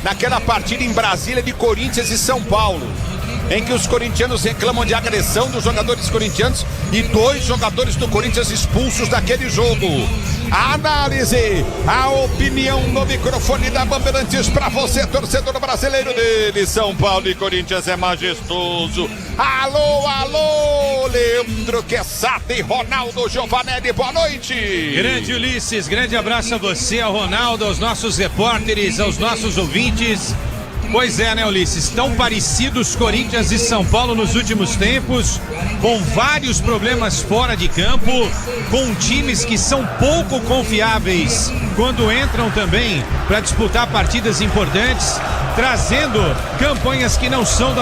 naquela partida em Brasília de Corinthians e São Paulo, em que os corintianos reclamam de agressão dos jogadores corintianos e 2 jogadores do Corinthians expulsos daquele jogo. A análise, a opinião no microfone da Bandeirantes para você, torcedor brasileiro dele. São Paulo e Corinthians é majestoso. Alô, alô, Leandro Quesada e Ronaldo Giovanelli, boa noite. Grande Ulisses, grande abraço a você, ao Ronaldo, aos nossos repórteres, aos nossos ouvintes. Pois é, né, Ulisses? Tão parecidos Corinthians e São Paulo nos últimos tempos, com vários problemas fora de campo, com times que são pouco confiáveis quando entram também para disputar partidas importantes, trazendo campanhas que não são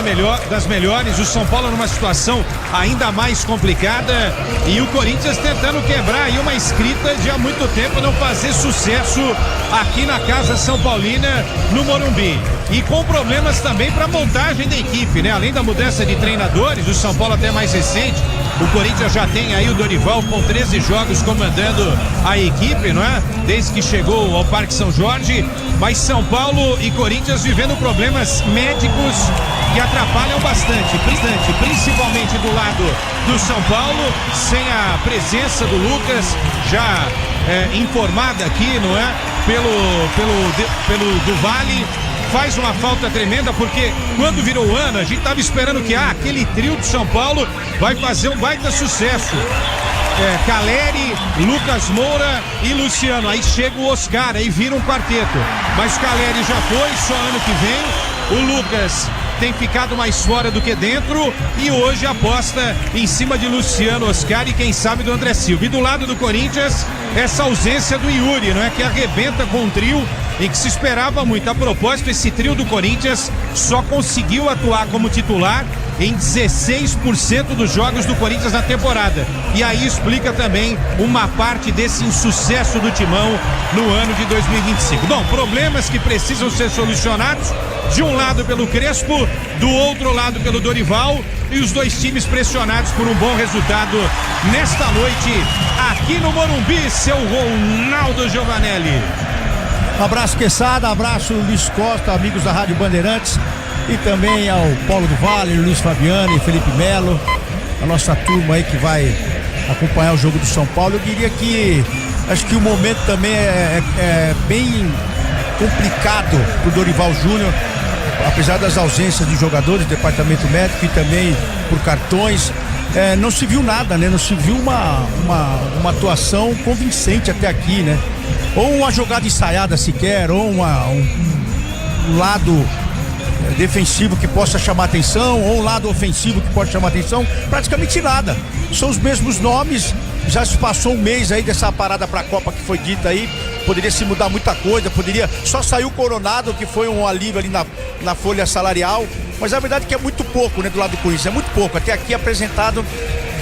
das melhores. O São Paulo numa situação ainda mais complicada e o Corinthians tentando quebrar aí uma escrita de há muito tempo não fazer sucesso aqui na Casa São Paulina, no Morumbi. E com problemas também para montagem da equipe, né? Além da mudança de treinadores, o São Paulo até mais recente, o Corinthians já tem aí o Dorival com 13 jogos comandando a equipe, não é? Desde que chegou ao Parque São Jorge, mas São Paulo e Corinthians vivendo problemas médicos que atrapalham bastante, principalmente do lado do São Paulo, sem a presença do Lucas, já informada aqui, não é? Pelo Duvali. Faz uma falta tremenda, porque quando virou o ano, a gente estava esperando que aquele trio de São Paulo vai fazer um baita sucesso. Caleri, Lucas Moura e Luciano. Aí chega o Oscar, aí vira um quarteto. Mas o Caleri já foi, só ano que vem. O Lucas tem ficado mais fora do que dentro e hoje aposta em cima de Luciano, Oscar e quem sabe do André Silva. E do lado do Corinthians, essa ausência do Yuri, não é? Que arrebenta com um trio em que se esperava muito. A propósito, esse trio do Corinthians só conseguiu atuar como titular em 16% dos jogos do Corinthians na temporada. E aí explica também uma parte desse insucesso do Timão no ano de 2025. Bom, problemas que precisam ser solucionados, de um lado pelo Crespo, do outro lado pelo Dorival, e os dois times pressionados por um bom resultado nesta noite aqui no Morumbi, seu Ronaldo Giovanelli. Abraço Quesada, abraço Luiz Costa, amigos da Rádio Bandeirantes, e também ao Paulo do Vale, Luiz Fabiano e Felipe Melo, a nossa turma aí que vai acompanhar o jogo do São Paulo. Eu diria que acho que o momento também é bem complicado pro Dorival Júnior, apesar das ausências de jogadores, departamento médico e também por cartões. Não se viu nada, né? Não se viu uma atuação convincente até aqui, né? Ou uma jogada ensaiada sequer, ou um lado defensivo que possa chamar atenção, ou um lado ofensivo que possa chamar atenção, praticamente nada. São os mesmos nomes, já se passou um mês aí dessa parada pra Copa que foi dita aí, poderia se mudar muita coisa, só saiu o Coronado, que foi um alívio ali na folha salarial, mas a verdade é que é muito pouco, né, do lado do Corinthians, é muito pouco, até aqui apresentado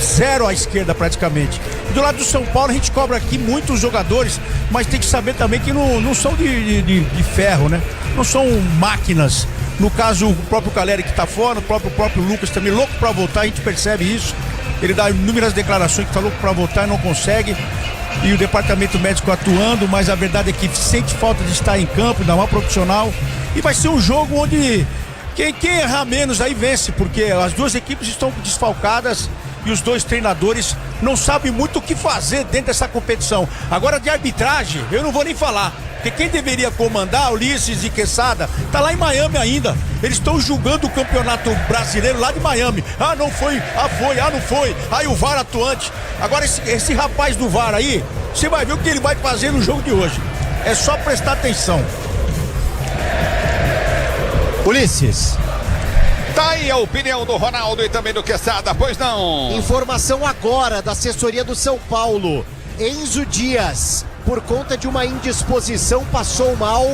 zero à esquerda praticamente. E do lado do São Paulo a gente cobra aqui muitos jogadores, mas tem que saber também que não são de ferro, né? Não são máquinas. No caso, o próprio Caleri que tá fora, o próprio Lucas também louco pra voltar, a gente percebe isso. Ele dá inúmeras declarações que tá louco pra voltar e não consegue. E o departamento médico atuando, mas a verdade é que sente falta de estar em campo, da maior profissional. E vai ser um jogo onde quem errar menos aí vence, porque as duas equipes estão desfalcadas e os dois treinadores não sabem muito o que fazer dentro dessa competição. Agora de arbitragem, eu não vou nem falar, porque quem deveria comandar, Ulisses e Quesada, tá lá em Miami ainda. Eles estão julgando o campeonato brasileiro lá de Miami. Ah, não foi, foi, não foi. Aí o VAR atuante. Agora esse rapaz do VAR aí, você vai ver o que ele vai fazer no jogo de hoje. É só prestar atenção. Ulisses. Tá aí a opinião do Ronaldo e também do Quesada, pois não? Informação agora da assessoria do São Paulo. Enzo Dias, por conta de uma indisposição, passou mal,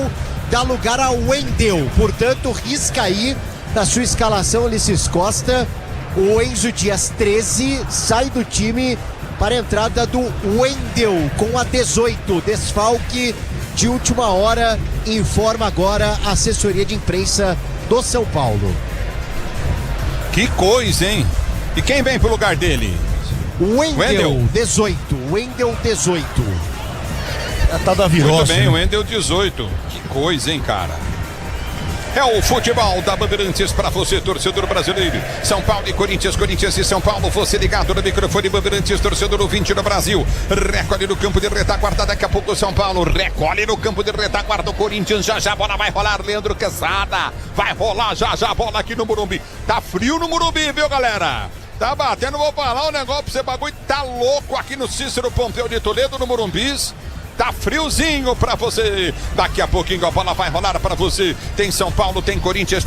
dá lugar ao Wendel. Portanto, risca aí na sua escalação, Ulisses Costa. O Enzo Dias, 13, sai do time para a entrada do Wendel com a 18. Desfalque de última hora, informa agora a assessoria de imprensa do São Paulo. Que coisa, hein? E quem vem pro lugar dele? Wendel, 18. Wendel, 18. A tal da virose. Muito bem, né? o Wendel 18. Que coisa, hein, cara? É o futebol da Bandeirantes para você, torcedor brasileiro. São Paulo e Corinthians, Corinthians e São Paulo. Você ligado no microfone Bandeirantes, torcedor ouvinte do Brasil. Recolhe no campo de retaguarda, daqui a pouco São Paulo. Recolhe no campo de retaguarda o Corinthians. Já a bola vai rolar, Leandro Quesada. Vai rolar já a bola aqui no Morumbi. Tá frio no Morumbi, viu, galera? Tá batendo, vou falar um negócio pra você, bagulho tá louco aqui no Cícero Pompeu de Toledo, no Morumbis. Tá friozinho pra você. Daqui a pouquinho a bola vai rolar pra você. Tem São Paulo, tem Corinthians,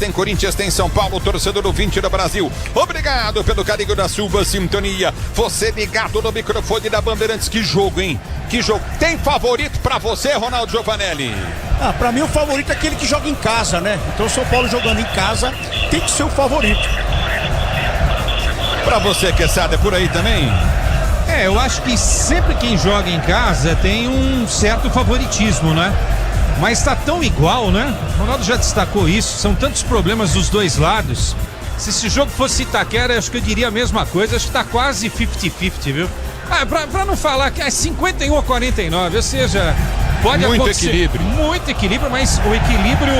tem São Paulo, torcedor do 20 do Brasil. Obrigado pelo carinho da sua sintonia. Você ligado no microfone da Bandeirantes. Que jogo, hein? Que jogo. Tem favorito pra você, Ronaldo Giovanelli? Pra mim o favorito é aquele que joga em casa, né? Então o São Paulo jogando em casa tem que ser o favorito. Pra você, Quesada, é por aí também? Eu acho que sempre quem joga em casa tem um certo favoritismo, né? Mas tá tão igual, né? O Ronaldo já destacou isso, são tantos problemas dos dois lados. Se esse jogo fosse Itaquera, acho que eu diria a mesma coisa, acho que tá quase 50-50, viu? Pra não falar que é 51-49, ou seja, pode acontecer. Muito equilíbrio, mas o equilíbrio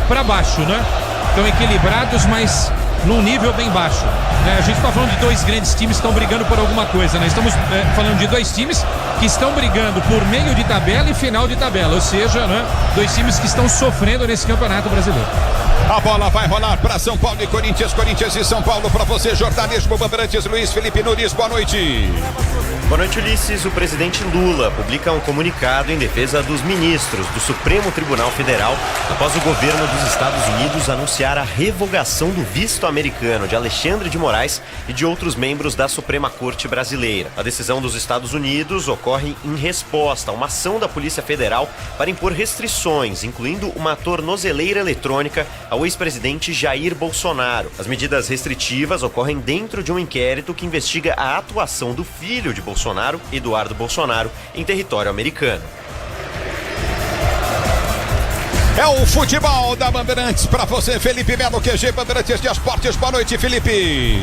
pra baixo, né? Estão equilibrados, mas num nível bem baixo. A gente está falando de dois grandes times que estão brigando por alguma coisa, né? Estamos falando de dois times que estão brigando por meio de tabela e final de tabela, ou seja, né? Dois times que estão sofrendo nesse Campeonato Brasileiro. A bola vai rolar para São Paulo e Corinthians, Corinthians e São Paulo. Para você, jornalismo Bandeirantes, Luiz Felipe Nunes, boa noite. Boa noite, Ulisses. O presidente Lula publica um comunicado em defesa dos ministros do Supremo Tribunal Federal após o governo dos Estados Unidos anunciar a revogação do visto americano de Alexandre de Moraes e de outros membros da Suprema Corte Brasileira. A decisão dos Estados Unidos ocorre em resposta a uma ação da Polícia Federal para impor restrições, incluindo uma tornozeleira eletrônica ao ex-presidente Jair Bolsonaro. As medidas restritivas ocorrem dentro de um inquérito que investiga a atuação do filho de Bolsonaro, Eduardo Bolsonaro, em território americano. É o futebol da Bandeirantes para você, Felipe Melo, QG Bandeirantes de Esportes. Boa noite, Felipe.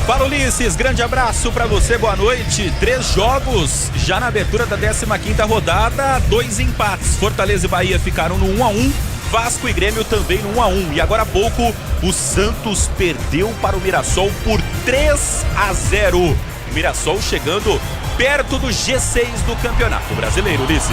Para Ulisses, grande abraço para você, boa noite. 3 jogos já na abertura da 15ª rodada, 2 empates. Fortaleza e Bahia ficaram no 1-1, Vasco e Grêmio também no 1-1. E agora há pouco o Santos perdeu para o Mirassol por 3-0. O Mirassol chegando perto do G6 do Campeonato Brasileiro, Ulisses.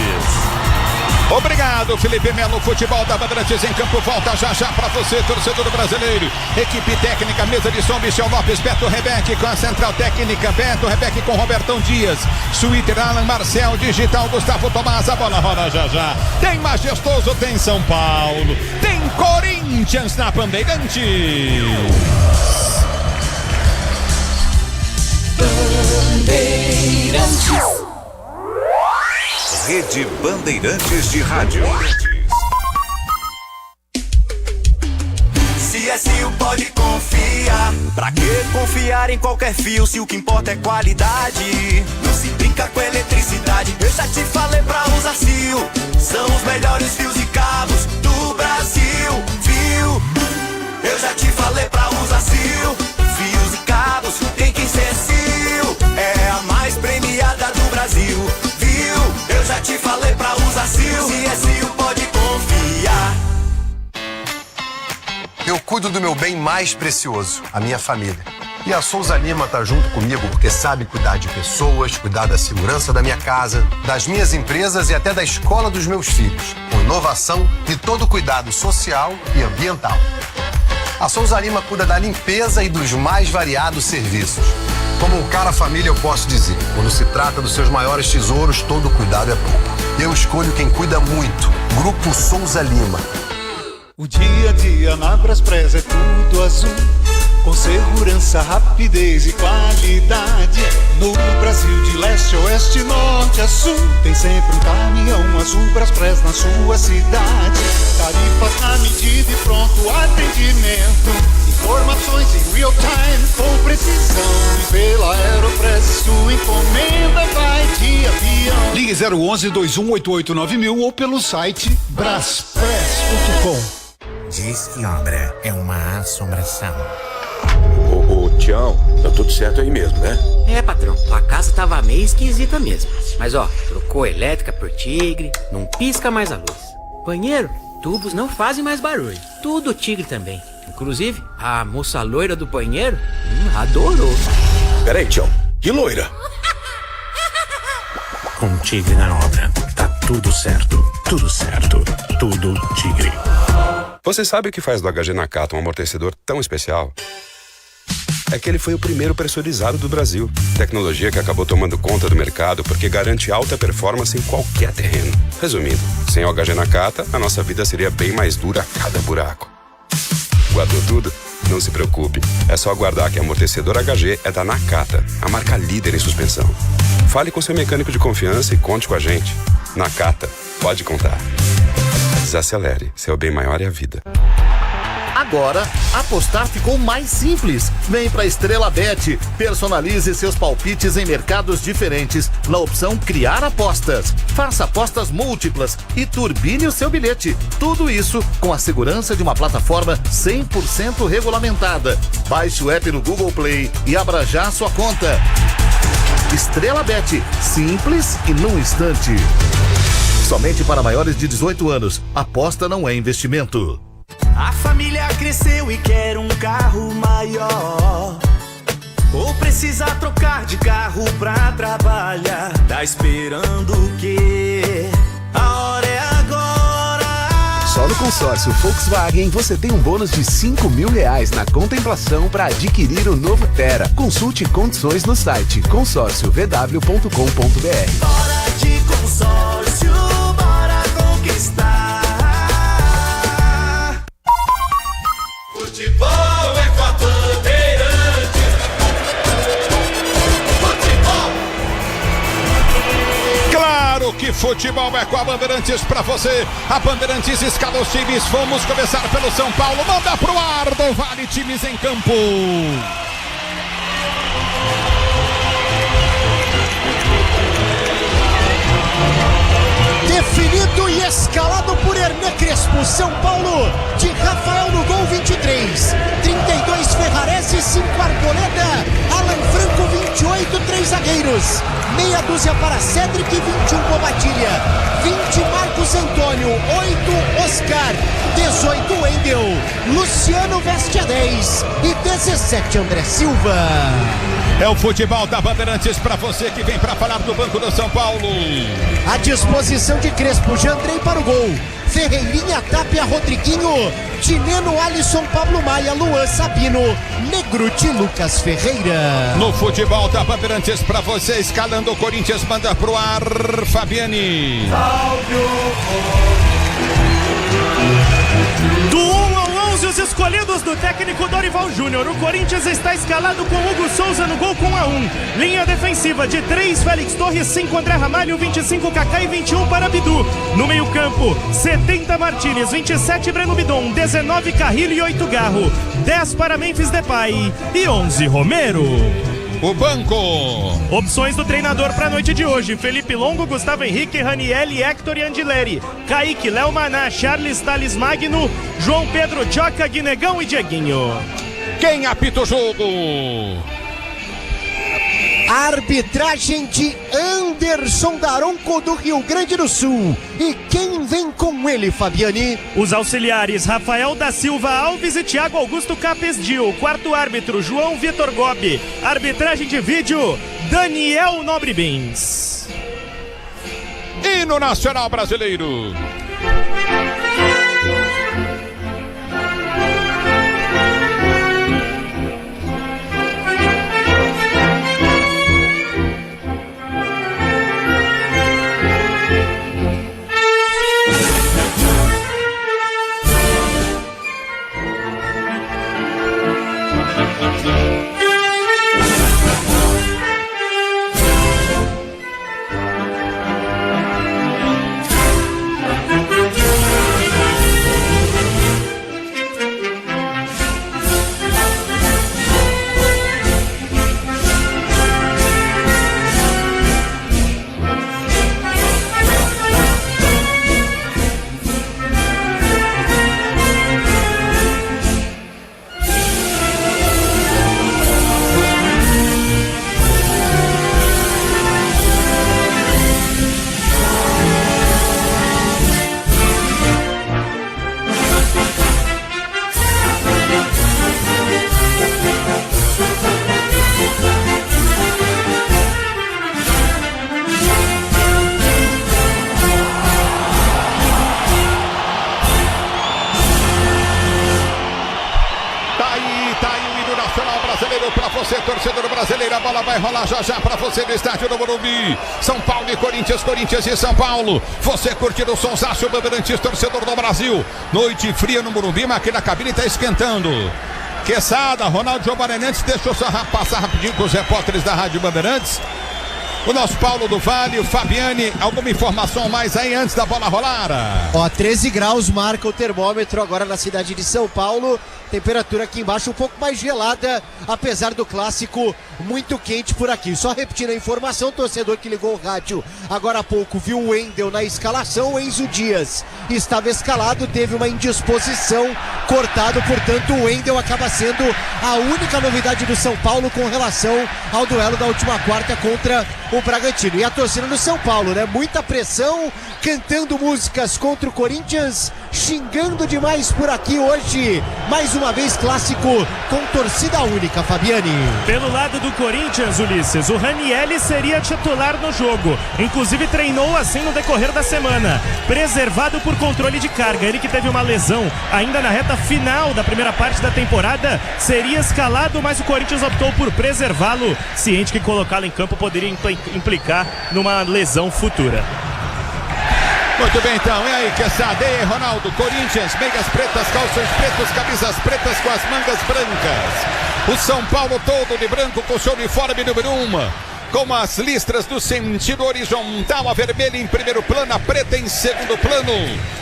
Obrigado, Felipe Melo. Futebol da Bandeirantes em campo, volta já para você, torcedor brasileiro. Equipe técnica, mesa de som, Michel Lopes, Beto Rebeque com a central técnica, Beto Rebeque com Robertão Dias, Suíter, Alan Marcel, Digital, Gustavo Tomás. A bola rola já. Tem Majestoso, tem São Paulo, tem Corinthians na Bandeirantes. Rede Bandeirantes de Rádio. CSU pode confiar. Pra que confiar em qualquer fio se o que importa é qualidade? Não se brinca com eletricidade. Eu já te falei pra usar Sil. São os melhores fios e cabos do Brasil. Viu? Eu já te falei pra usar Sil. Fios e cabos tem que ser Sil. É a mais premiada do Brasil. Eu já te falei pra usar Sil. CSU pode confiar. Eu cuido do meu bem mais precioso, a minha família. E a Souza Lima tá junto comigo porque sabe cuidar de pessoas, cuidar da segurança da minha casa, das minhas empresas e até da escola dos meus filhos, com inovação e todo cuidado social e ambiental. A Souza Lima cuida da limpeza e dos mais variados serviços. Como um cara família, eu posso dizer, quando se trata dos seus maiores tesouros, todo cuidado é pouco. Eu escolho quem cuida muito. Grupo Souza Lima. O dia a dia na Braspress é tudo azul, com segurança, rapidez e qualidade. No Brasil de leste a oeste, norte a sul, tem sempre um caminhão azul Braspress na sua cidade. Tarifas na medida e pronto atendimento. Informações em real time com precisão. E pela Aeropress sua encomenda vai de avião. Ligue 011-2188-9000 ou pelo site braspress.com. Diz que obra é uma assombração. Ô, Tião, tá tudo certo aí mesmo, né? É, patrão, tua casa tava meio esquisita mesmo. Mas ó, trocou elétrica por Tigre, não pisca mais a luz. Banheiro, tubos não fazem mais barulho. Tudo tigre também. Inclusive, a moça loira do banheiro adorou. Peraí, Tião. Que loira? Com tigre na obra, tá tudo certo. Tudo certo. Tudo tigre. Você sabe o que faz do HG Nakata um amortecedor tão especial? É que ele foi o primeiro pressurizado do Brasil. Tecnologia que acabou tomando conta do mercado porque garante alta performance em qualquer terreno. Resumindo, sem o HG Nakata, a nossa vida seria bem mais dura a cada buraco. Guardou tudo? Não se preocupe. É só aguardar que amortecedor HG é da Nakata, a marca líder em suspensão. Fale com seu mecânico de confiança e conte com a gente. Nakata, pode contar. Desacelere, seu bem maior é a vida. Agora, apostar ficou mais simples. Vem pra Estrela Bet. Personalize seus palpites em mercados diferentes na opção Criar Apostas. Faça apostas múltiplas e turbine o seu bilhete. Tudo isso com a segurança de uma plataforma 100% regulamentada. Baixe o app no Google Play e abra já sua conta. Estrela Bet. Simples e num instante. Somente para maiores de 18 anos. Aposta não é investimento. A família cresceu e quer um carro maior. Ou precisa trocar de carro pra trabalhar. Tá esperando o quê? A hora é agora. Só no consórcio Volkswagen você tem um bônus de R$5.000 na contemplação para adquirir o novo Tera. Consulte condições no site consórciovw.com.br. Bora de consórcio, bora conquistar. Futebol é com a Bandeirantes. Futebol. Claro que futebol é com a Bandeirantes pra você. A Bandeirantes escala os times. Vamos começar pelo São Paulo. Manda pro ar do Vale, times em campo. Definido e escalado por Hernan Crespo. São Paulo de Rafael no gol 23, 32 Ferrarese, 5 Arboleda, Alan Franco 28, 3 zagueiros, meia dúzia para Cedric, 21 Bobatilha, 20 Marcos Antônio, 8 Oscar, 18 Wendel, Luciano veste a 10 e 17 André Silva. É o futebol da Bandeirantes pra você que vem pra falar do Banco do São Paulo. À disposição de Crespo, Jandrei para o gol, Ferreirinha, Tapia, Rodriguinho, Tineno, Alisson, Pablo Maia, Luan Sabino, Negruti, Lucas Ferreira. No futebol da Bandeirantes pra você, escalando o Corinthians, manda pro ar Fabiani. Do 1 ao 11, os escolhidos do técnico Dorival Júnior. O Corinthians está escalado com Hugo Souza no gol com 1-1. Linha defensiva de 3, Félix Torres, 5, André Ramalho, 25, Kaká e 21 para Bidu. No meio campo, 70 Martínez, 27 Breno Bidon, 19 Carrilho e 8 Garro, 10 para Memphis Depay e 11 Romero. O banco. Opções do treinador para a noite de hoje: Felipe Longo, Gustavo Henrique, Ranieri, Hector e Andileri, Kaique, Léo Maná, Charles, Thales Magno, João Pedro, Joca, Guinegão e Dieguinho. Quem apita o jogo? Arbitragem de Anderson Daronco do Rio Grande do Sul. E quem vem com ele, Fabiani? Os auxiliares Rafael da Silva Alves e Thiago Augusto Capes Dil. Quarto árbitro João Vitor Gobi. Arbitragem de vídeo Daniel Nobre Bins. E no Nacional Brasileiro? Paulo pra você, torcedor brasileiro. A bola vai rolar já pra você no estádio do Morumbi. São Paulo e Corinthians, Corinthians e São Paulo. Você curtindo o sonsaço Bandeirantes, torcedor do Brasil. Noite fria no Morumbi, mas aqui na cabine tá esquentando. Quesada, Ronaldo Giovanni, deixa eu só passar rapidinho com os repórteres da Rádio Bandeirantes. O nosso Paulo do Vale, o Fabiane, alguma informação mais aí antes da bola rolar? 13 graus marca o termômetro agora na cidade de São Paulo. Temperatura aqui embaixo um pouco mais gelada, apesar do clássico muito quente por aqui. Só repetindo a informação, torcedor que ligou o rádio agora há pouco viu o Wendel na escalação. O Enzo Dias estava escalado, teve uma indisposição, cortado, portanto o Wendel acaba sendo a única novidade do São Paulo com relação ao duelo da última quarta contra o Bragantino. E a torcida do São Paulo, né? Muita pressão, cantando músicas contra o Corinthians, xingando demais por aqui hoje. Mais uma vez clássico com torcida única, Fabiane. Pelo lado do Corinthians, Ulisses, o Ranieri seria titular no jogo. Inclusive treinou assim no decorrer da semana. Preservado por controle de carga. Ele que teve uma lesão ainda na reta final da primeira parte da temporada, seria escalado, mas o Corinthians optou por preservá-lo, ciente que colocá-lo em campo poderia implicar numa lesão futura. Muito bem, então, e aí, Quesada, e aí, Ronaldo, Corinthians, meias pretas, calças pretas, camisas pretas com as mangas brancas. O São Paulo todo de branco com seu uniforme número 1. Com as listras do sentido horizontal, a vermelha em primeiro plano, a preta em segundo plano,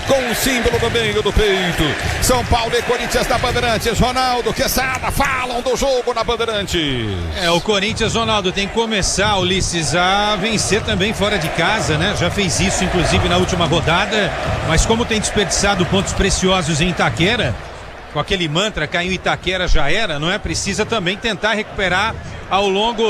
com um símbolo no meio do peito. São Paulo e Corinthians na Bandeirantes. Ronaldo, Quesada, falam do jogo na Bandeirantes. O Corinthians, Ronaldo, tem que começar, Ulisses, a vencer também fora de casa, né? Já fez isso, inclusive, na última rodada, mas como tem desperdiçado pontos preciosos em Itaquera, com aquele mantra, caiu em Itaquera, já era, não é? Precisa também tentar recuperar ao longo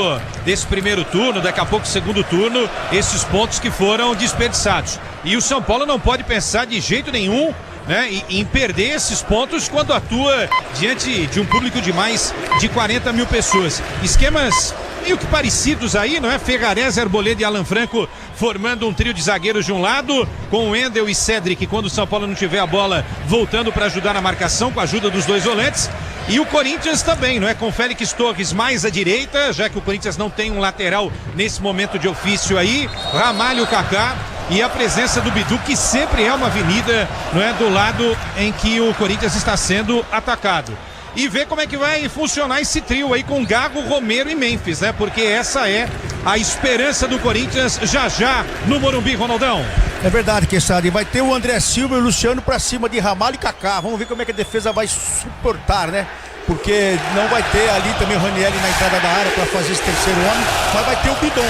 desse primeiro turno, daqui a pouco segundo turno, esses pontos que foram desperdiçados. E o São Paulo não pode pensar de jeito nenhum, né, em perder esses pontos quando atua diante de um público de mais de 40 mil pessoas. Esquemas meio que parecidos aí, não é? Ferrarese, Arboleda e Alan Franco formando um trio de zagueiros de um lado, com Wendel e Cedric, quando o São Paulo não tiver a bola, voltando para ajudar na marcação, com a ajuda dos dois volantes. E o Corinthians também, não é? Com Félix Torres mais à direita, já que o Corinthians não tem um lateral nesse momento de ofício aí, Ramalho, Kaká e a presença do Bidu, que sempre é uma avenida, não é? Do lado em que o Corinthians está sendo atacado. E ver como é que vai funcionar esse trio aí com Gago, Romero e Memphis, né? Porque essa é a esperança do Corinthians já no Morumbi, Ronaldão. É verdade, Quesada. E vai ter o André Silva e o Luciano pra cima de Ramalho e Kaká. Vamos ver como é que a defesa vai suportar, né? Porque não vai ter ali também o Ranieri na entrada da área para fazer esse terceiro homem, mas vai ter o Bidon.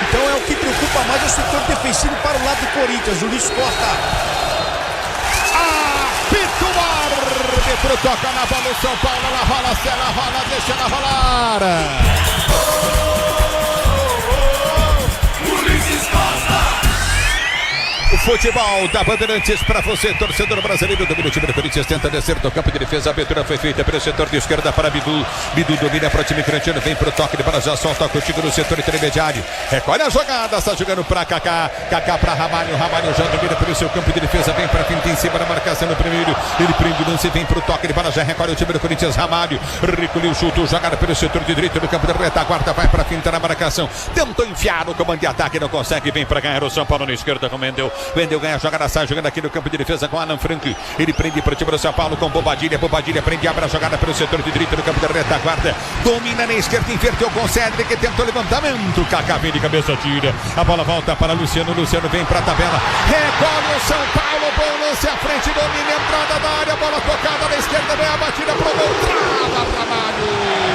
Então é o que preocupa mais é o setor defensivo para o lado do Corinthians. O Luiz Costa. Árbitro toca na bola o São Paulo, ela rola, deixa ela rolar. Ulisses Costa. O futebol da Bandeirantes para você, torcedor brasileiro. Domina o time do Corinthians, tenta descer do campo de defesa. A abertura foi feita pelo setor de esquerda para Bidu. Bidu domina para o time crantino, vem para o toque de bola, já solta contigo no setor intermediário. Recolhe a jogada, está jogando para Kaká. Kaká para Ramalho. Ramalho já domina pelo seu campo de defesa, vem para finta em cima da marcação no primeiro. Ele prende o lance, vem para o toque de bola, já recolhe o time do Corinthians. Ramalho recolheu, chutou, jogada pelo setor de direito do campo da retaguarda, vai para finta na marcação. Tentou enfiar no comando de ataque, não consegue, vem para ganhar o São Paulo na esquerda com Wendel. Wendel ganha a jogada, sai jogando aqui no campo de defesa com Alan Franco. Ele prende para o time do São Paulo com Bobadilha. Bobadilha prende, abre a jogada pelo setor de direito do campo da retaguarda. Domina na esquerda, inverteu com Cedric, que tentou levantamento. Kaká vem de cabeça, tira. A bola volta para Luciano. Luciano vem para a tabela. Recolhe o São Paulo. Bom lance à frente, domina a entrada da área. Bola tocada na esquerda, vem a batida para o gol. Trava, Ramalho.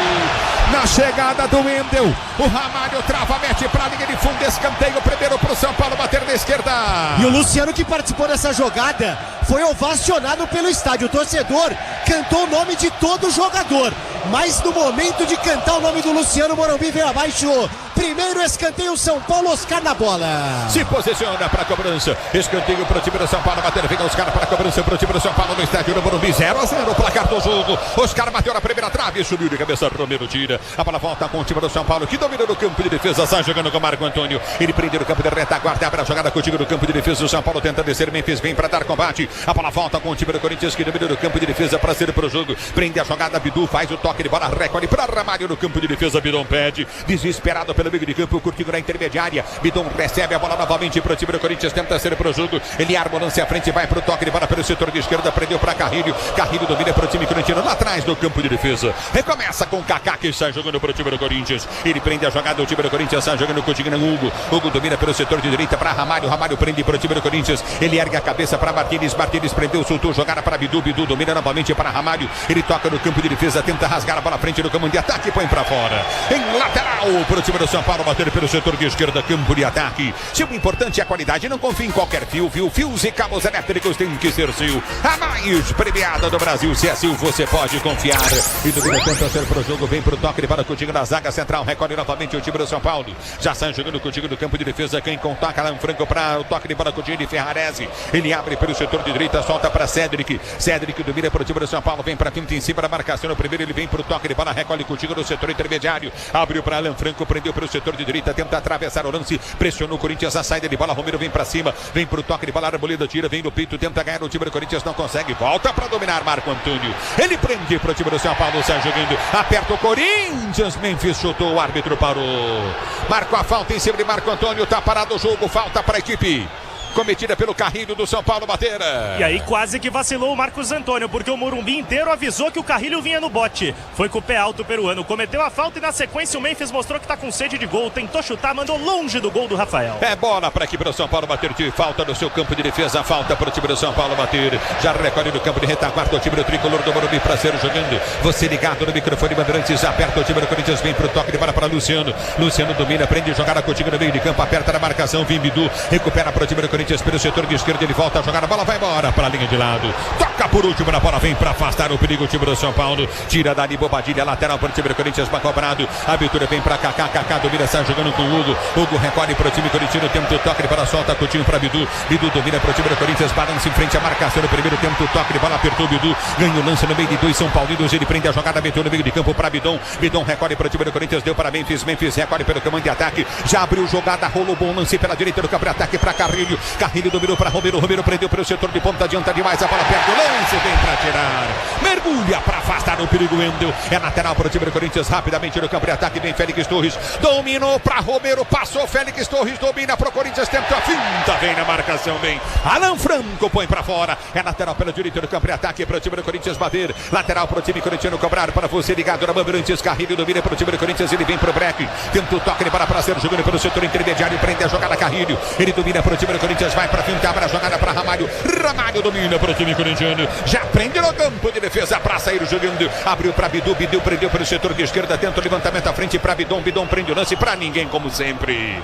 Na chegada do Wendel, o Ramalho trava, mete pra linha de fundo, escanteio primeiro pro São Paulo bater na esquerda. E o Luciano, que participou dessa jogada, foi ovacionado pelo estádio. O torcedor cantou o nome de todo jogador, mas no momento de cantar o nome do Luciano, o Morumbi veio abaixo Primeiro escanteio, São Paulo, Oscar na bola. Se posiciona para a cobrança. Escanteio para o time do São Paulo. Bater, vem Oscar para a cobrança para o time do São Paulo no estádio do Morumbi. 0-0 o placar do jogo. Oscar bateu na primeira trave, subiu de cabeça, Romero tira. A bola volta com o time do São Paulo, que domina no campo de defesa. Sai jogando com o Marco Antônio. Ele prende no campo de retaguarda, abre a jogada contigo no campo de defesa. O São Paulo tenta descer, Memphis vem para dar combate. A bola volta com o time do Corinthians, que domina no campo de defesa para ser pro jogo. Prende a jogada, Bidu faz o toque de bola, recolhe para Ramalho no campo de defesa. Bidon pede, desesperado pelo meio de campo, curtindo na intermediária. Bidon recebe a bola novamente para o time do Corinthians, tenta ser pro jogo. Ele arma o lance à frente, vai pro toque de bola pelo setor de esquerda, prendeu para Carrilho. Carrilho domina para o time corintiano lá atrás do campo de defesa. Recomeça com Kaká, que sai jogando para o time do Corinthians. Ele prende a jogada, o time do Corinthians sai jogando com o Tignan Hugo. Hugo domina pelo setor de direita para Ramalho. Ramalho prende para o time do Corinthians. Ele ergue a cabeça para Martínez. Martínez prendeu, soltou, jogada para Bidu. Bidu domina novamente para Ramalho. Ele toca no campo de defesa, tenta rasgar a bola à frente do campo de ataque e põe para fora. Em lateral para o time do São Paulo, bater pelo setor de esquerda, campo de ataque. Se o importante é a qualidade, não confie em qualquer fio. Fios e cabos elétricos tem que ser Sil. A mais premiada do Brasil. Se é Sil, você pode confiar. E domina, tenta ser pro jogo, vem pro toque de bola contigo na zaga central. Recolhe novamente o time do São Paulo. Já sai jogando contigo no campo de defesa. Quem contaca Alan Franco para o toque de bola contigo de Ferrarese. Ele abre pelo setor de direita, solta para Cédric. Cédric domina pro time do São Paulo, vem para finta em cima da marcação no primeiro. Ele vem pro toque de bola, recolhe contigo no setor intermediário. Abriu para Alan Franco, prendeu pelo setor de direita, tenta atravessar o lance. Pressionou o Corinthians, a saída de bola. Romero vem para cima, vem pro toque de bola. Arboleda tira, vem no peito, tenta ganhar o time do Corinthians, não consegue. Volta para dominar Marco Antônio. Ele prende pro time do São Paulo, sai jogando. Aperta o Corinthians, Memphis chutou, o árbitro parou. Marcou a falta em cima de Marco Antônio, tá parado o jogo, falta para a equipe cometida pelo Carrilho do São Paulo bater. E aí quase que vacilou o Marcos Antônio, porque o Morumbi inteiro avisou que o Carrilho vinha no bote. Foi com o pé alto o peruano, cometeu a falta e na sequência o Memphis mostrou que tá com sede de gol, tentou chutar, mandou longe do gol do Rafael. É bola para a equipe do São Paulo bater, de falta no seu campo de defesa, falta para o time do São Paulo bater. Já recolhe no campo de retaguarda o time do tricolor do Morumbi para ser jogando. Você ligado no microfone Bandeirantes, aperta o time do Corinthians, vem pro toque de bola para Luciano. Luciano domina, prende jogada contigo no meio de campo, aperta na marcação, vem Bidu, recupera para o time do Corinthians pelo setor de esquerda, ele volta a jogar, a bola vai embora para a linha de lado, toca por último na bola, vem para afastar o perigo o time do São Paulo, tira dali Bobadilha, lateral para o time do Corinthians, cobrado, a abertura vem para Kaká, Kaká domina, sai jogando com o Hugo recolhe para o time corintiano, tenta o toque de bola, solta Coutinho para Bidu, Bidu domina para o time do Corinthians, balança em frente à marcação no primeiro tempo, o toque de bola, apertou Bidu, ganha o lance no meio de dois São Paulinos, ele prende a jogada, meteu no meio de campo para Bidon, Bidon recolhe para o time do Corinthians, deu para Memphis, Memphis recolhe pelo comando de ataque, já abriu jogada, rolou bom lance pela direita do campo de ataque para Carrilho, Carrilho dominou para Romero, Romero prendeu pelo setor de ponta, adianta demais, a bola perde o lance, vem para tirar, mergulha para afastar o perigo, Wendel, é lateral para o time do Corinthians, rapidamente no campo de ataque, vem Félix Torres, dominou para Romero, passou Félix Torres, domina para o Corinthians, tenta a finta, vem na marcação, vem Alan Franco, põe para fora, é lateral pela direita do campo de ataque para o time do Corinthians bater, lateral para o time corintiano cobrar, para você ligado na Bandeirantes, Carrilho domina para o time do Corinthians, ele vem para o break, tenta o toque de bola para ser jogando pelo setor intermediário, prende a jogada Carrilho, ele domina para o time do Corinthians, vai para finta, abre a jogada para Ramalho, Ramalho domina para o time corintiano, já prende no campo de defesa para sair jogando, abriu para Bidu, Bidu prendeu pelo setor de esquerda, tenta o levantamento à frente para Bidon, Bidon prende o lance para ninguém como sempre.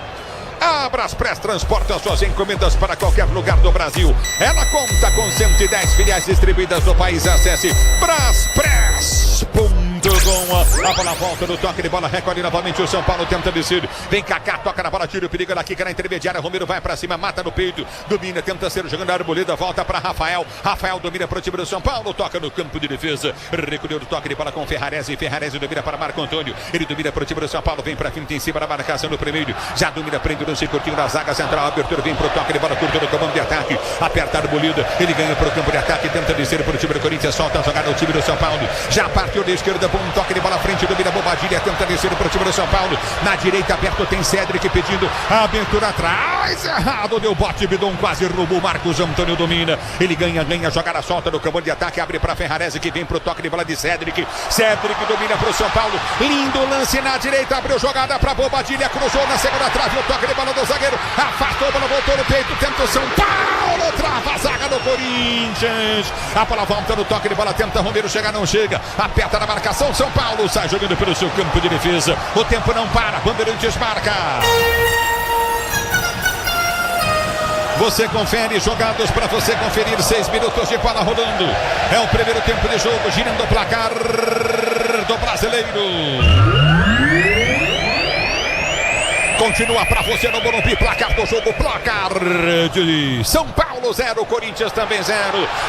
A Braspress transporta suas encomendas para qualquer lugar do Brasil. Ela conta com 110 filiais distribuídas no país. Acesse braspress.com. A bola volta no toque de bola, recolhe novamente o São Paulo, tenta descer. Vem Kaká, toca na bola, tira o perigo, ela quica na intermediária. Romero vai para cima, mata no peito, domina, tenta ser jogando a Arboleda, volta para Rafael. Rafael domina para o time do São Paulo, toca no campo de defesa. Recolheu o toque de bola com Ferrarese. Ferrarese domina para Marco Antônio. Ele domina para o time do São Paulo, vem para finta em cima da marcação no primeiro. Já domina, prende o lance curtinho na zaga central. A abertura vem para o toque de bola curto no comando de ataque. Aperta a Arboleda, ele ganha para o campo de ataque, tenta descer para o time do Corinthians, solta a jogada ao time do São Paulo. Já partiu da esquerda, bom toque de bola à frente, domina Bobadilha, tenta descer para o time do São Paulo. Na direita, aberto, tem Cédric pedindo a abertura atrás. Errado, deu bote, Bidon quase roubou. Marcos Antônio domina. Ele ganha, jogada solta no campo de ataque, abre para Ferrarese que vem para o toque de bola de Cédric. Cédric domina para o São Paulo. Lindo lance na direita, abriu jogada para Bobadilha, cruzou na segunda trave, o toque de bola do zagueiro. Afastou a bola, voltou no peito, tenta o São Paulo, trava a zaga do Corinthians. A bola volta no toque de bola, tenta Romero, chega, não chega. Aperta na marcação, São Paulo sai jogando pelo seu campo de defesa. O tempo não para, Bandeirantes marca. Você confere, jogados para você conferir, 6 minutos de bola rolando. É o primeiro tempo de jogo, girando o placar do Brasileiro. Continua pra você no Morumbi, placar do jogo, placar de São Paulo 0, Corinthians também 0.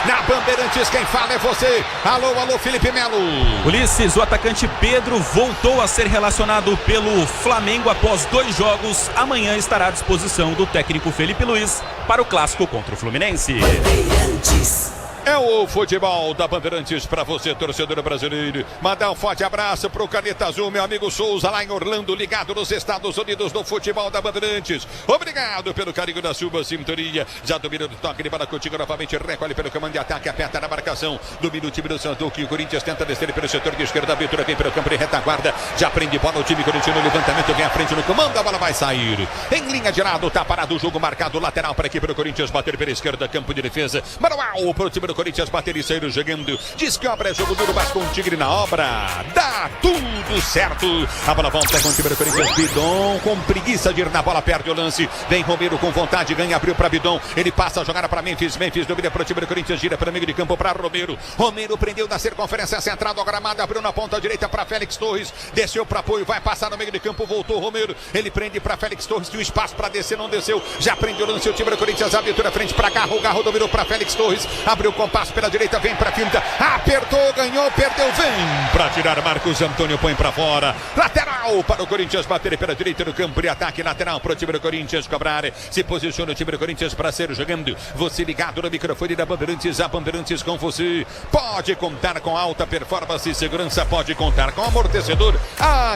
Na Bandeirantes quem fala é você. Alô, Felipe Melo. Ulisses, o atacante Pedro voltou a ser relacionado pelo Flamengo após 2 jogos. Amanhã estará à disposição do técnico Felipe Luiz para o clássico contra o Fluminense. Bandeirantes. É o futebol da Bandeirantes para você, torcedor brasileiro. Mandar um forte abraço pro Caneta Azul, meu amigo Souza, lá em Orlando, ligado nos Estados Unidos no futebol da Bandeirantes. Obrigado pelo carinho da sua sintonia. Já domina o toque de bola contigo novamente. Recolhe pelo comando de ataque, aperta na marcação. Domina o time do Santos, que o Corinthians tenta descer pelo setor de esquerda. A abertura vem pelo campo de retaguarda. Já prende bola o time corintiano. Levantamento vem à frente no comando. A bola vai sair. Em linha de lado, tá parado o jogo marcado. Lateral para a equipe do Corinthians. Bater pela esquerda, campo de defesa. Manual pro time do Corinthians bater e sair jogando. Diz que obra é jogo duro, mas com o Tigre na obra. Dá tudo certo. A bola volta com o time do Corinthians. Bidon com preguiça de ir na bola, perde o lance. Vem Romero com vontade, ganha, abriu para Bidon. Ele passa a jogar para Memphis. Memphis domina para o time do Corinthians, gira para o meio de campo para Romero. Romero prendeu na circunferência central do gramado, abriu na ponta direita para Félix Torres. Desceu para apoio, vai passar no meio de campo, voltou Romero. Ele prende para Félix Torres, tinha um espaço para descer, não desceu. Já prendeu o lance o time do Corinthians, abertura frente para Garro. Garro dominou para Félix Torres, abriu o compasso pela direita, vem pra finta, apertou, ganhou, perdeu, vem pra tirar Marcos Antônio, põe pra fora, lateral para o Corinthians bater pela direita do campo de ataque, lateral para o time do Corinthians cobrar, se posiciona o time do Corinthians para ser jogando, você ligado no microfone da Bandeirantes, a Bandeirantes com você, pode contar com alta performance e segurança, pode contar com amortecedor,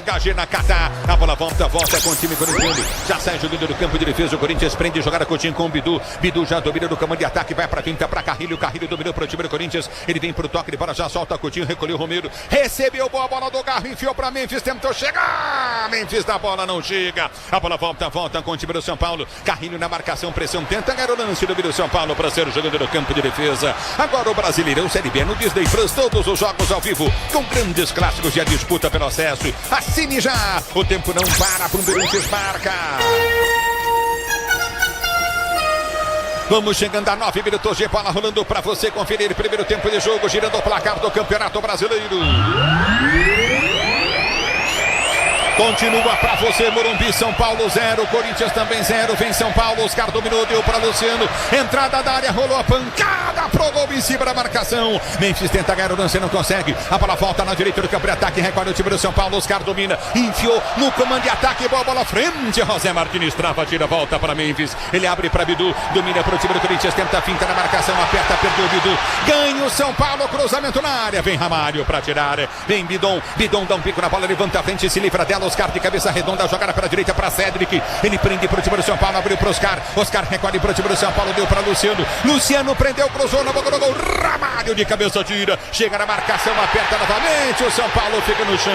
HG Nakata, a bola volta com o time corintiano, já sai jogando do campo de defesa, o Corinthians prende, jogar a Coutinho com o Bidu, Bidu já domina no comando de ataque, vai pra finta, pra Carrilho, Carrilho dominou para o time do Corinthians, ele vem pro toque de bola, já solta Coutinho, recolheu Romero, recebeu boa bola do Garro, enfiou pra Memphis, tentou chegar, Memphis da bola não chega, a bola volta com o time do São Paulo, Carrilho na marcação, pressão, tenta ganhar o lance do São Paulo para ser o jogador do campo de defesa, agora o Brasileirão Série B no Disney Plus, todos os jogos ao vivo, com grandes clássicos e a disputa pelo acesso, assine já, o tempo não para, Bandeirantes marca. Vamos chegando a 9 minutos de bola rolando para você conferir primeiro tempo de jogo, girando o placar do Campeonato Brasileiro. Continua pra você, Morumbi, São Paulo 0, Corinthians também 0, vem São Paulo, Oscar dominou, deu pra Luciano, entrada da área, rolou a pancada pro gol em cima da marcação, Memphis tenta ganhar o lance, não consegue, a bola volta na direita do campo de ataque, recolhe o time do São Paulo, Oscar domina, enfiou no comando de ataque, boa bola frente, José Martins trava, tira, volta para Memphis, ele abre para Bidu, domina pro time do Corinthians, tenta a finta na marcação, aperta, perdeu o Bidu, ganha o São Paulo, cruzamento na área, vem Ramalho pra tirar, vem Bidon dá um pico na bola, levanta a frente, se livra dela, Oscar de cabeça redonda, jogada pela direita para Cedric, ele prende para o time do São Paulo, abriu para Oscar recolhe para o time do São Paulo, deu para Luciano prendeu, cruzou na boca do gol, Ramalho de cabeça tira, chega na marcação, aperta novamente, o São Paulo fica no chão,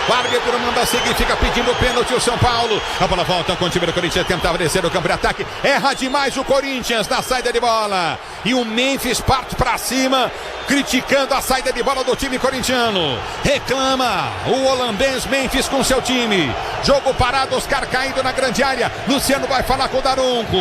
o árbitro manda seguir, fica pedindo pênalti o São Paulo, a bola volta com o time do Corinthians, tentava descer o campo de ataque, erra demais o Corinthians na saída de bola, e o Memphis parte para cima, criticando a saída de bola do time corintiano, reclama o holandês Memphis com seu time, jogo parado, Oscar caído na grande área, Luciano vai falar com o Daronco,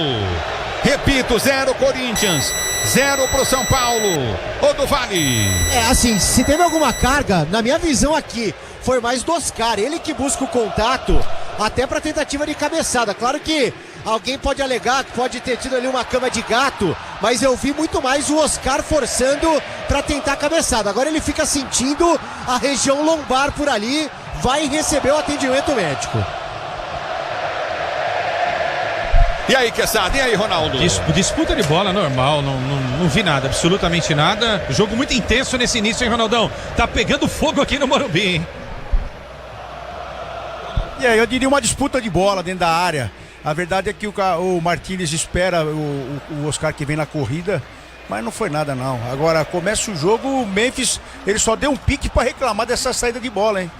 repito, 0 Corinthians, 0 pro São Paulo, o do Vale. Assim, se teve alguma carga, na minha visão aqui, foi mais do Oscar, ele que busca o contato, até pra tentativa de cabeçada, claro que alguém pode alegar que pode ter tido ali uma cama de gato, mas eu vi muito mais o Oscar forçando para tentar a cabeçada. Agora ele fica sentindo a região lombar por ali, vai receber o atendimento médico. E aí, Quesada, e aí, Ronaldo? Disputa de bola normal, não vi nada, absolutamente nada. Jogo muito intenso nesse início, hein, Ronaldão? Tá pegando fogo aqui no Morumbi, hein? E aí, eu diria uma disputa de bola dentro da área. A verdade é que o Martínez espera o Oscar que vem na corrida, mas não foi nada não. Agora começa o jogo, o Memphis, ele só deu um pique para reclamar dessa saída de bola, hein?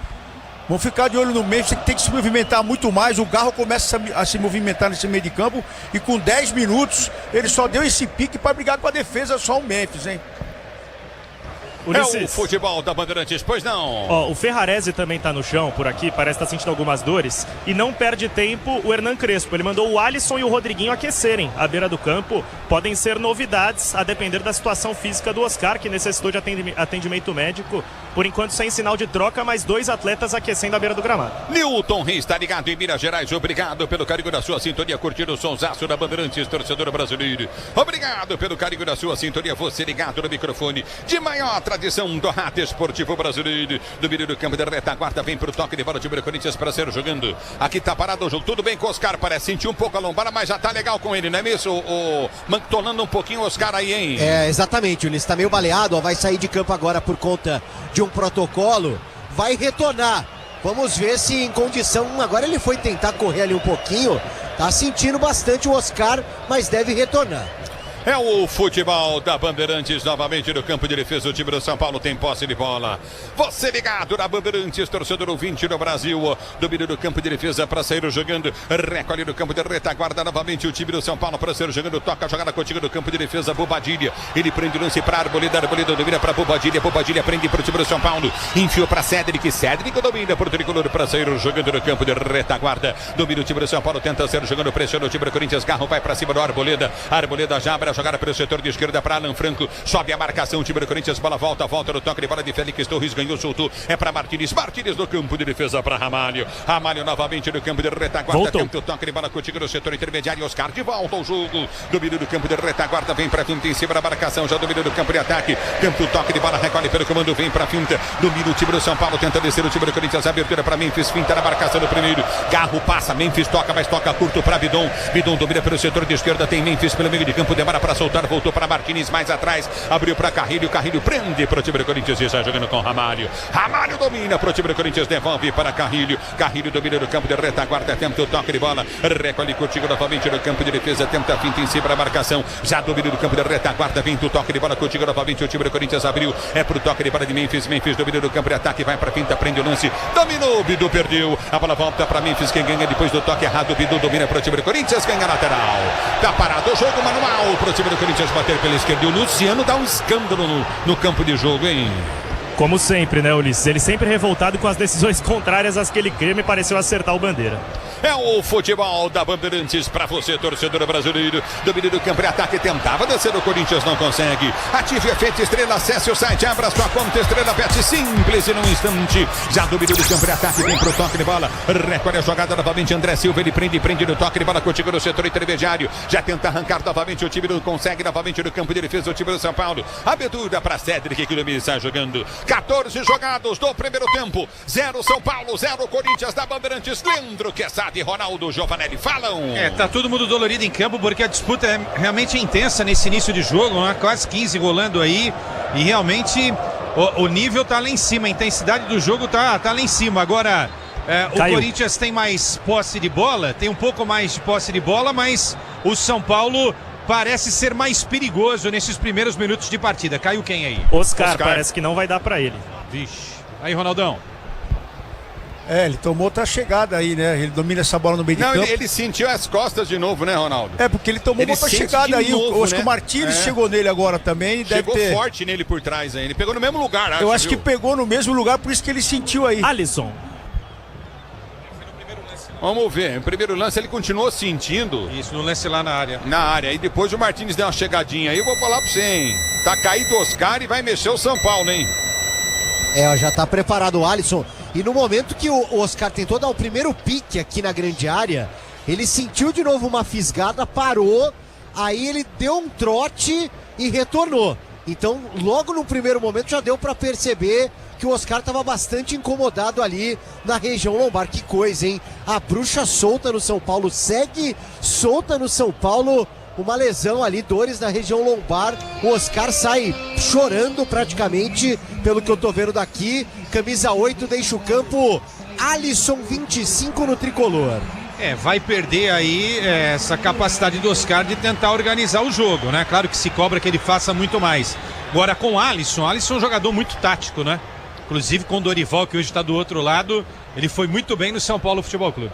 Vamos ficar de olho no Memphis, que tem que se movimentar muito mais. O Garro começa a se movimentar nesse meio de campo e com 10 minutos ele só deu esse pique para brigar com a defesa, só o Memphis, hein? É o futebol da Bandeirantes, pois não. Ó, o Ferrarese também tá no chão por aqui, parece estar sentindo algumas dores. E não perde tempo o Hernan Crespo. Ele mandou o Alisson e o Rodriguinho aquecerem à beira do campo. Podem ser novidades a depender da situação física do Oscar, que necessitou de atendimento médico. Por enquanto, sem sinal de troca, mas 2 atletas aquecendo à beira do gramado. Newton Reis está ligado em Minas Gerais. Obrigado pelo carinho da sua sintonia, curtindo o sonsaço da Bandeirantes, torcedor brasileiro. Obrigado pelo carinho da sua sintonia, você ligado no microfone de maior tradição do rádio esportivo brasileiro. Do meio do campo de retaguarda, vem pro toque de bola, time do Corinthians para ser jogando. Aqui tá parado o jogo, tudo bem com o Oscar, parece sentir um pouco a lombada, mas já tá legal com ele, não é mesmo? O mantonando um pouquinho o Oscar aí, hein? É, exatamente, ele está meio baleado, ó, vai sair de campo agora por conta de um protocolo, vai retornar. Vamos ver se em condição, agora ele foi tentar correr ali um pouquinho, tá sentindo bastante o Oscar, mas deve retornar. É o futebol da Bandeirantes, novamente no campo de defesa. O time do São Paulo tem posse de bola. Você ligado na Bandeirantes, torcedor ouvinte do Brasil. Domínio do campo de defesa para sair jogando. Recolhe no campo de retaguarda novamente o time do São Paulo para sair jogando. Toca a jogada contigo no campo de defesa. Bobadilha. Ele prende o lance para Arboleda. Arboleda domina para Bobadilha. Bobadilha prende para o time do São Paulo. Enfiou para Cédric. Cédric domina para o tricolor para sair jogando no campo de retaguarda. Domina o time do São Paulo. Tenta ser jogando. Pressiona o time do Corinthians. Garro vai para cima do Arboleda. Arboleda já abre a jogada pelo setor de esquerda para Alan Franco, sobe a marcação, o time do Corinthians, bola volta no toque de bola de Félix Torres, ganhou, soltou, é para Martínez no campo de defesa para Ramalho novamente no campo de retaguarda, tenta o toque de bola contigo no setor intermediário, Oscar de volta ao jogo, domínio do campo de retaguarda, vem para frente em cima da marcação, já domina do campo de ataque, tenta o toque de bola, recolhe pelo comando, vem para finta, domina o time do São Paulo, tenta descer o time do Corinthians, abertura para Memphis, finta na marcação do primeiro, Garro passa, Memphis toca, mas toca curto para Bidon domina pelo setor de esquerda, tem Memphis pelo meio de campo, demora para soltar, voltou para Martínez mais atrás, abriu para Carrilho prende para o time do Corinthians e está jogando com Ramalho domina para o time do Corinthians, devolve para Carrilho domina no campo de retaguarda, tenta o toque de bola, recolhe contigo novamente no campo de defesa, tenta a finta em cima da marcação, já domina no campo de retaguarda, vem o toque de bola contigo novamente, o time do Corinthians abriu, é pro toque de bola de Memphis domina no campo de ataque, vai para finta, prende o lance, dominou, Bidu perdeu, a bola volta para Memphis, quem ganha depois do toque errado, Bidu domina para o time do Corinthians, ganha lateral, tá parado o jogo manual para o time do Corinthians bater pela esquerda, e o Luciano dá um escândalo no campo de jogo, hein? Como sempre, né, Ulisses? Ele sempre revoltado com as decisões contrárias às que ele crê, me pareceu acertar o Bandeira. É o futebol da Bandeirantes para você, torcedor brasileiro. Domínio do campo de ataque, tentava descer o Corinthians, não consegue. Ative efeito Estrela, acesse o site, abra sua conta Estrela Bet, simples e num instante. Já domínio do campo de ataque, vem pro toque de bola. Recolhe a jogada novamente, André Silva, ele prende no toque de bola contigo no setor intermediário. Já tenta arrancar novamente, o time não consegue, novamente no campo de defesa, o time do São Paulo. Abertura para Cédric, que domina está jogando. 14 jogados do primeiro tempo. 0 São Paulo, 0 Corinthians da Bandeirantes. Leandro Quesada e Ronaldo Giovanelli falam. Tá todo mundo dolorido em campo porque a disputa é realmente intensa nesse início de jogo, né? Quase 15 rolando aí e realmente o nível tá lá em cima, a intensidade do jogo tá lá em cima. Agora o Corinthians tem mais posse de bola, tem um pouco mais de posse de bola, mas o São Paulo parece ser mais perigoso nesses primeiros minutos de partida. Caiu quem aí? Oscar. Parece que não vai dar pra ele. Vixe. Aí, Ronaldão. Ele tomou outra chegada aí, né? Ele domina essa bola no meio de campo. Ele sentiu as costas de novo, né, Ronaldo? Porque ele tomou outra chegada aí. Novo, acho que o Martínez chegou nele agora também. Chegou forte nele por trás aí. Ele pegou no mesmo lugar, eu acho que pegou no mesmo lugar, por isso que ele sentiu aí. Alisson. Vamos ver, no primeiro lance ele continuou sentindo. Isso, no lance lá na área. Na área, e depois o Martínez deu uma chegadinha aí, eu vou falar pra você, hein. Tá caído o Oscar e vai mexer o São Paulo, hein. Já tá preparado o Alisson. E no momento que o Oscar tentou dar o primeiro pique aqui na grande área, ele sentiu de novo uma fisgada, parou, aí ele deu um trote e retornou. Então, logo no primeiro momento já deu pra perceber que o Oscar estava bastante incomodado ali na região lombar. Que coisa, hein? A bruxa solta no São Paulo, segue solta no São Paulo, uma lesão ali, dores na região lombar. O Oscar sai chorando praticamente, pelo que eu tô vendo daqui. Camisa 8 deixa o campo, Alisson 25 no tricolor. Vai perder aí essa capacidade do Oscar de tentar organizar o jogo, né? Claro que se cobra que ele faça muito mais. Agora com o Alisson é um jogador muito tático, né? Inclusive com o Dorival, que hoje está do outro lado, ele foi muito bem no São Paulo Futebol Clube.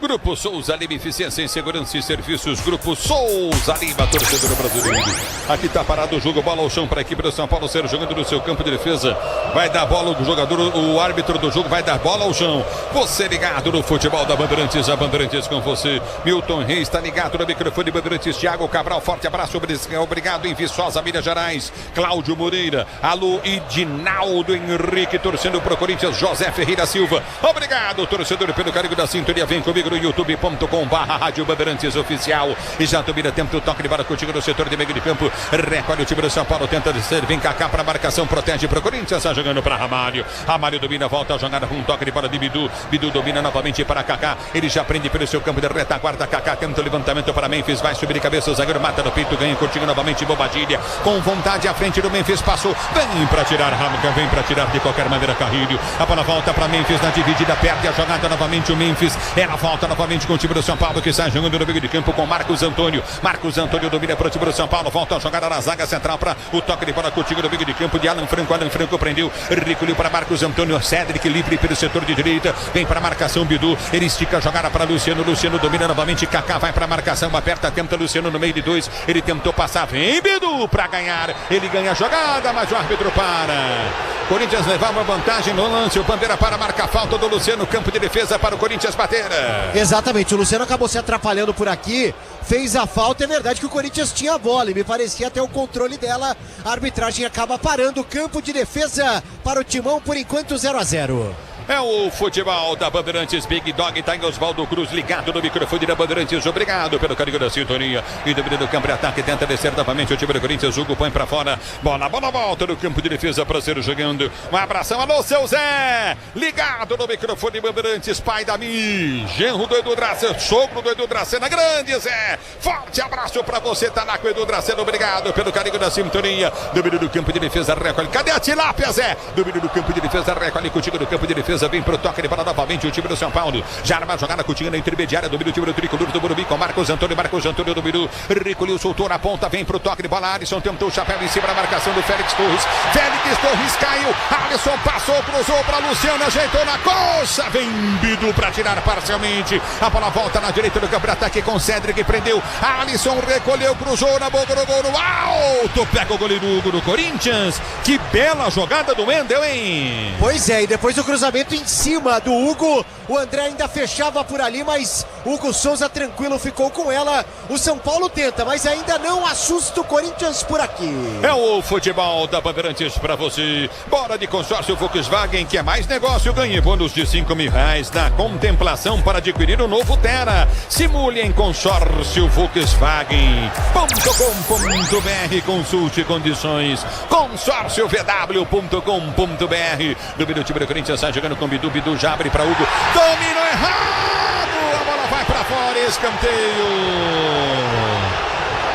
Grupo Souza Lima, eficiência em segurança e serviços. Grupo Souza Lima, torcedor brasileiro. Aqui tá parado o jogo, bola ao chão para a equipe do São Paulo, ser jogando no seu campo de defesa. Vai dar bola o jogador, o árbitro do jogo vai dar bola ao chão. Você ligado no futebol da Bandeirantes, a Bandeirantes com você. Milton Reis está ligado no microfone Bandeirantes. Thiago Cabral, forte abraço, obrigado em Viçosa, Minas Gerais. Cláudio Moreira, alô Edinaldo Henrique, torcendo pro Corinthians. José Ferreira Silva, obrigado, torcedor, pelo carinho da sintonia. Vem comigo no youtube.com/Rádio Bandeirantes Oficial. E já domina tempo do toque de bola contigo no setor de meio de campo. Recolhe o time do São Paulo, tenta descer. Vem Kaká para marcação, protege pro Corinthians. Está jogando para Ramalho. Ramalho domina, volta a jogada com um toque de bola de Bidu. Bidu domina novamente para Kaká. Ele já prende pelo seu campo de retaguarda. Kaká tenta o levantamento para Memphis. Vai subir de cabeça. O zagueiro mata no peito. Ganha contigo novamente. Bobadilha. Com vontade à frente do Memphis. Passou. Vem para tirar Ramca. Vem para tirar de qualquer maneira Carrilho. A bola volta para Memphis na dividida. Perde a jogada novamente o Memphis. Ela volta novamente com o time do São Paulo, que sai jogando no meio de campo com Marcos Antônio. Marcos Antônio domina para o time do São Paulo. Volta a jogada na zaga central para o toque de bola contigo no meio de campo de Alan Franco. Alan Franco prendeu. Recolheu para Marcos Antônio. Cédric livre pelo setor de direita. Vem para a marcação Bidu. Ele estica a jogada para Luciano. Luciano domina novamente. Kaká vai para a marcação. Aperta, tenta Luciano no meio de dois. Ele tentou passar. Vem Bidu para ganhar. Ele ganha a jogada, mas o árbitro para. Corinthians levava vantagem no lance. O bandeira para marcar falta do Luciano. Campo de defesa para o Corinthians bater. Exatamente, o Luciano acabou se atrapalhando por aqui, fez a falta. É verdade que o Corinthians tinha a bola e me parecia até o controle dela. A arbitragem acaba parando o campo de defesa para o Timão, por enquanto 0-0. É o futebol da Bandeirantes. Big Dog tá em Oswaldo Cruz ligado no microfone da Bandeirantes. Obrigado pelo carinho da sintonia. E domina o campo de ataque, tenta descer novamente o time do Corinthians. Hugo põe pra fora. Bola volta no campo de defesa para ser jogando. Um abração, alô seu Zé. Ligado no microfone Bandeirantes. Pai da Mi, genro do Edu Dracena, sogro do Edu Dracena. Grande Zé. Forte abraço pra você, tá lá com o Edu Dracena. Obrigado pelo carinho da sintonia. Domínio do campo de defesa, recolhe. Cadê a tilápia, Zé? Domínio do campo de defesa, recolhe contigo no campo de defesa. Vem pro toque de bola novamente o time do São Paulo. Já arma a jogada contigo na intermediária. Domina o time do tricolor do Morumbi com Marcos Antônio. Marcos Antônio dominou. Recolheu, soltou na ponta. Vem pro toque de bola. Alisson tentou o chapéu em cima da marcação do Félix Torres. Félix Torres caiu. Alisson passou, cruzou para Luciano. Ajeitou na coxa. Vem Bidu para tirar parcialmente. A bola volta na direita do campo de ataque com Cédric. Prendeu. Alisson recolheu, cruzou na boca do gol no alto. Pega o goleiro Hugo do Corinthians. Que bela jogada do Wendel, hein? Pois é, e depois o cruzamento em cima do Hugo. O André ainda fechava por ali, mas Hugo Souza tranquilo ficou com ela. O São Paulo tenta, mas ainda não assusta o Corinthians por aqui. É o futebol da Bandeirantes pra você. Bora de consórcio Volkswagen, que é mais negócio. Ganhe bônus de R$5.000 na contemplação para adquirir o novo Tera. Simule em consórcio Volkswagen.com.br. Consulte condições. consórciovw.com.br. Domínio do time do Corinthians, sai jogando com Bidu. Bidu já abre para Hugo. Domínio errado. A bola vai para fora. Escanteio.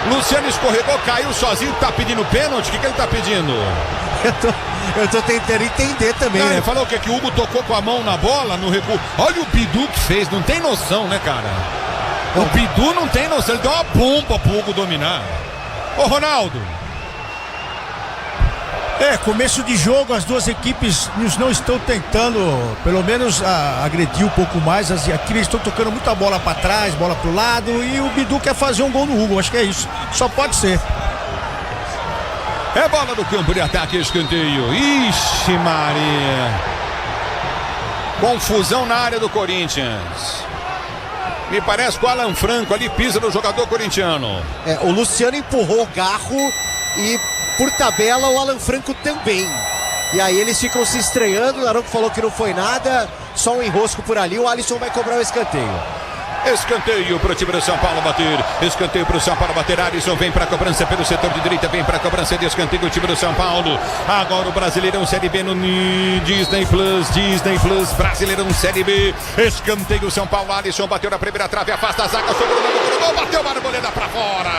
Luciano escorregou, caiu sozinho. Tá pedindo pênalti? O que ele tá pedindo? Eu tô tentando entender também, não, né? Ele falou que o Hugo tocou com a mão na bola no recuo. Olha o Bidu que fez. Não tem noção, né, cara? O Bidu não tem noção. Ele deu uma bomba pro Hugo dominar. Ô, Ronaldo. Começo de jogo, as duas equipes não estão tentando, pelo menos, agredir um pouco mais. Aqui eles estão tocando muita bola para trás, bola pro lado, e o Bidu quer fazer um gol no Hugo. Acho que é isso. Só pode ser. É bola no campo de ataque, escanteio. Ixi, Maria. Confusão na área do Corinthians. Me parece que o Alan Franco ali pisa no jogador corintiano. O Luciano empurrou o Garro e, por tabela, o Alan Franco também. E aí eles ficam se estranhando. O Naranjo falou que não foi nada, só um enrosco por ali. O Alisson vai cobrar o escanteio. Escanteio para o time do São Paulo bater. Escanteio para o São Paulo bater. Alisson vem para a cobrança pelo setor de direita. Vem para a cobrança de escanteio o time do São Paulo. Agora o Brasileirão Série B no Disney Plus. Disney Plus, Brasileirão Série B. Escanteio São Paulo. Alisson bateu na primeira trave. Afasta a zaga. Sobrou no gol. Bateu a Arboleda para fora.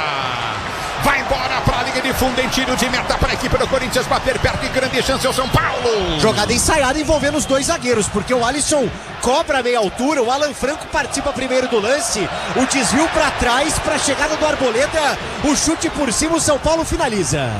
Vai embora para a linha de fundo em tiro de meta para a equipe do Corinthians bater perto e grande chance ao São Paulo. Jogada ensaiada envolvendo os dois zagueiros, porque o Alisson cobra a meia altura, o Alan Franco participa primeiro do lance, o desvio para trás para a chegada do Arboleda, o chute por cima, o São Paulo finaliza.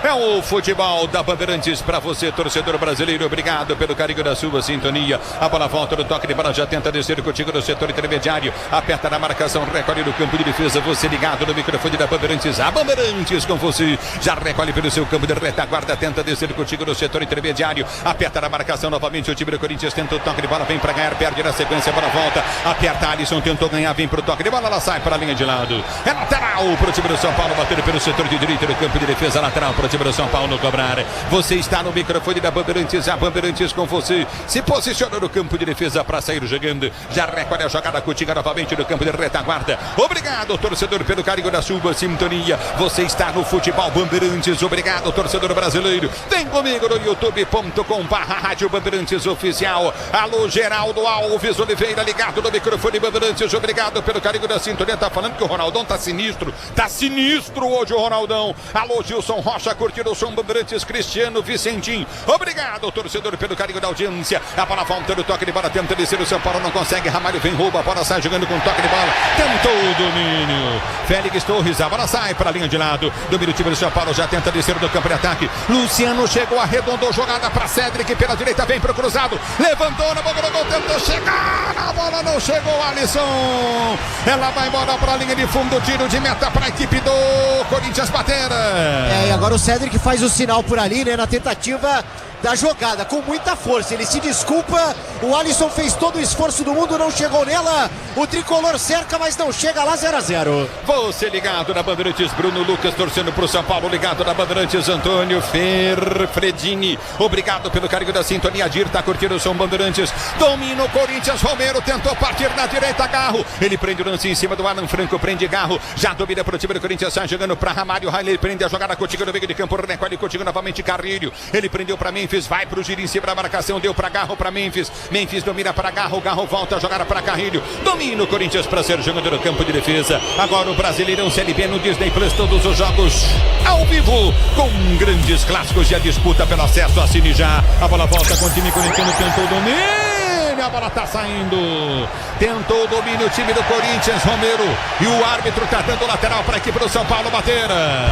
É o futebol da Bandeirantes para você, torcedor brasileiro. Obrigado pelo carinho da sua sintonia. A bola volta no toque de bola, já tenta descer contigo no setor intermediário. Aperta na marcação, recolhe no campo de defesa. Você ligado no microfone da Bandeirantes. A Bandeirantes com você. Já recolhe pelo seu campo de retaguarda. Tenta descer contigo no setor intermediário. Aperta na marcação novamente. O time do Corinthians tenta o toque de bola. Vem para ganhar, perde na sequência. A bola volta. Aperta Alisson, tentou ganhar. Vem pro toque de bola. Ela sai para a linha de lado. É lateral pro time do São Paulo. Batendo pelo setor de direita do campo de defesa. Lateral pro time do São Paulo cobrar. Você está no microfone da Bandeirantes. A Bandeirantes com você. Se posiciona no campo de defesa para sair jogando. Já recolhe a jogada contigo novamente no campo de retaguarda. Obrigado, torcedor, pelo carinho da sua sintonia. Você está no futebol Bandeirantes. Obrigado, torcedor brasileiro. Vem comigo no youtube.com/Rádio Bandeirantes Oficial. Alô, Geraldo Alves Oliveira, ligado no microfone Bandeirantes. Obrigado pelo carinho da sintonia. Tá falando que o Ronaldão tá sinistro. Tá sinistro hoje o Ronaldão. Alô, Gilson Rocha, curtindo o som Bandeirantes. Cristiano Vicentim. Obrigado, torcedor, pelo carinho da audiência. A bola volta no toque de bola. Tenta descer o São Paulo. Não consegue. Ramalho vem, rouba. A bola sai jogando com toque de bola. Tentou o domínio. Félix Torres. A bola sai para a linha de lado. Domínio o time do São Paulo. Já tenta descer do campo de ataque. Luciano chegou, arredondou jogada para Cedric. Pela direita vem pro cruzado. Levantou na boca do gol. Tentou chegar. A bola não chegou. Alisson. Ela vai embora para a linha de fundo. Tiro de meta para a equipe do Corinthians bater. E agora o Cedric faz o sinal por ali, né? Na tentativa da jogada, com muita força. Ele se desculpa. O Alisson fez todo o esforço do mundo, não chegou nela. O tricolor cerca, mas não chega lá. 0-0. Você ligado na Bandeirantes, Bruno Lucas torcendo pro São Paulo, ligado na Bandeirantes, Antônio Fredini. Obrigado pelo carinho da sintonia. Adir tá curtindo o som Bandeirantes. Domina o Corinthians. Romero tentou partir na direita. Garro. Ele prende o lance em cima do Alan Franco. Prende Garro. Já domina pro time do Corinthians. Sai jogando pra Ramalho. Ele prende a jogada contigo no meio de campo. Recolhe contigo novamente Carrilho. Ele prendeu pra Memphis. Vai pro giro em cima da marcação. Deu pra Garro, pra Memphis. Memphis domina pra Garro. Garro volta a jogar pra Carrilho. Domina o Corinthians pra ser jogador no campo de defesa. Agora o Brasileirão Série B no Disney Plus. Todos os jogos ao vivo com grandes clássicos e a disputa pelo acesso. Assine já. A bola volta com o time corintiano. Tentou o domínio. A bola tá saindo. Tentou o domínio o time do Corinthians. Romero. E o árbitro tá dando lateral pra equipe do São Paulo bater.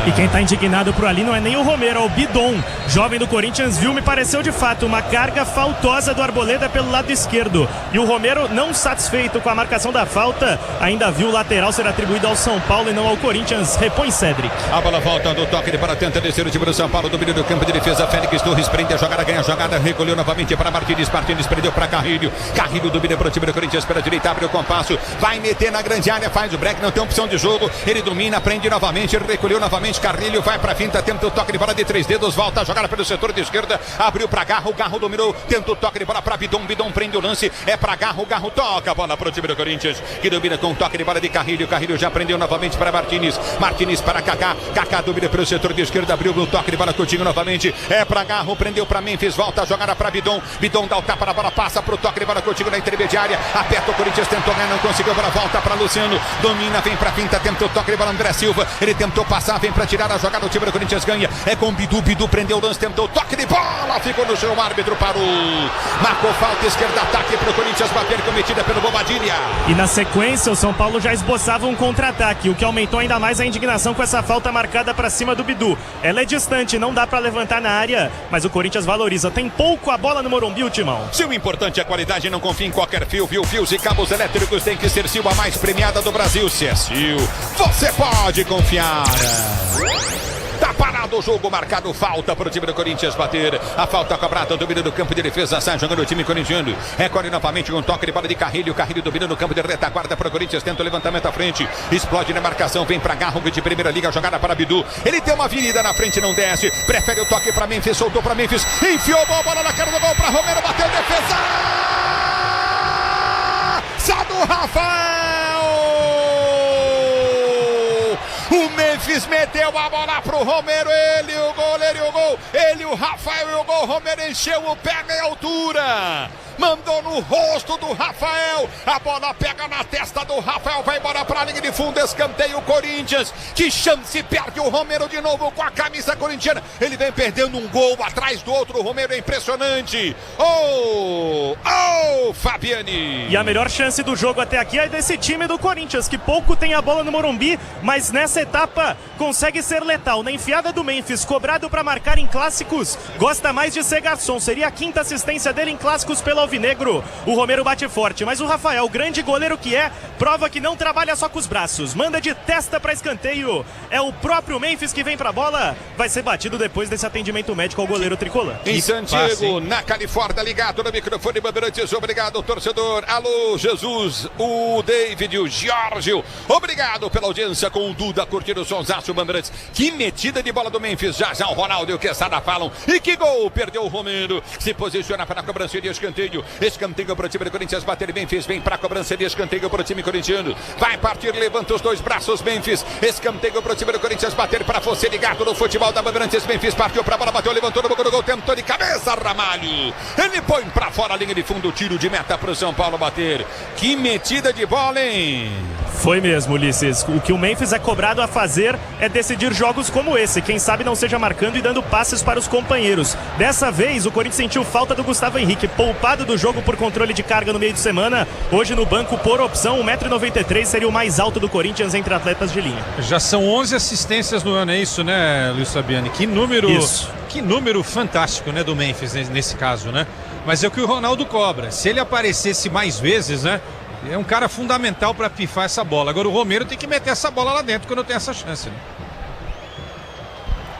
E quem tá indignado por ali não é nem o Romero, é o Bidon. Jovem do Corinthians viu, me pareceu de fato uma carga faltosa do Arboleda pelo lado esquerdo. E o Romero, não satisfeito com a marcação da falta, ainda viu o lateral ser atribuído ao São Paulo e não ao Corinthians. Repõe Cedric. A bola volta no toque de bola, tenta descer o time do São Paulo, domínio do campo de defesa. Félix Torres prende a jogada, ganha a jogada, recolheu novamente para Martins. Martins prendeu para Carrilho. Carrilho domina para o time do Corinthians pela direita, abre o compasso, vai meter na grande área, faz o break, não tem opção de jogo. Ele domina, prende novamente, recolheu novamente. Carrilho vai para a finta, tenta o toque de bola de 3 dedos, volta a jogar pelo setor de esquerda, abriu para Garro, Garro dominou, tenta o toque de bola para Bidon, Bidon prende o lance, é para Garro, Garro toca a bola para o time do Corinthians, que domina com o toque de bola de Carrilho. Carrilho já prendeu novamente para Martins, Martins para Kaká, Kaká domina pelo setor de esquerda, abriu o toque de bola contigo novamente, é para Garro, prendeu para Memphis, volta a jogada para Bidon, Bidon dá o tapa na bola, passa pro toque de bola contigo na intermediária, aperta o Corinthians, tentou ganhar, não conseguiu, agora volta para Luciano, domina, vem para finta, tenta o toque de bola André Silva, ele tentou passar, vem para tirar a jogada, o time do Corinthians ganha, é com Bidu, Bidu prendeu o lance, tentou o toque de bola, ficou no chão, o árbitro parou, marcou falta, esquerda, ataque pro Corinthians, bater cometida pelo Bobadilha. E na sequência o São Paulo já esboçava um contra-ataque, o que aumentou ainda mais a indignação com essa falta marcada para cima do Bidu. Ela é distante, não dá para levantar na área, mas o Corinthians valoriza, tem pouco a bola no Morumbi, o Timão. Se o importante é a qualidade, não confie em qualquer fio, viu? Fios e cabos elétricos tem que ser Sil, a mais premiada do Brasil. Se é Sil, você pode confiar. Tá parado o jogo, marcado falta para o time do Corinthians bater. A falta cobrada, domínio do campo de defesa, sai jogando o time corintiano. Recolhe novamente com um toque de bola de Carrilho. Carrilho domina no campo de retaguarda para o Corinthians, tenta o levantamento à frente. Explode na marcação, vem para Garro de primeira liga, jogada para Bidu. Ele tem uma avenida na frente, não desce. Prefere o toque para Memphis, soltou para Memphis. Enfiou a bola na cara do gol para Romero, bateu defesa. Sado Rafael. O Memphis meteu a bola pro Romero, ele o goleiro e o gol, ele o Rafael e o gol, Romero encheu o pé em altura, mandou no rosto do Rafael, a bola pega na testa do Rafael, vai embora pra linha de fundo, escanteio o Corinthians, que chance, perde o Romero de novo com a camisa corintiana, ele vem perdendo um gol atrás do outro, o Romero é impressionante. Fabiani. E a melhor chance do jogo até aqui é desse time do Corinthians, que pouco tem a bola no Morumbi, mas nessa etapa consegue ser letal. Na enfiada do Memphis, cobrado para marcar em clássicos, gosta mais de ser garçom, seria a 5ª assistência dele em clássicos pelo Alvinegro. O Romero bate forte, mas o Rafael, grande goleiro que é, prova que não trabalha só com os braços, manda de testa para escanteio. É o próprio Memphis que vem para a bola, vai ser batido depois desse atendimento médico ao goleiro tricolor. Em Santiago, na Califórnia, ligado no microfone Bandeirantes, obrigado torcedor, alô Jesus, o David, o Giorgio, obrigado pela audiência com o Duda, curtindo o sonsaço Bandeirantes, que metida de bola do Memphis, já o Ronaldo e o Quesada falam, e que gol, perdeu o Romero, se posiciona para a cobrança de escanteio para o time do Corinthians, bater Memphis, vem para a cobrança de escanteio para o time corintiano, vai partir, levanta os dois braços Memphis, escanteio para o time do Corinthians, bater para você ligado no futebol da Bandeirantes, Memphis partiu para a bola, bateu, levantou no gol, tentou de cabeça, Ramalho, ele põe para fora a linha de fundo, tiro de meta para o São Paulo bater, que metida de bola, hein? Foi mesmo, Ulisses. O que o Memphis é cobrado a fazer é decidir jogos como esse. Quem sabe não seja marcando e dando passes para os companheiros. Dessa vez, o Corinthians sentiu falta do Gustavo Henrique, poupado do jogo por controle de carga no meio de semana. Hoje no banco, por opção, 1,93 m seria o mais alto do Corinthians entre atletas de linha. Já são 11 assistências no ano, é isso, né, Luiz Fabiani? Que número fantástico, né, do Memphis nesse caso, né? Mas é o que o Ronaldo cobra. Se ele aparecesse mais vezes, né? É um cara fundamental para pifar essa bola. Agora o Romero tem que meter essa bola lá dentro quando tem essa chance, né?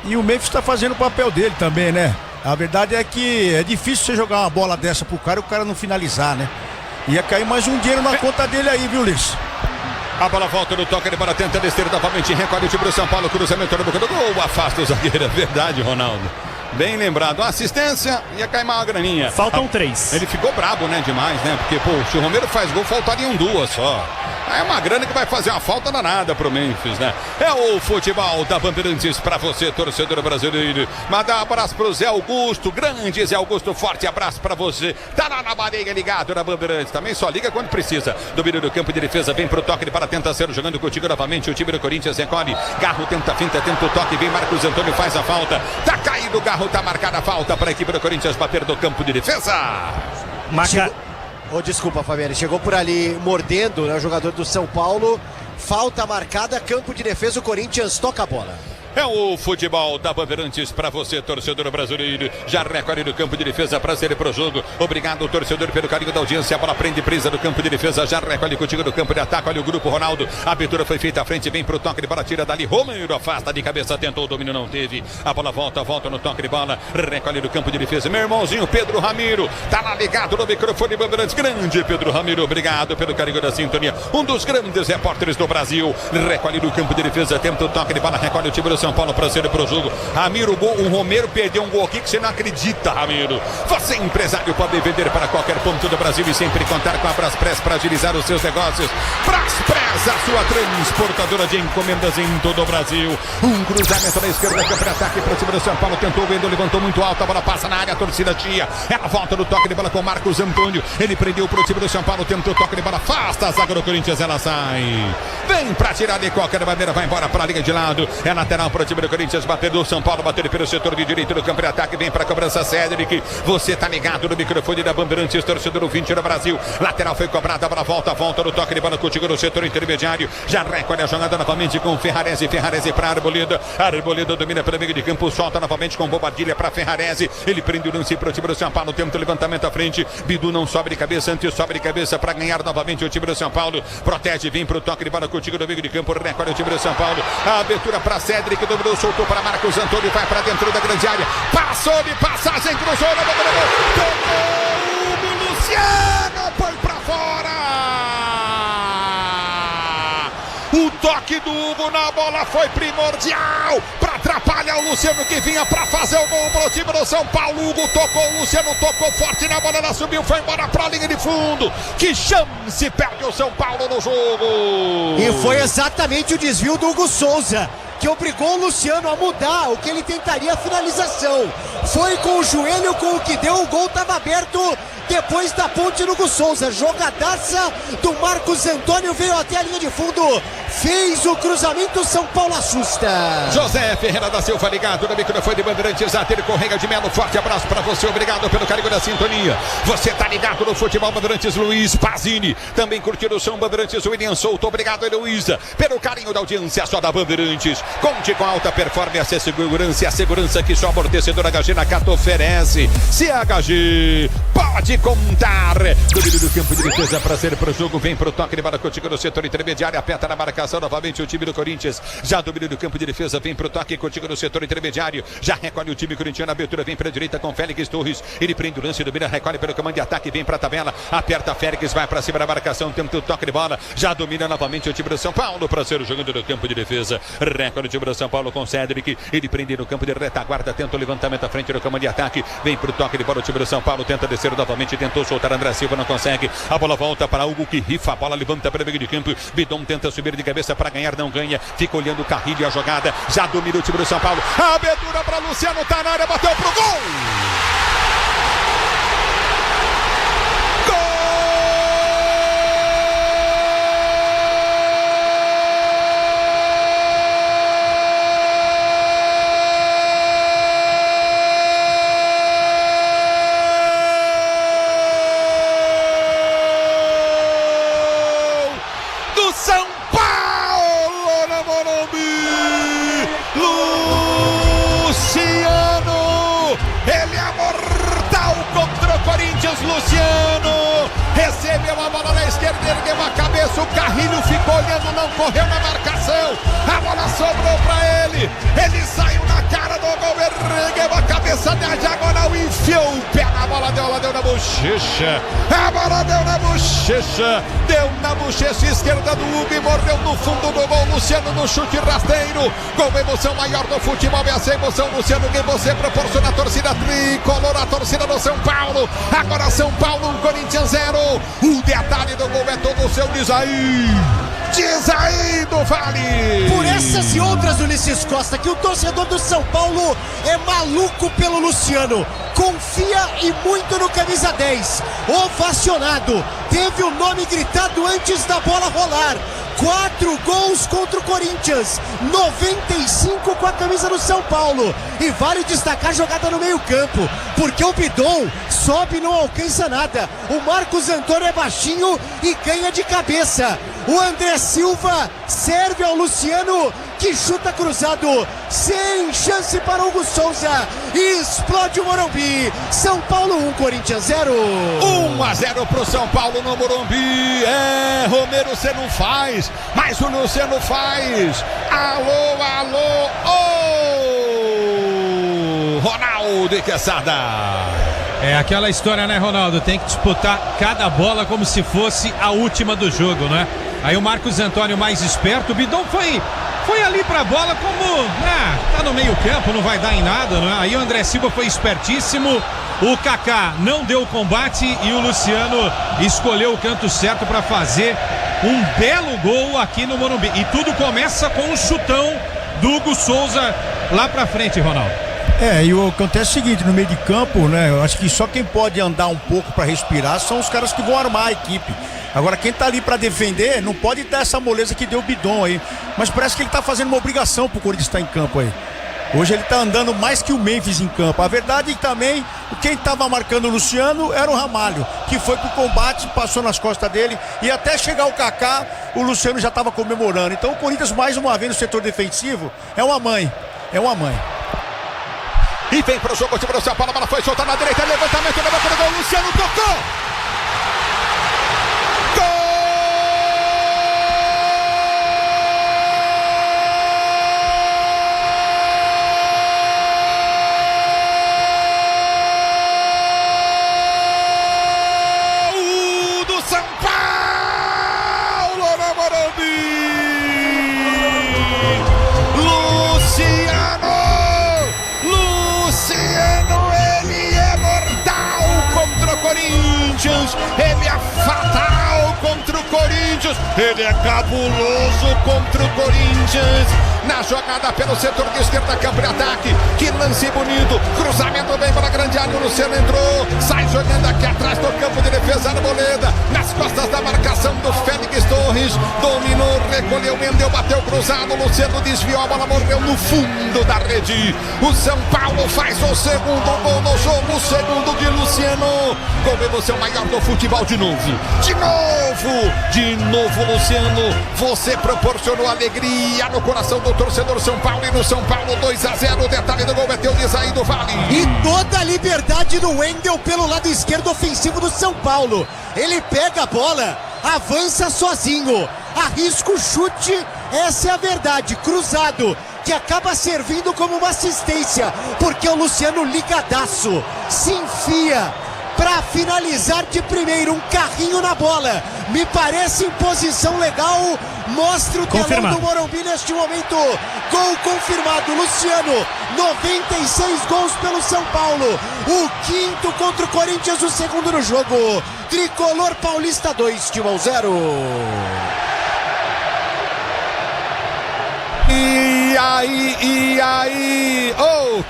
E o Memphis está fazendo o papel dele também, né? A verdade é que é difícil você jogar uma bola dessa pro cara e o cara não finalizar, né? Ia cair mais um dinheiro na conta dele aí, viu, Ulisses? A bola volta no toque, ele para tenta descer novamente, recolhe o time do São Paulo, cruzamento na boca do gol, afasta o zagueiro, é verdade, Ronaldo. Bem lembrado, a assistência ia cair uma graninha. Faltam 3. Ele ficou brabo, né, demais, né? Porque, pô, se o Romero faz gol, faltariam 2 só. É uma grana que vai fazer uma falta danada pro Memphis, né? É o futebol da Bandeirantes pra você, torcedor brasileiro. Mandar um abraço pro Zé Augusto, grande Zé Augusto, forte abraço pra você. Tá lá na Marinha, ligado na Bandeirantes. Também só liga quando precisa. Domínio do campo de defesa, vem pro toque, ele para tentar ser jogando contigo novamente. O time do Corinthians recolhe. Garro tenta a finta, tenta o toque, vem Marcos Antônio, faz a falta. Tá caído o Garro, tá marcada a falta pra equipe do Corinthians bater do campo de defesa. Desculpa, Fabiano, chegou por ali mordendo, né, o jogador do São Paulo. Falta marcada, campo de defesa, o Corinthians toca a bola. É o futebol da Bandeirantes para você, torcedor brasileiro. Já recolhe no campo de defesa para ser pro jogo. Obrigado, torcedor, pelo carinho da audiência. A bola prende presa do campo de defesa. Já recolhe contigo no campo de ataque. Olha o grupo, Ronaldo. A abertura foi feita à frente. Vem pro toque de bola, tira dali. Romero afasta de cabeça, tentou o domínio, não teve. A bola volta no toque de bola. Recolhe no campo de defesa. Meu irmãozinho Pedro Ramiro. Tá lá ligado no microfone Bandeirantes. Grande Pedro Ramiro. Obrigado pelo carinho da sintonia. Um dos grandes repórteres do Brasil. Recolhe no campo de defesa. Tenta o toque de bola. Recolhe o time do São Paulo para ser pro jogo. Ramiro, o Romero perdeu um gol aqui que você não acredita, Ramiro. Você, empresário, pode vender para qualquer ponto do Brasil e sempre contar com a Braspress para agilizar os seus negócios. Braspress, a sua transportadora de encomendas em todo o Brasil. Um cruzamento da esquerda, campo de ataque para cima do São Paulo. Tentou o Wendel, levantou muito alto. A bola passa na área, a torcida tia. Ela volta no toque de bola com Marcos Antônio. Ele prendeu pro time do São Paulo, tentou o toque de bola. Afasta a zaga do Corinthians, ela sai. Vem para tirar de qualquer maneira, vai embora para a linha de lado. É lateral para o time do Corinthians, bater do São Paulo, bater pelo setor de direito do campo de ataque, vem para a cobrança Cédric. Você tá ligado no microfone da Bandeirantes, torcedor ouvinte do Brasil. Lateral foi cobrada, a bola volta no toque de bola contigo no setor intermediário. Já recolhe a jogada novamente com Ferrarese para Arboleda. Arboleda domina pelo meio de campo, solta novamente com Bobadilha para Ferrarese. Ele prende o lance para o time do São Paulo, tenta o levantamento à frente. Bidu não sobe de cabeça, antes sobe de cabeça para ganhar novamente o time do São Paulo. Protege, vem para o toque de bola contigo no meio de campo, recolhe o time do São Paulo. A abertura para Cédric, dominou, soltou para Marcos Antônio, vai para dentro da grande área, passou de passagem, cruzou na boca do gol, tocou o Luciano, põe para fora. O toque do Hugo na bola foi primordial para atrapalhar o Luciano, que vinha para fazer o gol para o time do São Paulo. Hugo tocou, o Luciano tocou forte na bola, ela subiu, foi embora para a linha de fundo. Que chance perde o São Paulo no jogo. E foi exatamente o desvio do Hugo Souza que obrigou o Luciano a mudar o que ele tentaria a finalização. foi com o joelho com o que deu, o gol estava aberto depois da ponte no Hugo Souza. Jogadaça do Marcos Antônio, veio até a linha de fundo, fez o cruzamento, São Paulo assusta. José Ferreira da Silva ligado no microfone de Bandeirantes, Ater Correia de Melo, forte abraço para você, obrigado pelo carinho da sintonia. Você tá ligado no futebol Bandeirantes, Luiz Pazini, também curtindo o som Bandeirantes, William Souto, obrigado Heloísa, pelo carinho da audiência só da Bandeirantes. Conte com alta performance e segurança, a segurança que só amortecedor HG Nakata oferece. CHG, pode contar. Domínio do campo de defesa para ser pro jogo, vem pro toque de bola contigo no setor intermediário, aperta na marcação novamente o time do Corinthians, já domínio do campo de defesa, vem pro toque contigo no setor intermediário, já recolhe o time corintiano, a abertura vem pra direita com Félix Torres, ele prende o lance, domina, recolhe pelo comando de ataque, vem pra tabela, aperta Félix, vai pra cima da marcação, tenta o toque de bola, já domina novamente o time do São Paulo para ser o jogador do campo de defesa, recolhe o time do São Paulo com Cédric, ele prende no campo de retaguarda, tenta o levantamento à frente do comando de ataque, vem pro toque de bola o time do São Paulo, tenta descer novamente, tentou soltar André Silva, não consegue, a bola volta para Hugo que rifa, a bola levanta para o meio de campo, Bidon tenta subir de cabeça para ganhar, não ganha, fica olhando o Carrilho e a jogada, já domina o time do São Paulo, a abertura para Luciano, tá na área, bateu pro gol! Luciano recebeu a bola na esquerda, ergueu a cabeça, o Carrilho ficou olhando, não correu na marcação, a bola sobrou pra ele, ele saiu na cara do gol, ergueu a cabeça na diagonal, enfiou o pé na bola, deu na bochecha, a bola deu na bochecha esquerda do Hugo e mordeu no fundo do gol, Luciano no chute rasteiro, com emoção maior do futebol, essa emoção, Luciano, que você proporciona a torcida tricolor, a torcida do São Paulo, agora São Paulo 1, Corinthians 0, o detalhe do gol é todo seu, diz aí do Vale. Por essas e outras, Ulisses Costa, que o torcedor do São Paulo é maluco pelo Luciano, confia e muito no camisa 10, ovacionado, teve o nome gritado antes da bola rolar. 4 gols contra o Corinthians, 95 com a camisa do São Paulo. E vale destacar a jogada no meio campo, porque o Bidon sobe e não alcança nada. O Marcos Antônio é baixinho e ganha de cabeça. O André Silva serve ao Luciano, que chuta cruzado, sem chance para o Hugo Souza, e explode o Morumbi. São Paulo 1, Corinthians 0. 1-0 pro São Paulo no Morumbi. Romero, você não faz, mas o Luciano faz. Alô, Ronaldo e Quesada. É aquela história, né, Ronaldo? Tem que disputar cada bola como se fosse a última do jogo, né? Aí o Marcos Antônio mais esperto, o Bidon foi ali pra bola como, tá no meio campo, não vai dar em nada, né? Aí o André Silva foi espertíssimo, o Kaká não deu o combate e o Luciano escolheu o canto certo para fazer um belo gol aqui no Morumbi. E tudo começa com um chutão do Hugo Souza lá pra frente, Ronaldo. E o acontece é o seguinte, no meio de campo, né? Eu acho que só quem pode andar um pouco para respirar são os caras que vão armar a equipe. Agora quem tá ali para defender não pode dar essa moleza que deu o Bidon aí. Mas parece que ele tá fazendo uma obrigação pro Corinthians estar em campo aí. Hoje ele tá andando mais que o Memphis em campo. A verdade é que também quem tava marcando o Luciano era o Ramalho, que foi pro combate, passou nas costas dele e até chegar o Kaká, o Luciano já tava comemorando. Então o Corinthians mais uma vez no setor defensivo é uma mãe. E vem pro jogo, o time do São Paulo, a bola foi soltar na direita, levantamento, levou pro gol, Luciano tocou! Ele é fatal contra o Corinthians, ele é cabuloso contra o Corinthians. na jogada pelo setor de esquerda, campo de ataque. Que lance bonito, cruzamento bem para a grande área, o Luciano entrou, sai jogando aqui atrás do campo de defesa, Arboleda, nas costas da marcação do Félix Torres, dominou, recolheu, Wendel, bateu cruzado, o Luciano desviou, a bola morreu no fundo da rede. O São Paulo faz o segundo gol no jogo, o segundo de Luciano. Gol emoção maior do futebol de novo, Luciano, você proporcionou alegria no coração do torcedor São Paulo, e no São Paulo 2-0, o detalhe do gol é teu de sair do Vale. E toda a liberdade do Wendel pelo lado esquerdo ofensivo do São Paulo. Ele pega a bola, avança sozinho, arrisca o chute, essa é a verdade, cruzado, que acaba servindo como uma assistência, porque o Luciano ligadaço se enfia para finalizar de primeiro, um carrinho na bola, me parece em posição legal, mostra o telão do Morumbi neste momento, gol confirmado, Luciano, 96 gols pelo São Paulo, o quinto contra o Corinthians, o segundo no jogo, Tricolor Paulista 2, Timão 0. E aí,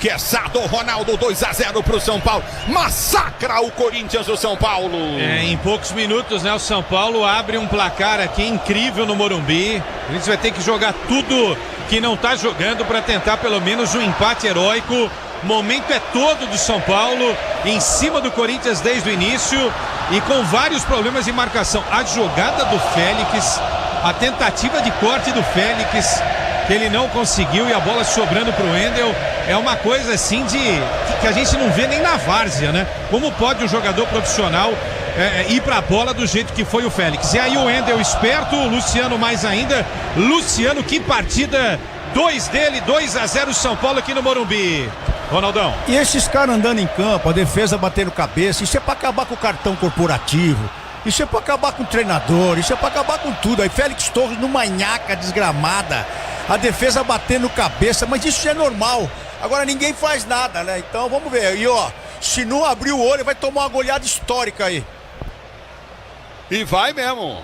quesado, Ronaldo, 2-0 pro São Paulo, massacra o Corinthians, o São Paulo. Em poucos minutos, né, o São Paulo abre um placar aqui incrível no Morumbi. A gente vai ter que jogar tudo que não tá jogando para tentar pelo menos um empate heróico. O momento é todo do São Paulo, em cima do Corinthians desde o início e com vários problemas de marcação. A jogada do Félix, a tentativa de corte do Félix, que ele não conseguiu, e a bola sobrando pro Wendel, é uma coisa assim que a gente não vê nem na várzea, né? Como pode um jogador profissional ir pra bola do jeito que foi o Félix? E aí o Wendel esperto, o Luciano mais ainda. Luciano, que partida, 2 dele, 2-0 São Paulo aqui no Morumbi. Ronaldão. E esses caras andando em campo, a defesa batendo cabeça, isso é pra acabar com o cartão corporativo. Isso é pra acabar com o treinador, isso é pra acabar com tudo. Aí Félix Torres numa nhaca desgramada, a defesa batendo cabeça, mas isso é normal. Agora ninguém faz nada, né? Então vamos ver. E ó, se não abrir o olho, vai tomar uma goleada histórica aí. E vai mesmo.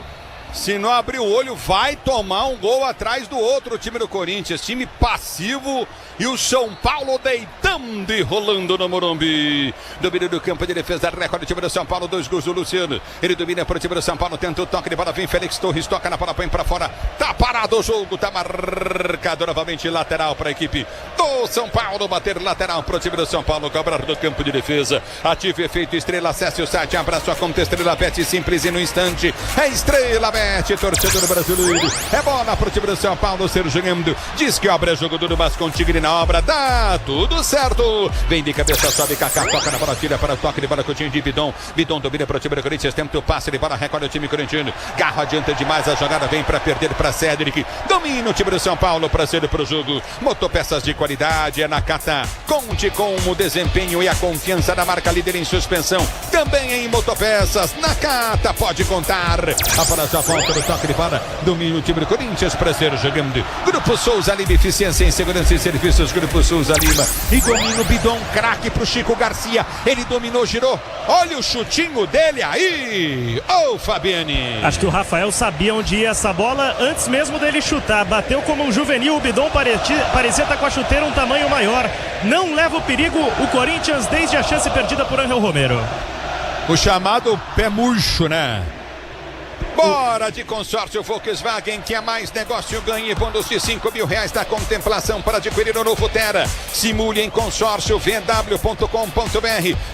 Se não abrir o olho, vai tomar um gol atrás do outro time do Corinthians. Time passivo e o São Paulo deitando e rolando no Morumbi. Domínio do campo de defesa, recorde o time do São Paulo, 2 gols do Luciano. Ele domina para o time do São Paulo, tenta o toque de bola, vem Félix Torres, toca na bola, põe para fora. Tá parado o jogo, tá marcado novamente, lateral para a equipe do São Paulo. Bater lateral para o time do São Paulo, cobrar do campo de defesa. Ativo efeito Estrela, acesse o site, abra sua conta Estrela Bet, simples e no instante. É Estrela Bet, torcedor brasileiro. É bola pro time do São Paulo, Sérgio Gando. Diz que obra é jogo duro, mas com Tigre na obra, dá tudo certo. Vem de cabeça, sobe, Kaká, toca na bola, tira para o toque de bola com o time de Bidon. Bidon domina pro time do Corinthians, tenta o passe de bola, recolhe o time corintiano. Garra adianta demais, a jogada vem para perder para Cédric. Domina o time do São Paulo para ser pro jogo. Motopeças de qualidade, é na Cata. Conte com o desempenho e a confiança da marca líder em suspensão. Também em motopeças, na Cata, pode contar. A bola já volta no toque de bola, domina o time do Corinthians para ser jogando. Grupo Souza Lima, eficiência em segurança e serviços, Grupo Souza Lima. E domina o Bidon, craque pro Chico Garcia. Ele dominou, girou. Olha o chutinho dele aí. Fabiane. Acho que o Rafael sabia onde ia essa bola antes mesmo dele chutar. Bateu como um juvenil, o Bidon parecia estar com a chuteira um tamanho maior. Não leva o perigo o Corinthians desde a chance perdida por Ángel Romero. O chamado pé murcho, né? Bora de consórcio Volkswagen, que é mais negócio, ganhe bônus de R$5.000 da contemplação para adquirir o novo Tera. Simule em consórcio vw.com.br.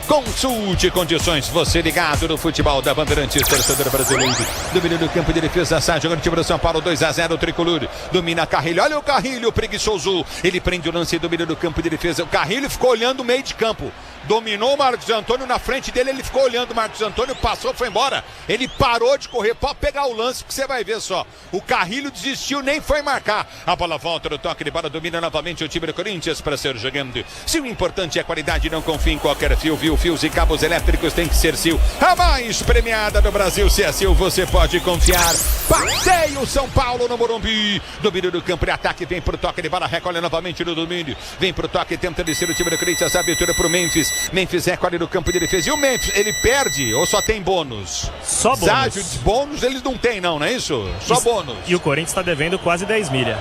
Consulte condições. Você ligado no futebol da Bandeirantes, torcedor brasileiro. Domínio do campo de defesa, sai jogando o time do São Paulo, 2-0 Tricolor. Domina Carrilho, olha o Carrilho preguiçoso. Ele prende o lance e domínio do campo de defesa. O Carrilho ficou olhando o meio de campo. Dominou o Marcos Antônio na frente dele, ele ficou olhando o Marcos Antônio, passou, foi embora. Ele parou de correr, pode pegar o lance que você vai ver só. O Carrilho desistiu, nem foi marcar. A bola volta no toque de bola, domina novamente o time do Corinthians para ser jogando. Se o importante é a qualidade, não confie em qualquer fio, viu? Fios e cabos elétricos tem que ser Sil. A mais premiada do Brasil, se é Sil, você pode confiar. Passeio São Paulo no Morumbi. Domínio do campo de ataque, vem pro toque de bola, recolhe novamente no domínio. Vem pro toque, tenta descer o time do Corinthians, abertura pro Memphis. Memphis recolhe no campo de defesa. E o Memphis, ele perde ou só tem bônus? Só bônus. Zádio, bônus eles não tem não é isso? Só bônus. E o Corinthians está devendo quase 10 milha.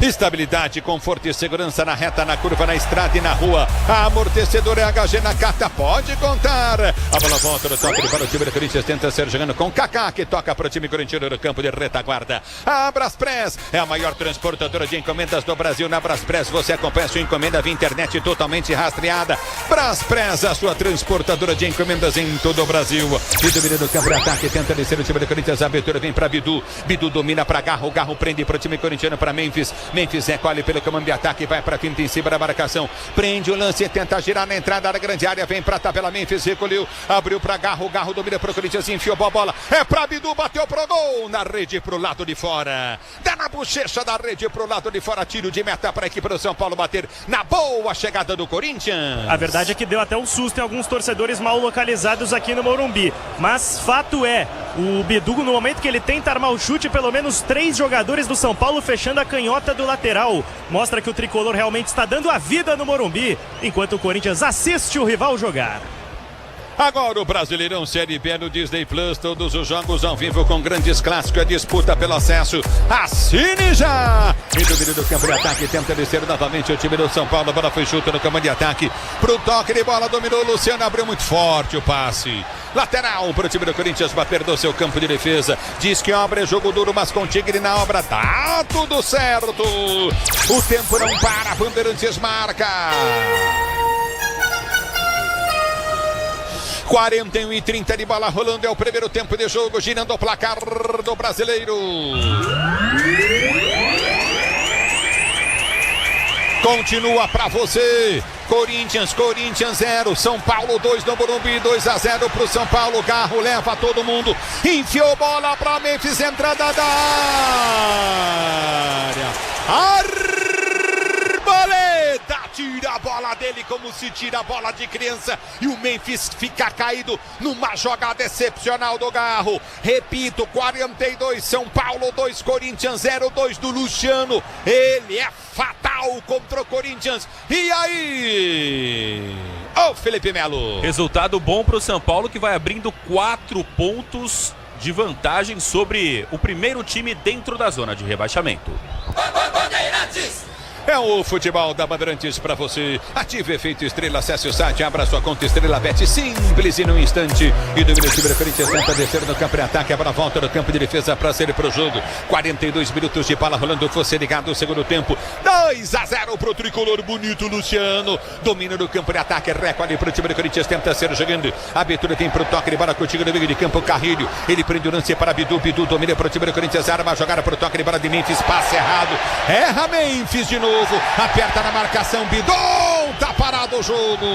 Estabilidade, conforto e segurança na reta, na curva, na estrada e na rua. Amortecedor HG Nakata, pode contar. A bola volta no toque para o time do Corinthians, tenta ser jogando com Kaká, que toca para o time corintiano no campo de retaguarda. A Braspress é a maior transportadora de encomendas do Brasil. Na Braspress você acompanha sua encomenda via internet totalmente rastreada. Braspress, a sua transportadora de encomendas em todo o Brasil. E domina do campo de ataque, tenta descer o time do Corinthians. A abertura vem para Bidu. Bidu domina para Garro. Garro prende para o time corintiano, para Memphis. Memphis recolhe pelo comando de ataque, vai para finta em cima da marcação. Prende o lance, tenta girar na entrada da grande área. Vem para tabela. Memphis recolheu, abriu para Garro. Garro domina para o Corinthians, enfiou a bola. É para Bidu, bateu pro gol. Na rede pro lado de fora. Dá na bochecha da rede pro lado de fora. Tiro de meta para a equipe do São Paulo bater na boa chegada do Corinthians. A verdade é que deu até um susto em alguns torcedores mal localizados aqui no Morumbi. Mas fato é, o Bidu, no momento que ele tenta armar o chute, pelo menos 3 jogadores do São Paulo fechando a canhota do lateral. Mostra que o tricolor realmente está dando a vida no Morumbi, enquanto o Corinthians assiste o rival jogar. Agora o Brasileirão Série B no Disney Plus, todos os jogos ao vivo com grandes clássicos, a disputa pelo acesso. Assine já! E domínio do campo de ataque, tenta descer novamente o time do São Paulo, a bola foi chuta no comando de ataque, pro toque de bola, dominou o Luciano, abriu muito forte o passe. Lateral para o time do Corinthians, vai perder o seu campo de defesa. Diz que obra é jogo duro, mas com Tigre na obra tá tudo certo. O tempo não para, Bandeirantes marca. 41 e 30 de bola rolando, é o primeiro tempo de jogo, girando o placar do Brasileiro. Continua pra você. Corinthians 0, São Paulo 2 no Morumbi, 2-0 pro São Paulo. Garro leva todo mundo, enfiou bola pra Memphis, entrada da área. Arboleda tira a bola dele como se tira a bola de criança e o Memphis fica caído numa jogada excepcional do Garro. Repito, 42 São Paulo 2, Corinthians 0, 2 do Luciano. Ele é fatal contra o Corinthians. E aí? Ô, Felipe Melo. Resultado bom pro São Paulo, que vai abrindo 4 pontos de vantagem sobre o primeiro time dentro da zona de rebaixamento. É o futebol da Bandeirantes para você. Ative efeito estrela, acesse o site, abra sua conta Estrela Bet, simples e num instante. E domina o time do Corinthians, tenta descer no campo de ataque, a bola volta no campo de defesa para ser pro jogo. 42 minutos de bola rolando, você ligado no segundo tempo. 2-0 pro tricolor, bonito Luciano. Domina no campo de ataque, recolhe pro time do Corinthians, tenta ser jogando. A abertura tem pro toque de bola contigo no meio de campo, Carrilho. Ele prende o lance para Bidu, Bidu domina pro time do Corinthians, arma a jogada pro toque de bola de Memphis, passe errado. Erra Memphis de novo. Aperta na marcação, Bidon, tá parado o jogo.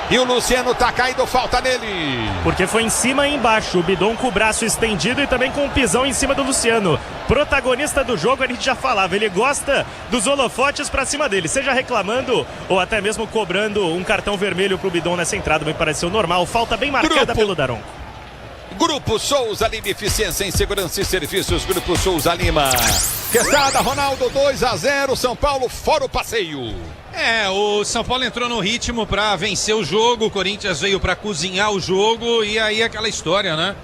E o Luciano tá caído, falta nele. Porque foi em cima e embaixo, o Bidon com o braço estendido e também com um pisão em cima do Luciano. Protagonista do jogo, a gente já falava, ele gosta dos holofotes pra cima dele, seja reclamando ou até mesmo cobrando um cartão vermelho pro Bidon nessa entrada, me pareceu normal, falta bem marcada pelo Daronco. Grupo Souza Lima, eficiência em segurança e serviços. Grupo Souza Lima. Quesada, Ronaldo, 2-0, São Paulo fora o passeio. O São Paulo entrou no ritmo para vencer o jogo, o Corinthians veio para cozinhar o jogo e aí aquela história, né?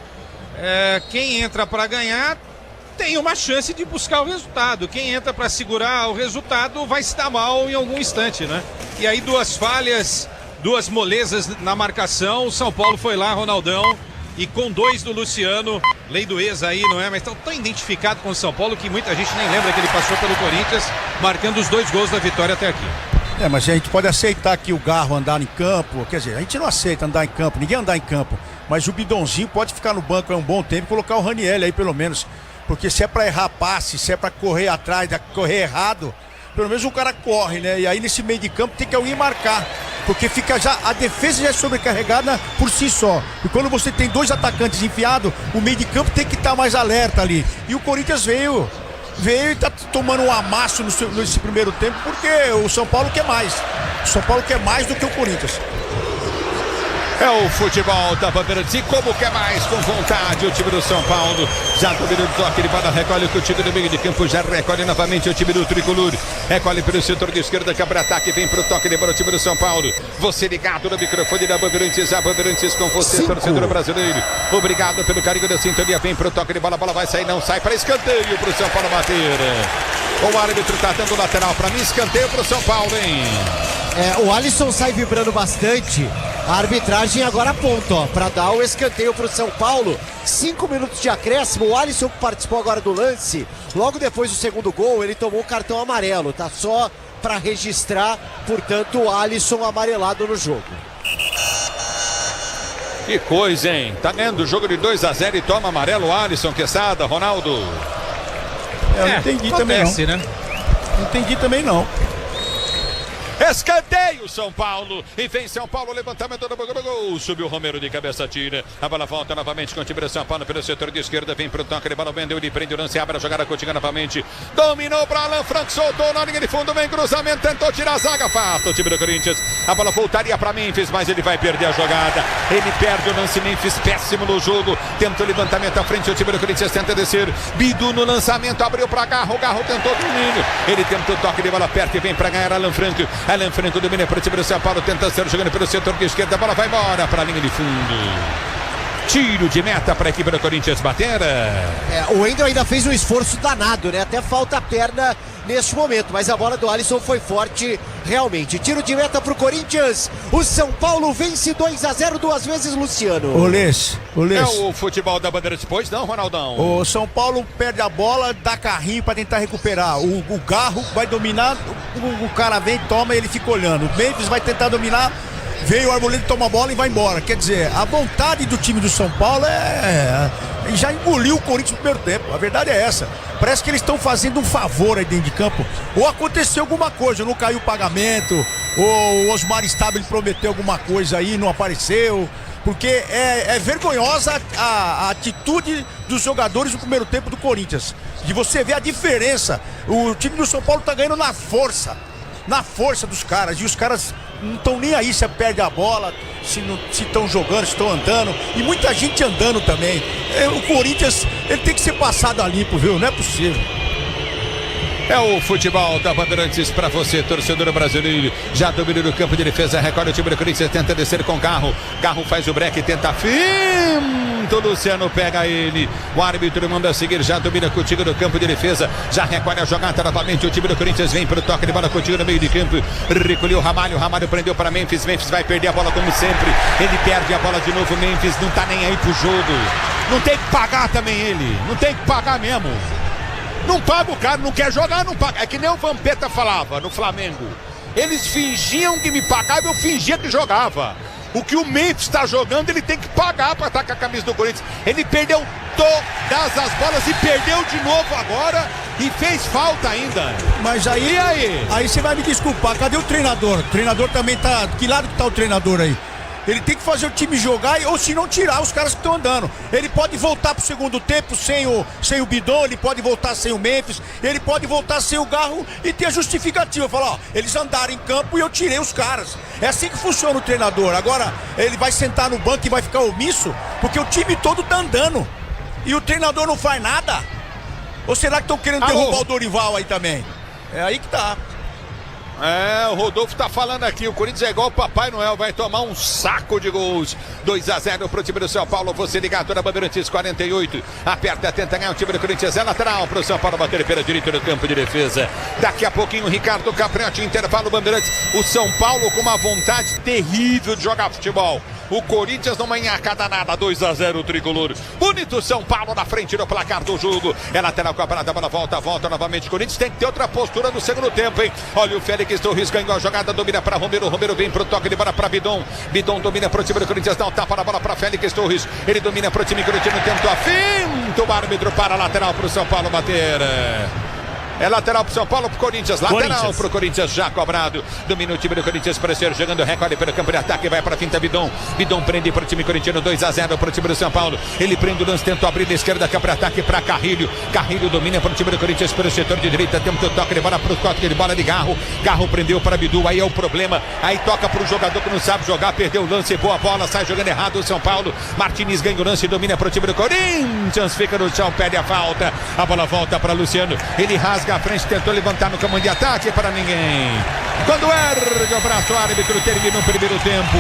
Quem entra para ganhar tem uma chance de buscar o resultado. Quem entra para segurar o resultado vai se dar mal em algum instante, né? E aí 2 falhas, 2 molezas na marcação, o São Paulo foi lá, Ronaldão, e com 2 do Luciano, lei do ex aí, não é? Mas tá tão identificado com o São Paulo que muita gente nem lembra que ele passou pelo Corinthians, marcando os 2 gols da vitória até aqui. Mas a gente pode aceitar que o Garro andar em campo, quer dizer, a gente não aceita andar em campo, ninguém andar em campo, mas o Bidonzinho pode ficar no banco há um bom tempo e colocar o Raniel aí pelo menos, porque se é pra errar passe, se é pra correr atrás, correr errado, pelo menos um cara corre, né? E aí nesse meio de campo tem que alguém marcar, porque fica já, a defesa já é sobrecarregada por si só. E quando você tem 2 atacantes enfiados, o meio de campo tem que estar mais alerta ali. E o Corinthians veio e tá tomando um amasso nesse primeiro tempo, porque o São Paulo quer mais. O São Paulo quer mais do que o Corinthians. É o futebol da Bandeirantes, e como quer mais, com vontade, o time do São Paulo. Já dominou o toque de bola, recolhe o time do meio de campo, já recolhe novamente o time do tricolor. Recolhe pelo setor de esquerda, que abre ataque, vem pro toque de bola o time do São Paulo. Você ligado no microfone da Bandeirantes, a Bandeirantes com você, torcedor brasileiro. Obrigado pelo carinho da sintonia, vem pro toque de bola, a bola vai sair, não sai para escanteio pro São Paulo bater. O árbitro tá dando lateral para mim, escanteio pro São Paulo, hein? O Alisson sai vibrando bastante. A arbitragem agora aponta, ó, para dar o escanteio pro São Paulo. 5 minutos de acréscimo. O Alisson que participou agora do lance, logo depois do segundo gol, ele tomou o cartão amarelo. Tá só para registrar, portanto, o Alisson amarelado no jogo. Que coisa, hein? Tá ganhando o jogo de 2-0 e toma amarelo o Alisson, Quesada, Ronaldo. Eu não entendi também não. Né? Não entendi também não. Escanteio, São Paulo. E vem São Paulo, levantamento do gol. Subiu o Romero de cabeça, tira. A bola volta novamente com o time de São Paulo pelo setor de esquerda. Vem pro toque, de bola vendeu, ele prende o lance, abre a jogada, Coutinho novamente. Dominou para Alan Franco, soltou na linha de fundo, vem cruzamento, tentou tirar a zaga, afasta o time do Corinthians. A bola voltaria para Memphis, mas ele vai perder a jogada. Ele perde o lance, Memphis péssimo no jogo. Tenta o levantamento à frente, o time do Corinthians tenta descer. Bidu no lançamento, abriu para Garro, Garro tentou domínio. Ele tenta o toque de bola perto e vem para ganhar Alan Franco. Alan Franco domina para o time do São Paulo, tenta ser jogando pelo setor de esquerda, a bola vai embora para a linha de fundo. Tiro de meta para a equipe do Corinthians bater. O Wendel ainda fez um esforço danado, né? Até falta a perna neste momento, mas a bola do Alisson foi forte realmente. Tiro de meta para o Corinthians. O São Paulo vence 2-0 duas vezes, Luciano. Olês. É o futebol da Bandeirantes, pois não, Ronaldão? O São Paulo perde a bola, dá carrinho para tentar recuperar. O Garro vai dominar, o cara vem, toma e ele fica olhando. O Memphis vai tentar dominar. Veio o Arboleda, toma a bola e vai embora. Quer dizer, a vontade do time do São Paulo já engoliu o Corinthians no primeiro tempo. A verdade é essa. Parece que eles estão fazendo um favor aí dentro de campo. Ou aconteceu alguma coisa, não caiu o pagamento, ou o Osmar Stabile prometeu alguma coisa aí, não apareceu. Porque é vergonhosa a atitude dos jogadores no primeiro tempo do Corinthians. De você ver a diferença. O time do São Paulo tá ganhando na força dos caras. E os caras não estão nem aí se perde a bola, se estão jogando, se estão andando. E muita gente andando também. O Corinthians, ele tem que ser passado a limpo, viu? Não é possível. É o futebol da Bandeirantes para você, torcedor brasileiro. Já domina no campo de defesa, recolhe o time do Corinthians, tenta descer com Garro. Garro faz o break, tenta finto. Luciano pega ele. O árbitro manda seguir, já domina contigo no campo de defesa. Já recolhe a jogada novamente. O time do Corinthians vem para o toque de bola contigo no meio de campo. Recolheu o Ramalho prendeu para Memphis. Memphis vai perder a bola como sempre. Ele perde a bola de novo. Memphis não tá nem aí pro jogo. Não tem que pagar também ele. Não tem que pagar mesmo. Não paga o cara, não quer jogar, não paga. É que nem o Vampeta falava no Flamengo. Eles fingiam que me pagavam, eu fingia que jogava. O que o Memphis está jogando, ele tem que pagar para estar com a camisa do Corinthians. Ele perdeu todas as bolas e perdeu de novo agora e fez falta ainda. Mas aí você vai me desculpar, cadê o treinador? O treinador também tá... Que lado que tá o treinador aí? Ele tem que fazer o time jogar, ou se não tirar os caras que estão andando. Ele pode voltar pro segundo tempo sem o Bidon, ele pode voltar sem o Memphis, ele pode voltar sem o Garro e ter a justificativa. Falar, ó, eles andaram em campo e eu tirei os caras. É assim que funciona o treinador. Agora, ele vai sentar no banco e vai ficar omisso, porque o time todo tá andando. E o treinador não faz nada? Ou será que estão querendo derrubar o Dorival aí também? É aí que tá. O Rodolfo tá falando aqui, o Corinthians é igual o Papai Noel, vai tomar um saco de gols. 2-0 pro time do São Paulo, você ligado na Bandeirantes 48, aperta, tenta ganhar o time do Corinthians, é lateral pro São Paulo bater pela direita do campo de defesa. Daqui a pouquinho, Ricardo Capriotti, intervalo Bandeirantes, o São Paulo com uma vontade terrível de jogar futebol. O Corinthians não manhaca danada, 2-0 o tricolor. Bonito São Paulo na frente do placar do jogo. É lateral com a parada, a bola volta novamente. O Corinthians tem que ter outra postura no segundo tempo, hein? Olha o Félix Torres ganhou a jogada, domina para Romero. Romero vem pro toque de bola para Bidon. Bidon domina pro time do Corinthians, dá um tapa na bola para Félix Torres. Ele domina pro time corintiano, tentou a finta. O árbitro para a lateral pro São Paulo bater. É lateral pro São Paulo, pro Corinthians. Lateral pro Corinthians, já cobrado. Domina o time do Corinthians, Presser jogando, recolhe pelo campo de ataque, vai pra finta Bidon. Bidon prende pro time corintiano, 2-0 pro time do São Paulo. Ele prende o lance, tentou abrir da esquerda, campo de ataque pra Carrilho. Carrilho domina pro time do Corinthians pelo setor de direita, tenta o toque de bola pro toque de bola de Garro. Garro prendeu para Bidu, aí é o problema. Aí toca pro jogador que não sabe jogar, perdeu o lance, boa bola, sai jogando errado o São Paulo. Martinez ganha o lance, domina pro time do Corinthians, fica no chão, perde a falta. A bola volta pra Luciano, ele rasga a frente, tentou levantar no caminho de ataque para ninguém. Quando ergue o braço, o árbitro termina o primeiro tempo.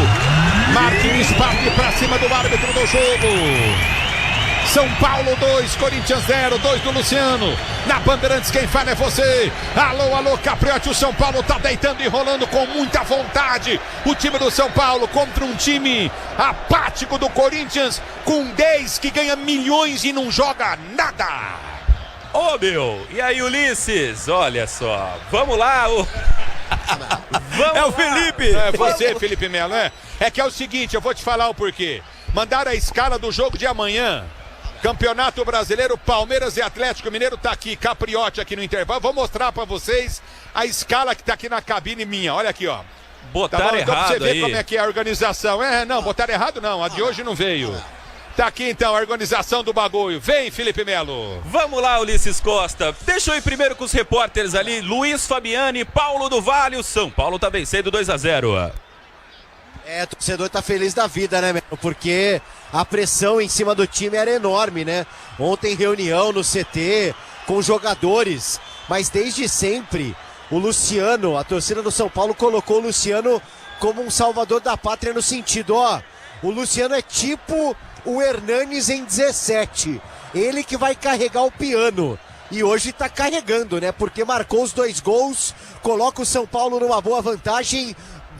Martins parte para cima do árbitro do jogo. São Paulo 2, Corinthians 0, 2 do Luciano. Na Bandeirantes quem fala é você. Alô, alô, Capriotti, o São Paulo tá deitando e rolando com muita vontade. O time do São Paulo contra um time apático do Corinthians, com 10 que ganha milhões e não joga nada. Ô, meu, e aí, Ulisses? Olha só, vamos lá, É o Felipe. É você, Felipe Melo, é? É que é o seguinte, eu vou te falar o porquê. Mandaram a escala do jogo de amanhã. Campeonato Brasileiro, Palmeiras e Atlético Mineiro, tá aqui, Capriotti aqui no intervalo. Vou mostrar pra vocês a escala que tá aqui na cabine minha. Olha aqui, ó. Botaram tá bom? Então, pra você ver aí. como é que é a organização. Não, botaram errado não, a de hoje não veio. Tá aqui então a organização do bagulho. Vem, Felipe Melo. Vamos lá, Ulisses Costa. Deixa eu ir primeiro com os repórteres ali. Luiz Fabiani, Paulo do Vale. O São Paulo tá vencendo 2-0. O torcedor tá feliz da vida, né, meu? Porque a pressão em cima do time era enorme, né? Ontem reunião no CT com jogadores, mas desde sempre o Luciano, a torcida do São Paulo colocou o Luciano como um salvador da pátria no sentido, o Luciano é tipo o Hernanes em 17, ele que vai carregar o piano. E hoje tá carregando, né? Porque marcou os 2 gols, coloca o São Paulo numa boa vantagem.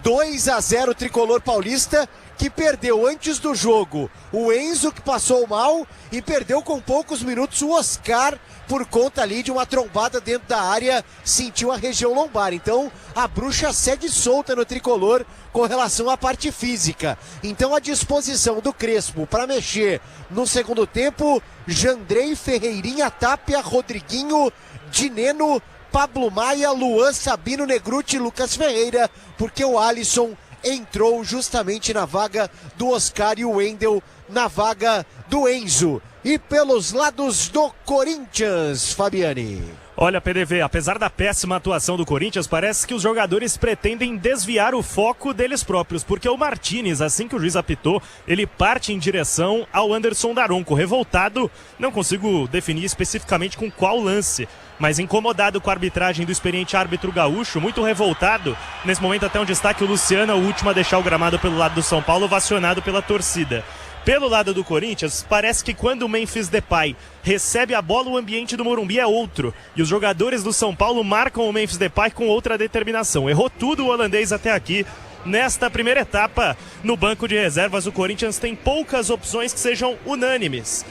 2-0 tricolor paulista, que perdeu antes do jogo o Enzo, que passou mal, e perdeu com poucos minutos o Oscar, por conta ali de uma trombada dentro da área, sentiu a região lombar. Então a bruxa segue solta no tricolor com relação à parte física. Então a disposição do Crespo para mexer no segundo tempo: Jandrei, Ferreirinha, Tapia, Rodriguinho, Dineno, Pablo Maia, Luan, Sabino, Negruti e Lucas Ferreira, porque o Alisson entrou justamente na vaga do Oscar e o Wendel na vaga do Enzo. E pelos lados do Corinthians, Fabiani. Olha, PDV, apesar da péssima atuação do Corinthians, parece que os jogadores pretendem desviar o foco deles próprios, porque o Martínez, assim que o juiz apitou, ele parte em direção ao Anderson Daronco. Revoltado, não consigo definir especificamente com qual lance, mas incomodado com a arbitragem do experiente árbitro gaúcho, muito revoltado. Nesse momento até um destaque, o Luciano, o último a deixar o gramado pelo lado do São Paulo, ovacionado pela torcida. Pelo lado do Corinthians, parece que quando o Memphis Depay recebe a bola, o ambiente do Morumbi é outro. E os jogadores do São Paulo marcam o Memphis Depay com outra determinação. Errou tudo o holandês até aqui. Nesta primeira etapa, no banco de reservas, o Corinthians tem poucas opções que sejam unânimes.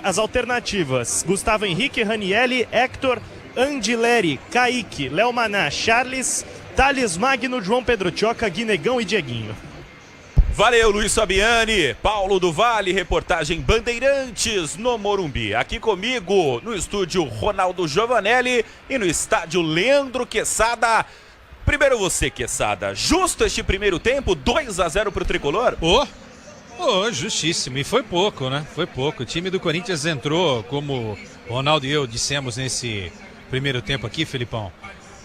As alternativas: Gustavo Henrique, Ranieri, Hector, Andileri, Kaique, Léo Maná, Charles, Thales Magno, João Pedro Tioca, Guinegão e Dieguinho. Valeu, Luiz Fabiani, Paulo do Vale, reportagem Bandeirantes no Morumbi. Aqui comigo no estúdio Ronaldo Giovanelli e no estádio Leandro Quesada. Primeiro você, Quesada, justo este primeiro tempo, 2-0 pro Tricolor? Justíssimo, e foi pouco, né? Foi pouco. O time do Corinthians entrou, como o Ronaldo e eu dissemos nesse primeiro tempo aqui, Felipão,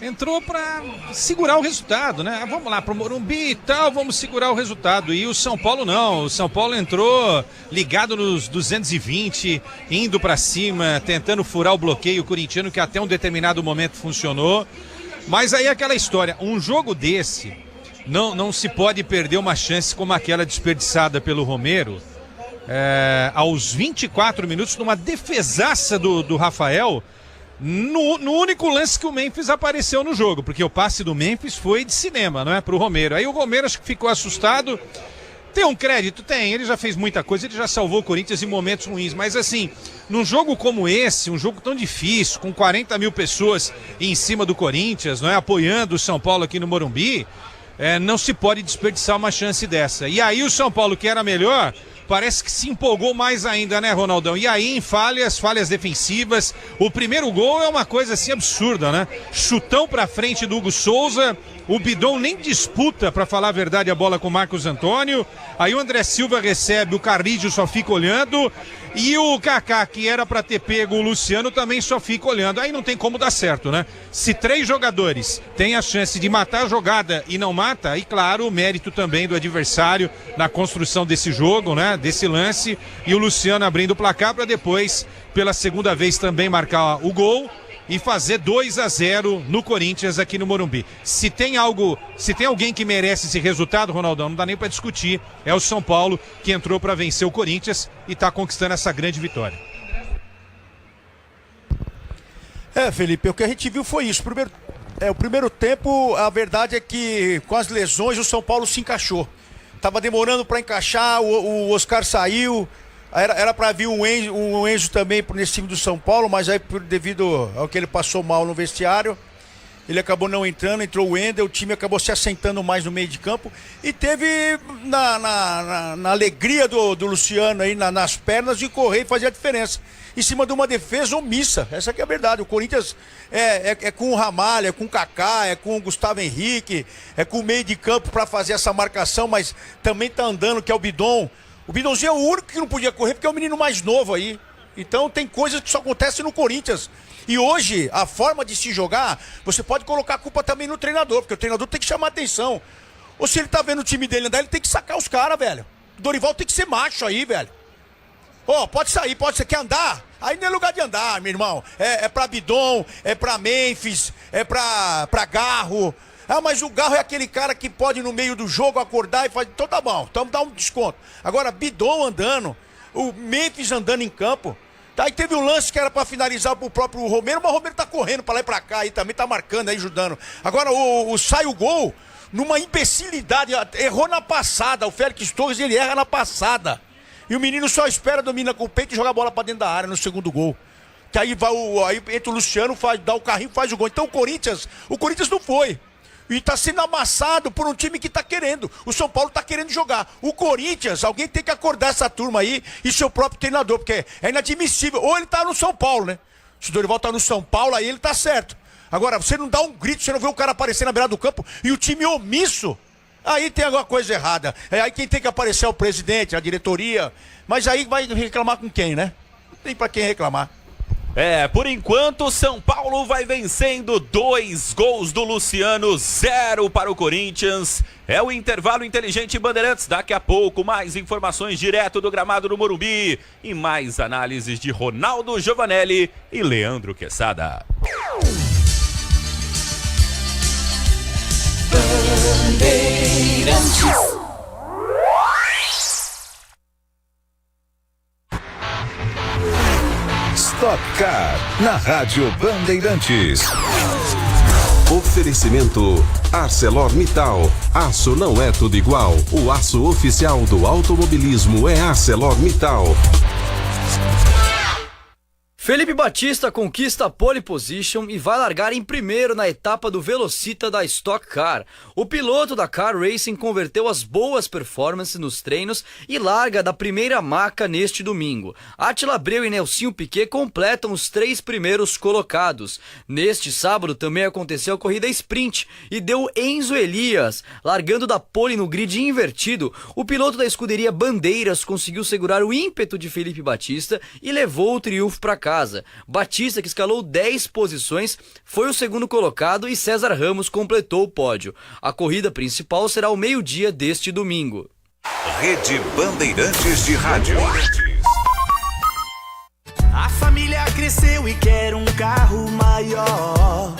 entrou para segurar o resultado, né? Vamos lá pro Morumbi e tal, vamos segurar o resultado. E o São Paulo não, o São Paulo entrou ligado nos 220, indo para cima, tentando furar o bloqueio corintiano, que até um determinado momento funcionou. Mas aí aquela história, um jogo desse, não se pode perder uma chance como aquela desperdiçada pelo Romero, aos 24 minutos, numa defesaça do Rafael, no único lance que o Memphis apareceu no jogo, porque o passe do Memphis foi de cinema, não é? Pro Romero. Aí o Romero acho que ficou assustado. Tem um crédito? Tem, ele já fez muita coisa, ele já salvou o Corinthians em momentos ruins, mas assim, num jogo como esse, um jogo tão difícil, com 40 mil pessoas em cima do Corinthians, não é? Apoiando o São Paulo aqui no Morumbi, não se pode desperdiçar uma chance dessa. E aí o São Paulo, que era melhor, parece que se empolgou mais ainda, né, Ronaldão? E aí em falhas defensivas, o primeiro gol é uma coisa assim absurda, né? Chutão pra frente do Hugo Souza, o Bidon nem disputa, pra falar a verdade, a bola com o Marcos Antônio, aí o André Silva recebe, o Carrillo só fica olhando, e o Kaká, que era pra ter pego o Luciano, também só fica olhando. Aí não tem como dar certo, né? Se 3 jogadores têm a chance de matar a jogada e não mata, e claro, o mérito também do adversário na construção desse jogo, né? Desse lance, e o Luciano abrindo o placar para depois, pela segunda vez também marcar o gol. e fazer 2-0 no Corinthians aqui no Morumbi. Se tem alguém que merece esse resultado, Ronaldão, não dá nem para discutir, é o São Paulo, que entrou para vencer o Corinthians e está conquistando essa grande vitória. Felipe, o que a gente viu foi isso. O primeiro tempo, a verdade é que com as lesões o São Paulo se encaixou. Tava demorando para encaixar, o Oscar saiu, era para vir um Enzo também nesse time do São Paulo, mas aí devido ao que ele passou mal no vestiário, ele acabou não entrando, entrou o Wendel, o time acabou se assentando mais no meio de campo e teve na alegria do Luciano aí, nas pernas de correr e fazer a diferença. Em cima de uma defesa omissa, essa que é a verdade. O Corinthians é com o Ramalho, é com o Kaká, é com o Gustavo Henrique, é com o meio de campo para fazer essa marcação, mas também tá andando, que é o Bidon. O Bidonzinho é o único que não podia correr porque é o menino mais novo aí. Então tem coisas que só acontecem no Corinthians. E hoje, a forma de se jogar, você pode colocar a culpa também no treinador, porque o treinador tem que chamar atenção. Ou se ele tá vendo o time dele andar, ele tem que sacar os caras, velho. O Dorival tem que ser macho aí, velho. Pode sair, você quer andar? Aí não é lugar de andar, meu irmão. É pra Bidon, é pra Memphis, é pra Garro. Mas o Garro é aquele cara que pode no meio do jogo acordar e fazer. Então tá bom, então dá um desconto. Agora, Bidon andando, o Memphis andando em campo. Aí teve um lance que era pra finalizar pro próprio Romero, mas o Romero tá correndo pra lá e pra cá e também tá marcando aí, ajudando. Agora sai o gol numa imbecilidade, errou na passada. O Félix Torres, ele erra na passada. E o menino só espera, domina com o peito e joga a bola pra dentro da área no segundo gol. Que aí aí entra o Luciano, dá o carrinho, faz o gol. Então o Corinthians não foi. E tá sendo amassado por um time que tá querendo. O São Paulo tá querendo jogar. O Corinthians, alguém tem que acordar essa turma aí e seu próprio treinador, porque é inadmissível. Ou ele tá no São Paulo, né? Se o Dorival tá no São Paulo, aí ele tá certo. Agora, você não dá um grito, você não vê o cara aparecer na beirada do campo e o time omisso. Aí tem alguma coisa errada. Aí quem tem que aparecer é o presidente, a diretoria. Mas aí vai reclamar com quem, né? Não tem pra quem reclamar. Por enquanto, São Paulo vai vencendo 2 gols do Luciano, 0 para o Corinthians. É o intervalo inteligente Bandeirantes. Daqui a pouco, mais informações direto do gramado do Morumbi e mais análises de Ronaldo Giovanelli e Leandro Quesada. Bandeirantes. Stock Car, na Rádio Bandeirantes. Oferecimento ArcelorMittal. Aço não é tudo igual. O aço oficial do automobilismo é ArcelorMittal. Felipe Batista conquista a pole position e vai largar em primeiro na etapa do Velocita da Stock Car. O piloto da Car Racing converteu as boas performances nos treinos e larga da primeira maca neste domingo. Átila Abreu e Nelsinho Piquet completam os 3 primeiros colocados. Neste sábado também aconteceu a corrida sprint e deu Enzo Elias, largando da pole no grid invertido. O piloto da escuderia Bandeiras conseguiu segurar o ímpeto de Felipe Batista e levou o triunfo para casa. Batista, que escalou 10 posições, foi o segundo colocado e César Ramos completou o pódio. A corrida principal será ao meio-dia deste domingo. Rede Bandeirantes de Rádio. A família cresceu e quer um carro maior.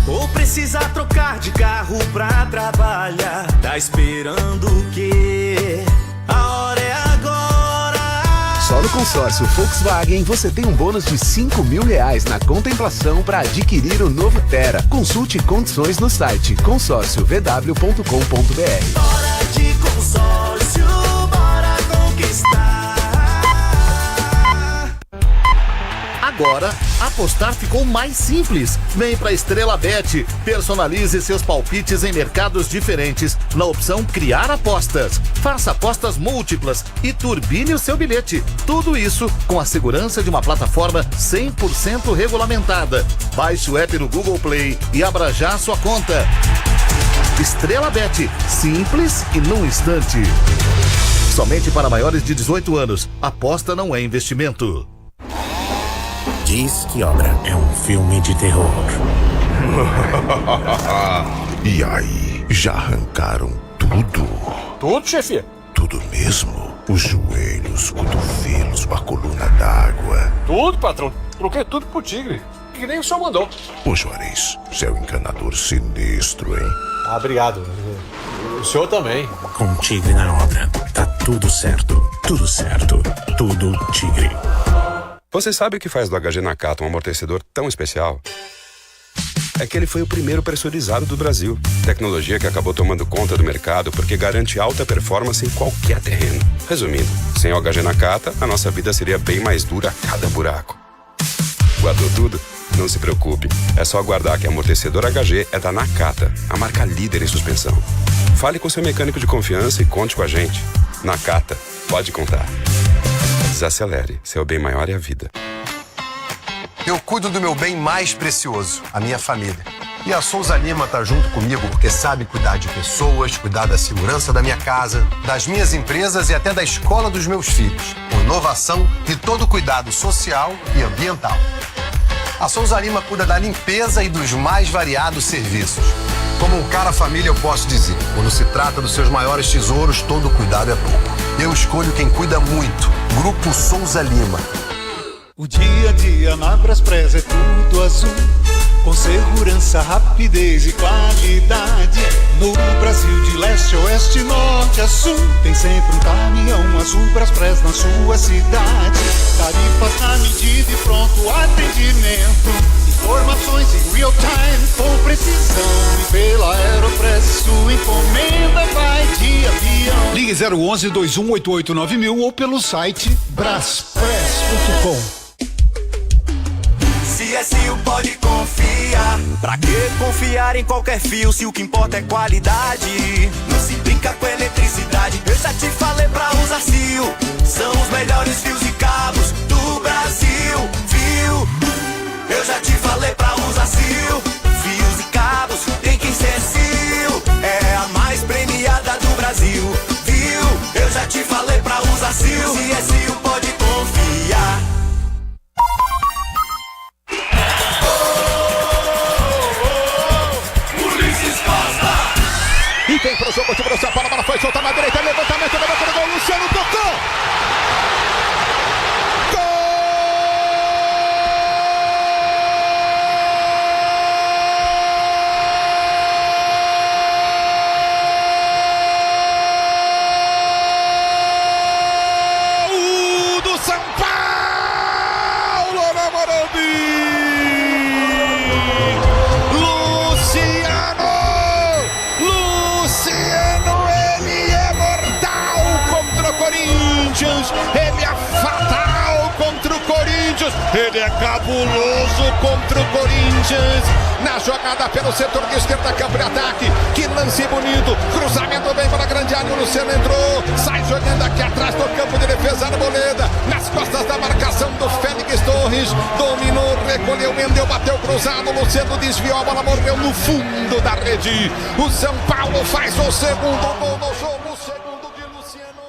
Ou precisa trocar de carro pra trabalhar. Tá esperando o quê? A hora é agora. Só no consórcio Volkswagen você tem um bônus de R$5.000 na contemplação para adquirir o novo Tera. Consulte condições no site consórciovw.com.br. Hora de consórcio, bora conquistar. Agora, apostar ficou mais simples. Vem pra Estrela Bet. Personalize seus palpites em mercados diferentes na opção Criar Apostas. Faça apostas múltiplas e turbine o seu bilhete. Tudo isso com a segurança de uma plataforma 100% regulamentada. Baixe o app no Google Play e abra já a sua conta. Estrela Bet. Simples e num instante. Somente para maiores de 18 anos. Aposta não é investimento. Diz que Obra é um filme de terror. E aí, já arrancaram tudo? Tudo, chefe? Tudo mesmo? Os joelhos, cotovelos, a coluna d'água. Tudo, patrão. Troquei tudo pro Tigre. que nem o senhor mandou. Ô Juarez, você é um encanador sinistro, hein? Ah, obrigado. O senhor também. Com Tigre na obra, tá tudo certo. Tudo certo. Tudo Tigre. Você sabe o que faz do HG Nakata um amortecedor tão especial? É que ele foi o primeiro pressurizado do Brasil. Tecnologia que acabou tomando conta do mercado porque garante alta performance em qualquer terreno. Resumindo, sem o HG Nakata, a nossa vida seria bem mais dura a cada buraco. Guardou tudo? Não se preocupe. É só aguardar que amortecedor HG é da Nakata, a marca líder em suspensão. Fale com seu mecânico de confiança e conte com a gente. Nakata, pode contar. Desacelere, seu bem maior é a vida. Eu cuido do meu bem mais precioso, a minha família. E a Souza Lima tá junto comigo porque sabe cuidar de pessoas, cuidar da segurança da minha casa, das minhas empresas e até da escola dos meus filhos. Com inovação e todo cuidado social e ambiental. A Souza Lima cuida da limpeza e dos mais variados serviços. Como um cara família, eu posso dizer, quando se trata dos seus maiores tesouros, todo cuidado é pouco. Eu escolho quem cuida muito. Grupo Souza Lima. O dia a dia na Braspress é tudo azul, com segurança, rapidez e qualidade. No Brasil de leste a oeste, norte a sul, tem sempre um caminhão azul Braspress na sua cidade. Tarifas na medida e pronto atendimento, informações em real time com precisão. E pela Aeropress sua encomenda vai de avião. Ligue 011 2188 9000 ou pelo site braspress.com. CSU pode confiar. Pra que confiar em qualquer fio se o que importa é qualidade? Não se brinca com eletricidade. Eu já te falei pra usar CSU. São os melhores fios e cabos do Brasil. Viu? Eu já te falei pra usar CSU. Fios e cabos tem que ser CSU. É a mais premiada do Brasil. Viu? Eu já te falei pra usar CSU. CSU pode confiar. E vem pro jogo, o time do São Paulo, a bola foi solta na direita, levantamento, levanta no gol, Luciano tocou! Gol do São Paulo na Morumbi! Ele é fatal contra o Corinthians, ele é cabuloso contra o Corinthians, na jogada pelo setor de esquerda, campo de ataque, que lance bonito, cruzamento bem para a grande área, o Luciano entrou, sai jogando aqui atrás do campo de defesa, Arboleda, nas costas da marcação do Félix Torres, dominou, recolheu, Mendel, bateu cruzado, Luciano desviou, a bola morreu no fundo da rede, o São Paulo faz o segundo gol do jogo, o segundo de Luciano.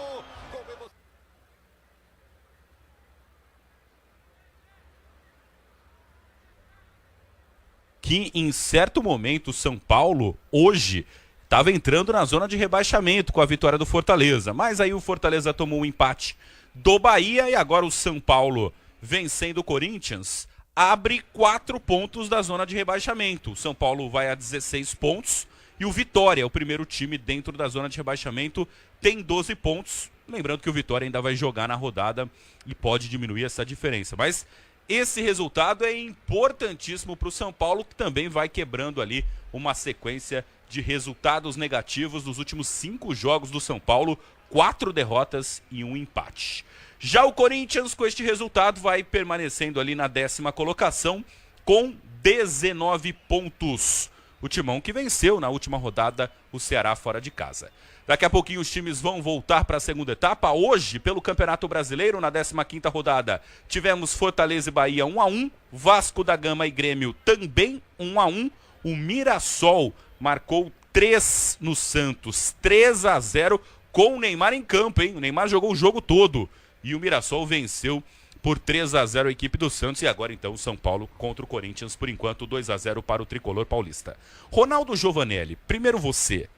Que em certo momento o São Paulo, hoje, estava entrando na zona de rebaixamento com a vitória do Fortaleza. Mas aí o Fortaleza tomou um empate do Bahia e agora o São Paulo, vencendo o Corinthians, abre 4 pontos da zona de rebaixamento. O São Paulo vai a 16 pontos e o Vitória, o primeiro time dentro da zona de rebaixamento, tem 12 pontos. Lembrando que o Vitória ainda vai jogar na rodada e pode diminuir essa diferença. Mas esse resultado é importantíssimo para o São Paulo, que também vai quebrando ali uma sequência de resultados negativos dos últimos 5 jogos do São Paulo, 4 derrotas e 1 empate. Já o Corinthians, com este resultado, vai permanecendo ali na 10ª colocação com 19 pontos. O Timão que venceu na última rodada o Ceará fora de casa. Daqui a pouquinho os times vão voltar para a segunda etapa. Hoje, pelo Campeonato Brasileiro, na 15ª rodada, tivemos Fortaleza e Bahia 1-1, Vasco da Gama e Grêmio também 1-1. O Mirassol marcou 3 no Santos, 3-0 com o Neymar em campo, hein? O Neymar jogou o jogo todo e o Mirassol venceu por 3-0 a equipe do Santos. E agora então o São Paulo contra o Corinthians, por enquanto 2-0 para o tricolor paulista. Ronaldo Giovanelli, primeiro você.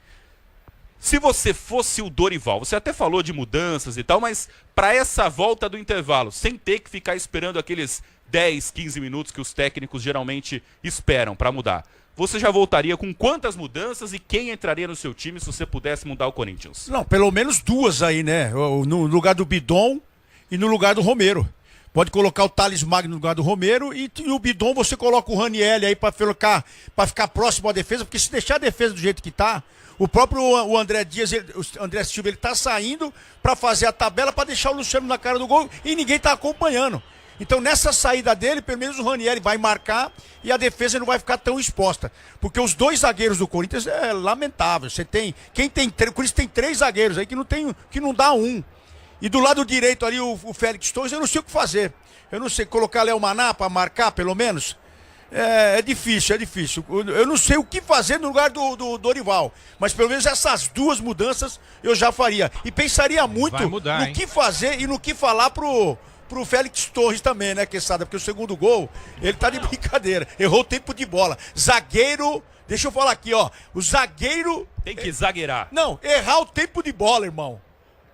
Se você fosse o Dorival, você até falou de mudanças e tal, mas para essa volta do intervalo, sem ter que ficar esperando aqueles 10, 15 minutos que os técnicos geralmente esperam para mudar. Você já voltaria com quantas mudanças e quem entraria no seu time se você pudesse mudar o Corinthians? Não, pelo menos 2 aí, né? No lugar do Bidon e no lugar do Romero. Pode colocar o Thales Magno no lugar do Romero e o Bidon você coloca o Ranieri aí pra ficar próximo à defesa, porque se deixar a defesa do jeito que tá, o próprio o André Dias, o André Silva, ele tá saindo pra fazer a tabela pra deixar o Luciano na cara do gol e ninguém tá acompanhando. Então nessa saída dele, pelo menos o Ranieri vai marcar e a defesa não vai ficar tão exposta. Porque os 2 zagueiros do Corinthians é lamentável. O Corinthians tem 3 zagueiros aí que não dá 1. E do lado direito ali o Félix Torres, eu não sei o que fazer. Eu não sei, colocar Léo Maná para marcar pelo menos. É difícil. Eu não sei o que fazer no lugar do Dorival. Mas pelo menos essas 2 mudanças eu já faria. E pensaria muito no que fazer e no que falar pro Félix Torres também, né, Quesada? Porque o segundo gol, ele tá de brincadeira. Errou o tempo de bola. Zagueiro, deixa eu falar aqui, ó. O zagueiro... Tem que zagueirar. Não, errar o tempo de bola, irmão.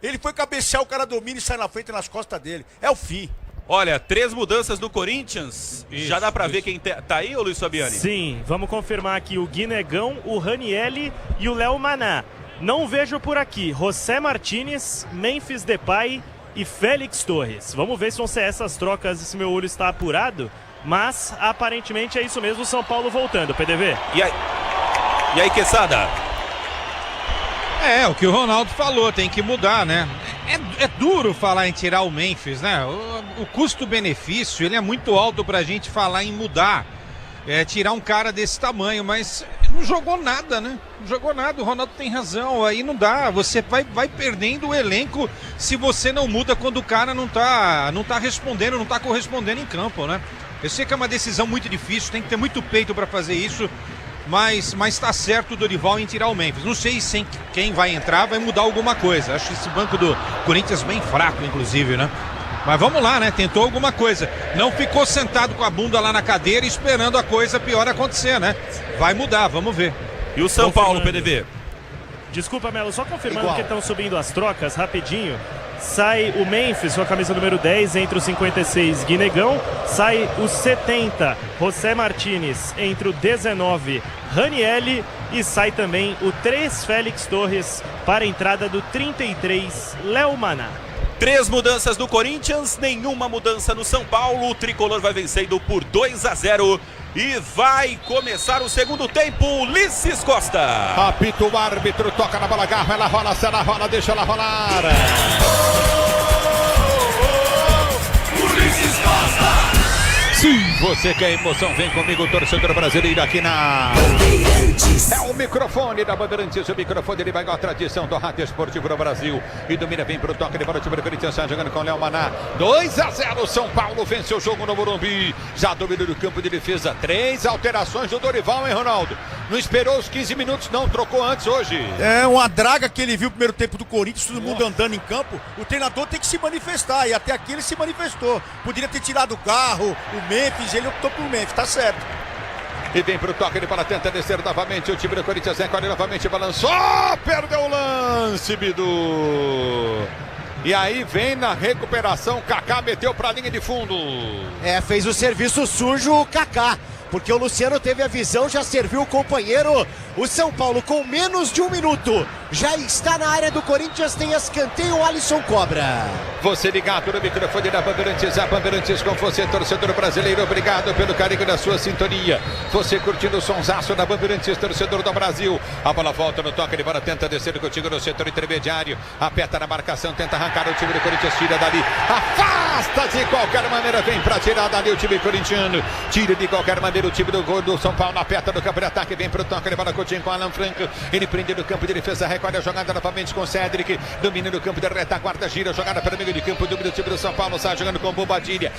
Ele foi cabecear, o cara domina e sai na frente nas costas dele. É o fim. Olha, 3 mudanças do Corinthians. Já dá pra ver quem tá aí, ô Luiz Fabiani? Sim, vamos confirmar aqui o Guinegão, o Ranieri e o Léo Maná. Não vejo por aqui José Martínez, Memphis Depay e Félix Torres. Vamos ver se vão ser essas trocas, se meu olho está apurado. Mas, aparentemente, é isso mesmo, o São Paulo voltando, PDV. E aí, Quesada? O que o Ronaldo falou, tem que mudar, né? É duro falar em tirar o Memphis, né? O custo-benefício, ele é muito alto pra gente falar em mudar. Tirar um cara desse tamanho, mas não jogou nada, né? Não jogou nada, o Ronaldo tem razão, aí não dá, você vai perdendo o elenco se você não muda quando o cara não tá respondendo, não tá correspondendo em campo, né? Eu sei que é uma decisão muito difícil, tem que ter muito peito para fazer isso, mas tá certo o Dorival em tirar o Memphis. Não sei se quem vai entrar vai mudar alguma coisa, acho esse banco do Corinthians bem fraco, inclusive, né? Mas vamos lá, né? Tentou alguma coisa. Não ficou sentado com a bunda lá na cadeira esperando a coisa pior acontecer, né? Vai mudar, vamos ver. E o São Paulo, PDV? Desculpa, Melo, só confirmando que estão subindo as trocas, rapidinho. Sai o Memphis com a camisa número 10, entre o 56, Guinegão. Sai o 70, José Martínez, entre o 19, Ranieri. E sai também o 3, Félix Torres, para a entrada do 33, Léo Maná. 3 mudanças do Corinthians, nenhuma mudança no São Paulo. O tricolor vai vencendo por 2-0 e vai começar o segundo tempo. Ulisses Costa. Apita o árbitro, toca na bola, agarra, ela rola, se ela rola, deixa ela rolar. Ulisses Costa. Sim, você quer emoção, vem comigo, torcedor brasileiro aqui na É o microfone da Bandeirantes, o microfone ele vai com a tradição do rádio esportivo do Brasil. E domina, vem pro toque de bola, o time do Corinthians está jogando com o Léo Maná. 2-0, São Paulo venceu o jogo no Morumbi. Já dominou o campo de defesa. 3 alterações do Dorival, hein, Ronaldo? Não esperou os 15 minutos, não, trocou antes hoje. É uma draga que ele viu o primeiro tempo do Corinthians, todo mundo andando em campo. O treinador tem que se manifestar, e até aqui ele se manifestou. Poderia ter tirado o Garro, o Memphis, ele optou por Memphis, tá certo. E vem pro toque de bola, tenta descer novamente. O time do Corinthians recolhe novamente, balançou, perdeu o lance, Bidu. E aí vem na recuperação, Kaká meteu pra linha de fundo. Fez o serviço sujo o Kaká, porque o Luciano teve a visão, já serviu o companheiro. O São Paulo com menos de 1 minuto já está na área do Corinthians, tem escanteio, o Alisson cobra. Você ligado no microfone da Bandeirantes, a Bandeirantes com você, torcedor brasileiro, obrigado pelo carinho da sua sintonia. Você curtindo o sonsaço da Bandeirantes, torcedor do Brasil. A bola volta no toque de bola, tenta descer contigo no setor intermediário, aperta na marcação, tenta arrancar o time do Corinthians, tira dali, afasta de qualquer maneira, vem pra tirar dali o time corintiano, tira de qualquer maneira o time do São Paulo, aperta no campo de ataque, vem pro toque de bola, Coutinho com Alan Franco, ele prende no campo de defesa, recolhe a jogada novamente com Cédric, domina no campo de retaguarda, gira, jogada para o meio de campo, domina o time do São Paulo, sai jogando com Bobadilha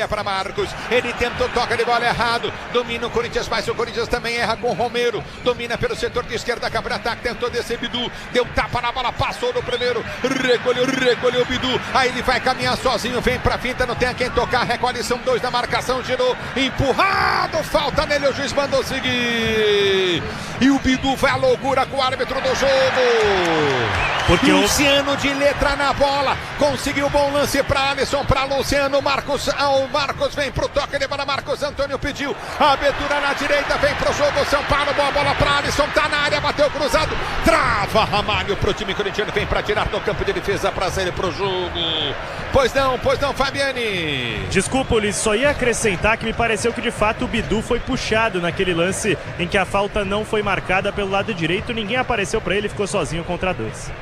para Marcos, ele tenta o toque de bola errado, domina o Corinthians, mas o Corinthians também erra com o Romero, domina pelo setor de esquerda, campo de ataque, tentou descer Bidu, deu tapa na bola, passou no primeiro, recolheu o Bidu, aí ele vai caminhar sozinho, vem pra finta, não tem a quem tocar, recolhe, são 2 da marcação, girou, empurrado, falta nele, o juiz mandou seguir, e o Bidu vai à loucura com o árbitro do jogo. Porque Luciano de letra na bola, conseguiu bom lance para Alisson, para Luciano, Marcos vem pro toque, ele para Marcos Antônio, pediu a abertura na direita, vem pro jogo São Paulo, boa bola para Alisson, tá na área, bateu cruzado, trava Ramalho pro time corintiano, vem para tirar no campo de defesa para sair pro jogo. Pois não, Fabiani. Desculpa, Ulisses, só ia acrescentar que me pareceu que de fato o Bidu foi puxado naquele lance em que a falta não foi marcada pelo lado direito, ninguém apareceu para ele, ficou sozinho contra dois.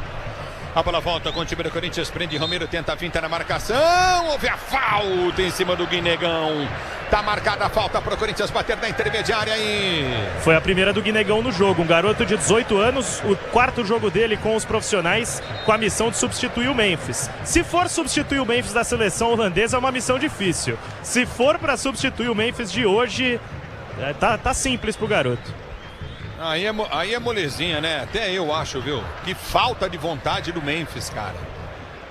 A bola volta com o time do Corinthians, prende Romero, tenta a finta na marcação, houve a falta em cima do Guinegão. Tá marcada a falta pro Corinthians bater na intermediária aí. Foi a primeira do Guinegão no jogo, um garoto de 18 anos, o quarto jogo dele com os profissionais, com a missão de substituir o Memphis. Se for substituir o Memphis da seleção holandesa é uma missão difícil. Se for para substituir o Memphis de hoje, tá simples pro garoto. Aí é molezinha, né? Até eu acho, viu? Que falta de vontade do Memphis, cara.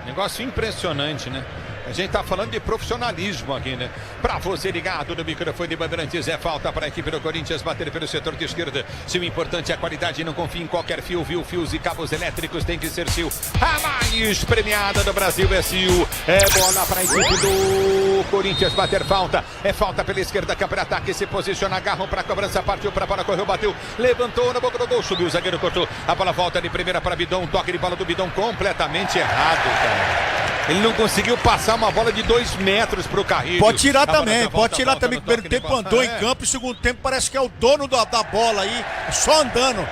Negócio impressionante, né? A gente tá falando de profissionalismo aqui, né? Pra você ligado no microfone de Bandeirantes, é falta para a equipe do Corinthians bater pelo setor de esquerda. Se o importante é a qualidade, não confie em qualquer fio, viu? Fios e cabos elétricos tem que ser Sil. A mais premiada do Brasil é Sil. É bola para a equipe do Corinthians bater falta. É falta pela esquerda, campo de ataque, se posiciona, agarram para a cobrança, partiu para a bola, correu, bateu, levantou na boca do gol, subiu, o zagueiro cortou. A bola volta de primeira para Bidon, toque de bola do Bidon completamente errado, cara. Ele não conseguiu passar uma bola de 2 metros pro Carrilho. Pode tirar também, pode tirar também. O primeiro tempo andou em campo, o segundo tempo parece que é o dono da bola aí, só andando.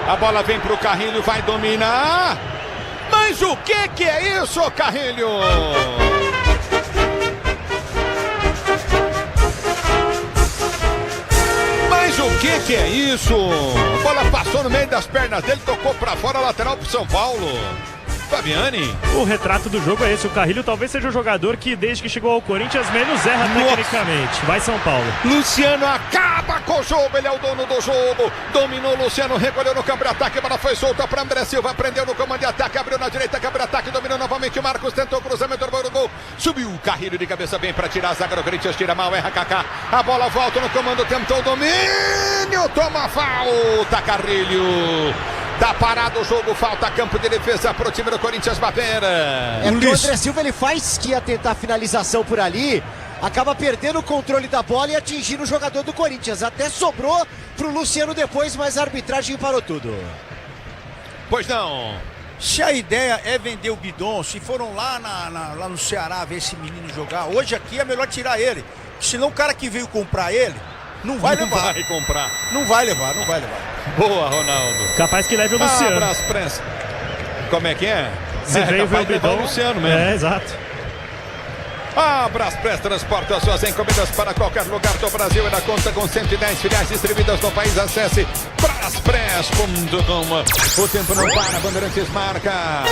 A bola vem pro Carrilho, vai dominar. Mas o que é isso, Carrilho? Mas o que é isso? A bola passou no meio das pernas dele, tocou pra fora, lateral pro São Paulo. Fabiani. O retrato do jogo é esse. O Carrilho talvez seja o jogador que, desde que chegou ao Corinthians, menos erra tecnicamente. Vai São Paulo. Luciano acaba com o jogo. Ele é o dono do jogo. Dominou Luciano, recolheu no campo de ataque. A bola foi solta para André Silva. Prendeu no comando de ataque. Abriu na direita, campo de ataque. Dominou novamente o Marcos. Tentou o cruzamento do gol. Subiu o Carrilho de cabeça bem para tirar a zaga do Corinthians. Tira mal, erra Kaká. A bola volta no comando. Tentou o domínio. Toma falta, Carrilho. Tá parado o jogo, falta campo de defesa pro time do Corinthians bater. É porque o André Silva ele faz que ia tentar a finalização por ali, acaba perdendo o controle da bola e atingindo o jogador do Corinthians. Até sobrou pro Luciano depois, mas a arbitragem parou tudo. Pois não. Se a ideia é vender o Bidon, se foram lá no Ceará ver esse menino jogar, hoje aqui é melhor tirar ele. Senão o cara que veio comprar ele não vai levar. Não vai comprar. Não vai levar. Boa, Ronaldo. Capaz que leve o Luciano. Braspress. Como é que é? Se veio ver o Bidon. O Luciano mesmo. É, exato. A Braspress transporta suas encomendas para qualquer lugar do Brasil e dá conta com 110 filiais distribuídas no país. Acesse braspress.com. O tempo não para, Bandeirantes marca.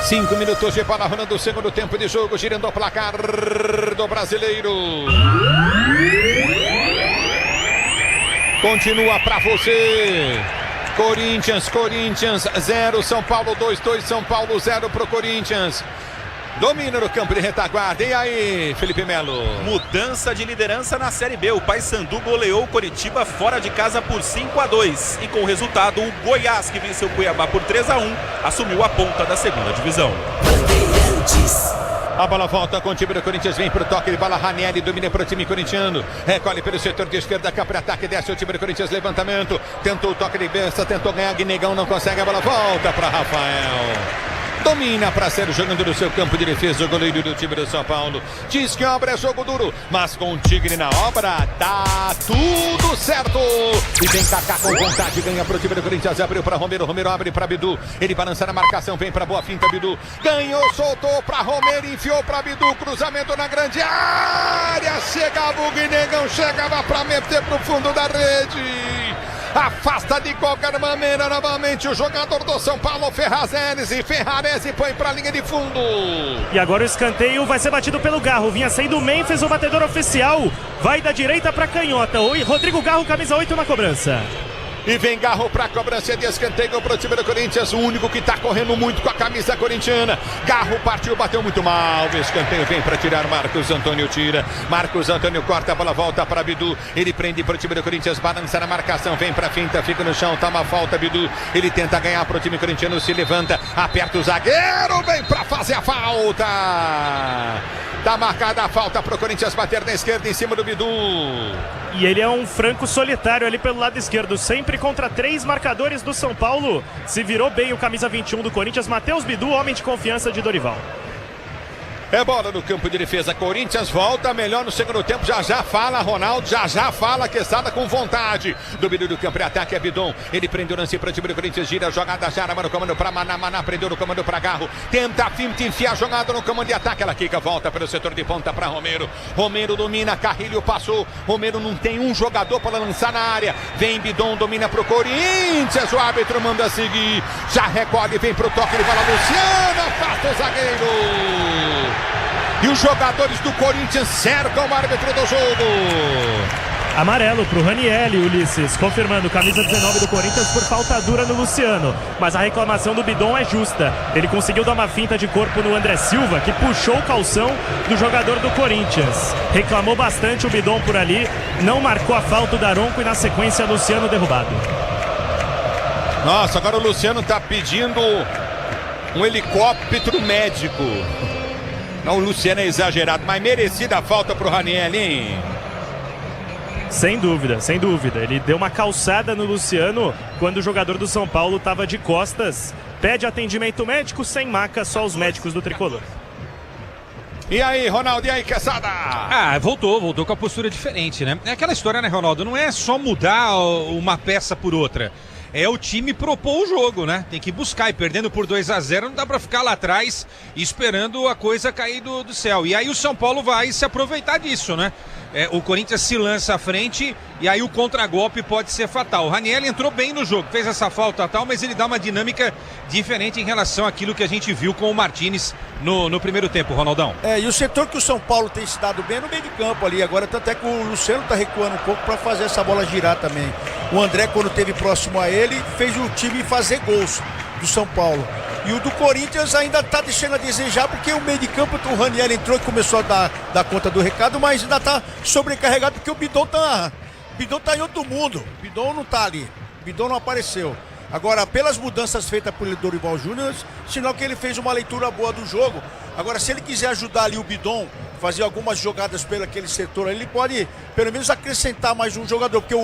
5 minutos de bola rolando o segundo tempo de jogo, girando o placar do brasileiro. Continua pra você. Corinthians 0, São Paulo 2, São Paulo 0 pro Corinthians. Domina no campo de retaguarda. E aí, Felipe Melo? Mudança de liderança na Série B. O Paysandu goleou o Coritiba fora de casa por 5-2. E com o resultado, o Goiás, que venceu o Cuiabá por 3-1, assumiu a ponta da segunda divisão. A bola volta com o time do Corinthians, vem pro toque de bola, Ranieri domina pro time corintiano, recolhe pelo setor de esquerda, campo de ataque, desce o time do Corinthians, levantamento, tentou o toque de besta, tentou ganhar, Guinegão não consegue, a bola volta para Rafael. Domina para ser jogando no seu campo de defesa, o goleiro do time do São Paulo. Diz que a obra é jogo duro, mas com o Tigre na obra, dá tudo certo. E vem Kaká com vontade, ganha pro time do Corinthians, abriu para Romero, Romero abre para Bidu. Ele balança na marcação, vem para boa finta, Bidu. Ganhou, soltou para Romero, enfiou para Bidu, cruzamento na grande área. Chegava o Guinegão, chegava para meter pro fundo da rede. Afasta de qualquer maneira novamente o jogador do São Paulo, Ferrazese. Ferrarese põe pra linha de fundo. E agora o escanteio vai ser batido pelo Garro. Vinha saindo o Memphis, o batedor oficial. Vai da direita pra canhota. Rodrigo Garro, camisa 8 na cobrança. E vem Garro pra cobrança de escanteio pro time do Corinthians. O único que tá correndo muito com a camisa corintiana. Garro partiu, bateu muito mal. O escanteio vem pra tirar. Marcos Antônio tira. Marcos Antônio corta, a bola volta para Bidu. Ele prende pro time do Corinthians. Balança na marcação. Vem pra finta, fica no chão. Toma falta, Bidu. Ele tenta ganhar pro time corintiano. Se levanta, aperta o zagueiro. Vem pra fazer a falta. Tá marcada a falta pro Corinthians bater na esquerda em cima do Bidu. E ele é um franco solitário ali pelo lado esquerdo, sempre contra 3 marcadores do São Paulo. Se virou bem o camisa 21 do Corinthians, Matheus Bidu, homem de confiança de Dorival. É bola no campo de defesa. Corinthians volta melhor no segundo tempo. Já fala Ronaldo. Já fala Quesada com vontade. Domínio do campo de ataque é Bidon. Ele prendeu o lance para o time do Corinthians. Gira a jogada. Já no comando para Maná. Maná prendeu no comando para Garro. Tenta enfiar a jogada no comando de ataque. Ela quica. Volta pelo setor de ponta para Romero. Romero domina. Carrilho passou. Romero não tem um jogador para lançar na área. Vem Bidon. Domina para o Corinthians. O árbitro manda seguir. Já recolhe. Vem para o toque. Ele vai lá. Luciano. Afasta o zagueiro. E os jogadores do Corinthians cercam o árbitro do jogo. Amarelo pro Ranielli, Ulisses, confirmando camisa 19 do Corinthians por falta dura no Luciano. Mas a reclamação do Bidon é justa. Ele conseguiu dar uma finta de corpo no André Silva, que puxou o calção do jogador do Corinthians. Reclamou bastante o Bidon por ali, não marcou a falta do Daronco e na sequência Luciano derrubado. Nossa, agora o Luciano tá pedindo um helicóptero médico. Não, o Luciano é exagerado, mas merecida a falta pro Ranielli, hein? Sem dúvida, sem dúvida. Ele deu uma calçada no Luciano quando o jogador do São Paulo estava de costas. Pede atendimento médico, sem maca, só os médicos do Tricolor. E aí, Ronaldo, e aí, Quesada? Voltou com a postura diferente, né? É aquela história, né, Ronaldo? Não é só mudar uma peça por outra. É o time propor o jogo, né? Tem que buscar, e perdendo por 2-0 não dá pra ficar lá atrás esperando a coisa cair do céu. E aí o São Paulo vai se aproveitar disso, né? O Corinthians se lança à frente e aí o contragolpe pode ser fatal. O Ranielli entrou bem no jogo, fez essa falta tal, mas ele dá uma dinâmica diferente em relação àquilo que a gente viu com o Martínez no primeiro tempo, Ronaldão. E o setor que o São Paulo tem se dado bem no meio de campo ali. Agora tanto é que o Luciano tá recuando um pouco para fazer essa bola girar também. O André, quando esteve próximo a ele, fez o time fazer gols do São Paulo. E o do Corinthians ainda tá deixando a desejar, porque o meio de campo, o Ranieri entrou e começou a dar conta do recado, mas ainda tá sobrecarregado porque o Bidon tá em outro mundo. O Bidon não tá ali, o Bidon não apareceu. Agora, pelas mudanças feitas por Dorival Júnior, sinal que ele fez uma leitura boa do jogo. Agora, se ele quiser ajudar ali o Bidon, fazer algumas jogadas pelo aquele setor, ele pode pelo menos acrescentar mais um jogador, porque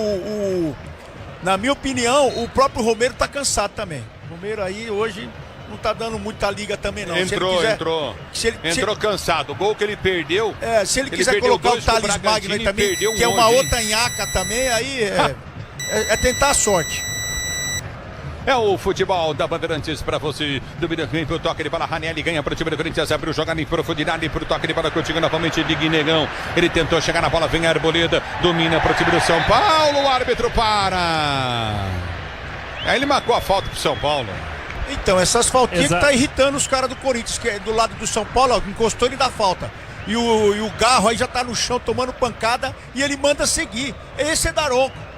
na minha opinião, o próprio Romero tá cansado também. O Romero aí hoje não tá dando muita liga também não. Entrou cansado. O gol que ele perdeu. Se ele quiser colocar o Thales Magno aí também, que é uma outra nhaca também, aí é tentar a sorte. É o futebol da Bandeirantes para você. Domina pro toque de bola. Ranielli ganha para o time do Corinthians. Abriu jogada em profundidade pro toque de bola. Continua novamente de Guinegão. Ele tentou chegar na bola. Vem a Arboleda. Domina para o time do São Paulo. O árbitro para. Aí ele marcou a falta pro São Paulo. Então, essas faltinhas que tá irritando os caras do Corinthians, que é do lado do São Paulo, ó, encostou ele dá falta. E o Garro aí já tá no chão tomando pancada e ele manda seguir. Esse é Daronco.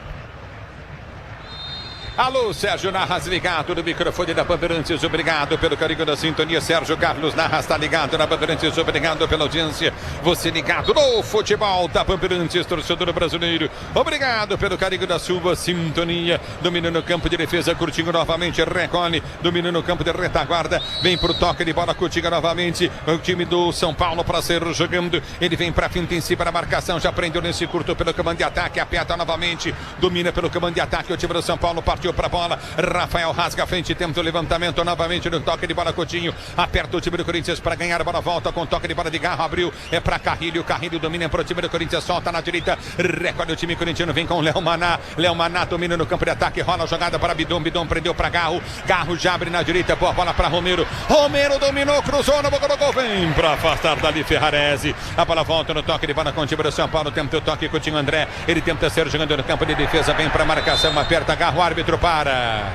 Alô, Sérgio Narras ligado no microfone da Bandeirantes. Obrigado pelo carinho da sintonia. Sérgio Carlos Narras está ligado na Bandeirantes. Obrigado pela audiência. Você ligado no futebol da Bandeirantes, torcedor brasileiro. Obrigado pelo carinho da sua sintonia. Domina no campo de defesa. Coutinho novamente recolhe. Domina no campo de retaguarda. Vem pro toque de bola. Coutinho novamente. O time do São Paulo para ser jogando. Ele vem para finta em si para a marcação. Já prendeu nesse curto pelo comando de ataque. Aperta novamente. Domina pelo comando de ataque. O time do São Paulo partiu para a bola. Rafael rasga a frente, tenta o levantamento novamente no toque de bola. Coutinho aperta o time do Corinthians para ganhar a bola. Volta com toque de bola de Garro. Abriu, é para Carrilho. Carrilho domina para o time do Corinthians. Solta na direita. Recolhe o time corintiano. Vem com Léo Maná. Léo Maná domina no campo de ataque. Rola a jogada para Bidon. Bidon prendeu para Garro. Garro já abre na direita. Boa bola para Romero. Romero dominou, cruzou na boca do gol. Vem para afastar dali Ferrarese. A bola volta no toque de bola com o time do São Paulo. Tenta o toque com o time André. Ele tenta ser jogando no campo de defesa. Vem para a marcação. Aperta Garro. O árbitro para.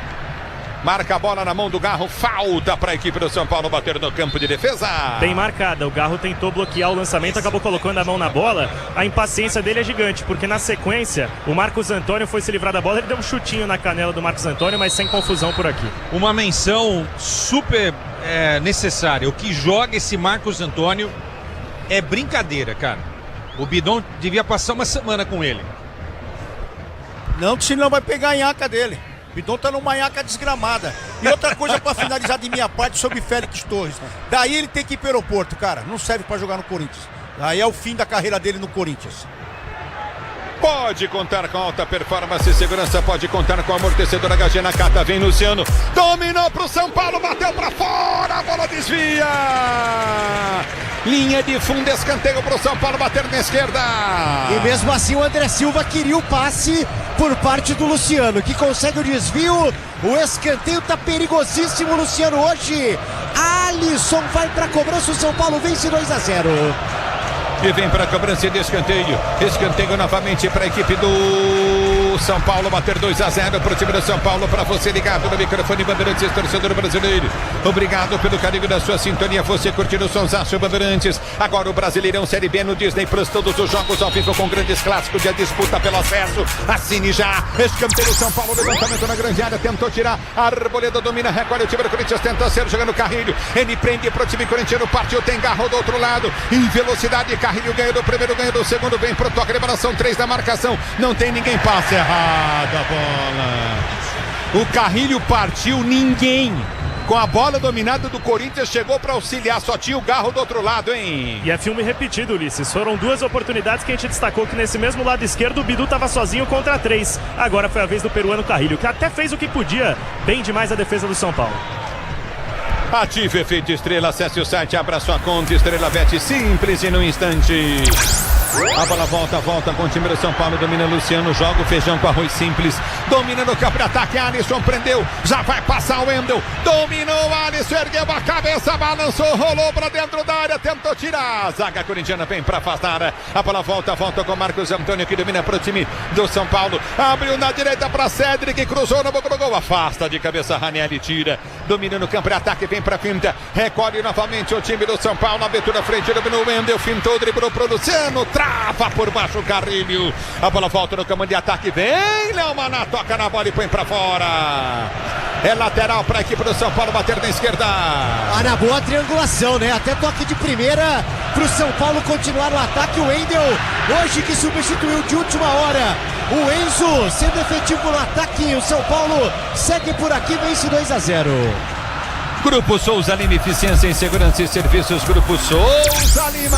Marca a bola na mão do Garro. Falta para a equipe do São Paulo bater no campo de defesa. Bem marcada. O Garro tentou bloquear o lançamento, acabou colocando a mão na bola. A impaciência dele é gigante, porque na sequência o Marcos Antônio foi se livrar da bola. Ele deu um chutinho na canela do Marcos Antônio, mas sem confusão por aqui. Uma menção super necessária. O que joga esse Marcos Antônio é brincadeira, cara. O Bidon devia passar uma semana com ele. Não, que senão vai pegar a nhaca dele. O Bidon tá numa nhaca desgramada. E outra coisa pra finalizar de minha parte sobre Félix Torres. Daí ele tem que ir pro aeroporto, cara. Não serve pra jogar no Corinthians. Aí é o fim da carreira dele no Corinthians. Pode contar com alta performance e segurança, pode contar com amortecedor HG Nakata. Vem Luciano, dominou pro São Paulo, bateu pra fora, a bola desvia. Linha de fundo, escanteio pro São Paulo bater na esquerda. E mesmo assim o André Silva queria o passe por parte do Luciano, que consegue o desvio. O escanteio tá perigosíssimo, Luciano, hoje. Alisson vai pra cobrança, o São Paulo vence 2-0. E vem para a cobrança de escanteio. Escanteio novamente para a equipe do São Paulo bater 2-0 para o time do São Paulo. Para você ligado no microfone Bandeirantes, torcedor brasileiro. Obrigado pelo carinho da sua sintonia. Você curtindo o Sonsaço Bandeirantes. Agora o Brasileirão Série B no Disney Plus. Todos os jogos ao vivo com grandes clássicos de a disputa pelo acesso. Assine já. Escanteio São Paulo. Levantamento na grande área. Tentou tirar. Arboleda domina. Recolhe o time do Corinthians. Tenta ser jogando Carrilho. Ele prende para o time corintiano. Partiu. Tem Garro do outro lado. Em velocidade. Carrilho ganha do primeiro, ganha do segundo, vem pro toque de bola, são 3 da marcação, não tem ninguém, passe errado a bola. O Carrilho partiu, ninguém. Com a bola dominada do Corinthians, chegou para auxiliar, só tinha o Garro do outro lado, hein? E é filme repetido, Ulisses. Foram 2 oportunidades que a gente destacou que nesse mesmo lado esquerdo o Bidu estava sozinho contra 3. Agora foi a vez do peruano Carrilho, que até fez o que podia, bem demais a defesa do São Paulo. Ative Efeito Estrela, acesse o site, abra sua conta, Estrela Bet, simples e no instante. A bola volta com o time do São Paulo, domina Luciano, joga o feijão com arroz simples, domina no campo de ataque, Alisson prendeu, já vai passar o Wendel, dominou, Alisson ergueu a cabeça, balançou, rolou pra dentro da área, tentou tirar, a zaga corintiana vem pra afastar, a bola volta com Marcos Antônio que domina pro time do São Paulo, abriu na direita pra Cédric, cruzou no gol, afasta de cabeça, Ranieri tira, domina no campo de ataque, vem pra finta, recolhe novamente o time do São Paulo, abertura frente, dominou o Wendel, fintou, driblou pro Luciano, trava por baixo o Carrilho, a bola volta no campo de ataque, vem Léo Maná, toca na bola e põe pra fora, é lateral pra equipe do São Paulo bater na esquerda. Na boa triangulação, né? Até toque de primeira pro São Paulo continuar no ataque, o Wendel, hoje que substituiu de última hora o Enzo, sendo efetivo no ataque, o São Paulo segue por aqui, vence 2-0. Grupo Souza Lima, eficiência em segurança e serviços. Grupo Souza Lima.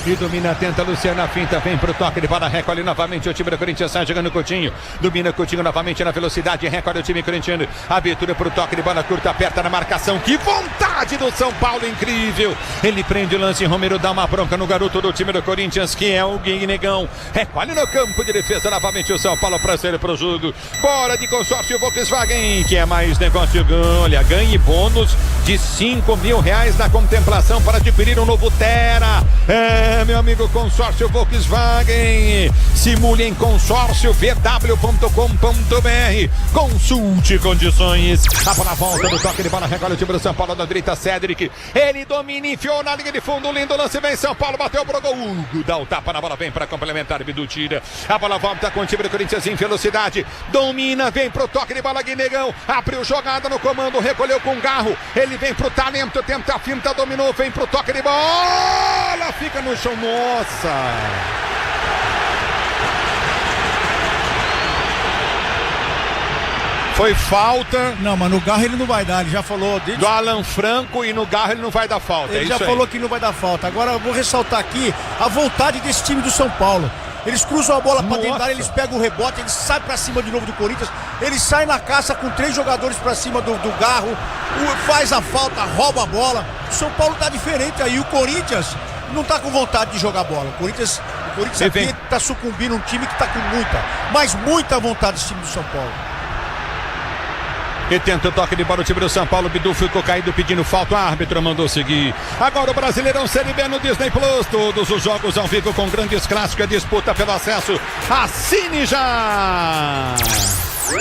E domina, tenta Luciano, a finta, vem pro toque de bola, recolhe novamente o time do Corinthians, sai jogando Coutinho. Domina Coutinho novamente na velocidade, recolhe o time corintiano. Abertura pro toque de bola curta, aperta na marcação. Que vontade do São Paulo, incrível. Ele prende o lance, Romero dá uma bronca no garoto do time do Corinthians, que é o Guinegão. Recolhe no campo de defesa novamente o São Paulo para sair pro jogo. Bora de consórcio Volkswagen, que é mais negócio. Olha, ganhe bônus de R$5.000 na contemplação para adquirir um novo Tera. É, meu amigo, consórcio Volkswagen. Simule em consórciovw.com.br. Consulte condições. A bola volta do toque de bola, recolhe o time do São Paulo da direita, Cédric. Ele domina, enfiou na linha de fundo, lindo lance, vem São Paulo, bateu pro gol. Hugo dá o tapa na bola, vem para complementar, Bidu tira. A bola volta com o time do Corinthians em velocidade. Domina, vem pro toque de bola, Guinegão. Abriu jogada no comando, recolheu com Garro. Ele vem pro talento, tenta a finta, dominou, vem pro toque de bola, fica no chão, nossa! Foi falta. Não, mas no Garro ele não vai dar, ele já falou do Alan Franco, e no Garro ele não vai dar falta. Ele já falou que não vai dar falta. Agora eu vou ressaltar aqui a vontade desse time do São Paulo. Eles cruzam a bola pra dentro da área, eles pegam o rebote, eles saem pra cima de novo do Corinthians, eles saem na caça com 3 jogadores pra cima do Garro, faz a falta, rouba a bola. O São Paulo tá diferente aí, o Corinthians não tá com vontade de jogar bola. O Corinthians aqui tá sucumbindo um time que tá com muita vontade esse time do São Paulo. E tenta o toque de bola o time do São Paulo. Bidu ficou caído pedindo falta. O árbitro mandou seguir. Agora o Brasileirão Série B no Disney Plus. Todos os jogos ao vivo com grandes clássicos. A disputa pelo acesso. Assine já!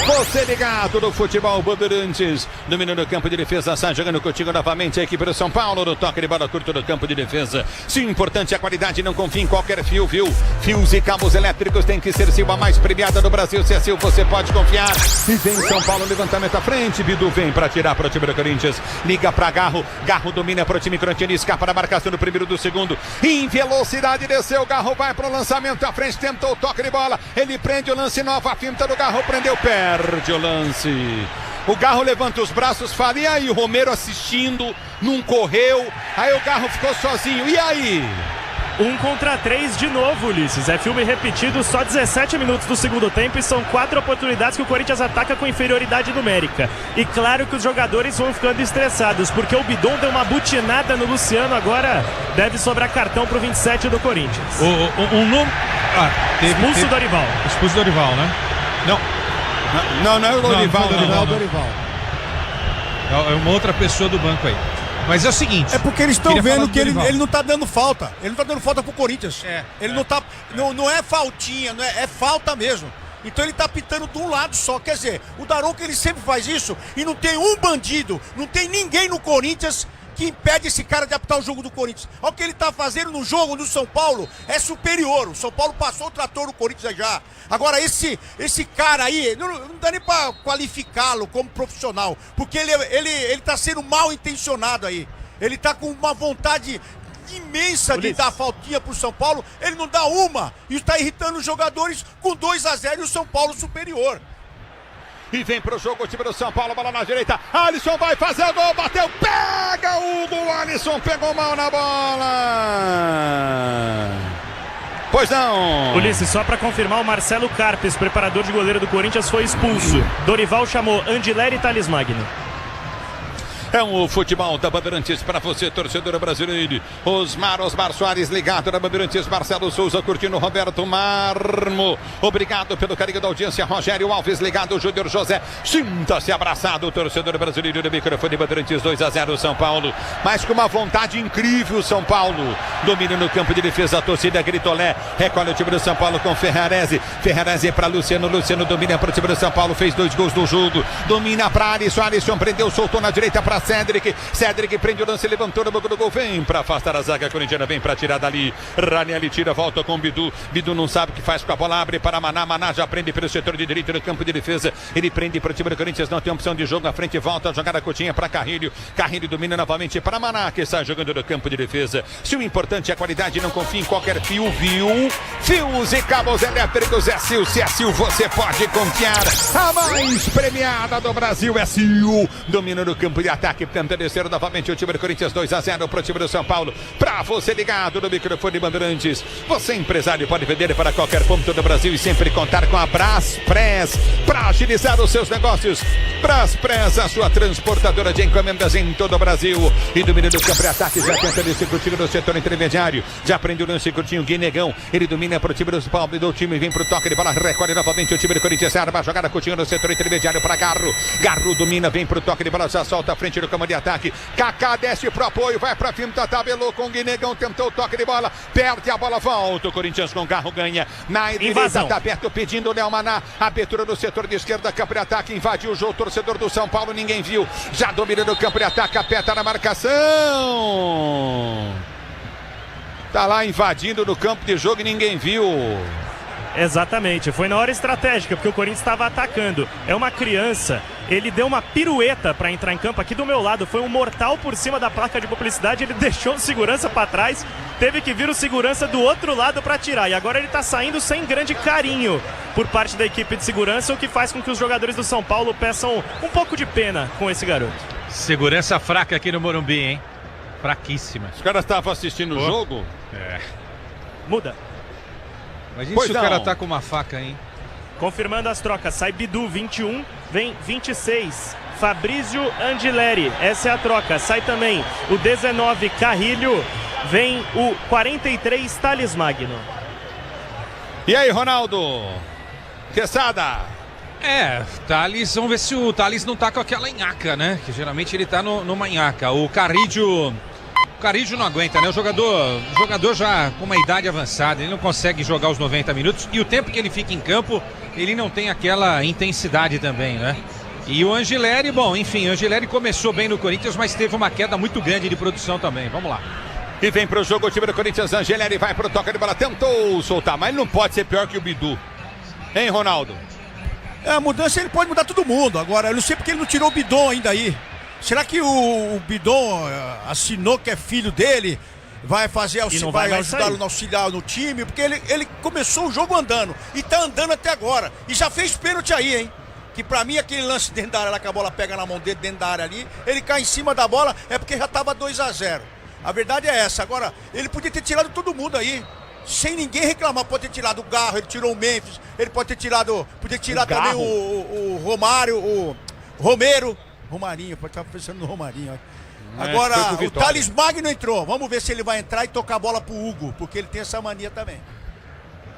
Você ligado no futebol Bandeirantes. Dominando o campo de defesa, sai jogando contigo novamente a equipe do São Paulo. No toque de bola curto no campo de defesa. Se o importante é a qualidade, não confie em qualquer fio, viu? Fios e cabos elétricos tem que ser Sil, a mais premiada do Brasil. Se é Sil, você pode confiar. E vem São Paulo, levantamento à frente. Bidu vem para tirar para o time do Corinthians. Liga para Garro. Garro domina para o time Corinthians. Escapa da marcação do primeiro do segundo. Em velocidade desceu. Garro vai para o lançamento à frente. Tentou o toque de bola. Ele prende o lance, nova finta do Garro. Prendeu, perde o lance. O Garro levanta os braços, fala, e aí? O Romero assistindo, não correu. Aí o Garro ficou sozinho. E aí? 1 contra 3 de novo, Ulisses. É filme repetido, só 17 minutos do segundo tempo e são 4 oportunidades que o Corinthians ataca com inferioridade numérica. E claro que os jogadores vão ficando estressados, porque o Bidon deu uma butinada no Luciano, agora deve sobrar cartão pro 27 do Corinthians. Expulso o Dorival. Expulso o Dorival, né? Não é o Dorival, não. É uma outra pessoa do banco aí. Mas é o seguinte. É porque eles estão vendo que ele não tá dando falta. Ele não tá dando falta pro Corinthians. Não tá. Não é faltinha, é falta mesmo. Então ele tá pitando de um lado só. Quer dizer, o Daronco ele sempre faz isso e não tem um bandido, não tem ninguém no Corinthians que impede esse cara de apitar o jogo do Corinthians. Olha o que ele tá fazendo no jogo do São Paulo, é superior. O São Paulo passou o trator no Corinthians já. Agora esse cara aí, não dá nem pra qualificá-lo como profissional, porque ele tá sendo mal intencionado aí. Ele tá com uma vontade imensa de dar faltinha pro São Paulo, ele não dá uma, e está irritando os jogadores com 2-0 e o São Paulo superior. E vem pro jogo o time do São Paulo, bola na direita, Alisson vai fazer o gol, bateu, pega o Hugo, Alisson pegou mal na bola. Pois não. Ulisses, só para confirmar, o Marcelo Carpes, preparador de goleiro do Corinthians, foi expulso. Dorival chamou Andileri e Thales Magno. É um futebol da Bandeirantes para você, torcedor brasileiro. Osmar Soares ligado na Bandeirantes. Marcelo Souza curtindo Roberto Marmo. Obrigado pelo carinho da audiência. Rogério Alves ligado, Júnior José. Sinta-se abraçado, torcedor brasileiro do microfone Bandeirantes 2-0 São Paulo. Mas com uma vontade incrível São Paulo. Domina no campo de defesa, a torcida Gritolé. Recolhe o time do São Paulo com Ferrarese. Ferrarese para Luciano. Luciano domina para o time do São Paulo. Fez 2 gols no jogo. Domina para Alisson. Alisson prendeu, soltou na direita para Cédric prende o lance, levantou no banco do gol, vem para afastar a zaga corintiana, vem para tirar dali, Ranieri tira, volta com o Bidu não sabe o que faz com a bola, abre para Maná já prende pelo setor de direito no campo de defesa, ele prende para o time do Corinthians, não tem opção de jogo, à frente volta a jogada curtinha para Carrilho domina novamente para Maná, que está jogando no campo de defesa. Se o importante é a qualidade, não confie em qualquer fio, viu? Fios e cabos elétricos é Sil, se é Sil você pode confiar, a mais premiada do Brasil é Sil, domina no campo de ataque, tenta descer novamente o time do Corinthians, 2-0 para o time do São Paulo. Para você ligado no microfone Bandeirantes, você empresário pode vender para qualquer ponto do Brasil e sempre contar com a Braspress para agilizar os seus negócios. Braspress, a sua transportadora de encomendas em todo o Brasil. E domina do campo de ataque, já tenta descer curtinho no setor intermediário, já prende o lance curtinho, Guinegão, ele domina para o time do São Paulo, do time vem para o toque de bola, recolhe novamente o time do Corinthians, arma a jogada curtinho no setor intermediário para Garro domina, vem para o toque de bola, já solta a frente do campo de ataque, Kaká desce pro apoio, vai pra finta, tabelou com o Guinegão, tentou o toque de bola, perde a bola, volta o Corinthians com Garro, ganha na direita, tá perto, pedindo o Léo Maná, abertura no setor de esquerda, campo de ataque, invadiu o jogo, torcedor do São Paulo, ninguém viu, já domina no campo de ataque, aperta na marcação, tá lá invadindo no campo de jogo e ninguém viu. Exatamente, foi na hora estratégica, porque o Corinthians estava atacando. É uma criança, ele deu uma pirueta para entrar em campo aqui do meu lado, foi um mortal por cima da placa de publicidade, ele deixou o segurança para trás, teve que vir o segurança do outro lado para tirar, e agora ele está saindo sem grande carinho por parte da equipe de segurança, o que faz com que os jogadores do São Paulo peçam um pouco de pena com esse garoto. Segurança fraca aqui no Morumbi, hein? Fraquíssima. Os caras estavam assistindo o jogo? Muda. Imagina se o cara tá com uma faca, hein? Confirmando as trocas, sai Bidu, 21, vem 26, Fabrício Andileri, essa é a troca. Sai também o 19, Carrilho, vem o 43, Thales Magno. E aí, Ronaldo? Quesada. Thales, vamos ver se o Thales não tá com aquela nhaca, né? Que geralmente ele tá numa nhaca. O Carrilho O Carrillo não aguenta, né? O jogador já com uma idade avançada, ele não consegue jogar os 90 minutos e o tempo que ele fica em campo, ele não tem aquela intensidade também, né? E o Angileri, bom, enfim, o Angileri começou bem no Corinthians, mas teve uma queda muito grande de produção também. Vamos lá. E vem pro jogo o time do Corinthians, Angileri vai pro toque de bola, tentou soltar, mas ele não pode ser pior que o Bidu. Hein, Ronaldo? A mudança ele pode mudar todo mundo. Agora, eu não sei porque ele não tirou o Bidon ainda aí. Será que o Bidon assinou que é filho dele? Vai fazer vai ajudá-lo no auxiliar no time? Porque ele começou o jogo andando e tá andando até agora. E já fez pênalti aí, hein? Que pra mim aquele lance dentro da área lá, que a bola pega na mão dele dentro da área ali, ele cai em cima da bola, é porque já tava 2-0. A verdade é essa. Agora, ele podia ter tirado todo mundo aí, sem ninguém reclamar. Pode ter tirado o Garro, ele tirou o Memphis, ele pode ter tirado, podia tirar também o Romário, o Romarinho, pode estar pensando no Romarinho. Agora, o Thales Magno entrou. Vamos ver se ele vai entrar e tocar a bola pro Hugo, porque ele tem essa mania também.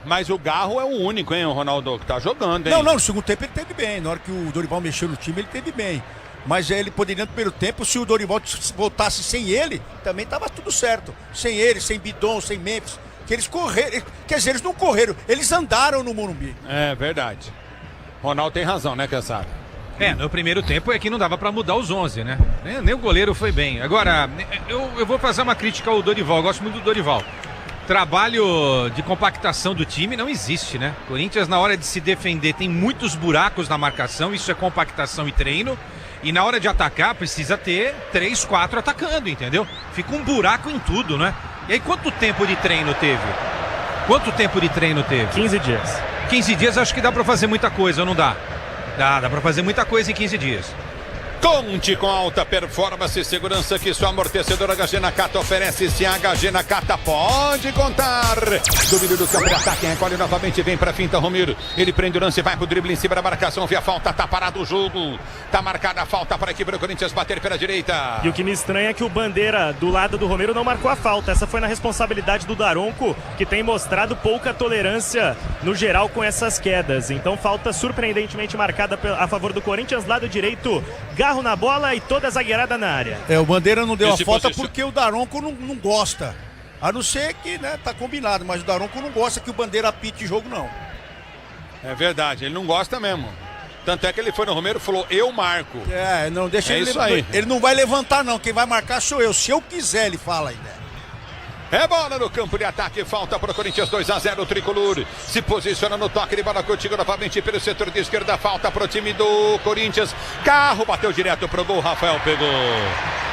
Mas o Garro é o único, hein, o Ronaldo, que tá jogando, hein? Não, no segundo tempo ele teve bem. Na hora que o Dorival mexeu no time, ele teve bem. Mas ele poderia, no primeiro tempo, se o Dorival voltasse sem ele, também tava tudo certo. Sem ele, sem Bidon, sem Memphis. Que eles correram, quer dizer, eles não correram, eles andaram no Morumbi. É verdade. Ronaldo tem razão, né, Cansado? No primeiro tempo é que não dava pra mudar os 11, né? Nem o goleiro foi bem. Agora, eu vou fazer uma crítica ao Dorival, eu gosto muito do Dorival. Trabalho de compactação do time não existe, né? Corinthians, na hora de se defender, tem muitos buracos na marcação, isso é compactação e treino. E na hora de atacar, precisa ter 3, 4 atacando, entendeu? Fica um buraco em tudo, né? E aí, quanto tempo de treino teve? 15 dias. 15 dias, acho que dá pra fazer muita coisa, ou não dá? Dá pra fazer muita coisa em 15 dias. Conte com alta performance e segurança que sua amortecedora HG Nakata oferece. Se a HG Nakata pode contar. Domínio do campo de ataque, recolhe novamente, vem pra finta Romero. Ele prende o lance, vai pro drible em cima da marcação, via falta, tá parado o jogo. Tá marcada a falta para a equipe do Corinthians bater pela direita. E o que me estranha é que o Bandeira do lado do Romero não marcou a falta. Essa foi na responsabilidade do Daronco, que tem mostrado pouca tolerância no geral com essas quedas. Então falta surpreendentemente marcada a favor do Corinthians, lado direito. Garro na bola e toda a zagueirada na área. O Bandeira não deu a falta porque o Daronco não gosta. A não ser que, né, tá combinado, mas o Daronco não gosta que o Bandeira apite jogo, não. É verdade, ele não gosta mesmo. Tanto é que ele foi no Romero e falou, eu marco. Não deixa ele. Isso aí. Ele não vai levantar, não. Quem vai marcar sou eu. Se eu quiser, ele fala ainda. É bola no campo de ataque, falta para o Corinthians, 2-0, o Tricolor se posiciona no toque de bola contigo novamente pelo setor de esquerda, falta para o time do Corinthians. Carro bateu direto pro gol, Rafael pegou.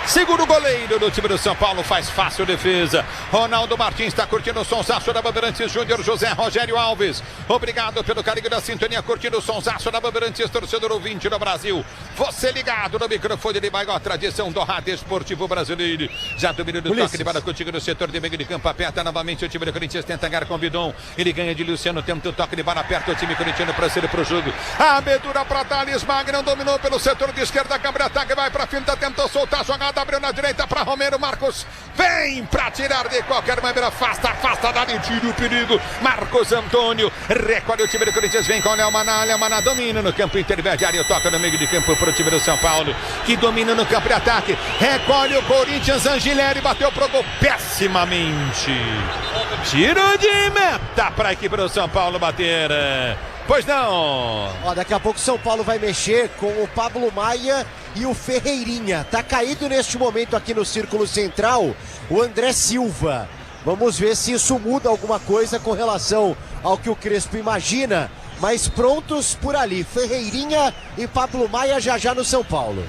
Segura o goleiro do time do São Paulo, faz fácil defesa. Ronaldo Martins está curtindo o sonsaço da Bandeirantes, Júnior José Rogério Alves. Obrigado pelo carinho da sintonia, curtindo o sonsaço da Bandeirantes, torcedor ouvinte do Brasil. Você ligado no microfone de maior tradição do rádio esportivo brasileiro. Já domina do toque de bola contigo no setor de meio de campo, aperta novamente o time do Corinthians, tenta ganhar com o Bidon. Ele ganha de Luciano, tenta o toque de bola, aperta o time corintiano para ser pro jogo. A abertura para Thales Magno, dominou pelo setor de esquerda, câmara ataque, vai para finta, tentou soltar a jogada, abriu na direita para Romero. Marcos vem para tirar de qualquer maneira, afasta da tira o perigo. Marcos Antônio recolhe o time do Corinthians, vem com o Léo Maná domina no campo intermediário, toca no meio de campo para o time do São Paulo, que domina no campo de ataque, recolhe o Corinthians, Angileri bateu pro gol pessimamente. Tiro de meta para a equipe do São Paulo bater. Pois não. Daqui a pouco o São Paulo vai mexer com o Pablo Maia e o Ferreirinha. Tá caído neste momento aqui no círculo central o André Silva. Vamos ver se isso muda alguma coisa com relação ao que o Crespo imagina. Mas prontos por ali, Ferreirinha e Pablo Maia já no São Paulo.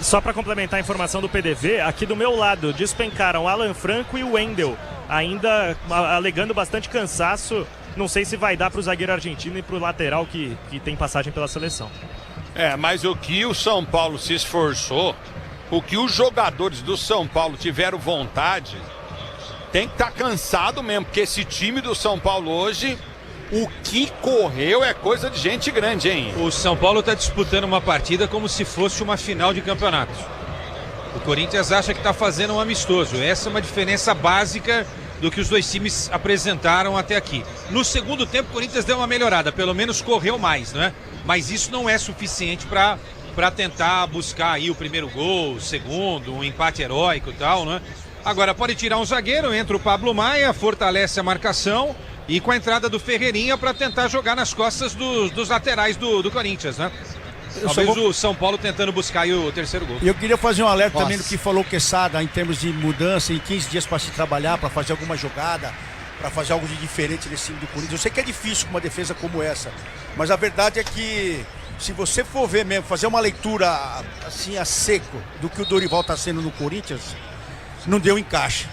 Só para complementar a informação do PDV, aqui do meu lado despencaram Alan Franco e o Wendel, ainda alegando bastante cansaço. Não sei se vai dar para o zagueiro argentino e para o lateral que tem passagem pela seleção. Mas o que o São Paulo se esforçou, o que os jogadores do São Paulo tiveram vontade, tem que estar cansado mesmo, porque esse time do São Paulo hoje, o que correu é coisa de gente grande, hein? O São Paulo está disputando uma partida como se fosse uma final de campeonato. O Corinthians acha que está fazendo um amistoso. Essa é uma diferença básica do que os dois times apresentaram até aqui. No segundo tempo, o Corinthians deu uma melhorada, pelo menos correu mais, não é? Mas isso não é suficiente para tentar buscar aí o primeiro gol, o segundo, um empate heróico e tal, né? Agora pode tirar um zagueiro, entra o Pablo Maia, fortalece a marcação e com a entrada do Ferreirinha para tentar jogar nas costas dos laterais do Corinthians, né? Talvez o São Paulo tentando buscar aí o terceiro gol. E eu queria fazer um alerta também no que falou o Quesada em termos de mudança, em 15 dias para se trabalhar, para fazer alguma jogada, para fazer algo de diferente nesse time do Corinthians. Eu sei que é difícil com uma defesa como essa, mas a verdade é que se você for ver mesmo, fazer uma leitura assim a seco do que o Dorival está sendo no Corinthians, não deu encaixe,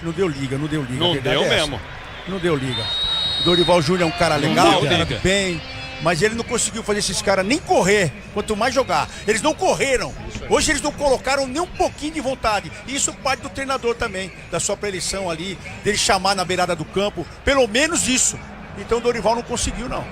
não deu liga. Não deu mesmo. Não deu liga. O Dorival Júnior é um cara legal, cara do bem, mas ele não conseguiu fazer esses caras nem correr, quanto mais jogar. Eles não correram. Hoje eles não colocaram nem um pouquinho de vontade. E isso parte do treinador também, da sua preleção ali, dele chamar na beirada do campo. Pelo menos isso. Então o Dorival não conseguiu, não.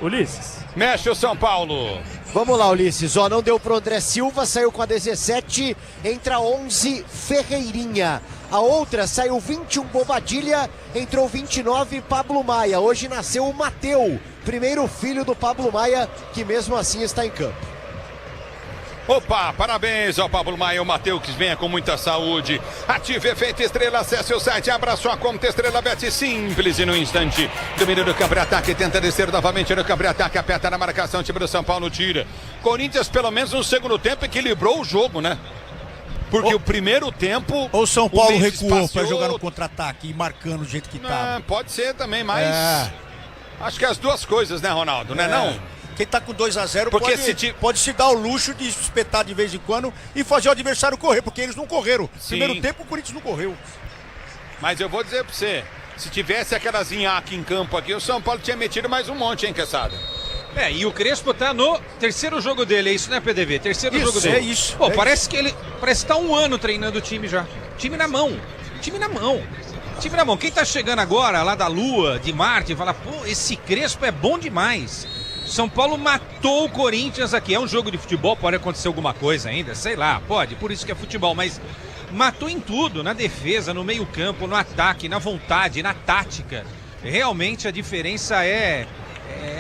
Ulisses. Mexe o São Paulo. Vamos lá, Ulisses. Não deu pro André Silva, saiu com a 17, entra 11, Ferreirinha. A outra saiu 21, Bobadilha, entrou 29, Pablo Maia. Hoje nasceu o Mateu, primeiro filho do Pablo Maia, que mesmo assim está em campo. Opa, parabéns ao Pablo Maia, o Matheus, que venha com muita saúde. Ative Efeito Estrela, acesse o site, abra sua conta Estrela Bet, simples e no instante. Domínio do campo de ataque, tenta descer novamente no campo de ataque, aperta na marcação, o time do São Paulo tira. Corinthians, pelo menos no segundo tempo, equilibrou o jogo, né? Porque o primeiro tempo... Ou São Paulo recuou para jogar no contra-ataque e marcando do jeito que estava. Pode ser também, mas... Acho que as duas coisas, né, Ronaldo? Não é não? Quem tá com 2-0 porque pode se dar o luxo de espetar de vez em quando e fazer o adversário correr, porque eles não correram. Sim. Primeiro tempo o Corinthians não correu. Mas eu vou dizer pra você, se tivesse aquelas aqui em campo aqui, o São Paulo tinha metido mais um monte, hein, Quesada? E o Crespo tá no terceiro jogo dele, é isso, né, PDV? Terceiro jogo dele. É isso. Pô, parece que ele tá um ano treinando o time já. Time na mão. Quem tá chegando agora lá da Lua, de Marte, fala, pô, esse Crespo é bom demais. São Paulo matou o Corinthians aqui. É um jogo de futebol, pode acontecer alguma coisa ainda, sei lá, pode, por isso que é futebol, mas matou em tudo, na defesa, no meio-campo, no ataque, na vontade, na tática. Realmente a diferença é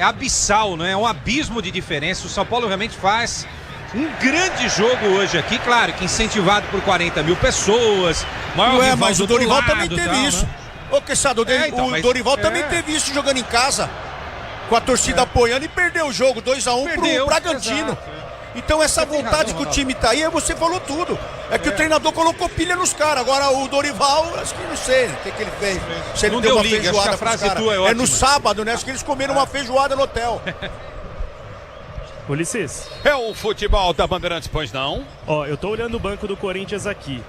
abissal, não é? É um abismo de diferença. O São Paulo realmente faz um grande jogo hoje aqui, claro, que incentivado por 40 mil pessoas. Mas o Dorival também teve isso. Ô, Quesada, o Dorival também teve isso jogando em casa. Com a torcida apoiando e perdeu o jogo 2-1 pro Bragantino. Exato. Então essa vontade que o time tá aí, você falou tudo. É que o treinador colocou pilha nos caras. Agora o Dorival, acho que não sei o que ele fez. Se ele deu uma feijoada pros caras. É no sábado, né? Acho que eles comeram uma feijoada no hotel. Ulisses. É o futebol da Bandeirantes, pois não? Eu tô olhando o banco do Corinthians aqui.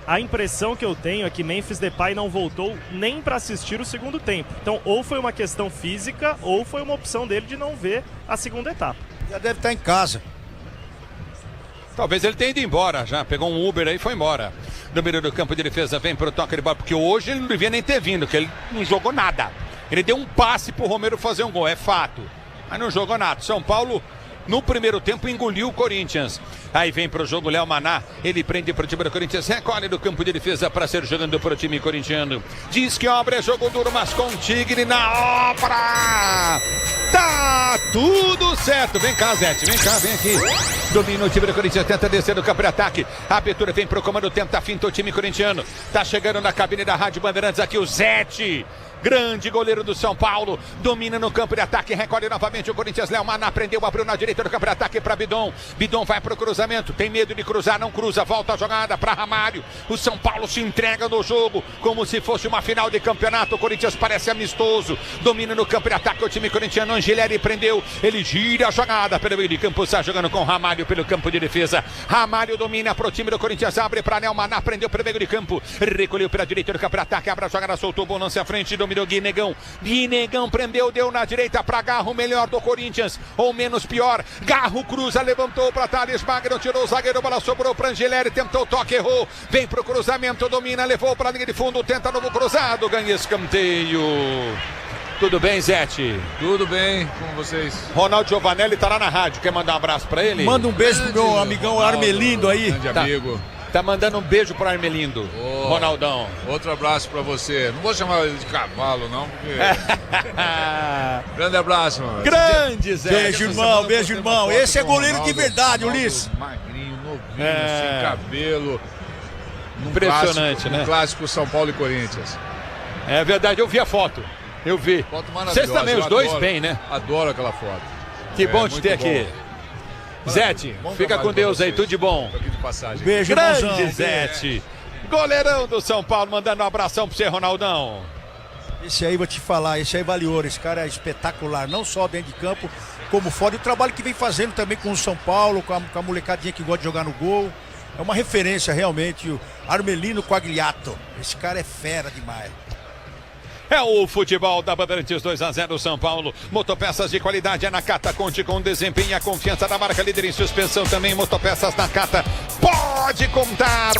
A impressão que eu tenho é que Memphis Depay não voltou nem para assistir o segundo tempo. Então, ou foi uma questão física, ou foi uma opção dele de não ver a segunda etapa. Já deve estar em casa. Talvez ele tenha ido embora já. Pegou um Uber aí e foi embora. Número do campo de defesa vem pro toque de bola, porque hoje ele não devia nem ter vindo, porque ele não jogou nada. Ele deu um passe pro Romero fazer um gol, é fato. Mas não jogou nada. São Paulo, no primeiro tempo, engoliu o Corinthians. Aí vem pro jogo Léo Maná, ele prende pro time do Corinthians, recolhe do campo de defesa para ser jogando pro time corintiano. Diz que obra é jogo duro, mas com Tigre na obra. Tá tudo certo. Vem cá, Zete, vem cá, vem aqui. Domina o time do Corinthians, tenta descer do campo de ataque. A abertura vem pro comando, tenta finta o time corintiano. Tá chegando na cabine da Rádio Bandeirantes aqui o Zete. Grande goleiro do São Paulo, domina no campo de ataque, recolhe novamente o Corinthians. Léo Maná prendeu, abriu na direita do campo de ataque para Bidon. Bidon vai pro cruzamento, tem medo de cruzar, não cruza, volta a jogada para Ramalho. O São Paulo se entrega no jogo como se fosse uma final de campeonato. O Corinthians parece amistoso, domina no campo de ataque o time corintiano. Angileri prendeu, ele gira a jogada pelo meio de campo, está jogando com Ramalho pelo campo de defesa. Ramalho domina pro time do Corinthians, abre para Léo Maná, prendeu pelo meio de campo, recolheu pela direita do campo de ataque, abre a jogada, soltou o lance à frente, dominou Guinegão. Guinegão prendeu, deu na direita para Garro, melhor do Corinthians, ou menos pior. Garro cruza, levantou para Thales Magno, tirou o zagueiro, bola sobrou para Angileri, tentou o toque, errou. Vem pro cruzamento, domina, levou para a linha de fundo, tenta novo cruzado, ganha escanteio. Tudo bem, Zete? Tudo bem com vocês. Ronaldo Giovanelli tá lá na rádio, quer mandar um abraço para ele? Manda um beijo pro meu amigão Armelindo aí. Grande amigo. Tá mandando um beijo pro Armelindo, Ronaldão. Outro abraço pra você. Não vou chamar ele de cavalo, não, porque... Grande abraço, mano. Grande, Zé. Beijo, irmão, beijo, irmão. Esse é goleiro de verdade, Ulisses. Magrinho, novinho, sem cabelo. Impressionante, né? Um clássico São Paulo e Corinthians. É verdade, eu vi a foto. Eu vi. Foto maravilhosa. Vocês também, os dois bem, né? Adoro aquela foto. Que bom te ter muito aqui. Zete, fica com Deus aí, tudo de bom. Beijo, grande irmãozão. Zete. Goleirão do São Paulo, mandando um abração pra você, Ronaldão. Esse aí, vou te falar, esse aí vale ouro. Esse cara é espetacular, não só dentro de campo, como fora. E o trabalho que vem fazendo também com o São Paulo, com a molecadinha que gosta de jogar no gol. É uma referência realmente, o Armelino Quagliato. Esse cara é fera demais. É o futebol da Bandeirantes 2-0 São Paulo. Motopeças de qualidade é Nakata. Conte com o desempenho e a confiança da marca líder em suspensão também. Motopeças Nakata. Pode contar.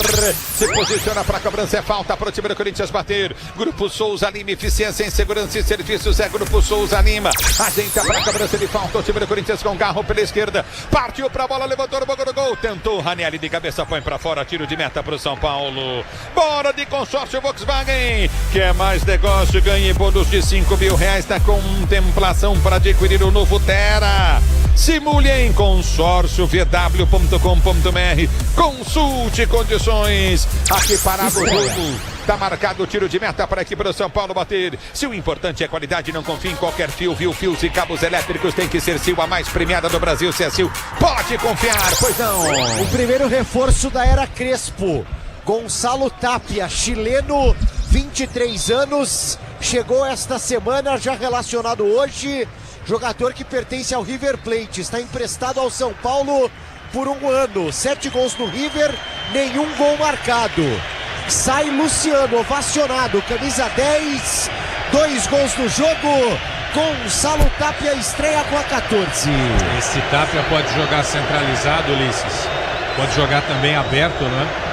Se posiciona para a cobrança. É falta para o time do Corinthians bater. Grupo Souza Lima. Eficiência em segurança e serviços. É Grupo Souza Lima. Ajeita para a cobrança de falta. O time do Corinthians com carro pela esquerda. Partiu para a bola. Levantou no bagulho do gol. Tentou. Ranieri de cabeça. Põe para fora. Tiro de meta para o São Paulo. Bora de consórcio Volkswagen. Quer mais negócio? Ganhe bônus de R$5.000 na contemplação para adquirir o novo Tera. Simule em consórciovw.com.br. Consulte condições. Aqui parado o jogo. Tá marcado o tiro de meta para a equipe do São Paulo bater. Se o importante é qualidade, não confie em qualquer fio. Fios e cabos elétricos tem que ser Sil, a mais premiada do Brasil. Se é Sil, pode confiar, pois não. O primeiro reforço da era Crespo. Gonçalo Tapia, chileno, 23 anos, chegou esta semana, já relacionado hoje, jogador que pertence ao River Plate, está emprestado ao São Paulo por 1 ano, 7 gols no River, nenhum gol marcado. Sai Luciano, ovacionado, camisa 10, 2 gols no jogo, Gonçalo Tapia estreia com a 14. Esse Tapia pode jogar centralizado, Ulisses, pode jogar também aberto, né?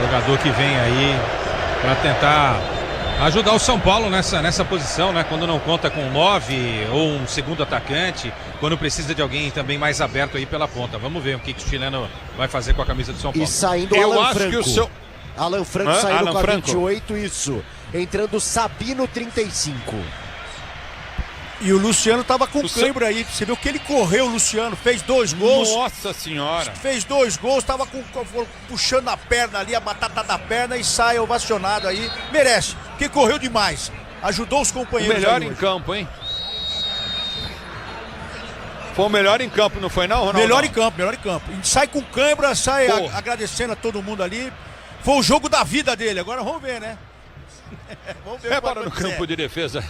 Jogador que vem aí para tentar ajudar o São Paulo nessa posição, né? Quando não conta com um 9 ou um segundo atacante, quando precisa de alguém também mais aberto aí pela ponta. Vamos ver o que o chileno vai fazer com a camisa do São Paulo. E saindo o Alan Franco. Alan Franco saindo Alan com a Franco. 28, isso. Entrando Sabino, 35. E o Luciano tava com cãibra aí. Você viu que ele correu, o Luciano, fez 2 gols. Nossa senhora. Fez 2 gols, tava puxando a perna ali, a batata da perna e sai ovacionado aí. Merece, porque correu demais. Ajudou os O companheiros. melhor aí em hoje. campo, hein? Foi o melhor em campo, não foi não, Ronaldo? Melhor em campo, melhor em campo. E sai com cãibra, sai agradecendo a todo mundo ali. Foi o jogo da vida dele. Agora vamos ver, né? Vamos ver. É bola no campo de defesa.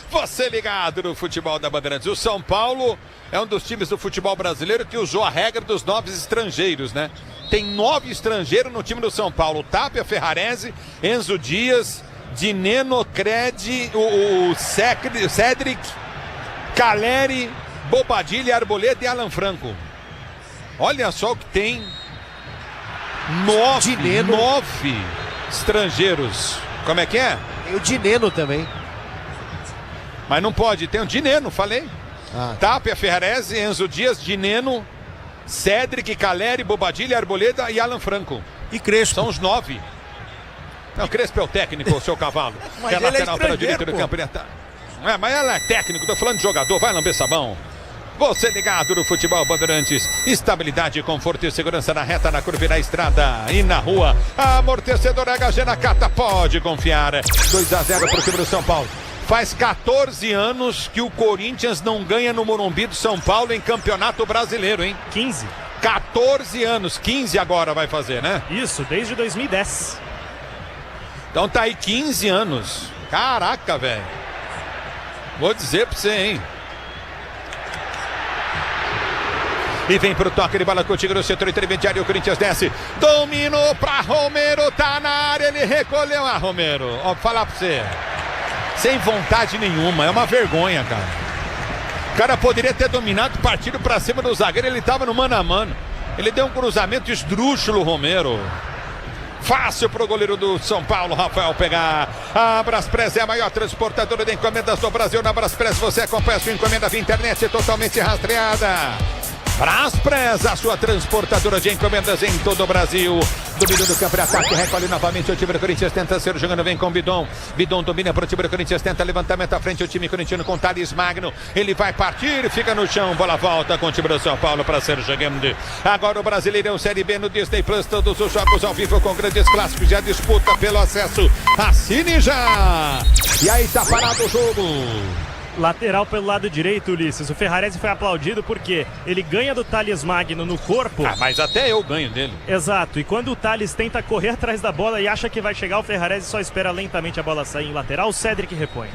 Você ligado no futebol da Bandeirantes. O São Paulo é um dos times do futebol brasileiro que usou a regra dos 9 estrangeiros, né? Tem 9 estrangeiros no time do São Paulo. Tapia, Ferrarese, Enzo Dias, Dineno, Cred, o Cedric, Caleri, Bobadilha, Arboleda e Alan Franco. Olha só o que tem. 9 estrangeiros. Como é que é? Tem o Dineno também. Mas não pode, tem o Dineno, falei. Tapia, Ferrarese, Enzo Dias, Dineno, Cedric, Caleri, Bobadilha, Arboleda e Alan Franco. E Crespo. São os 9. Não, Crespo é o técnico, o seu cavalo. Mas é ele é lateral pela direita do estrangeiro, campo. É, mas ela é técnico, tô falando de jogador, vai lamber sabão. Você ligado no futebol Bandeirantes. Estabilidade, conforto e segurança na reta, na curva e na estrada e na rua. Amortecedor HG Nakata, pode confiar. 2-0 pro time do São Paulo. Faz 14 anos que o Corinthians não ganha no Morumbi do São Paulo em Campeonato Brasileiro, hein? 15. 14 anos, 15 agora vai fazer, né? Isso, desde 2010. Então tá aí 15 anos. Caraca, velho. Vou dizer pra você, hein? E vem pro toque de bola contigo no setor intermediário. O Corinthians desce. Dominou pra Romero. Tá na área. Ele recolheu. Romero. Ó, vou falar pra você. Sem vontade nenhuma. É uma vergonha, cara. O cara poderia ter dominado, partido pra cima do zagueiro. Ele tava no mano a mano. Ele deu um cruzamento esdrúxulo, Romero. Fácil pro goleiro do São Paulo, Rafael, pegar. A Braspress é a maior transportadora de encomendas do Brasil. Na Braspress você acompanha a sua encomenda via internet totalmente rastreada. Braspress, a sua transportadora de encomendas em todo o Brasil. Domínio do campo de ataque, recolhe novamente o time do Corinthians, tenta ser jogando, vem com o Bidon. Bidon domina para o time do Corinthians, tenta levantamento à frente, o time corintiano com Thales Magno. Ele vai partir, fica no chão, bola volta com o time do São Paulo para ser jogando. Agora o Brasileirão Série B no Disney Plus, todos os jogos ao vivo com grandes clássicos, já disputa pelo acesso. Assine já! E aí tá parado o jogo. Lateral pelo lado direito, Ulisses. O Ferrarese foi aplaudido porque ele ganha do Thales Magno no corpo. Mas até eu ganho dele. Exato. E quando o Thales tenta correr atrás da bola e acha que vai chegar, o Ferrarese só espera lentamente a bola sair em lateral. O Cedric repõe.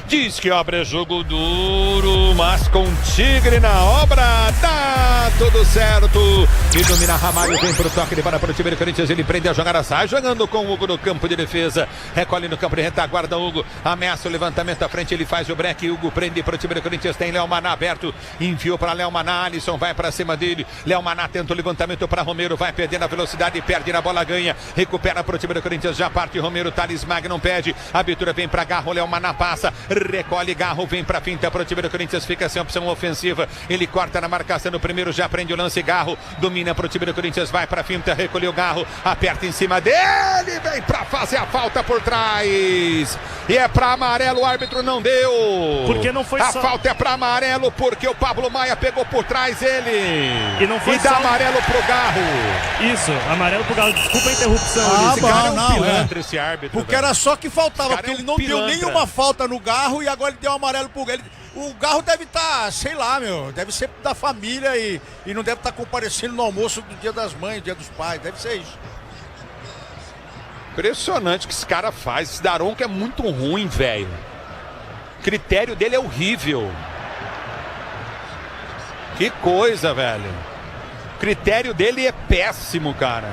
Diz que obra é jogo duro, mas com Tigre na obra, tá tudo certo. E domina Ramalho, vem pro toque, ele para o time do Corinthians, ele prende a jogada, sai jogando com o Hugo no campo de defesa. Recolhe no campo de retaguarda, Hugo ameaça o levantamento à frente, ele faz o break, Hugo prende pro time do Corinthians, tem Léo Maná aberto, enviou para Léo Maná, Alisson vai para cima dele, Léo Maná tenta o levantamento para Romero, vai perdendo a velocidade, perde na bola, ganha, recupera pro time do Corinthians, já parte Romero, Thales Magno não pede, a abertura vem para Garro, Léo Maná passa, recolhe Garro, vem pra finta pro time do Corinthians, fica sem opção ofensiva, ele corta na marcação no primeiro, já prende o lance, Garro domina pro time do Corinthians, vai pra finta, recolheu Garro, aperta em cima dele, vem pra fazer a falta por trás, e é pra amarelo, o árbitro não deu, porque não foi a só... falta é pra amarelo, porque o Pablo Maia pegou por trás ele, e não foi e dá só... amarelo pro Garro. Isso, amarelo pro Garro, desculpa a interrupção. Ah, esse cara não, é um pilantra, esse árbitro, porque velho. era só que faltava, porque é um ele não deu pilantra. nenhuma falta no Garro e agora ele deu um amarelo pro ele. O Garro deve estar, sei lá, deve ser da família e não deve estar comparecendo no almoço do Dia das Mães, Dia dos Pais, deve ser isso. Impressionante o que esse cara faz, esse Daronco é muito ruim, velho. O critério dele é horrível. Que coisa, velho. O critério dele é péssimo, cara.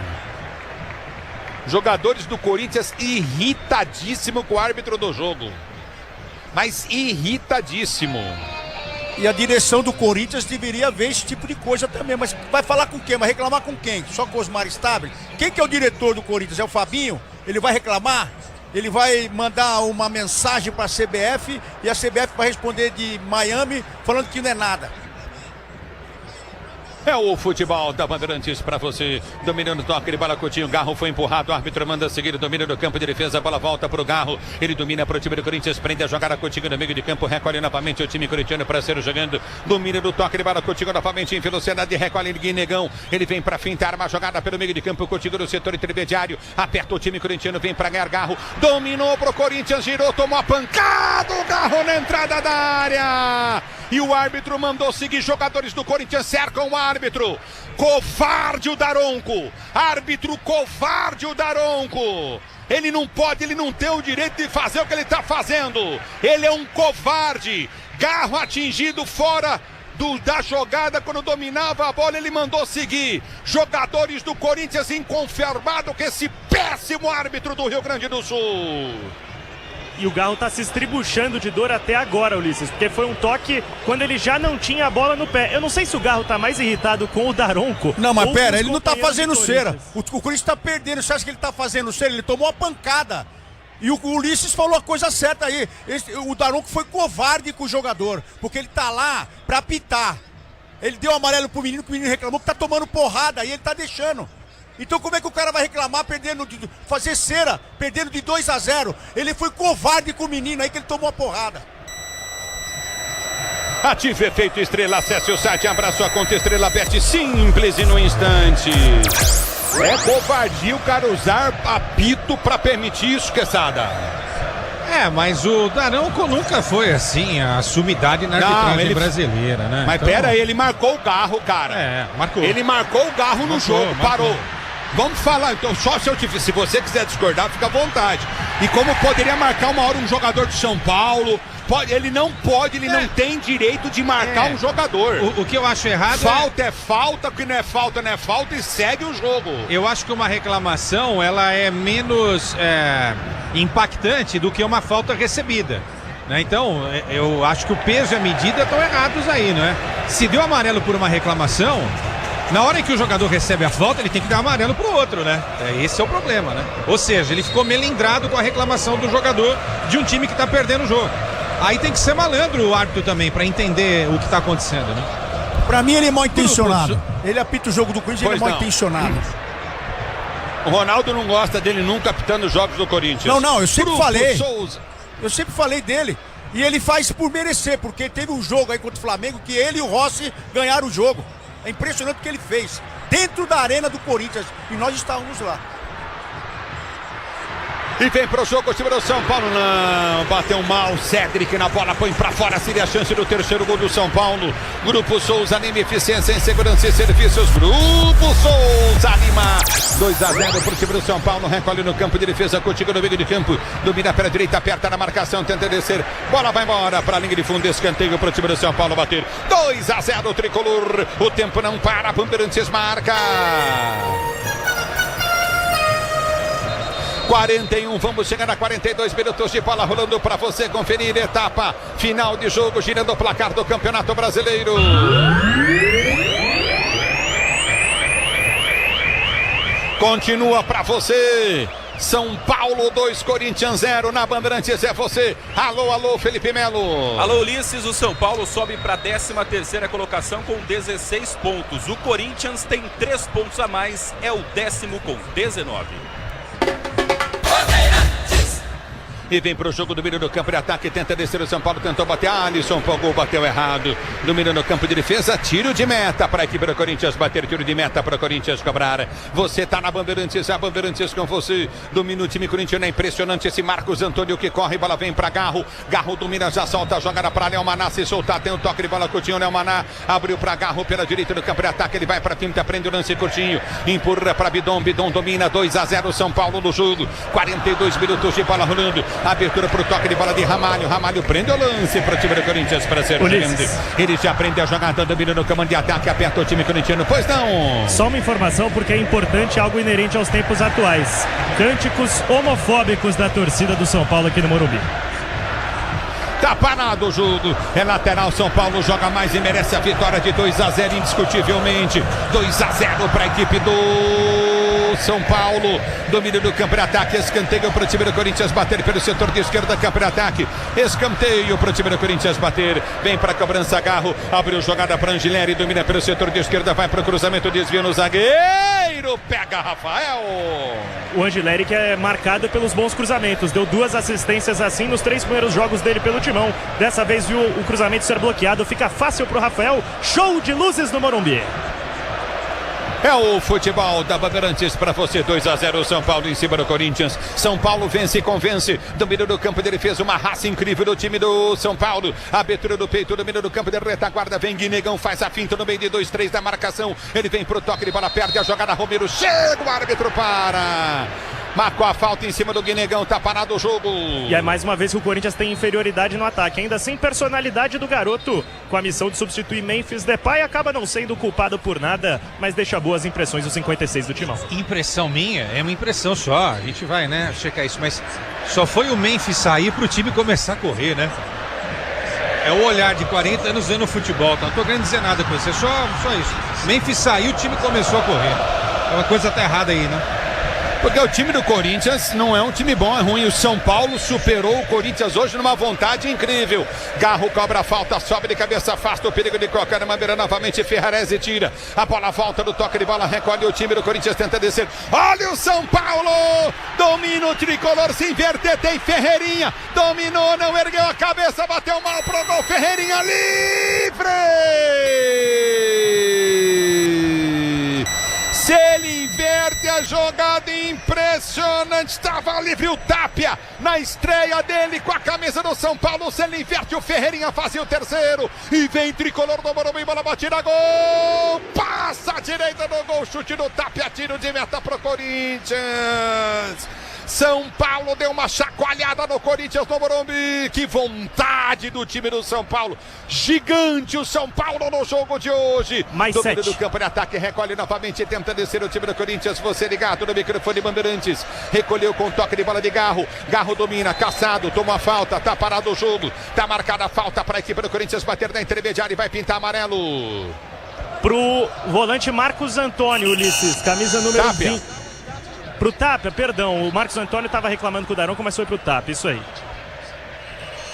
Jogadores do Corinthians irritadíssimo com o árbitro do jogo. Mas irritadíssimo. E a direção do Corinthians deveria ver esse tipo de coisa também. Mas vai falar com quem? Vai reclamar com quem? Só com o Osmar Stabile? Quem que é o diretor do Corinthians? É o Fabinho? Ele vai reclamar? Ele vai mandar uma mensagem para a CBF e a CBF vai responder de Miami falando que não é nada. É o futebol da Bandeirantes para você. Dominando o toque de bola, Coutinho. Garro foi empurrado. O árbitro manda seguir. Domina no campo de defesa. A bola volta para o Garro. Ele domina para o time do Corinthians. Prende a jogada. Coutinho no meio de campo. Recolhe novamente o time corintiano para ser jogando. Domina no toque de bola. Coutinho novamente em velocidade. Recolhe Guinegão. Ele vem para finta. Arma a jogada pelo meio de campo. Coutinho no setor intermediário. Aperta o time corintiano. Vem para ganhar Garro. Dominou para o Corinthians. Girou. Tomou a pancada. O Garro na entrada da área. E o árbitro mandou seguir. Jogadores do Corinthians cercam o árbitro. Covarde o Daronco. Árbitro covarde o Daronco. Ele não pode, ele não tem o direito de fazer o que ele está fazendo. Ele é um covarde. Garro atingido fora da jogada, quando dominava a bola, ele mandou seguir. Jogadores do Corinthians inconformados com esse péssimo árbitro do Rio Grande do Sul. E o Garro tá se estribuchando de dor até agora, Ulisses, porque foi um toque quando ele já não tinha a bola no pé. Eu não sei se o Garro tá mais irritado com o Daronco. Não, mas pera, ele não tá fazendo cera. O Corinthians tá perdendo. Você acha que ele tá fazendo cera? Ele tomou uma pancada. E o Ulisses falou a coisa certa aí. O Daronco foi covarde com o jogador, porque ele tá lá pra apitar. Ele deu amarelo pro menino, que o menino reclamou que tá tomando porrada, e ele tá deixando. Então como é que o cara vai reclamar perdendo, fazer cera, perdendo de 2-0? Ele foi covarde com o menino aí que ele tomou a porrada. Ative Efeito Estrela, acesse o site, abra sua conta Estrela Bet, simples e no instante. É covardia o cara usar apito pra permitir isso, Quesada. Mas o Daronco nunca foi assim, a sumidade na arbitragem brasileira, né? Mas pera aí, ele marcou o Garro, cara. Marcou. Ele marcou o Garro no jogo, parou. Vamos falar, então, só se você quiser discordar, fica à vontade. E como poderia marcar uma hora um jogador de São Paulo, ele não pode, ele não tem direito de marcar um jogador. O que eu acho errado falta é falta, o que não é falta não é falta e segue o jogo. Eu acho que uma reclamação, ela é menos impactante do que uma falta recebida. Então, eu acho que o peso e a medida estão errados aí, não é? Se deu amarelo por uma reclamação, na hora em que o jogador recebe a falta, ele tem que dar amarelo pro outro, né? Esse é o problema, né? Ou seja, ele ficou melindrado com a reclamação do jogador de um time que tá perdendo o jogo. Aí tem que ser malandro o árbitro também, pra entender o que tá acontecendo, né? Pra mim ele é mal intencionado. Ele apita o jogo do Corinthians, ele é mal não. intencionado. O Ronaldo não gosta dele nunca apitando os jogos do Corinthians. Não, eu sempre Grupo falei. Souza. Eu sempre falei dele. E ele faz por merecer, porque teve um jogo aí contra o Flamengo que ele e o Rossi ganharam o jogo. É impressionante o que ele fez. Dentro da arena do Corinthians. E nós estávamos lá. E vem pro jogo o time do São Paulo. Não, bateu mal. Cédric na bola, põe pra fora. Seria a chance do terceiro gol do São Paulo. Grupo Souza anima eficiência em segurança e serviços. Grupo Souza anima 2-0 pro time do São Paulo. Recolhe no campo de defesa, contigo no meio de campo. Domina pela direita, aperta na marcação, tenta descer. Bola vai embora pra linha de fundo. Escanteio pro time do São Paulo bater. 2-0 tricolor. O tempo não para. Bandeirantes marca. 41, vamos chegar a 42 minutos de bola rolando para você conferir. Etapa final de jogo, girando o placar do Campeonato Brasileiro. Continua para você. São Paulo 2, Corinthians 0. Na Bandeirantes é você. Alô, Felipe Melo. Alô, Ulisses. O São Paulo sobe para a 13ª colocação com 16 pontos. O Corinthians tem 3 pontos a mais. É o 10º com 19. E vem pro jogo, domínio no campo de ataque, tenta descer o São Paulo, tentou bater, Alisson, empolgou, bateu errado. Domínio no campo de defesa, tiro de meta para a equipe do Corinthians bater, tiro de meta para o Corinthians cobrar. Você tá na Bandeirantes, a Bandeirantes com você. Domina o time corintiano, é impressionante esse Marcos Antônio que corre, bola vem para Garro. Garro domina, já solta a jogada para Léo Maná, se soltar, tem um toque de bola, Coutinho, Léo Maná abriu para Garro pela direita do campo de ataque, ele vai para Tinta, prende o lance, Coutinho, empurra para Bidon, Bidon domina, 2-0 São Paulo no jogo, 42 minutos de bola rolando. Abertura para o toque de bola de Ramalho. Ramalho prende o lance para o time do Corinthians para ser grande. Ele já aprende a jogada, domina no comando de ataque, aperta o time corintiano. Pois não. Só uma informação porque é importante, algo inerente aos tempos atuais. Cânticos homofóbicos da torcida do São Paulo aqui no Morumbi. Tá parado o jogo, é lateral, São Paulo joga mais e merece a vitória de 2-0 indiscutivelmente. 2-0 para a equipe do São Paulo. Domínio do campo de ataque, escanteio para o time do Corinthians bater pelo setor de esquerda, campo de ataque. Escanteio para o time do Corinthians bater. Vem para a cobrança, Garro, abriu jogada para Angileri, domina pelo setor de esquerda, vai para o cruzamento, desvio no zagueiro, pega Rafael. O Angileri que é marcado pelos bons cruzamentos, deu 2 assistências assim nos 3 primeiros jogos dele pelo Timão. Dessa vez viu o cruzamento ser bloqueado, fica fácil pro Rafael. Show de luzes no Morumbi. É o futebol da Bandeirantes para você, 2-0 São Paulo em cima do Corinthians. São Paulo vence e convence. Domínio do campo de defesa, uma raça incrível do time do São Paulo. Abertura do peito, domínio do campo de retaguarda. Vem Guinegão, faz a finta no meio de 2-3 da marcação. Ele vem pro toque de bola, perde a jogada. Romero chega, o árbitro para. Marcou a falta em cima do Guinegão, tá parado o jogo. E é mais uma vez que o Corinthians tem inferioridade no ataque, ainda sem personalidade do garoto. Com a missão de substituir Memphis Depay, acaba não sendo culpado por nada, mas deixa boas impressões do 56 do Timão. Impressão minha? É uma impressão só, a gente vai, né, checar isso, mas só foi o Memphis sair pro time começar a correr, né? É o olhar de 40 anos vendo futebol, tá? Não tô querendo dizer nada com você, só isso. Memphis saiu, o time começou a correr. É uma coisa tá errada aí, né? Porque o time do Corinthians não é um time bom, é ruim. O São Paulo superou o Corinthians hoje numa vontade incrível. Garro cobra a falta, sobe de cabeça, afasta o perigo de qualquer maneira. Novamente Ferrarese tira. A bola volta do toque de bola, recolhe o time do Corinthians, tenta descer. Olha o São Paulo! Domina o tricolor, se inverter, tem Ferreirinha. Dominou, não ergueu a cabeça, bateu mal pro gol. Ferreirinha livre! Se ele inverte a jogada, impressionante, estava livre o Tapia na estreia dele com a camisa do São Paulo. Se ele inverte, o Ferreirinha fazia o terceiro e vem tricolor do Morumbi, bola batida, gol, passa a direita do gol, chute do Tapia, tiro de meta pro Corinthians. São Paulo deu uma chacoalhada no Corinthians no Morumbi. Que vontade do time do São Paulo. Gigante o São Paulo no jogo de hoje. Mais domínio 7. do campo de ataque, recolhe novamente, tenta descer o time do Corinthians. Você ligado no microfone Bandeirantes. Recolheu com toque de bola de Garro. Garro domina, caçado, toma a falta, tá parado o jogo. Tá marcada a falta para a equipe do Corinthians bater na intermediária e vai pintar amarelo. Pro volante Marcos Antônio, Ulisses, camisa número Tapia. 20. Pro Tapia, perdão, o Marcos Antônio estava reclamando com o Daronco, mas foi pro Tapia, isso aí.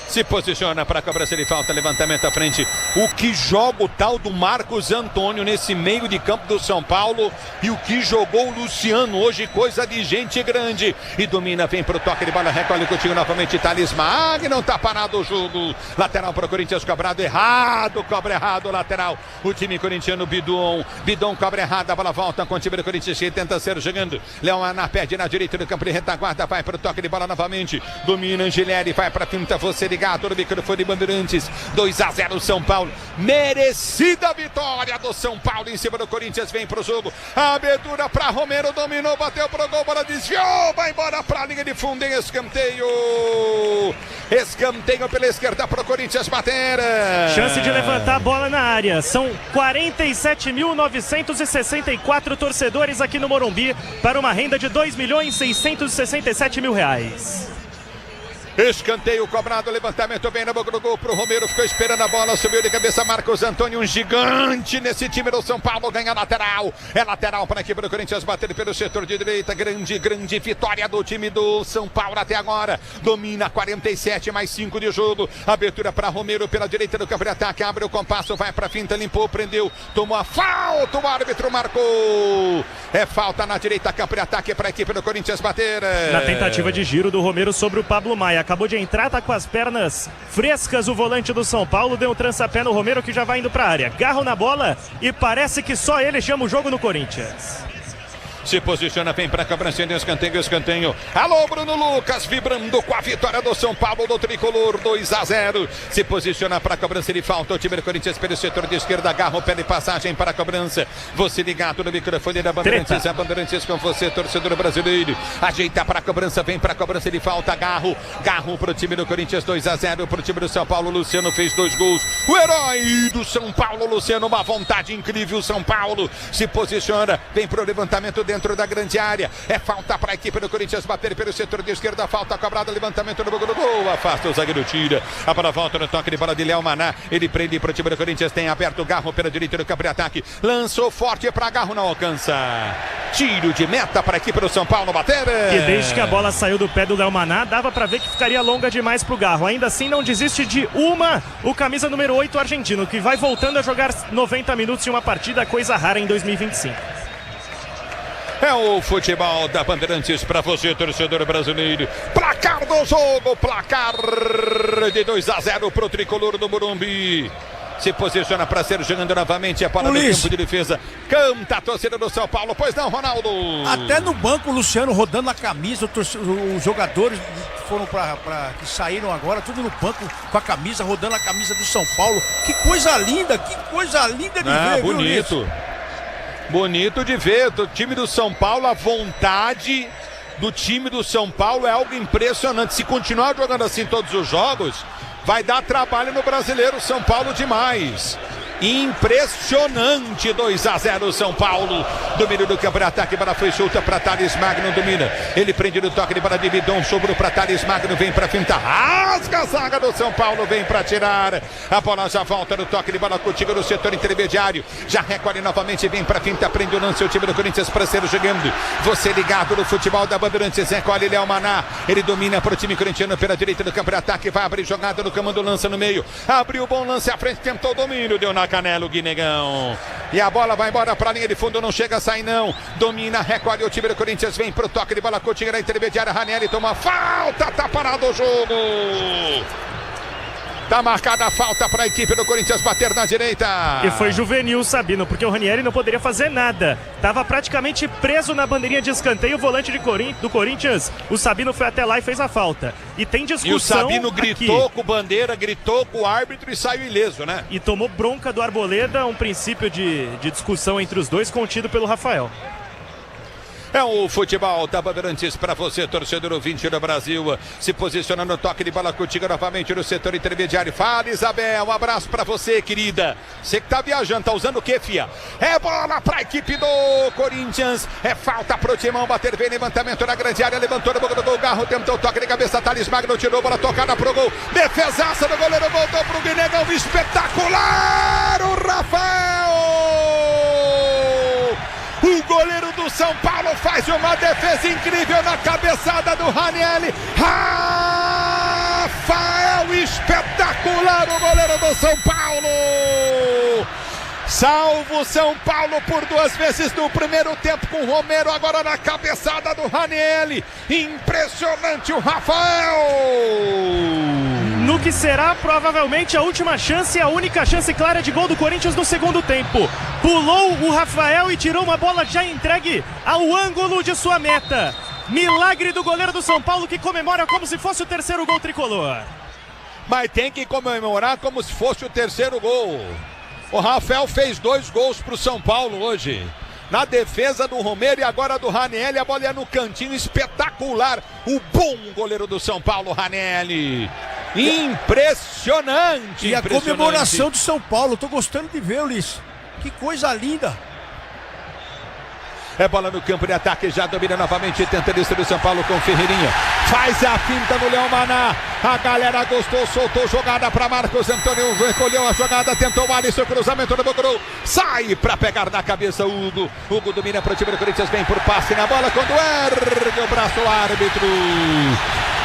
Se posiciona para a cobrança de falta, levantamento à frente. O que joga o tal do Marcos Antônio nesse meio de campo do São Paulo e o que jogou o Luciano hoje, coisa de gente grande. E domina, vem pro toque de bola, recolhe contigo novamente, Thales Magno, tá parado o jogo. Lateral pro Corinthians, cobrado errado, cobra errado o lateral. O time corintiano, Bidon cobra errado, a bola volta com o time do Corinthians, que tenta ser jogando. Leomar perde na direita do campo de retaguarda, vai pro toque de bola novamente. Domina Angelieri, vai pra finta, você ligado no microfone Bandeirantes. 2-0 São Paulo, merecida vitória do São Paulo em cima do Corinthians, vem pro jogo, abertura pra Romero, dominou, bateu pro gol, bola desviou, vai embora pra linha de fundo em escanteio pela esquerda pro Corinthians bater. Chance de levantar a bola na área, são 47.964 torcedores aqui no Morumbi para uma renda de R$2.667.000. Escanteio cobrado, levantamento bem na boca do gol pro Romero, ficou esperando a bola, subiu de cabeça Marcos Antônio, um gigante nesse time do São Paulo, ganha lateral, é lateral para a equipe do Corinthians, bater pelo setor de direita, grande vitória do time do São Paulo até agora, domina 47 mais 5 de jogo, abertura para Romero pela direita do campo de ataque, abre o compasso, vai para finta, limpou, prendeu, tomou a falta, o árbitro marcou, é falta na direita, campo de ataque para a equipe do Corinthians bater. Na tentativa de giro do Romero sobre o Pablo Maia, acabou de entrar, tá com as pernas frescas o volante do São Paulo, deu um trançapé no Romero que já vai indo pra área, garro na bola e parece que só ele chama o jogo no Corinthians. Se posiciona, vem para a cobrança de escanteio. Alô, Bruno Lucas, vibrando com a vitória do São Paulo do Tricolor, 2-0. Se posiciona para a cobrança de falta, o time do Corinthians pelo setor de esquerda, agarra o pé de passagem para a cobrança. Você ligado no microfone da Bandeirantes, a Bandeirantes com você, torcedor brasileiro. Ajeita para a cobrança, vem para a cobrança de falta, garro para o time do Corinthians, 2-0 para o time do São Paulo. Luciano fez 2 gols. O herói do São Paulo, Luciano, uma vontade incrível. São Paulo se posiciona, vem para o levantamento dentro da grande área, é falta para a equipe do Corinthians bater pelo setor de esquerda, falta cobrada, levantamento no gol, afasta o zagueiro, tira, a bola volta no toque de bola de Léo Maná, ele prende para o time do Corinthians, tem aberto o Garro pela direita do campo de ataque, lançou forte para Garro, não alcança, tiro de meta para a equipe do São Paulo bater. E desde que a bola saiu do pé do Léo Maná, dava para ver que ficaria longa demais pro Garro, ainda assim não desiste de o camisa número 8 argentino, que vai voltando a jogar 90 minutos em uma partida, coisa rara em 2025. É o futebol da Bandeirantes para você, torcedor brasileiro. Placar do jogo, placar de 2-0 pro Tricolor do Morumbi. Se posiciona para ser jogando novamente a bola no campo de defesa. Canta a torcida do São Paulo, pois não, Ronaldo? Até no banco o Luciano rodando a camisa, os jogadores foram que saíram agora, tudo no banco com a camisa, rodando a camisa do São Paulo. Que coisa linda de ver, bonito. Viu, bonito de ver, o time do São Paulo, a vontade do time do São Paulo é algo impressionante. Se continuar jogando assim todos os jogos, vai dar trabalho no Brasileiro. São Paulo demais. Impressionante, 2-0 São Paulo. Domínio do campo de ataque, bola foi solta para Thales Magno, domina. Ele prende no toque de bola de Bidon, sobrou para Thales Magno, vem para fintar. Rasga a zaga do São Paulo, vem para tirar. A bola já volta no toque de bola contigo no setor intermediário. Já recolhe novamente, vem para finta, prende o lance o time do Corinthians para ser jogando. Você ligado no futebol da Bandeirantes, recolhe Léo Maná. Ele domina para o time corintiano pela direita do campo de ataque, vai abrir jogada no comando, lança no meio. Abriu o bom lance à frente, tentou o domínio, deu na canela o Guinegão. E a bola vai embora para a linha de fundo, não chega a sair não. Domina, recolhe o time do Corinthians, vem pro toque de bola, Coutinho na intermediária, Ranieri toma falta, tá parado o jogo. Tá marcada a falta para a equipe do Corinthians bater na direita. E foi juvenil, Sabino, porque o Ranieri não poderia fazer nada. Tava praticamente preso na bandeirinha de escanteio, o volante do Corinthians. O Sabino foi até lá e fez a falta. E tem discussão. E o Sabino gritou aqui com bandeira, gritou com o árbitro e saiu ileso, né? E tomou bronca do Arboleda, um princípio de discussão entre os dois contido pelo Rafael. É o futebol da Bandeirantes para você, torcedor ouvinte do Brasil. Se posiciona no toque de bola contigo novamente no setor intermediário. Fala, Isabel, um abraço para você, querida. Você que tá viajando, tá usando o quê, fia? É bola para a equipe do Corinthians. É falta pro Timão bater bem, levantamento na grande área, levantou no boca do gol, Garro tentou o toque de cabeça, Thales Magno tirou, bola tocada pro gol. Defesaça do goleiro, voltou pro Guinegão, espetacular o Rafael! O goleiro do São Paulo faz uma defesa incrível na cabeçada do Ranieri. Rafael, espetacular o goleiro do São Paulo. Salvo São Paulo por 2 vezes no primeiro tempo com o Romero, agora na cabeçada do Ranieri. Impressionante o Rafael. No que será provavelmente a última chance, a única chance clara de gol do Corinthians no segundo tempo. Pulou o Rafael e tirou uma bola já entregue ao ângulo de sua meta. Milagre do goleiro do São Paulo, que comemora como se fosse o terceiro gol tricolor. Mas tem que comemorar como se fosse o terceiro gol. O Rafael fez 2 gols para o São Paulo hoje. Na defesa do Romero e agora do Ranieri, a bola é no cantinho, espetacular. O bom goleiro do São Paulo, Ranieri. Impressionante. E a comemoração do São Paulo, tô gostando de ver, Ulisses. Que coisa linda. É bola no campo de ataque, já domina novamente, tenta destruir o São Paulo com o Ferreirinha. Faz a finta no Leão Maná. A galera gostou, soltou jogada para Marcos Antônio, recolheu a jogada, tentou o Alisson, cruzamento no Bocru. Sai para pegar na cabeça Hugo. Hugo domina para o time do Corinthians, vem por passe na bola, quando ergue o braço o árbitro.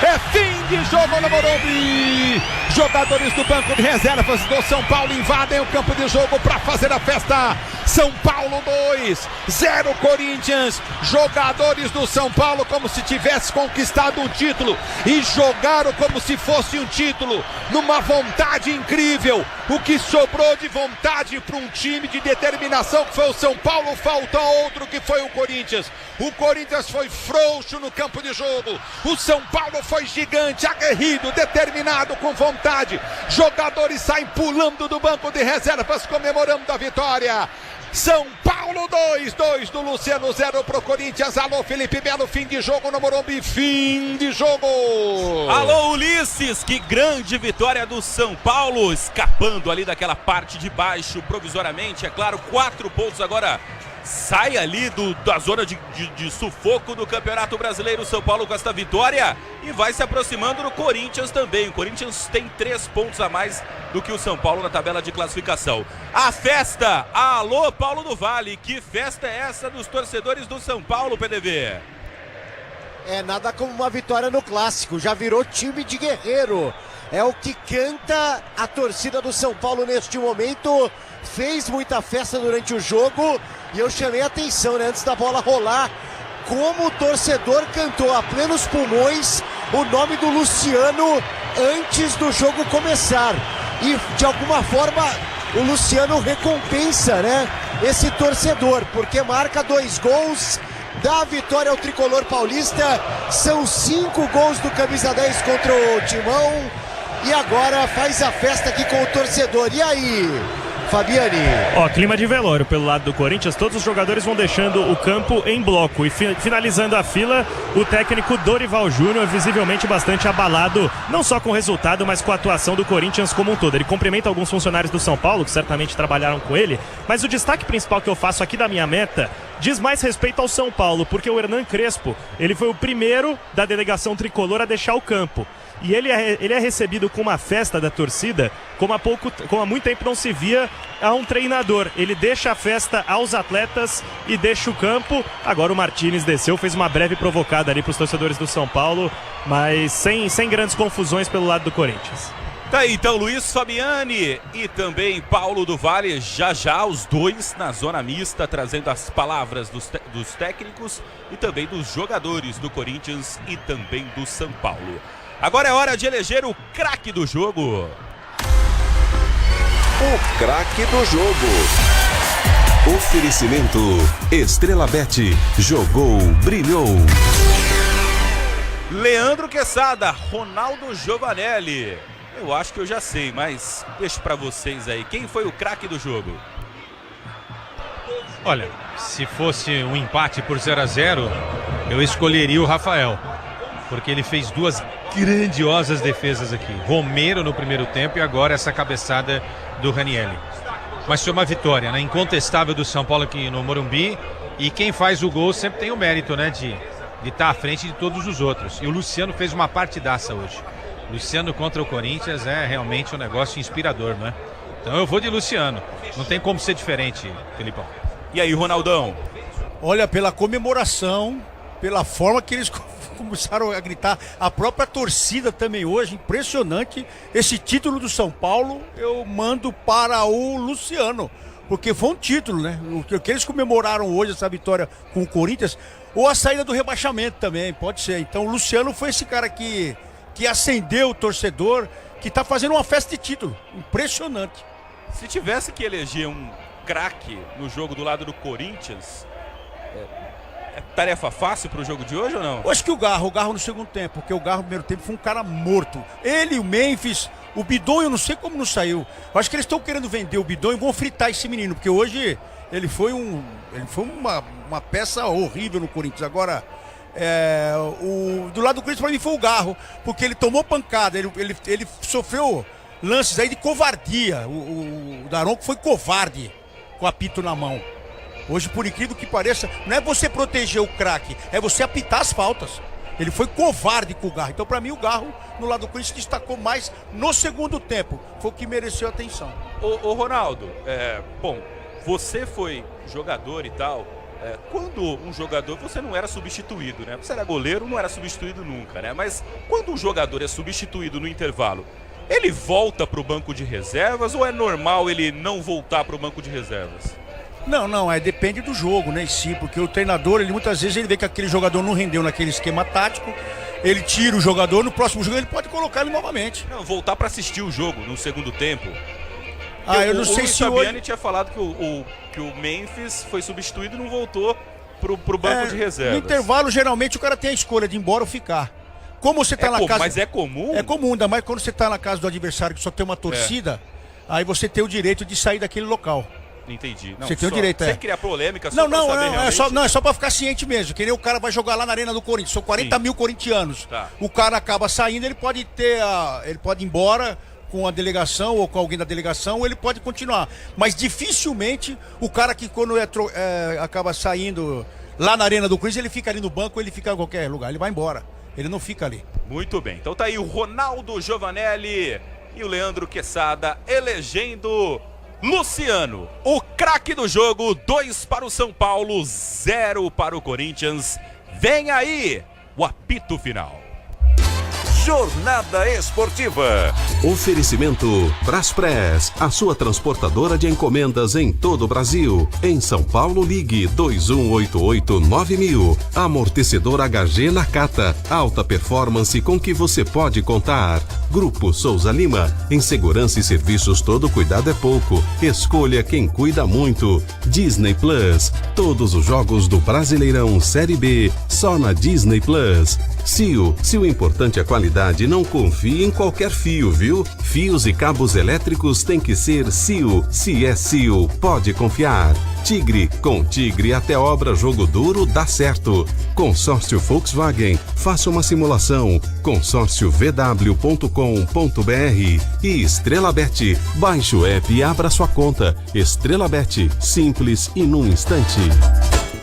É fim de jogo no Morumbi. Jogadores do banco de reservas do São Paulo invadem o campo de jogo para fazer a festa. São Paulo 2, 0 Corinthians. Jogadores do São Paulo como se tivesse conquistado um título e jogaram como se fosse um título, numa vontade incrível. O que sobrou de vontade para um time de determinação que foi o São Paulo, faltou outro que foi o Corinthians. O Corinthians foi frouxo no campo de jogo. O São Paulo foi gigante, aguerrido, determinado, com vontade. Jogadores saem pulando do banco de reservas, comemorando a vitória. São Paulo 2 do Luciano, 0 pro Corinthians. Alô, Felipe Melo, fim de jogo no Morumbi, fim de jogo. Alô, Ulisses, que grande vitória do São Paulo, escapando ali daquela parte de baixo provisoriamente, é claro, 4 pontos agora. Sai ali da zona de sufoco do Campeonato Brasileiro, São Paulo com esta vitória, e vai se aproximando do Corinthians também. O Corinthians tem 3 pontos a mais do que o São Paulo na tabela de classificação. A festa, alô Paulo do Vale, que festa é essa dos torcedores do São Paulo, PDV? É nada como uma vitória no clássico, já virou time de guerreiro. É o que canta a torcida do São Paulo neste momento. Fez muita festa durante o jogo e eu chamei a atenção, né, antes da bola rolar, como o torcedor cantou a plenos pulmões o nome do Luciano antes do jogo começar. E de alguma forma o Luciano recompensa, né, esse torcedor, porque marca 2 gols, dá a vitória ao tricolor paulista. São 5 gols do camisa 10 contra o Timão e agora faz a festa aqui com o torcedor. E aí, Fabiani? Ó, clima de velório pelo lado do Corinthians, todos os jogadores vão deixando o campo em bloco e finalizando a fila, o técnico Dorival Júnior, visivelmente bastante abalado, não só com o resultado, mas com a atuação do Corinthians como um todo. Ele cumprimenta alguns funcionários do São Paulo, que certamente trabalharam com ele, mas o destaque principal que eu faço aqui da minha meta diz mais respeito ao São Paulo, porque o Hernan Crespo, ele foi o primeiro da delegação tricolor a deixar o campo. E ele é recebido com uma festa da torcida, como há muito tempo não se via a um treinador. Ele deixa a festa aos atletas e deixa o campo. Agora o Martínez desceu, fez uma breve provocada ali para os torcedores do São Paulo, mas sem grandes confusões pelo lado do Corinthians. Tá aí então Luiz Fabiani e também Paulo do Vale, já os dois na zona mista, trazendo as palavras dos técnicos e também dos jogadores do Corinthians e também do São Paulo. Agora é hora de eleger o craque do jogo. O craque do jogo. Oferecimento Estrela Bet. Jogou, brilhou. Leandro Quesada, Ronaldo Giovanelli. Eu acho que eu já sei, mas deixo pra vocês aí. Quem foi o craque do jogo? Olha, se fosse um empate por 0-0, eu escolheria o Rafael, porque ele fez 2 grandiosas defesas aqui. Romero no primeiro tempo e agora essa cabeçada do Ranieri. Mas foi uma vitória, né, incontestável do São Paulo aqui no Morumbi. E quem faz o gol sempre tem o mérito, né, de estar à frente de todos os outros. E o Luciano fez uma partidaça hoje. Luciano contra o Corinthians é realmente um negócio inspirador, né? Então eu vou de Luciano. Não tem como ser diferente, Felipão. E aí, Ronaldão? Olha, pela comemoração, pela forma que eles começaram a gritar. A própria torcida também hoje, impressionante. Esse título do São Paulo eu mando para o Luciano, porque foi um título, né? O que eles comemoraram hoje, essa vitória com o Corinthians, ou a saída do rebaixamento também, pode ser. Então o Luciano foi esse cara que acendeu o torcedor, que tá fazendo uma festa de título. Impressionante. Se tivesse que eleger um craque no jogo do lado do Corinthians, é tarefa fácil pro jogo de hoje ou não? Eu acho que o Garro no segundo tempo, porque o Garro no primeiro tempo foi um cara morto. Ele, o Memphis, o Bidon, eu não sei como não saiu. Eu acho que eles estão querendo vender o Bidon e vão fritar esse menino, porque hoje ele foi uma peça horrível no Corinthians. Agora, do lado do Corinthians, pra mim, foi o Garro, porque ele tomou pancada, ele sofreu lances aí de covardia. O Daronco foi covarde com o apito na mão. Hoje, por incrível que pareça, não é você proteger o craque, é você apitar as faltas. Ele foi covarde com o Garro. Então, pra mim, o Garro, no lado do Corinthians, destacou mais no segundo tempo. Foi o que mereceu atenção. Ô Ronaldo, bom, você foi jogador e tal. Quando um jogador, você não era substituído, né? Você era goleiro, não era substituído nunca, né? Mas quando um jogador é substituído no intervalo, ele volta pro banco de reservas ou é normal ele não voltar pro banco de reservas? Não, depende do jogo, né, em si, porque o treinador, ele muitas vezes ele vê que aquele jogador não rendeu naquele esquema tático, ele tira o jogador, no próximo jogo ele pode colocar ele novamente. Não, voltar para assistir o jogo no segundo tempo. Eu não sei se o Fabiani tinha falado que o Memphis foi substituído e não voltou pro banco de reservas. No intervalo, geralmente, o cara tem a escolha de ir embora ou ficar. Como você tá na casa... Mas é comum? É comum, ainda mais quando você tá na casa do adversário que só tem uma torcida, aí você tem o direito de sair daquele local. Entendi. Você tem o direito, sem criar polêmica, só é só pra ficar ciente mesmo. Que nem o cara vai jogar lá na Arena do Corinthians. São 40 mil corintianos. Tá. O cara acaba saindo, ele pode ele pode ir embora com a delegação ou com alguém da delegação, ou ele pode continuar. Mas dificilmente o cara que quando acaba saindo lá na Arena do Corinthians, ele fica ali no banco, ou ele fica em qualquer lugar. Ele vai embora. Ele não fica ali. Muito bem. Então tá aí o Ronaldo Giovanelli e o Leandro Quesada elegendo Luciano, o craque do jogo. 2 para o São Paulo, 0 para o Corinthians. Vem aí o apito final. Jornada Esportiva. Oferecimento Braspress, a sua transportadora de encomendas em todo o Brasil. Em São Paulo, ligue 2188-9000. Amortecedor HG Nakata, alta performance com que você pode contar. Grupo Souza Lima, em segurança e serviços todo cuidado é pouco. Escolha quem cuida muito. Disney Plus, todos os jogos do Brasileirão Série B, só na Disney Plus. CIO, se o importante é a qualidade, não confie em qualquer fio, viu? Fios e cabos elétricos tem que ser CIO. Se é CIO, pode confiar. Tigre, com Tigre até obra jogo duro dá certo. Consórcio Volkswagen, faça uma simulação. consórciovw.com.br e Estrela Bet, baixe o app e abra sua conta. Estrela Bet, simples e num instante.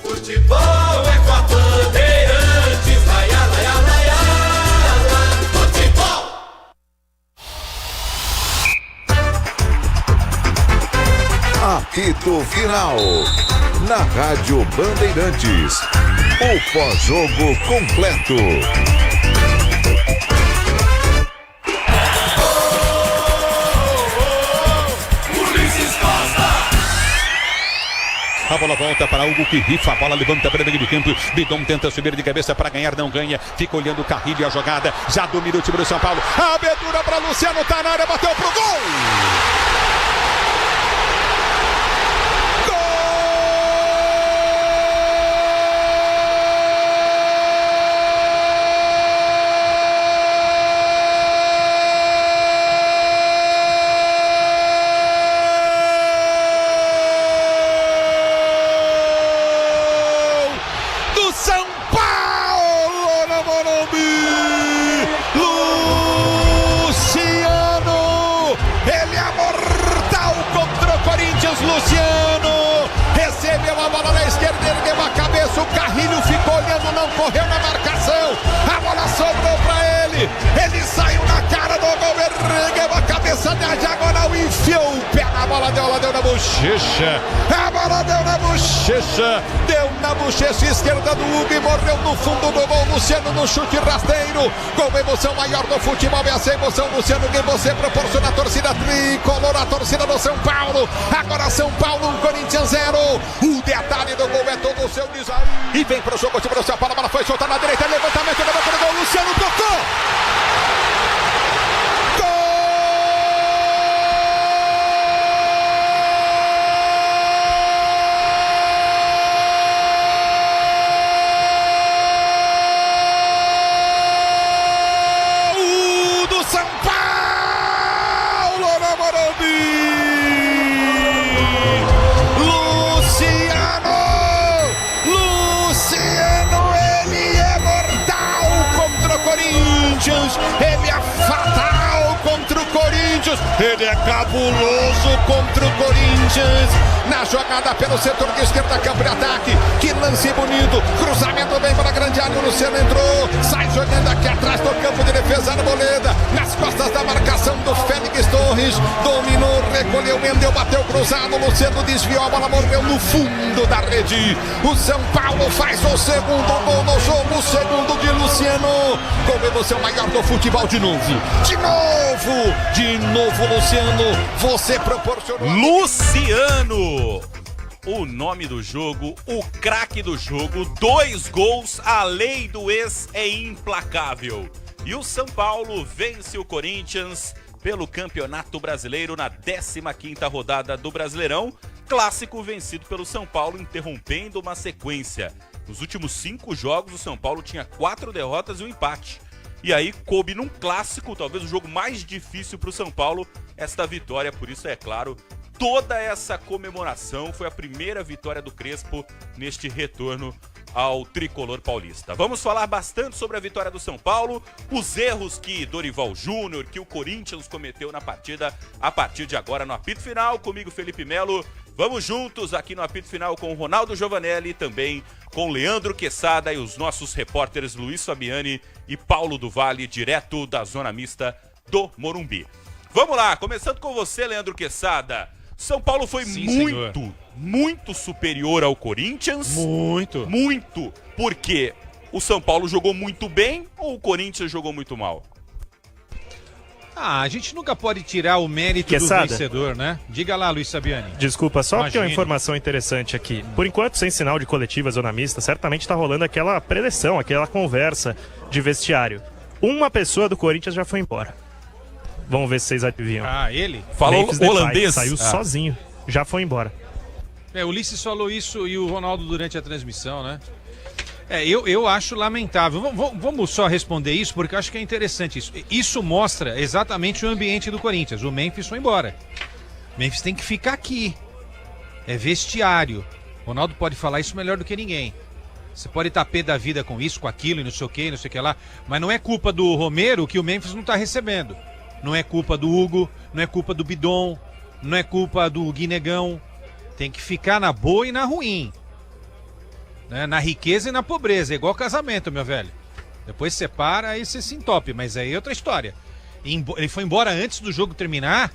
Futebol é com a Bandeirantes, laia, laia, laia, futebol. Apito Final. Na Rádio Bandeirantes. O pós-jogo completo. A bola volta para Hugo, que rifa a bola, levanta para meio de campo. Bidon tenta subir de cabeça para ganhar, não ganha. Fica olhando o Carrilho e a jogada. Já domina o time do São Paulo. A abertura para Luciano, tá na área, bateu pro gol! Luciano, ele amorrece bola deu na bochecha. A bola deu na bochecha. Deu na bochecha esquerda do Hugo e morreu no fundo do gol. Luciano no chute rasteiro. Com emoção maior do futebol. Essa emoção, Luciano, que você proporciona a torcida tricolor, a torcida do São Paulo. Agora São Paulo, Corinthians 0. O detalhe do gol é todo o seu design. E vem pro jogo, o time do São Paulo. A bola foi solta na direita. Levantamento da boca do gol. Luciano tocou. Ele é fatal contra o Corinthians. Ele é cabuloso contra o Corinthians. Na jogada pelo setor de esquerda, campo de ataque. Que lance bonito. Cruzamento bem para a grande área. O Luciano entrou. Sai jogando aqui atrás do campo de defesa. Arboleda. Nas costas da marcação do Félix Torres. Dominou, recolheu, Mendel, bateu cruzado. O Luciano desviou. A bola morreu no fundo da rede. O São Paulo faz o segundo gol no jogo. O segundo de Luciano. Com emoção maior do futebol de novo. De novo, Luciano. Você proporcionou. Luciano! O nome do jogo, o craque do jogo, 2 gols, a lei do ex é implacável. E o São Paulo vence o Corinthians pelo Campeonato Brasileiro na 15ª rodada do Brasileirão. Clássico vencido pelo São Paulo, interrompendo uma sequência. Nos últimos 5 jogos, o São Paulo tinha 4 derrotas e um empate. E aí coube num clássico, talvez o jogo mais difícil para o São Paulo, esta vitória. Por isso, é claro, toda essa comemoração. Foi a primeira vitória do Crespo neste retorno ao tricolor paulista. Vamos falar bastante sobre a vitória do São Paulo, os erros que Dorival Júnior, que o Corinthians cometeu na partida. A partir de agora no apito final, comigo Felipe Melo. Vamos juntos aqui no apito final com o Ronaldo Giovanelli, também com Leandro Quesada e os nossos repórteres Luiz Fabiani e Paulo do Vale, direto da zona mista do Morumbi. Vamos lá, começando com você, Leandro Quesada. São Paulo foi muito superior ao Corinthians. Muito. Porque o São Paulo jogou muito bem ou o Corinthians jogou muito mal? A gente nunca pode tirar o mérito Quesada. Do vencedor, né? Diga lá, Luiz Fabiani. Desculpa, só porque é uma informação interessante aqui. Por enquanto, sem sinal de coletiva zona mista, certamente está rolando aquela preleção, aquela conversa de vestiário. Uma pessoa do Corinthians já foi embora. Vamos ver se vocês adivinham. Ele? Falou holandês? Saiu sozinho, já foi embora. O Ulisses falou isso e o Ronaldo durante a transmissão, né? Eu acho lamentável. Vamos só responder isso, porque eu acho que é interessante isso. Isso mostra exatamente o ambiente do Corinthians. O Memphis foi embora. O Memphis tem que ficar aqui. É vestiário. O Ronaldo pode falar isso melhor do que ninguém. Você pode estar pé da vida com isso, com aquilo, e não sei o que lá. Mas não é culpa do Romero que o Memphis não está recebendo. Não é culpa do Hugo, não é culpa do Bidon, não é culpa do Guinegão. Tem que ficar na boa e na ruim. Né? Na riqueza e na pobreza, é igual casamento, meu velho. Depois separa, aí você se entope, mas aí é outra história. Ele foi embora antes do jogo terminar?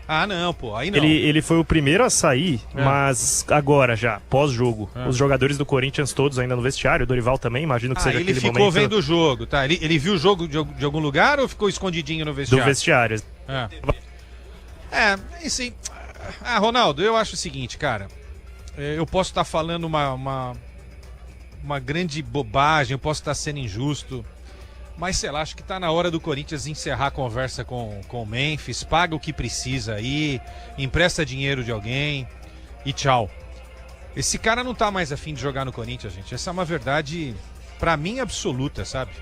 Ah, não, pô, aí não. Ele foi o primeiro a sair, mas agora já, pós-jogo. Os jogadores do Corinthians todos ainda no vestiário, o Dorival também, imagino que seja aquele momento. Ele ficou vendo o jogo, tá? Ele viu o jogo de algum lugar ou ficou escondidinho no vestiário? Do vestiário. Assim... Ronaldo, eu acho o seguinte, cara. Eu posso estar falando uma grande bobagem, eu posso estar sendo injusto, mas sei lá, acho que tá na hora do Corinthians encerrar a conversa com o Memphis, paga o que precisa aí, empresta dinheiro de alguém e tchau. Esse cara não tá mais afim de jogar no Corinthians, gente. Essa é uma verdade, pra mim, absoluta, sabe?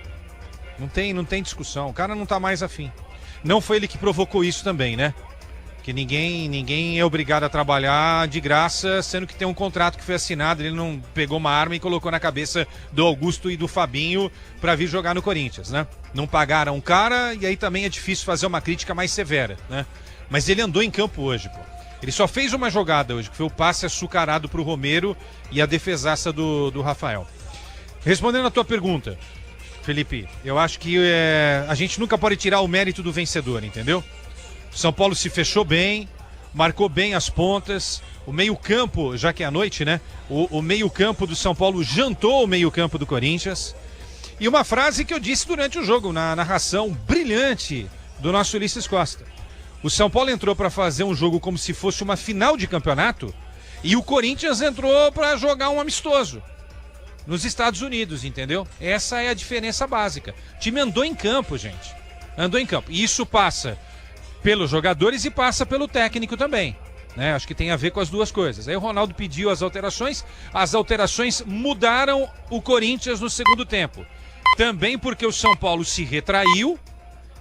Não tem discussão, o cara não tá mais afim. Não foi ele que provocou isso também, né? Que ninguém é obrigado a trabalhar de graça, sendo que tem um contrato que foi assinado. Ele não pegou uma arma e colocou na cabeça do Augusto e do Fabinho pra vir jogar no Corinthians, né? Não pagaram o cara e aí também é difícil fazer uma crítica mais severa, né? Mas ele andou em campo hoje, pô. Ele só fez uma jogada hoje, que foi o passe açucarado pro Romero e a defesaça do Rafael. Respondendo a tua pergunta, Felipe, eu acho que a gente nunca pode tirar o mérito do vencedor, entendeu? São Paulo se fechou bem, marcou bem as pontas, o meio-campo, já que é à noite, né? O meio-campo do São Paulo jantou o meio-campo do Corinthians. E uma frase que eu disse durante o jogo, na narração brilhante do nosso Ulisses Costa. O São Paulo entrou para fazer um jogo como se fosse uma final de campeonato e o Corinthians entrou para jogar um amistoso nos Estados Unidos, entendeu? Essa é a diferença básica. O time andou em campo, gente. Andou em campo. E isso passa pelos jogadores e passa pelo técnico também, né? Acho que tem a ver com as duas coisas. Aí o Ronaldo pediu as alterações mudaram o Corinthians no segundo tempo. Também porque o São Paulo se retraiu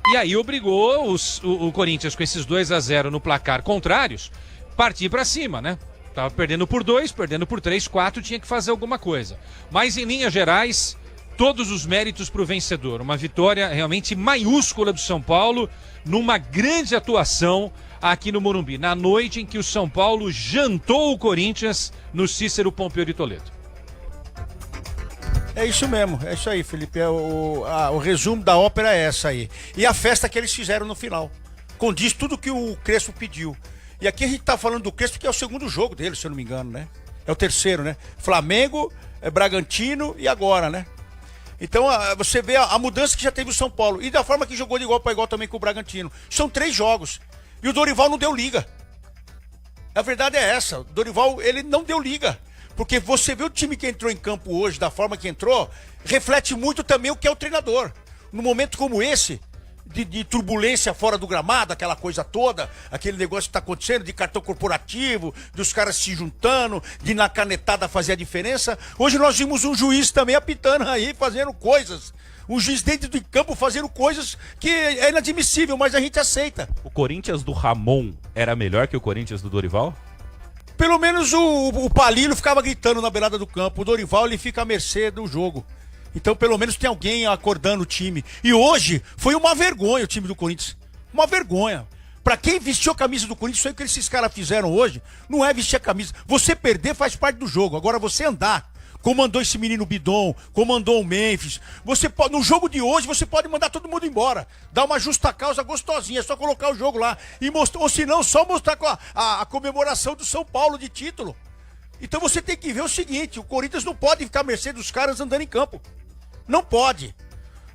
e aí obrigou o Corinthians, com esses 2-0 no placar contrários, partir para cima, né? Tava perdendo por 2, perdendo por 3, 4, tinha que fazer alguma coisa. Mas em linhas gerais, todos os méritos para o vencedor. Uma vitória realmente maiúscula do São Paulo, numa grande atuação aqui no Morumbi, na noite em que o São Paulo jantou o Corinthians no Cícero Pompeu de Toledo. É isso mesmo, é isso aí, Felipe. O resumo da ópera é essa aí. E a festa que eles fizeram no final. Condiz tudo que o Crespo pediu. E aqui a gente tá falando do Crespo, que é o segundo jogo dele, se eu não me engano, né? É o terceiro, né? Flamengo, Bragantino e agora, né? Então você vê a mudança que já teve o São Paulo. E da forma que jogou de igual para igual também com o Bragantino. São 3 jogos. E o Dorival não deu liga. A verdade é essa. O Dorival, ele não deu liga. Porque você vê o time que entrou em campo hoje, da forma que entrou, reflete muito também o que é o treinador. Num momento como esse, de turbulência fora do gramado, aquela coisa toda, aquele negócio que está acontecendo, de cartão corporativo, dos caras se juntando, de na canetada fazer a diferença. Hoje nós vimos um juiz também apitando aí, fazendo coisas. Um juiz dentro do campo fazendo coisas que é inadmissível, mas a gente aceita. O Corinthians do Ramon era melhor que o Corinthians do Dorival? Pelo menos o Palilo ficava gritando na beirada do campo. O Dorival, ele fica à mercê do jogo. Então, pelo menos tem alguém acordando o time. E hoje foi uma vergonha o time do Corinthians. Uma vergonha. Pra quem vestiu a camisa do Corinthians, isso aí que esses caras fizeram hoje, não é vestir a camisa. Você perder faz parte do jogo. Agora, você andar, como andou esse menino Bidon, como andou o Memphis, você pode, no jogo de hoje, você pode mandar todo mundo embora. Dar uma justa causa gostosinha, é só colocar o jogo lá. E mostrar, ou se não, só mostrar a comemoração do São Paulo de título. Então você tem que ver o seguinte, o Corinthians não pode ficar à mercê dos caras andando em campo. Não pode.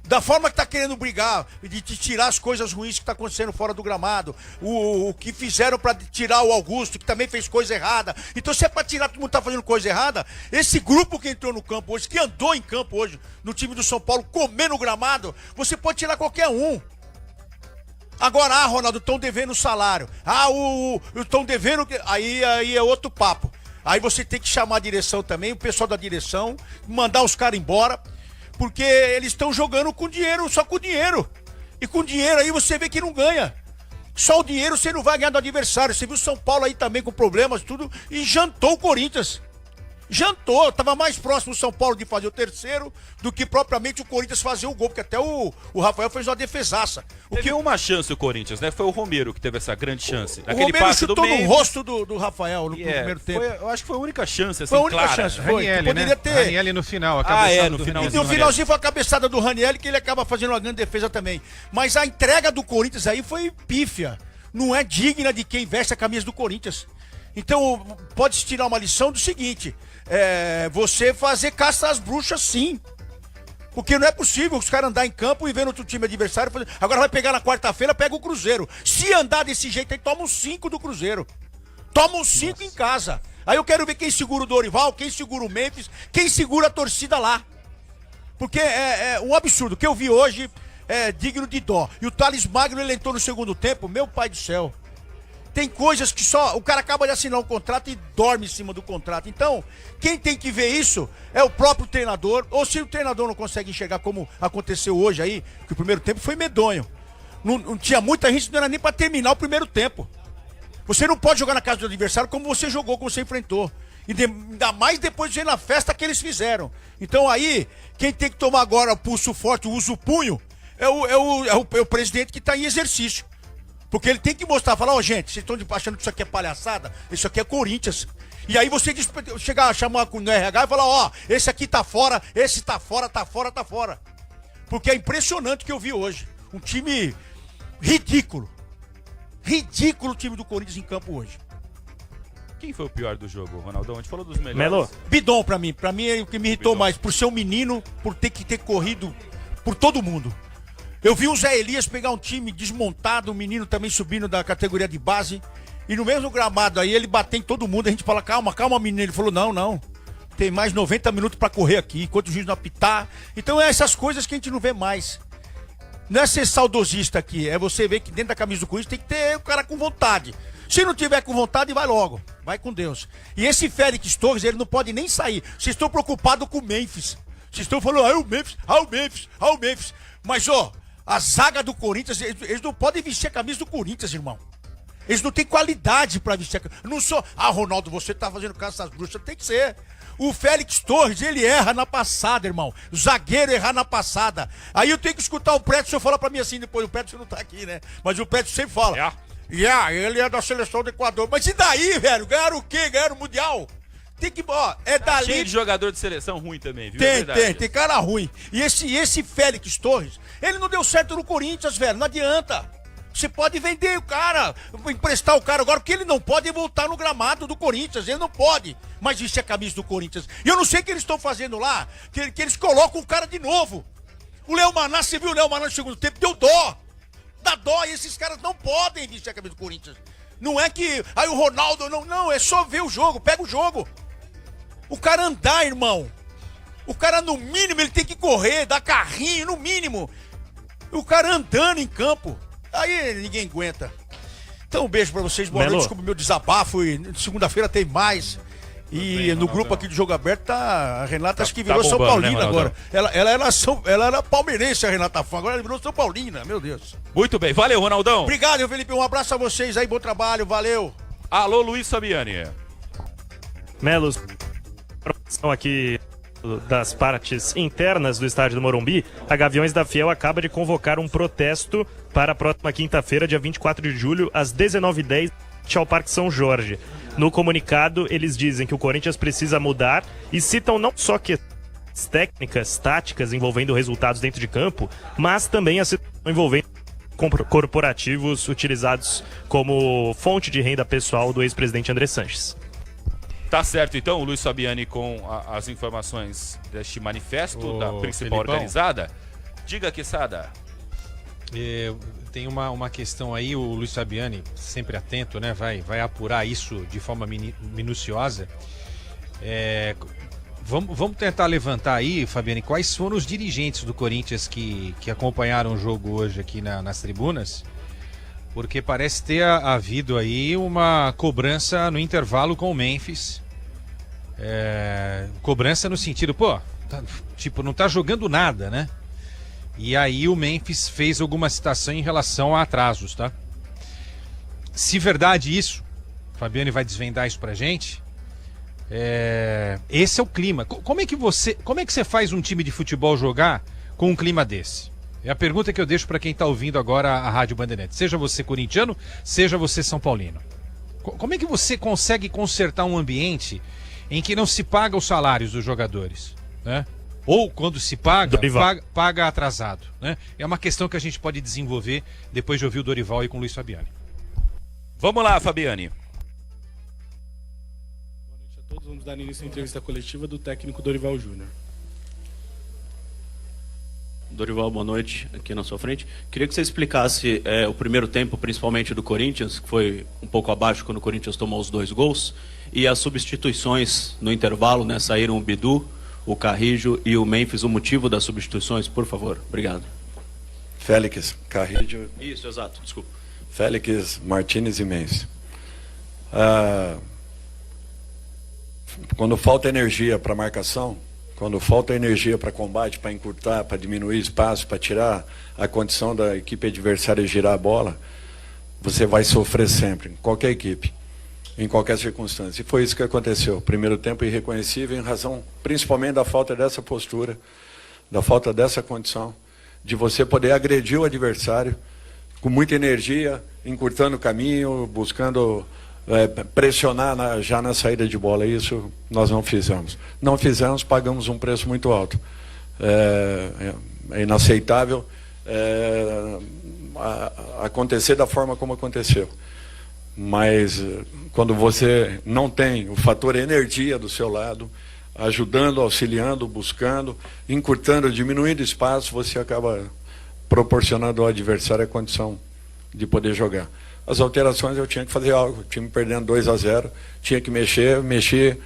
Da forma que tá querendo brigar, de tirar as coisas ruins que tá acontecendo fora do gramado, o que fizeram pra tirar o Augusto, que também fez coisa errada. Então se é pra tirar, todo mundo tá fazendo coisa errada, esse grupo que entrou no campo hoje, que andou em campo hoje, no time do São Paulo, comendo o gramado, você pode tirar qualquer um. Agora, Ronaldo, estão devendo salário. Estão devendo... Aí é outro papo. Aí você tem que chamar a direção também, o pessoal da direção, mandar os caras embora, porque eles estão jogando com dinheiro, só com dinheiro. E com dinheiro aí você vê que não ganha. Só o dinheiro você não vai ganhar do adversário. Você viu o São Paulo aí também com problemas, tudo, e jantou o Corinthians. Jantou, tava mais próximo o São Paulo de fazer o terceiro do que propriamente o Corinthians fazer o gol, porque até o Rafael fez uma defesaça. Teve uma chance o Corinthians, né? Foi o Romero que teve essa grande chance. O Romero chutou no rosto do Rafael no primeiro tempo. Eu acho que foi a única chance, assim, foi a única clara. chance, foi. Ranieri, poderia né? ter... Ranieri no final, a cabeçada no finalzinho. E no finalzinho foi a cabeçada do Ranieri, que ele acaba fazendo uma grande defesa também. Mas a entrega do Corinthians aí foi pífia. Não é digna de quem veste a camisa do Corinthians. Então, pode-se tirar uma lição do seguinte... você fazer caça às bruxas, sim. Porque não é possível os caras andar em campo e ver outro time adversário. Agora vai pegar na quarta-feira, pega o Cruzeiro. Se andar desse jeito aí, toma uns 5 do Cruzeiro. Toma uns 5 em casa. Aí eu quero ver quem segura o Dorival, quem segura o Memphis, quem segura a torcida lá. Porque é um absurdo. O que eu vi hoje é digno de dó. E o Thales Magno, ele entrou no segundo tempo, meu pai do céu. Tem coisas que só... O cara acaba de assinar um contrato e dorme em cima do contrato. Então, quem tem que ver isso é o próprio treinador. Ou se o treinador não consegue enxergar como aconteceu hoje aí, que o primeiro tempo foi medonho. Não tinha muita gente, não era nem pra terminar o primeiro tempo. Você não pode jogar na casa do adversário como você jogou, como você enfrentou. E ainda mais depois de ver na festa que eles fizeram. Então aí, quem tem que tomar agora o pulso forte, o uso punho, é o presidente que tá em exercício. Porque ele tem que mostrar, falar, gente, vocês estão achando que isso aqui é palhaçada? Isso aqui é Corinthians. E aí você chegar, chamar no RH e falar, esse aqui tá fora, esse tá fora, tá fora, tá fora. Porque é impressionante o que eu vi hoje. Um time ridículo. Ridículo o time do Corinthians em campo hoje. Quem foi o pior do jogo, Ronaldão? A gente falou dos melhores. Melo. Bidon pra mim é o que me irritou mais, por ser um menino, por ter que ter corrido por todo mundo. Eu vi o Zé Elias pegar um time desmontado, um menino também subindo da categoria de base, e no mesmo gramado aí ele bater em todo mundo, a gente fala, calma, menino. Ele falou, não, tem mais 90 minutos pra correr aqui, enquanto o juiz não apitar. Então é essas coisas que a gente não vê mais. Não é ser saudosista aqui, é você ver que dentro da camisa do Corinthians tem que ter o cara com vontade. Se não tiver com vontade, vai logo. Vai com Deus. E esse Félix Torres, ele não pode nem sair. Vocês estão preocupados com o Memphis. Vocês estão falando, o Memphis. Mas, a zaga do Corinthians, eles não podem vestir a camisa do Corinthians, irmão. Eles não têm qualidade pra vestir a camisa. Não sou... Ronaldo, você tá fazendo caso dessas bruxas. Tem que ser. O Félix Torres, ele erra na passada, irmão. O zagueiro errar na passada. Aí eu tenho que escutar o Prédio falar pra mim assim, depois o Prédio não tá aqui, né? Mas o Prédio sempre fala. Ele é da seleção do Equador. Mas e daí, velho? Ganharam o quê? Ganharam o Mundial? Tem que... é dali... Cheio de jogador de seleção ruim também, viu? Tem cara ruim. E esse Félix Torres, ele não deu certo no Corinthians, velho. Não adianta. Você pode vender o cara, emprestar o cara agora, porque ele não pode voltar no gramado do Corinthians, ele não pode mais vestir a camisa do Corinthians. E eu não sei o que eles estão fazendo lá, que eles colocam o cara de novo. O Léo Maná, você viu o Léo Maná no segundo tempo, deu dó. Dá dó, e esses caras não podem vestir a camisa do Corinthians. Não é que, aí o Ronaldo, não, é só ver o jogo, pega o jogo. O cara andar, irmão. O cara, no mínimo, ele tem que correr, dar carrinho, no mínimo. O cara andando em campo. Aí ninguém aguenta. Então um beijo pra vocês, boa noite, desculpa o meu desabafo, e segunda-feira tem mais. E no grupo aqui do Jogo Aberto tá a Renata, acho que virou São Paulina, né, agora. Ela era palmeirense, a Renata Fã, agora ela virou São Paulina, meu Deus. Muito bem, valeu, Ronaldão. Obrigado, Felipe, um abraço a vocês aí, bom trabalho, valeu. Alô, Luiz Fabiani. Melos, aqui das partes internas do estádio do Morumbi, a Gaviões da Fiel acaba de convocar um protesto para a próxima quinta-feira, dia 24 de julho, às 19h10, ao Parque São Jorge. No comunicado, eles dizem que o Corinthians precisa mudar e citam não só questões técnicas, táticas envolvendo resultados dentro de campo, mas também a situação envolvendo corporativos utilizados como fonte de renda pessoal do ex-presidente André Sanches. Tá certo, então, o Luiz Fabiani com as informações deste manifesto da principal Felipão, organizada. Diga, Quesada. Tem uma questão aí, o Luiz Fabiani, sempre atento, né? Vai apurar isso de forma minuciosa. Vamos tentar levantar aí, Fabiani, quais foram os dirigentes do Corinthians que acompanharam o jogo hoje aqui nas tribunas, porque parece ter havido aí uma cobrança no intervalo com o Memphis. Cobrança no sentido, não tá jogando nada, né? E aí o Memphis fez alguma citação em relação a atrasos, tá? Se verdade isso, o Fabiani vai desvendar isso pra gente. Esse é o clima. Como é que você faz um time de futebol jogar com um clima desse? É a pergunta que eu deixo para quem está ouvindo agora a Rádio Bandeirantes. Seja você corintiano, seja você São Paulino. Como é que você consegue consertar um ambiente em que não se paga os salários dos jogadores, né? Ou quando se paga atrasado, né? É uma questão que a gente pode desenvolver depois de ouvir o Dorival e com o Luiz Fabiani. Vamos lá, Fabiani. Boa noite a todos. Vamos dar início à entrevista coletiva do técnico Dorival Júnior. Dorival, boa noite, aqui na sua frente. Queria que você explicasse o primeiro tempo, principalmente do Corinthians, que foi um pouco abaixo quando o Corinthians tomou os 2 gols, e as substituições no intervalo, né? Saíram o Bidu, o Carrijo e o Memphis. O motivo das substituições, por favor. Obrigado. Félix, Carrijo... Isso, exato, desculpa. Félix, Martínez e Memphis. Quando falta energia para marcação, quando falta energia para combate, para encurtar, para diminuir espaço, para tirar a condição da equipe adversária girar a bola, você vai sofrer sempre, em qualquer equipe, em qualquer circunstância. E foi isso que aconteceu. Primeiro tempo irreconhecível em razão principalmente da falta dessa postura, da falta dessa condição, de você poder agredir o adversário com muita energia, encurtando o caminho, buscando... pressionar já na saída de bola. Isso nós não fizemos. Não fizemos, pagamos um preço muito alto. É inaceitável acontecer da forma como aconteceu. Mas quando você não tem o fator energia do seu lado, ajudando, auxiliando, buscando, encurtando, diminuindo espaço, você acaba proporcionando ao adversário a condição de poder jogar. As alterações eu tinha que fazer algo, o time perdendo 2-0, tinha que mexer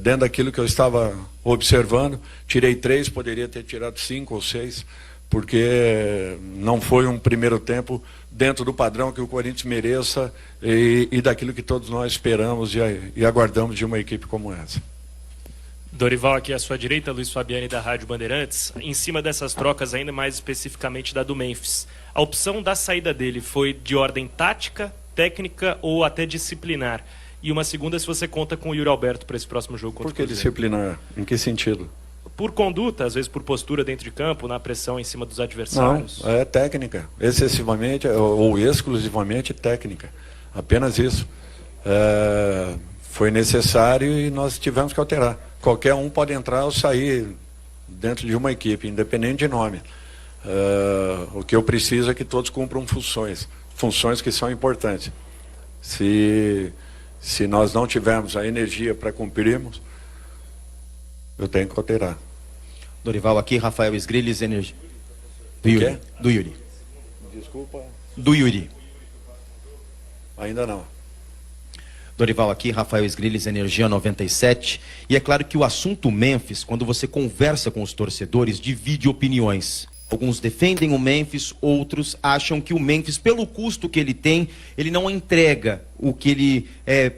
dentro daquilo que eu estava observando. Tirei 3, poderia ter tirado 5 ou 6, porque não foi um primeiro tempo dentro do padrão que o Corinthians mereça e daquilo que todos nós esperamos e aguardamos de uma equipe como essa. Dorival, aqui à sua direita, Luiz Fabiani da Rádio Bandeirantes. Em cima dessas trocas, ainda mais especificamente da do Memphis, a opção da saída dele foi de ordem tática, técnica ou até disciplinar? E uma segunda, se você conta com o Yuri Alberto para esse próximo jogo contra o Cruzeiro. Por que disciplinar? Em que sentido? Por conduta, às vezes por postura dentro de campo, na pressão em cima dos adversários. Não, é técnica, excessivamente ou exclusivamente técnica, apenas isso. Foi necessário e nós tivemos que alterar. Qualquer um pode entrar ou sair dentro de uma equipe, independente de nome. O que eu preciso é que todos cumpram funções que são importantes. Se nós não tivermos a energia para cumprirmos, eu tenho que alterar. Dorival, aqui, Rafael Esgrilles, energia. Do Yuri. Desculpa. Do Yuri. Ainda não. Dorival aqui, Rafael Esgrilles, Energia 97. E é claro que o assunto Memphis, quando você conversa com os torcedores, divide opiniões. Alguns defendem o Memphis, outros acham que o Memphis, pelo custo que ele tem, ele não entrega o que ele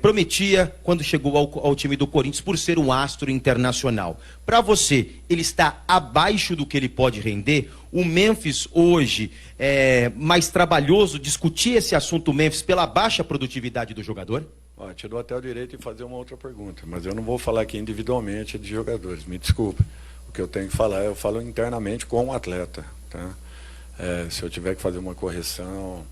prometia quando chegou ao time do Corinthians, por ser um astro internacional. Para você, ele está abaixo do que ele pode render? O Memphis hoje é mais trabalhoso discutir esse assunto Memphis pela baixa produtividade do jogador? Te dou até o direito de fazer uma outra pergunta, mas eu não vou falar aqui individualmente de jogadores, me desculpe. O que eu tenho que falar, eu falo internamente com o atleta. Tá? Se eu tiver que fazer uma correção,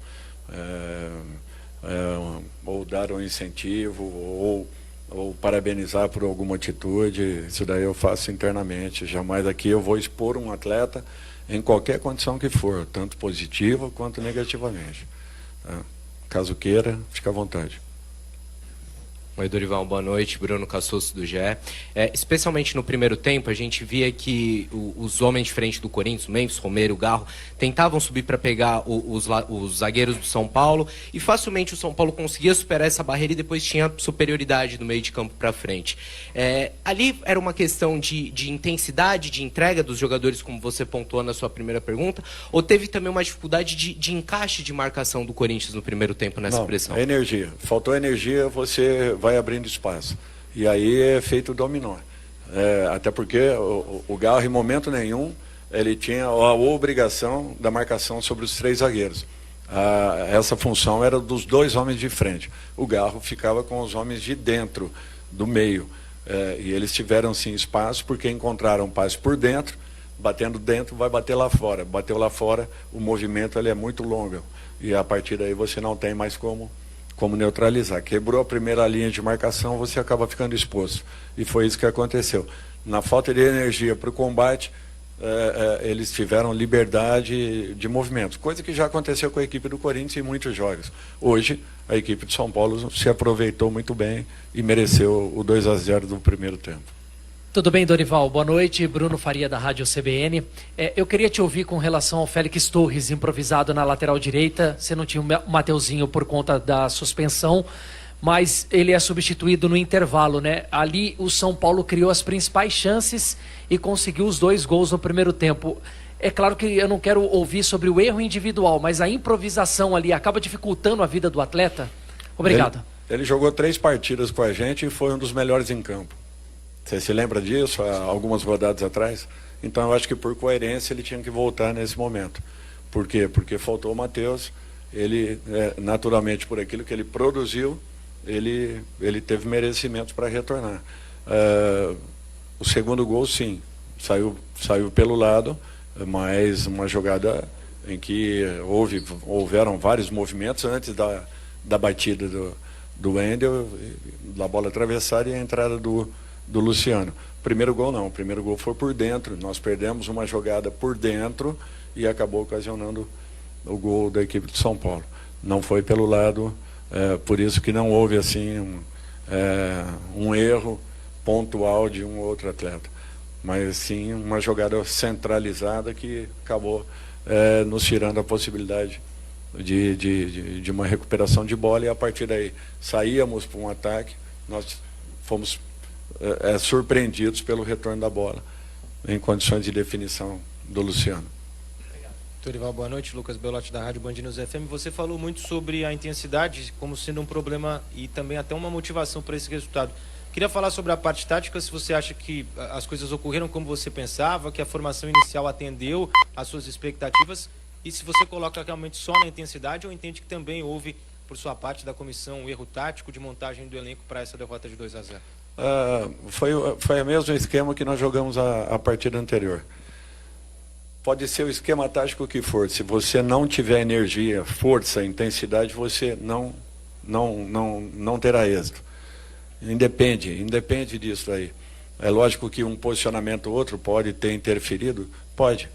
ou dar um incentivo, ou parabenizar por alguma atitude, isso daí eu faço internamente. Jamais aqui eu vou expor um atleta em qualquer condição que for, tanto positiva quanto negativamente. Tá? Caso queira, fique à vontade. Oi, Dorival, boa noite. Bruno Cassoso do GE. Especialmente no primeiro tempo, a gente via que os homens de frente do Corinthians, o Memphis, Romero, o Garro, tentavam subir para pegar os zagueiros do São Paulo e facilmente o São Paulo conseguia superar essa barreira e depois tinha superioridade no meio de campo para frente. Ali era uma questão de intensidade, de entrega dos jogadores, como você pontuou na sua primeira pergunta, ou teve também uma dificuldade de encaixe de marcação do Corinthians no primeiro tempo nessa pressão? É energia. Faltou energia, você vai abrindo espaço. E aí é feito o dominó. Até porque o Garro, em momento nenhum, ele tinha a obrigação da marcação sobre os 3 zagueiros. Essa função era dos 2 homens de frente. O Garro ficava com os homens de dentro, do meio. E eles tiveram sim espaço porque encontraram um passe por dentro, batendo dentro, vai bater lá fora. Bateu lá fora, o movimento ele é muito longo. E a partir daí você não tem mais como neutralizar. Quebrou a primeira linha de marcação, você acaba ficando exposto. E foi isso que aconteceu. Na falta de energia para o combate, eles tiveram liberdade de movimento, coisa que já aconteceu com a equipe do Corinthians em muitos jogos. Hoje, a equipe de São Paulo se aproveitou muito bem e mereceu o 2-0 do primeiro tempo. Tudo bem, Dorival? Boa noite. Bruno Faria, da Rádio CBN. Eu queria te ouvir com relação ao Félix Torres, improvisado na lateral direita. Você não tinha o Mateuzinho por conta da suspensão, mas ele é substituído no intervalo, né? Ali o São Paulo criou as principais chances e conseguiu os 2 gols no primeiro tempo. É claro que eu não quero ouvir sobre o erro individual, mas a improvisação ali acaba dificultando a vida do atleta? Obrigado. Ele jogou 3 partidas com a gente e foi um dos melhores em campo. Você se lembra disso, há algumas rodadas atrás? Então eu acho que por coerência ele tinha que voltar nesse momento. Por quê? Porque faltou o Matheus, ele naturalmente por aquilo que ele produziu, ele teve merecimento para retornar. O segundo gol sim, saiu pelo lado, mas uma jogada em que houveram vários movimentos antes da batida do Wendel, da bola atravessada e a entrada do Luciano. Primeiro gol não, o primeiro gol foi por dentro, nós perdemos uma jogada por dentro e acabou ocasionando o gol da equipe de São Paulo. Não foi pelo lado, por isso que não houve assim um erro pontual de um ou outro atleta, mas sim uma jogada centralizada que acabou nos tirando a possibilidade de uma recuperação de bola, e a partir daí saíamos para um ataque, nós fomos surpreendidos pelo retorno da bola em condições de definição do Luciano. Dorival, boa noite. Lucas Belotti da Rádio Band News FM. Você falou muito sobre a intensidade como sendo um problema e também até uma motivação para esse resultado. Queria falar sobre a parte tática, se você acha que as coisas ocorreram como você pensava, que a formação inicial atendeu às suas expectativas, e se você coloca realmente só na intensidade ou entende que também houve, por sua parte da comissão, um erro tático de montagem do elenco para essa derrota de 2-0? Foi o mesmo esquema que nós jogamos a partida anterior. Pode ser o esquema tático que for, se você não tiver energia, força, intensidade, você não terá êxito. Independe disso aí. É lógico que um posicionamento ou outro pode ter interferido, pode.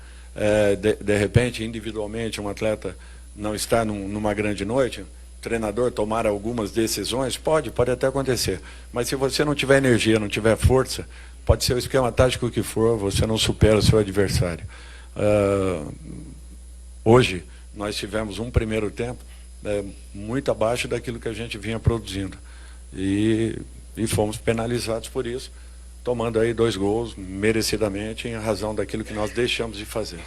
De repente, individualmente, um atleta não está numa grande noite, o treinador tomar algumas decisões, pode até acontecer. Mas se você não tiver energia, não tiver força, pode ser o esquema tático que for, você não supera o seu adversário. Hoje nós tivemos um primeiro tempo muito abaixo daquilo que a gente vinha produzindo e fomos penalizados por isso, tomando aí 2 gols merecidamente em razão daquilo que nós deixamos de fazer.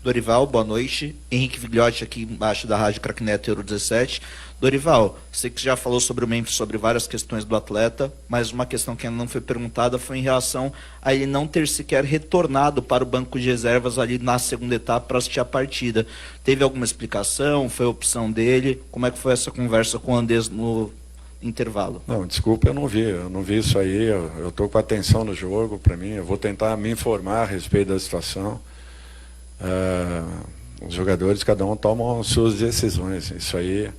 Dorival, boa noite. Henrique Vigliotti aqui embaixo da Rádio Cracknet Euro 17. Dorival, você que já falou sobre o Memphis, sobre várias questões do atleta, mas uma questão que ainda não foi perguntada foi em relação a ele não ter sequer retornado para o banco de reservas ali na segunda etapa para assistir a partida. Teve alguma explicação? Foi a opção dele? Como é que foi essa conversa com o Andrés no intervalo? Não, desculpa, eu não vi isso aí. Eu estou com atenção no jogo, para mim. Eu vou tentar me informar a respeito da situação. Os jogadores, cada um toma suas decisões. Isso aí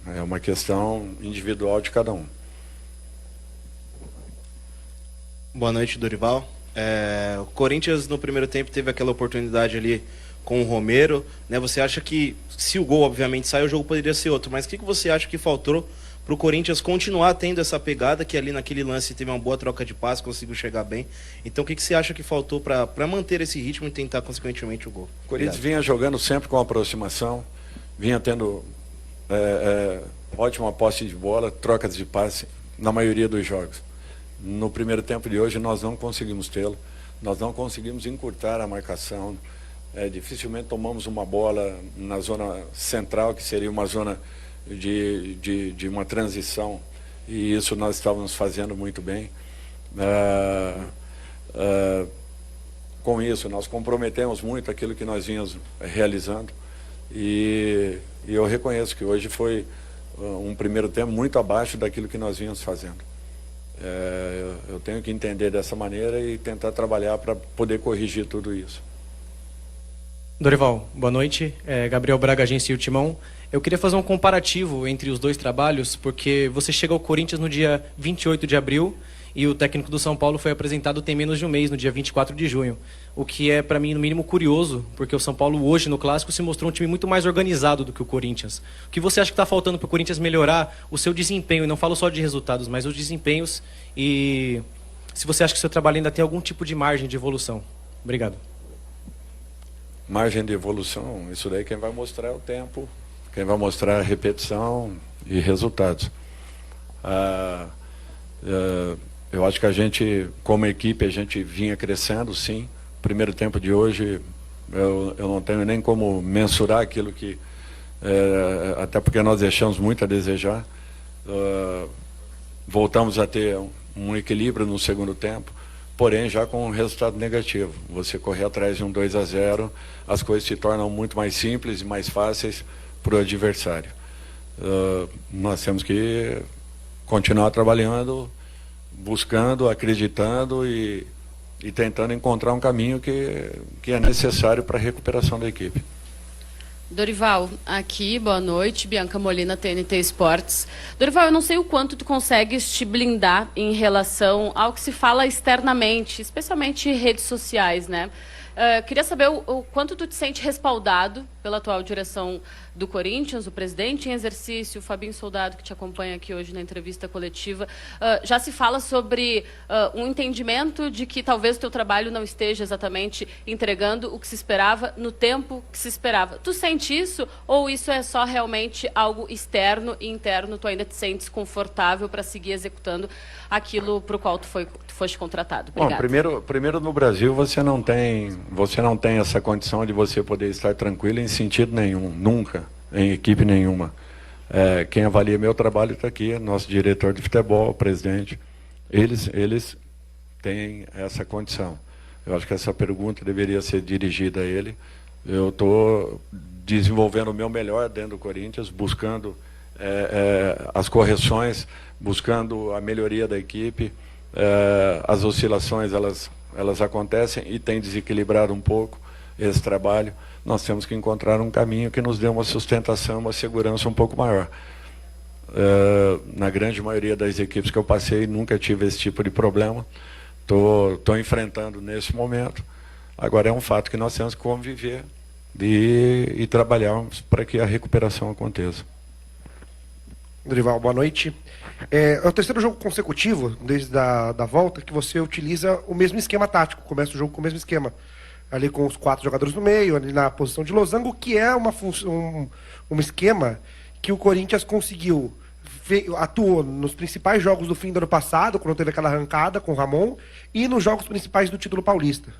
é uma questão individual de cada um. Boa noite, Dorival. O Corinthians no primeiro tempo teve aquela oportunidade ali com o Romero, né? Você acha que se o gol obviamente sai, o jogo poderia ser outro, mas o que você acha que faltou para o Corinthians continuar tendo essa pegada, que ali naquele lance teve uma boa troca de passe, conseguiu chegar bem? Então o que você acha que faltou para manter esse ritmo e tentar consequentemente o gol? O Corinthians vinha jogando sempre com aproximação, vinha tendo ótima posse de bola, trocas de passe na maioria dos jogos. No primeiro tempo de hoje nós não conseguimos tê-lo, nós não conseguimos encurtar a marcação, dificilmente tomamos uma bola na zona central, que seria uma zona de uma transição, e isso nós estávamos fazendo muito bem. Com isso nós comprometemos muito aquilo que nós vínhamos realizando, e eu reconheço que hoje foi um primeiro tempo muito abaixo daquilo que nós vínhamos fazendo. Eu tenho que entender dessa maneira e tentar trabalhar para poder corrigir tudo isso. Dorival, boa noite. Gabriel Braga, Agência e o Timão. Eu queria fazer um comparativo entre os dois trabalhos, porque você chega ao Corinthians no dia 28 de abril e o técnico do São Paulo foi apresentado tem menos de um mês, no dia 24 de junho. O que é, para mim, no mínimo curioso, porque o São Paulo hoje, no Clássico, se mostrou um time muito mais organizado do que o Corinthians. O que você acha que está faltando para o Corinthians melhorar o seu desempenho? E não falo só de resultados, mas os desempenhos, e se você acha que o seu trabalho ainda tem algum tipo de margem de evolução. Obrigado. Margem de evolução, isso daí quem vai mostrar é o tempo, quem vai mostrar a repetição e resultados. Eu acho que a gente, como equipe, a gente vinha crescendo, sim. Primeiro tempo de hoje, eu não tenho nem como mensurar aquilo que... até porque nós deixamos muito a desejar. Voltamos a ter um equilíbrio no segundo tempo, porém já com um resultado negativo. Você correr atrás de um 2-0, as coisas se tornam muito mais simples e mais fáceis para o adversário. Nós temos que continuar trabalhando, buscando, acreditando e tentando encontrar um caminho que é necessário para a recuperação da equipe. Dorival, aqui, boa noite, Bianca Molina, TNT Esportes. Dorival, eu não sei o quanto tu consegues te blindar em relação ao que se fala externamente, especialmente redes sociais, né? Queria saber o quanto tu te sente respaldado pela atual direção do Corinthians, o presidente em exercício, o Fabinho Soldado, que te acompanha aqui hoje na entrevista coletiva. Já se fala sobre um entendimento de que talvez o teu trabalho não esteja exatamente entregando o que se esperava no tempo que se esperava. Tu sente isso ou isso é só realmente algo externo e interno? Tu ainda te sentes confortável para seguir executando aquilo para o qual tu foste contratado? Obrigada. Bom, primeiro no Brasil você não tem essa condição de você poder estar tranquilo em sentido nenhum, nunca, em equipe nenhuma. Quem avalia meu trabalho está aqui, nosso diretor de futebol, o presidente. Eles têm essa condição. Eu acho que essa pergunta deveria ser dirigida a ele. Eu estou desenvolvendo o meu melhor dentro do Corinthians, buscando as correções, buscando a melhoria da equipe. As oscilações elas acontecem e tem desequilibrado um pouco esse trabalho. Nós temos que encontrar um caminho que nos dê uma sustentação, uma segurança um pouco maior. Na grande maioria das equipes que eu passei, nunca tive esse tipo de problema. Estou enfrentando nesse momento. Agora é um fato que nós temos que conviver e trabalharmos para que a recuperação aconteça. Dorival, boa noite. É o terceiro jogo consecutivo, desde a volta, que você utiliza o mesmo esquema tático. Começa o jogo com o mesmo esquema. Ali com os 4 jogadores no meio, ali na posição de losango, que é um esquema que o Corinthians conseguiu, atuou nos principais jogos do fim do ano passado, quando teve aquela arrancada com o Ramon, e nos jogos principais do título paulista.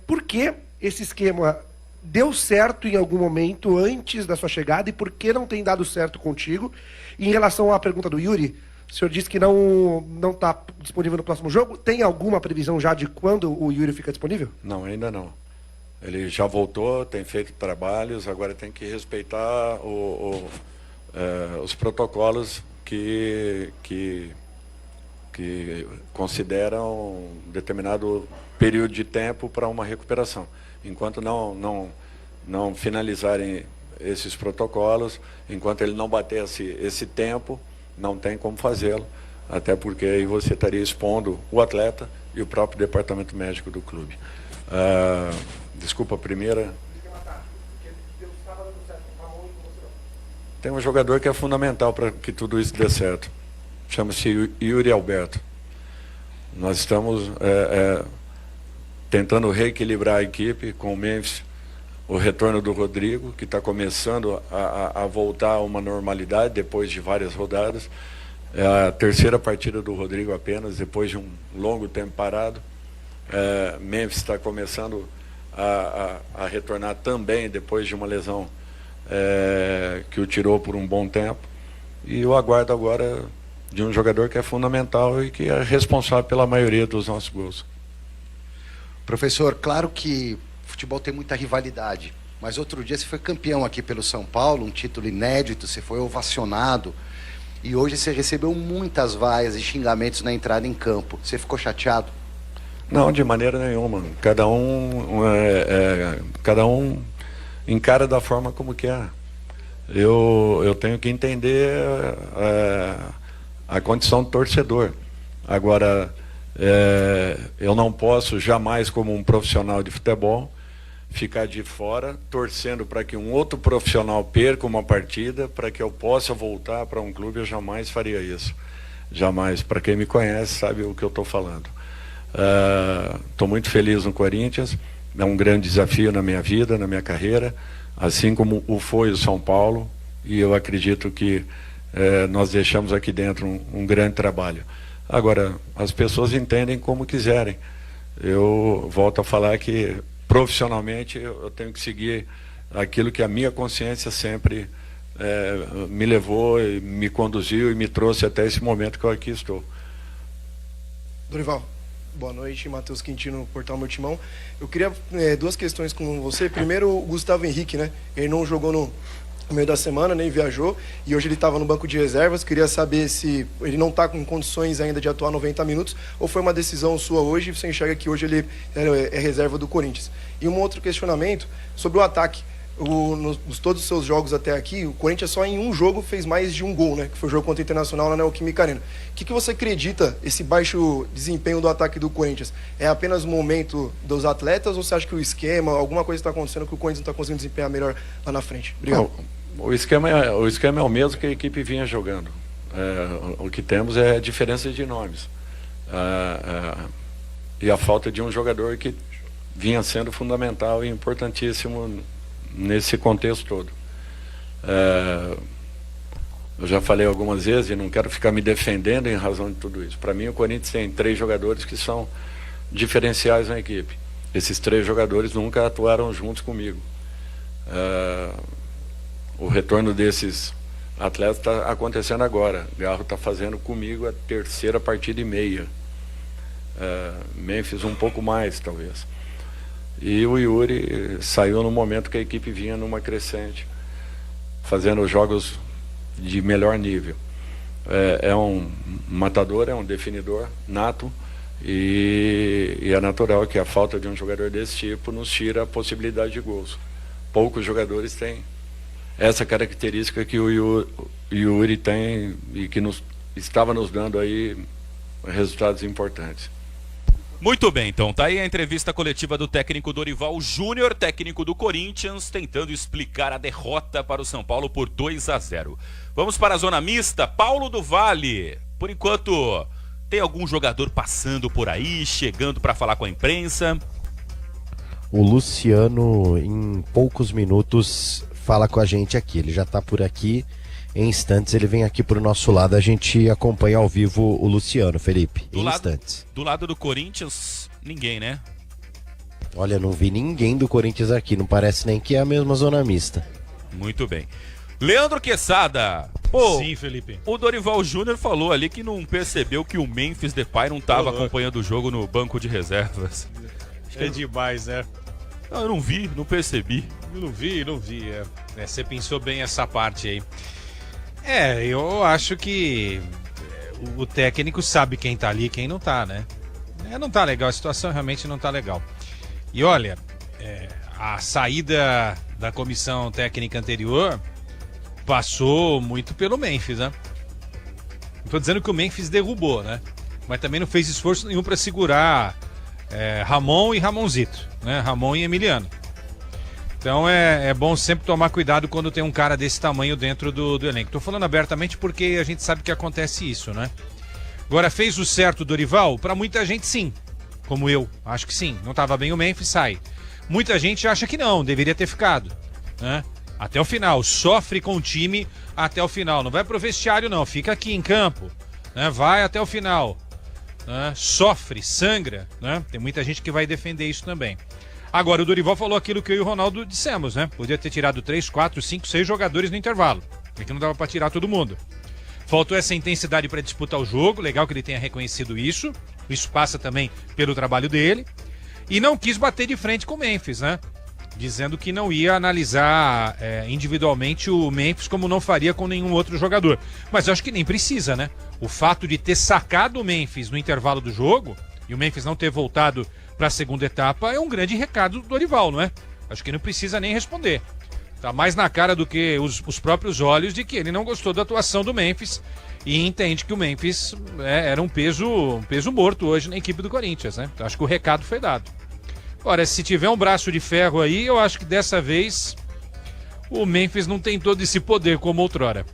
Por que esse esquema deu certo em algum momento antes da sua chegada e por que não tem dado certo contigo? E em relação à pergunta do Yuri, o senhor disse que não está disponível no próximo jogo. Tem alguma previsão já de quando o Yuri fica disponível? Não, ainda não. Ele já voltou, tem feito trabalhos, agora tem que respeitar os protocolos que consideram um determinado período de tempo para uma recuperação. Enquanto não finalizarem esses protocolos, enquanto ele não bater esse tempo, não tem como fazê-lo, até porque aí você estaria expondo o atleta e o próprio departamento médico do clube. Desculpa, a primeira... Tem um jogador que é fundamental para que tudo isso dê certo. Chama-se Yuri Alberto. Nós estamos tentando reequilibrar a equipe com o Memphis, o retorno do Rodrigo, que está começando a voltar a uma normalidade depois de várias rodadas. É a terceira partida do Rodrigo apenas, depois de um longo tempo parado. Memphis está começando a retornar também depois de uma lesão que o tirou por um bom tempo. E eu aguardo agora de um jogador que é fundamental e que é responsável pela maioria dos nossos gols. Professor, claro que futebol tem muita rivalidade, mas outro dia você foi campeão aqui pelo São Paulo, um título inédito, você foi ovacionado e hoje você recebeu muitas vaias e xingamentos na entrada em campo. Você ficou chateado? Não, de maneira nenhuma. Cada um encara da forma como quer. Eu tenho que entender a condição do torcedor. Agora, eu não posso jamais, como um profissional de futebol, ficar de fora torcendo para que um outro profissional perca uma partida para que eu possa voltar para um clube. Eu jamais faria isso, jamais. Para quem me conhece sabe o que eu estou falando. Estou muito feliz no Corinthians, é um grande desafio na minha vida, na minha carreira, assim como o foi o São Paulo, e eu acredito que nós deixamos aqui dentro um grande trabalho. Agora, as pessoas entendem como quiserem. Eu volto a falar que profissionalmente eu tenho que seguir aquilo que a minha consciência sempre me levou, e me conduziu e me trouxe até esse momento que eu aqui estou. Dorival, boa noite. Matheus Quintino, Portal Meu Timão. Eu queria duas questões com você. Primeiro, o Gustavo Henrique, né? Ele não jogou no meio da semana, nem viajou, e hoje ele estava no banco de reservas. Queria saber se ele não está com condições ainda de atuar 90 minutos, ou foi uma decisão sua hoje, e você enxerga que hoje ele é reserva do Corinthians. E um outro questionamento sobre o ataque. todos os seus jogos até aqui, o Corinthians só em um jogo fez mais de um gol, né? Que foi o jogo contra o Internacional lá na Neoquímica Arena. O que você acredita, esse baixo desempenho do ataque do Corinthians? É apenas um momento dos atletas ou você acha que o esquema, alguma coisa está acontecendo que o Corinthians não está conseguindo desempenhar melhor lá na frente? Obrigado. O esquema é o mesmo que a equipe vinha jogando. O que temos é diferença de nomes. E a falta de um jogador que vinha sendo fundamental e importantíssimo nesse contexto todo. Eu já falei algumas vezes e não quero ficar me defendendo em razão de tudo isso. Para mim, o Corinthians tem 3 jogadores que são diferenciais na equipe. Esses 3 jogadores nunca atuaram juntos comigo. O retorno desses atletas está acontecendo agora. Garro está fazendo comigo a 3ª partida e meia. Memphis um pouco mais, talvez. E o Yuri saiu no momento que a equipe vinha numa crescente, fazendo jogos de melhor nível. É um matador, é um definidor nato, e é natural que a falta de um jogador desse tipo nos tira a possibilidade de gols. Poucos jogadores têm essa característica que o Yuri tem e que estava nos dando aí resultados importantes. Muito bem, então tá aí a entrevista coletiva do técnico Dorival Júnior, técnico do Corinthians, tentando explicar a derrota para o São Paulo por 2-0. Vamos para a zona mista. Paulo do Vale, por enquanto, tem algum jogador passando por aí, chegando para falar com a imprensa? O Luciano, em poucos minutos, fala com a gente aqui. Ele já tá por aqui. Em instantes ele vem aqui pro nosso lado, a gente acompanha ao vivo o Luciano, Felipe, instantes. Do lado do Corinthians, ninguém, né? Olha, não vi ninguém do Corinthians aqui, não parece nem que é a mesma zona mista. Muito bem. Leandro Quesada. Sim, Felipe. O Dorival Júnior falou ali que não percebeu que o Memphis Depay não estava acompanhando o jogo no banco de reservas. Acho que é demais, né? Não, eu não vi, não percebi. Não vi. Você pensou bem essa parte aí. Eu acho que o técnico sabe quem tá ali e quem não tá, né? Não tá legal, a situação realmente não tá legal. E olha, a saída da comissão técnica anterior passou muito pelo Memphis, né? Não tô dizendo que o Memphis derrubou, né? Mas também não fez esforço nenhum para segurar Ramon e Ramonzito, né? Ramon e Emiliano. Então é bom sempre tomar cuidado quando tem um cara desse tamanho dentro do elenco. Tô falando abertamente porque a gente sabe que acontece isso, né? Agora, fez o certo Dorival? Pra muita gente sim, como eu, acho que sim. Não tava bem o Memphis, sai. Muita gente acha que não, deveria ter ficado, né? Até o final, sofre com o time até o final. Não vai pro vestiário não, fica aqui em campo, né? Vai até o final, né? Sofre, sangra, né? Tem muita gente que vai defender isso também. Agora, o Dorival falou aquilo que eu e o Ronaldo dissemos, né? Podia ter tirado 3, 4, 5, 6 jogadores no intervalo. Porque não dava para tirar todo mundo. Faltou essa intensidade para disputar o jogo. Legal que ele tenha reconhecido isso. Isso passa também pelo trabalho dele. E não quis bater de frente com o Memphis, né? Dizendo que não ia analisar individualmente o Memphis como não faria com nenhum outro jogador. Mas eu acho que nem precisa, né? O fato de ter sacado o Memphis no intervalo do jogo e o Memphis não ter voltado para a segunda etapa é um grande recado do Dorival, não é? Acho que não precisa nem responder. Tá mais na cara do que os próprios olhos de que ele não gostou da atuação do Memphis e entende que o Memphis era um peso morto hoje na equipe do Corinthians, né? Então, acho que o recado foi dado. Agora, se tiver um braço de ferro aí, eu acho que dessa vez o Memphis não tem todo esse poder como outrora.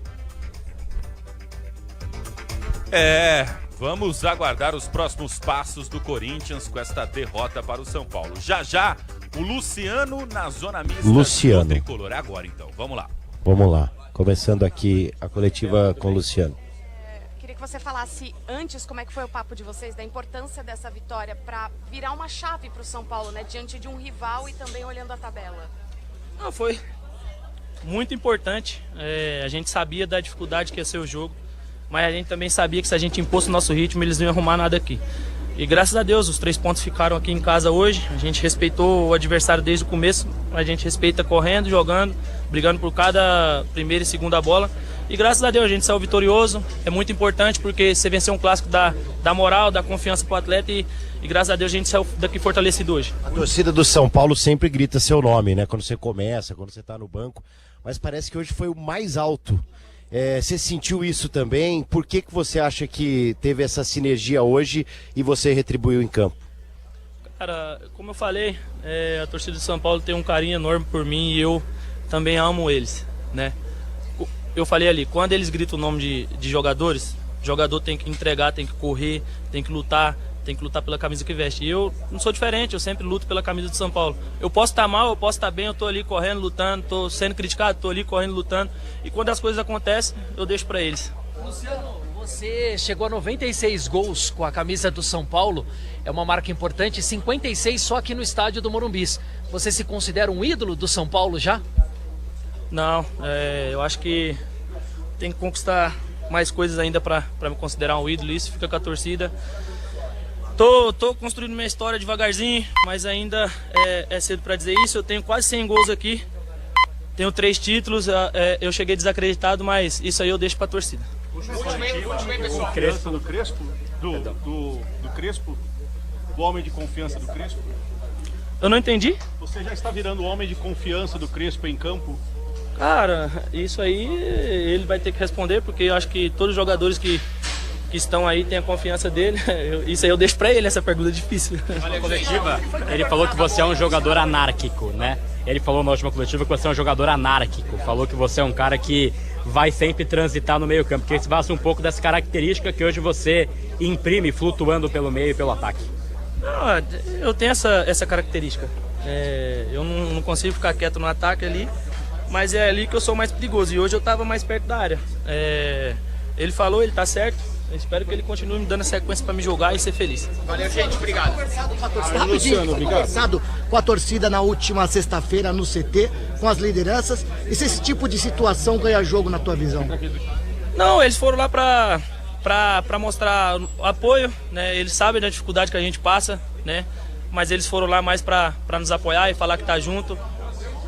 Vamos aguardar os próximos passos do Corinthians com esta derrota para o São Paulo. Já, o Luciano na zona mista do Tricolor. Agora então, vamos lá. Vamos lá, começando aqui a coletiva com o Luciano. Queria que você falasse antes como é que foi o papo de vocês, da importância dessa vitória para virar uma chave para o São Paulo, né? Diante de um rival e também olhando a tabela. Foi muito importante. A gente sabia da dificuldade que ia ser o jogo. Mas a gente também sabia que se a gente impôs o nosso ritmo, eles não iam arrumar nada aqui. E graças a Deus, os 3 pontos ficaram aqui em casa hoje. A gente respeitou o adversário desde o começo. A gente respeita correndo, jogando, brigando por cada primeira e segunda bola. E graças a Deus a gente saiu vitorioso. É muito importante porque você venceu um clássico dá moral, dá confiança pro atleta e graças a Deus a gente saiu daqui fortalecido hoje. A torcida do São Paulo sempre grita seu nome, né? Quando você começa, quando você tá no banco. Mas parece que hoje foi o mais alto. Você sentiu isso também? Por que você acha que teve essa sinergia hoje e você retribuiu em campo? Cara, como eu falei, a torcida do São Paulo tem um carinho enorme por mim e eu também amo eles, né? Eu falei ali, quando eles gritam o nome de jogadores, o jogador tem que entregar, tem que correr, tem que lutar pela camisa que veste. E eu não sou diferente, eu sempre luto pela camisa do São Paulo. Eu posso estar mal, eu posso estar bem, eu tô ali correndo, lutando, tô sendo criticado, tô ali correndo, lutando. E quando as coisas acontecem, eu deixo pra eles. Luciano, você chegou a 96 gols com a camisa do São Paulo, é uma marca importante, 56 só aqui no estádio do Morumbi. Você se considera um ídolo do São Paulo já? Não, eu acho que tem que conquistar mais coisas ainda para me considerar um ídolo. Isso fica com a torcida. Tô construindo minha história devagarzinho, mas ainda é cedo para dizer isso. Eu tenho quase 100 gols aqui, tenho 3 títulos. Eu cheguei desacreditado, mas isso aí eu deixo para a torcida. O Crespo do Crespo? Do Crespo? O homem de confiança do Crespo? Eu não entendi. Você já está virando o homem de confiança do Crespo em campo? Cara, isso aí ele vai ter que responder, porque eu acho que todos os jogadores que estão aí têm a confiança dele. Isso aí eu deixo pra ele, essa pergunta difícil. Na coletiva, ele falou que você é um jogador anárquico, né? Ele falou na última coletiva que você é um jogador anárquico. Falou que você é um cara que vai sempre transitar no meio campo. Que isso passa um pouco dessa característica que hoje você imprime flutuando pelo meio e pelo ataque. Não, eu tenho essa característica. Eu não consigo ficar quieto no ataque ali, mas é ali que eu sou mais perigoso. E hoje eu estava mais perto da área. Ele falou, ele tá certo. Eu espero que ele continue me dando a sequência para me jogar e ser feliz. Valeu, gente. Obrigado. Conversado com a torcida na última sexta-feira no CT, com as lideranças. E se esse tipo de situação ganha jogo na tua visão? Não, eles foram lá para mostrar apoio, né? Eles sabem da dificuldade que a gente passa, né? Mas eles foram lá mais para nos apoiar e falar que tá junto.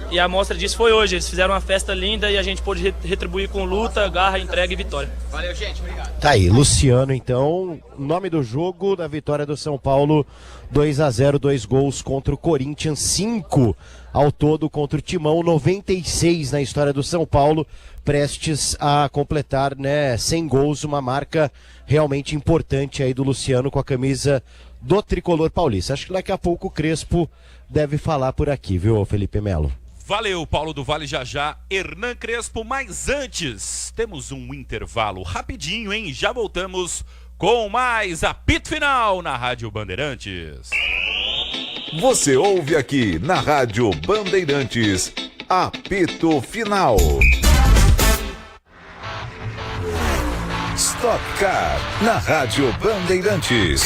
E a amostra disso foi hoje. Eles fizeram uma festa linda e a gente pôde retribuir com luta, garra, entrega e vitória. Valeu, gente. Obrigado. Tá aí, Luciano, então, nome do jogo, da vitória do São Paulo, 2-0, 2 gols contra o Corinthians, 5 ao todo contra o Timão, 96 na história do São Paulo, prestes a completar, né, 100 gols, uma marca realmente importante aí do Luciano com a camisa do Tricolor Paulista. Acho que daqui a pouco o Crespo deve falar por aqui, viu, Felipe Melo? Valeu, Paulo do Vale, já, Hernan Crespo, mas antes, temos um intervalo rapidinho, hein? Já voltamos com mais apito final na Rádio Bandeirantes. Você ouve aqui na Rádio Bandeirantes, apito final. Stock Car, na Rádio Bandeirantes.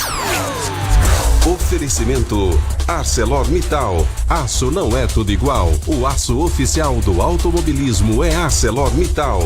Oferecimento ArcelorMittal. Aço não é tudo igual. O aço oficial do automobilismo é ArcelorMittal.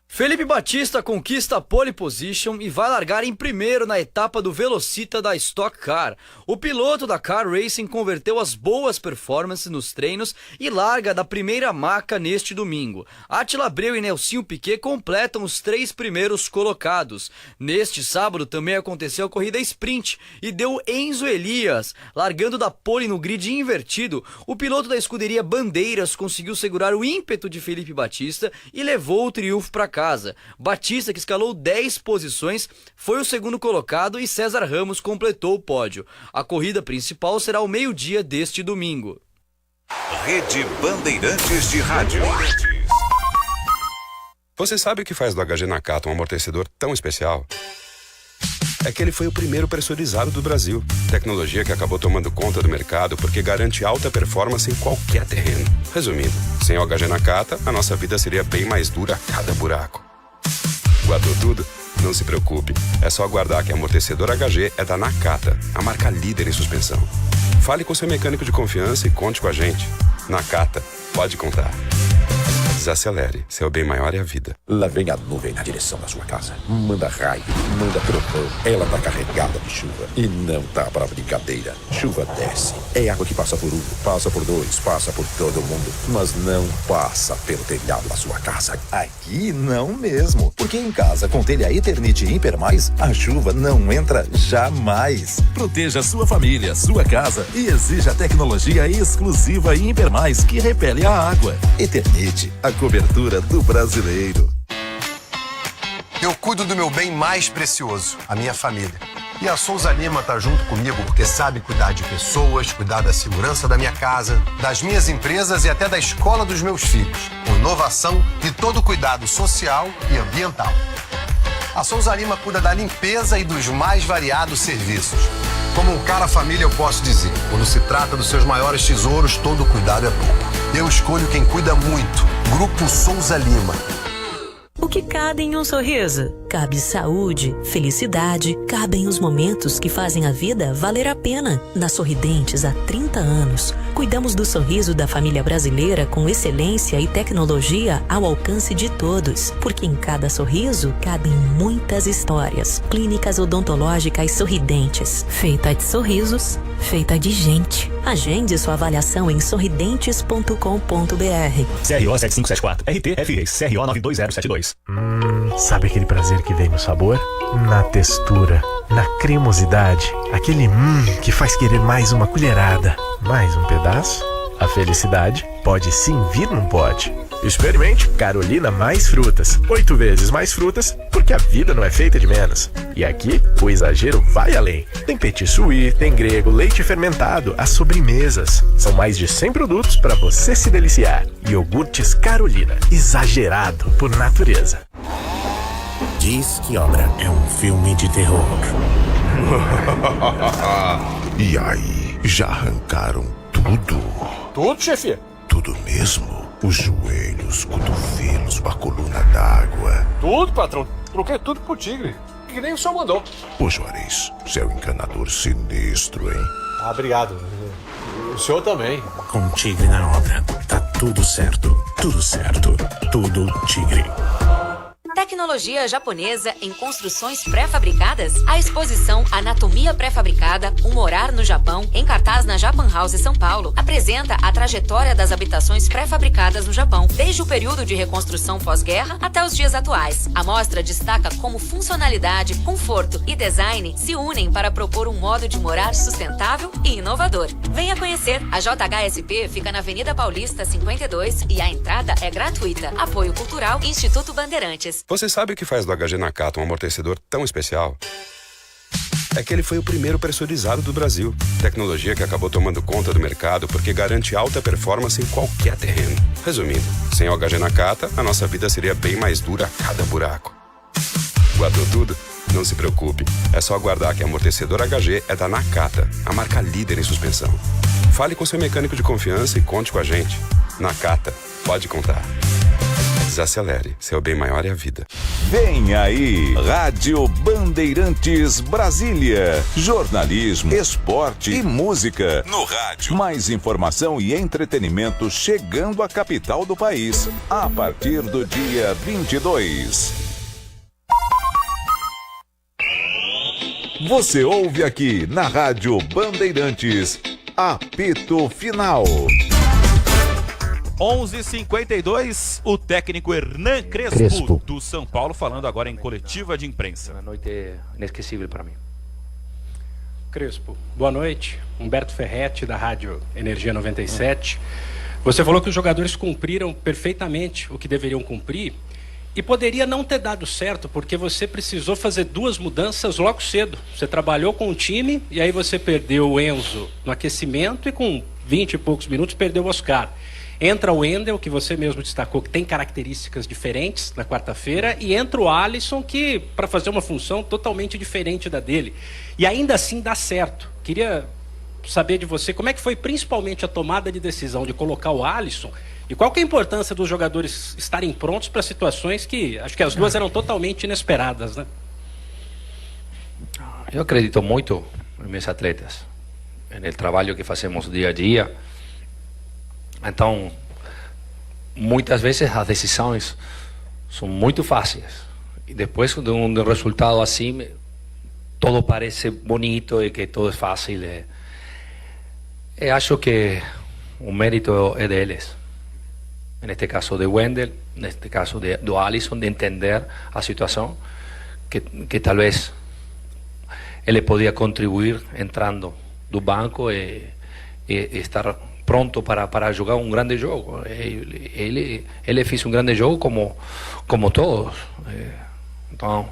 Felipe Batista conquista a pole position e vai largar em primeiro na etapa do Velocita da Stock Car. O piloto da Car Racing converteu as boas performances nos treinos e larga da primeira maca neste domingo. Átila Abreu e Nelsinho Piquet completam os 3 primeiros colocados. Neste sábado também aconteceu a corrida sprint e deu Enzo Elias, largando da pole no grid invertido. O piloto da escuderia Bandeiras conseguiu segurar o ímpeto de Felipe Batista e levou o triunfo para casa. Batista, que escalou 10 posições, foi o segundo colocado e César Ramos completou o pódio. A corrida principal será ao meio-dia deste domingo. Rede Bandeirantes de Rádio. Você sabe o que faz do HG Nakata um amortecedor tão especial? É que ele foi o primeiro pressurizado do Brasil. Tecnologia que acabou tomando conta do mercado porque garante alta performance em qualquer terreno. Resumindo, sem o HG Nakata, a nossa vida seria bem mais dura a cada buraco. Guardou tudo? Não se preocupe. É só aguardar que amortecedor HG é da Nakata, a marca líder em suspensão. Fale com seu mecânico de confiança e conte com a gente. Nakata, pode contar. Desacelere, seu bem maior é a vida. Lá vem a nuvem na direção da sua casa. Manda raio, manda trovão. Ela tá carregada de chuva e não tá pra brincadeira. Chuva desce. É água que passa por um, passa por dois, passa por todo mundo, mas não passa pelo telhado da sua casa. Aqui não mesmo, porque em casa com telha Eternit Impermais, a chuva não entra jamais. Proteja sua família, sua casa e exija a tecnologia exclusiva Impermais que repele a água. Eternit, a cobertura do brasileiro. Eu cuido do meu bem mais precioso, a minha família. E a Souza Lima tá junto comigo porque sabe cuidar de pessoas, cuidar da segurança da minha casa, das minhas empresas e até da escola dos meus filhos, com inovação e todo cuidado social e ambiental. A Souza Lima cuida da limpeza e dos mais variados serviços. Como um cara família, eu posso dizer, quando se trata dos seus maiores tesouros, todo cuidado é pouco. Eu escolho quem cuida muito. Grupo Souza Lima. O que cabe em um sorriso? Cabe saúde, felicidade, cabem os momentos que fazem a vida valer a pena. Na Sorridentes, há 30 anos, cuidamos do sorriso da família brasileira com excelência e tecnologia ao alcance de todos. Porque em cada sorriso cabem muitas histórias. Clínicas odontológicas Sorridentes. Feita de sorrisos, feita de gente. Agende sua avaliação em sorridentes.com.br. CRO 7574, RTFEs, CRO 92072. Sabe aquele prazer que vem no sabor? Na textura, na cremosidade, aquele que faz querer mais uma colherada, mais um pedaço? A felicidade pode sim vir num pote. Experimente Carolina Mais Frutas. 8 vezes mais frutas, porque a vida não é feita de menos. E aqui, o exagero vai além. Tem petit suí, tem grego, leite fermentado, as sobremesas. São mais de 100 produtos para você se deliciar. Iogurtes Carolina, exagerado por natureza. Diz que Obra é um filme de terror. E aí, já arrancaram tudo? Tudo, chefe? Tudo mesmo? Os joelhos, cotovelos, a coluna d'água. Tudo, patrão. Troquei tudo pro tigre. Que nem o senhor mandou. Ô Juarez, você é um encanador sinistro, hein? Ah, obrigado. O senhor também. Com tigre na obra, tá tudo certo. Tudo certo. Tudo tigre. Tecnologia japonesa em construções pré-fabricadas? A exposição Anatomia Pré-Fabricada, Um Morar no Japão, em cartaz na Japan House São Paulo, apresenta a trajetória das habitações pré-fabricadas no Japão, desde o período de reconstrução pós-guerra até os dias atuais. A mostra destaca como funcionalidade, conforto e design se unem para propor um modo de morar sustentável e inovador. Venha conhecer. A JHSP fica na Avenida Paulista 52 e a entrada é gratuita. Apoio Cultural Instituto Bandeirantes. Você sabe o que faz do HG Nakata um amortecedor tão especial? É que ele foi o primeiro pressurizado do Brasil. Tecnologia que acabou tomando conta do mercado porque garante alta performance em qualquer terreno. Resumindo, sem o HG Nakata, a nossa vida seria bem mais dura a cada buraco. Guardou tudo? Não se preocupe. É só aguardar que amortecedor HG é da Nakata, a marca líder em suspensão. Fale com seu mecânico de confiança e conte com a gente. Nakata, pode contar. Desacelere, seu bem maior é a vida. Vem aí, Rádio Bandeirantes Brasília. Jornalismo, esporte e música. No rádio. Mais informação e entretenimento chegando à capital do país. A partir do dia 22. Você ouve aqui na Rádio Bandeirantes. Apito Final. 11h52, o técnico Hernan Crespo do São Paulo falando agora em coletiva de imprensa. Uma noite inesquecível para mim. Crespo, boa noite. Humberto Ferretti, da Rádio Energia 97. Você falou que os jogadores cumpriram perfeitamente o que deveriam cumprir e poderia não ter dado certo porque você precisou fazer 2 mudanças logo cedo. Você trabalhou com o time e aí você perdeu o Enzo no aquecimento e com 20 e poucos minutos perdeu o Oscar. Entra o Wendel, que você mesmo destacou, que tem características diferentes na quarta-feira, e entra o Alisson, que para fazer uma função totalmente diferente da dele. E ainda assim dá certo. Queria saber de você como é que foi principalmente a tomada de decisão de colocar o Alisson e qual que é a importância dos jogadores estarem prontos para situações que acho que as duas eram totalmente inesperadas, né? Eu acredito muito em meus atletas, no trabalho que fazemos dia a dia. Então, muitas vezes as decisões são muito fáceis. E depois de um resultado assim, todo parece bonito e que todo é fácil. Eu acho que o mérito é deles. Neste caso de Wendel, neste caso do Alisson, de entender a situação, que talvez ele podia contribuir entrando do banco e estar pronto para jogar um grande jogo. Ele fez um grande jogo como todos. Então,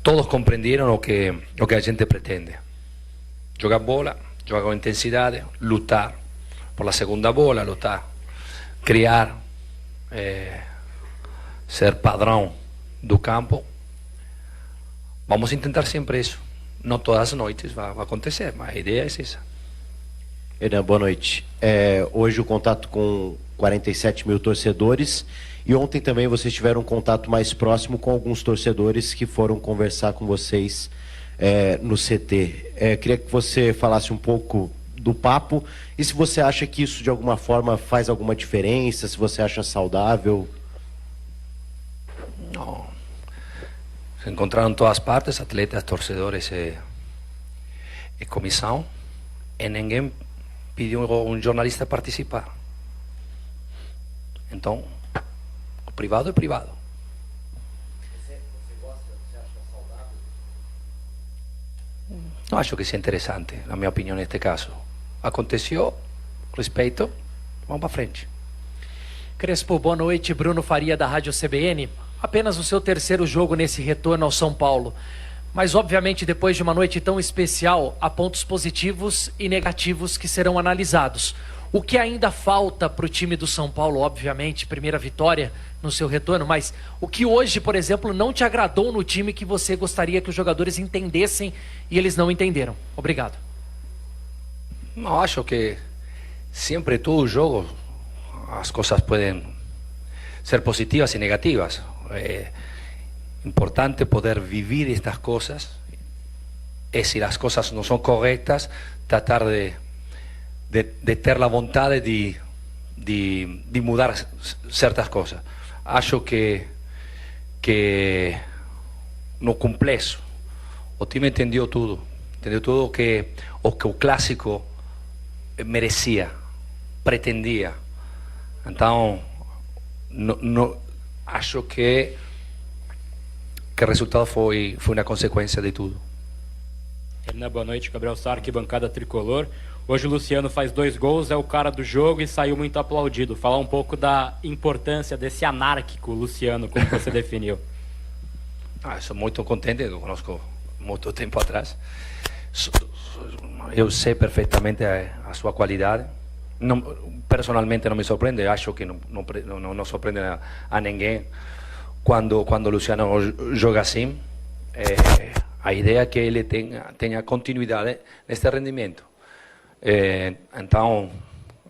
todos compreenderam o que a gente pretende. Jogar bola, jogar com intensidade, lutar por a segunda bola, lutar, criar, ser padrão do campo. Vamos tentar sempre isso. Não todas as noites vai acontecer, mas a ideia é essa. Hernan, boa noite. Hoje o contato com 47 mil torcedores e ontem também vocês tiveram um contato mais próximo com alguns torcedores que foram conversar com vocês no CT. Queria que você falasse um pouco do papo e se você acha que isso de alguma forma faz alguma diferença, se você acha saudável. Não. Se encontraram todas as partes, atletas, torcedores e comissão, e ninguém pediu um jornalista participar. Então, o privado é privado. Você gosta, você acha saudável? Não acho que seja interessante, na minha opinião, neste caso. Aconteceu, respeito, vamos para frente. Crespo, boa noite. Bruno Faria, da Rádio CBN. Apenas o seu terceiro jogo nesse retorno ao São Paulo. Mas, obviamente, depois de uma noite tão especial, há pontos positivos e negativos que serão analisados. O que ainda falta para o time do São Paulo, obviamente, primeira vitória no seu retorno, mas o que hoje, por exemplo, não te agradou no time que você gostaria que os jogadores entendessem e eles não entenderam? Obrigado. Não, acho que sempre todo jogo as coisas podem ser positivas e negativas. É importante poder vivir estas coisas e se as coisas não são corretas, tratar de ter a vontade de mudar certas coisas. Acho que no complexo o time entendeu tudo que o clássico merecia, pretendia. Então, acho que o resultado foi uma consequência de tudo. Hernan, boa noite. Gabriel Sá, arquibancada tricolor. Hoje o Luciano faz 2 gols, é o cara do jogo e saiu muito aplaudido. Falar um pouco da importância desse anárquico Luciano, como você definiu. Sou muito contente, eu conheço muito tempo atrás. Eu sei perfeitamente a sua qualidade. Não, personalmente não me surpreende, acho que não surpreende a ninguém quando o Luciano joga assim. A ideia é que ele tenha continuidade neste rendimento. Então,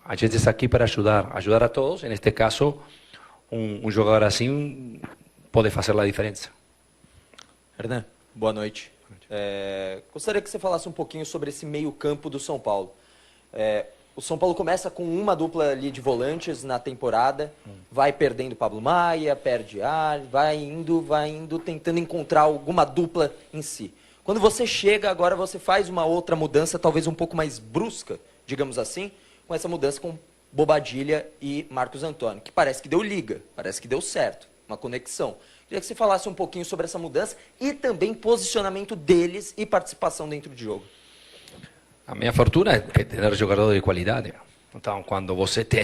a gente está aqui para ajudar a todos. Neste caso, um jogador assim pode fazer a diferença. Hernan, boa noite. Gostaria que você falasse um pouquinho sobre esse meio-campo do São Paulo. O São Paulo começa com uma dupla ali de volantes na temporada, vai perdendo Pablo Maia, perde ar, vai indo, tentando encontrar alguma dupla em si. Quando você chega, agora você faz uma outra mudança, talvez um pouco mais brusca, digamos assim, com essa mudança com Bobadilla e Marcos Antônio, que parece que deu liga, parece que deu certo, uma conexão. Queria que você falasse um pouquinho sobre essa mudança e também posicionamento deles e participação dentro do jogo. A minha fortuna é ter jogador de qualidade. Então, quando você tem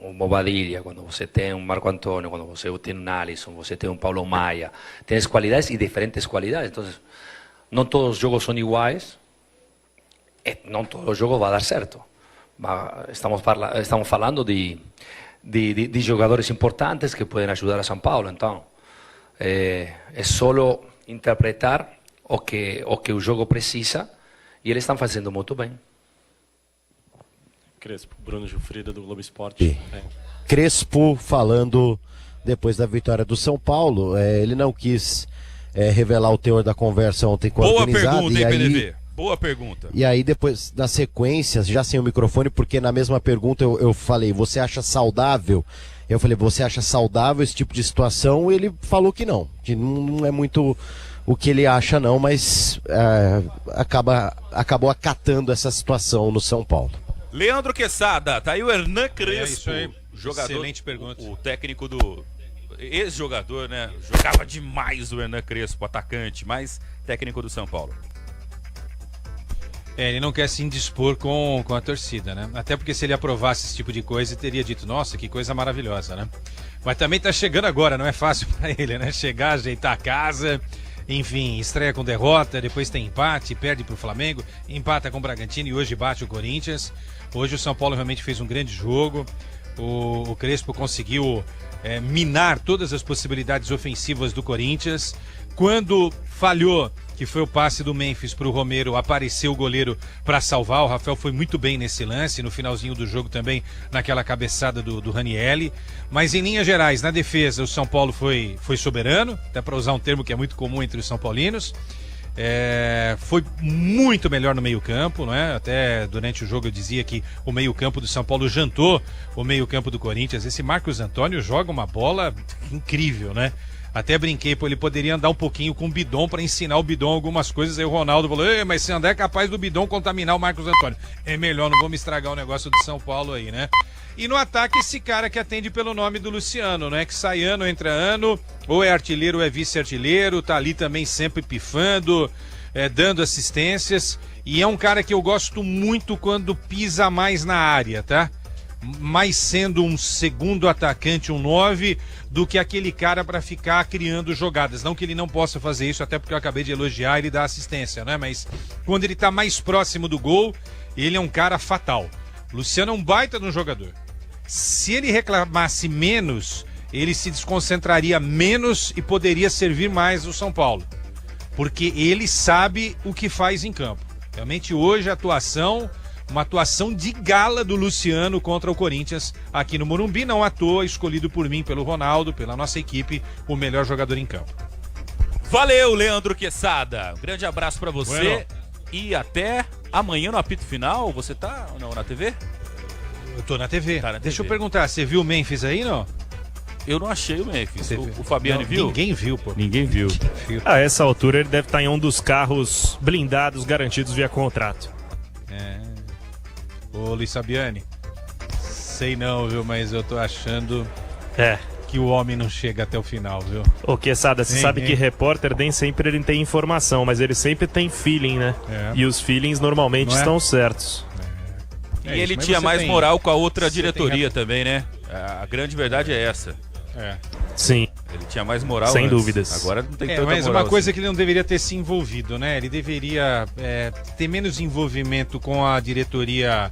um Bobadilla, quando você tem um Marco Antônio, quando você tem um Alisson, você tem um Paulo Maia, tens qualidades e diferentes qualidades. Então, não todos os jogos são iguais, não todos os jogos vão dar certo. Estamos falando de jogadores importantes que podem ajudar a São Paulo. Então, é só interpretar o que o jogo precisa. E eles estão fazendo muito bem. Crespo, Bruno Gilfrida, do Globo Esporte. Crespo falando depois da vitória do São Paulo. Ele não quis revelar o teor da conversa ontem com a organizada. Boa pergunta, hein, PDV? Boa pergunta. E aí depois, na sequência, já sem o microfone, porque na mesma pergunta eu falei, você acha saudável Eu falei, você acha saudável esse tipo de situação? Ele falou que não é muito o que ele acha não, mas acabou acatando essa situação no São Paulo. Leandro Quesada, tá aí o Hernan Crespo. Isso aí. Jogador, Excelente pergunta. O técnico do ex-jogador, né? Jogava demais o Hernan Crespo, atacante, mas técnico do São Paulo. Ele não quer se indispor com a torcida, né? Até porque se ele aprovasse esse tipo de coisa, ele teria dito, nossa, que coisa maravilhosa, né? Mas também tá chegando agora, não é fácil pra ele, né? Chegar, ajeitar a casa, enfim, estreia com derrota, depois tem empate, perde pro Flamengo, empata com o Bragantino e hoje bate o Corinthians. Hoje o São Paulo realmente fez um grande jogo, o Crespo conseguiu minar todas as possibilidades ofensivas do Corinthians. Quando falhou, que foi o passe do Memphis para o Romero, apareceu o goleiro para salvar. O Rafael foi muito bem nesse lance, no finalzinho do jogo também, naquela cabeçada do Ranielli. Mas em linhas gerais, na defesa, o São Paulo foi soberano, até para usar um termo que é muito comum entre os são paulinos. Foi muito melhor no meio-campo, não é? Até durante o jogo eu dizia que o meio-campo do São Paulo jantou o meio-campo do Corinthians. Esse Marcos Antônio joga uma bola incrível, né? Até brinquei, ele poderia andar um pouquinho com o Bidon para ensinar o Bidon algumas coisas. Aí o Ronaldo falou, mas se andar é capaz do Bidon contaminar o Marcos Antônio. É melhor, não vamos estragar o negócio do São Paulo aí, né? E no ataque esse cara que atende pelo nome do Luciano, né? Que sai ano, entra ano, ou é artilheiro ou é vice-artilheiro, tá ali também sempre pifando, dando assistências. E é um cara que eu gosto muito quando pisa mais na área, tá? Mais sendo um segundo atacante, um 9, do que aquele cara para ficar criando jogadas. Não que ele não possa fazer isso, até porque eu acabei de elogiar ele dar assistência, né? Mas quando ele tá mais próximo do gol, ele é um cara fatal. Luciano é um baita de um jogador. Se ele reclamasse menos, ele se desconcentraria menos e poderia servir mais o São Paulo. Porque ele sabe o que faz em campo. Realmente hoje a atuação... Uma atuação de gala do Luciano contra o Corinthians aqui no Morumbi, não à toa, escolhido por mim, pelo Ronaldo, pela nossa equipe, o melhor jogador em campo. Valeu, Leandro Quesada. Um grande abraço pra você. Bueno. E até amanhã no apito final. Você tá ou não na TV? Eu tô na TV. Tá na Deixa TV. eu perguntar, você viu o Memphis aí, não? Eu não achei o Memphis. O Fabiano viu? Ninguém viu, pô. Ninguém viu. A essa altura ele deve estar em um dos carros blindados garantidos via contrato. Ô, Luiz Fabiani, sei não, viu, mas eu tô achando que o homem não chega até o final, viu? Ô, Quesada, você sabe que repórter nem sempre ele tem informação, mas ele sempre tem feeling, né? E os feelings normalmente estão certos. E ele tinha mais moral com a outra diretoria também, né? A grande verdade é essa. Sim. Ele tinha mais moral sem antes. dúvidas. Agora não tem tanta mas moral uma coisa assim. que ele não deveria ter se envolvido, né? Ele deveria ter menos envolvimento com a diretoria.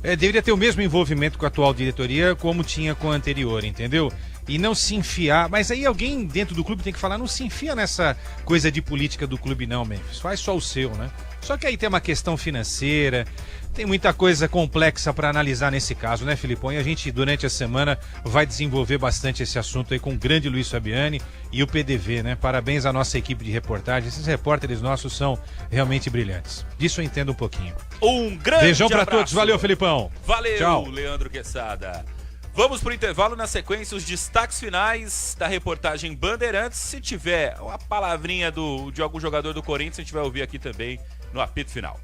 Deveria ter o mesmo envolvimento com a atual diretoria como tinha com a anterior, entendeu? E não se enfiar. Mas aí alguém dentro do clube tem que falar, não se enfia nessa coisa de política do clube não, Memphis. Faz só o seu, né? Só que aí tem uma questão financeira, tem muita coisa complexa para analisar nesse caso, né, Filipão? E a gente, durante a semana, vai desenvolver bastante esse assunto aí com o grande Luiz Fabiani e o PDV, né? Parabéns à nossa equipe de reportagem. Esses repórteres nossos são realmente brilhantes. Disso eu entendo um pouquinho. Um grande beijão para abraço. todos. Valeu, Filipão. Valeu, Tchau. Leandro Quesada. Vamos pro intervalo, na sequência os destaques finais da reportagem Bandeirantes. Se tiver uma palavrinha de algum jogador do Corinthians, a gente vai ouvir aqui também no apito final.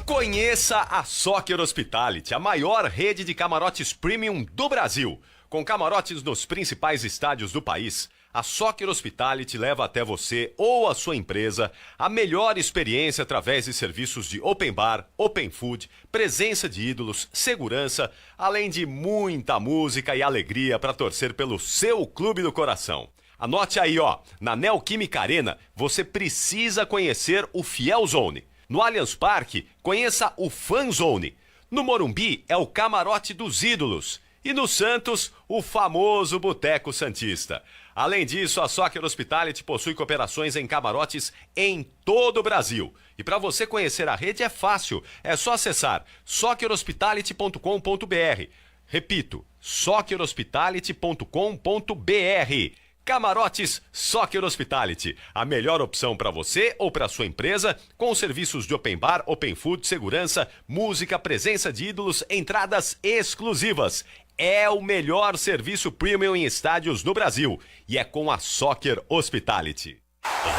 Conheça a Soccer Hospitality, a maior rede de camarotes premium do Brasil. Com camarotes nos principais estádios do país, a Soccer Hospitality leva até você ou a sua empresa a melhor experiência através de serviços de open bar, open food, presença de ídolos, segurança, além de muita música e alegria para torcer pelo seu clube do coração. Anote aí, na Neoquímica Arena, você precisa conhecer o Fiel Zone. No Allianz Parque, conheça o Fan Zone. No Morumbi, é o Camarote dos Ídolos. E no Santos, o famoso Boteco Santista. Além disso, a Soccer Hospitality possui cooperações em camarotes em todo o Brasil. E para você conhecer a rede é fácil, é só acessar soccerhospitality.com.br. Repito, soccerhospitality.com.br. Camarotes Soccer Hospitality, a melhor opção para você ou para sua empresa, com serviços de open bar, open food, segurança, música, presença de ídolos, entradas exclusivas. é o melhor serviço premium em estádios no Brasil e é com a Soccer Hospitality.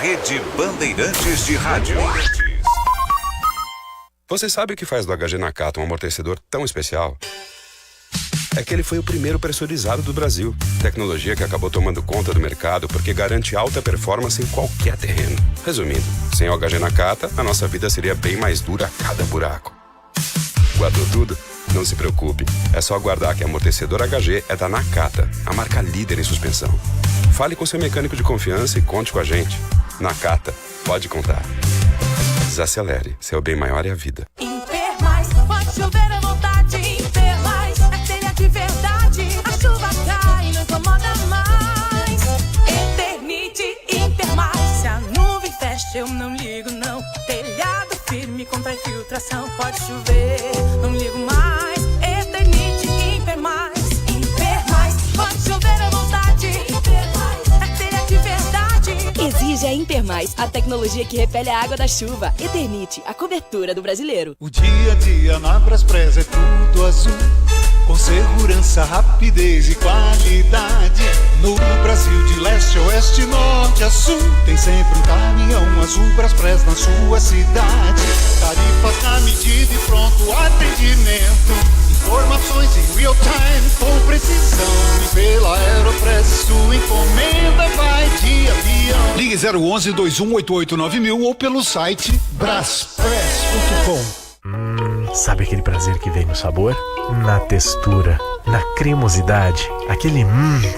Rede Bandeirantes de Rádio. Você sabe o que faz do HG Nakata um amortecedor tão especial? É que ele foi o primeiro pressurizado do Brasil. Tecnologia que acabou tomando conta do mercado porque garante alta performance em qualquer terreno. Resumindo, sem o HG Nakata, a nossa vida seria bem mais dura a cada buraco. Guardou tudo? Não se preocupe. É só aguardar que amortecedor HG é da Nakata, a marca líder em suspensão. Fale com seu mecânico de confiança e conte com a gente. Nakata, pode contar. Desacelere, seu bem maior é a vida. Imper Mais, pode chover à vontade. Imper Mais, é telha de verdade. A chuva cai, não incomoda mais. Eternite Imper Mais. Se a nuvem fecha, eu não ligo não. Telhado firme contra a infiltração. Pode chover, não ligo mais. Eternite Imper Mais. Imper Mais, pode chover à vontade. Imper Mais, é telha de verdade. Exige a Imper Mais, a tecnologia que repele a água da chuva. Eternite, a cobertura do brasileiro. O dia a dia na Braspress é tudo azul, com segurança, rapidez e qualidade. No Brasil de leste a oeste, norte a sul, tem sempre um caminhão azul Braspress na sua cidade. Tarifas na medida e pronto atendimento. Informações em real time com precisão. E pela Aeropress sua encomenda vai de avião. Ligue 011 2188 9000 ou pelo site braspress.com. Sabe aquele prazer que vem no sabor? Na textura, na cremosidade, aquele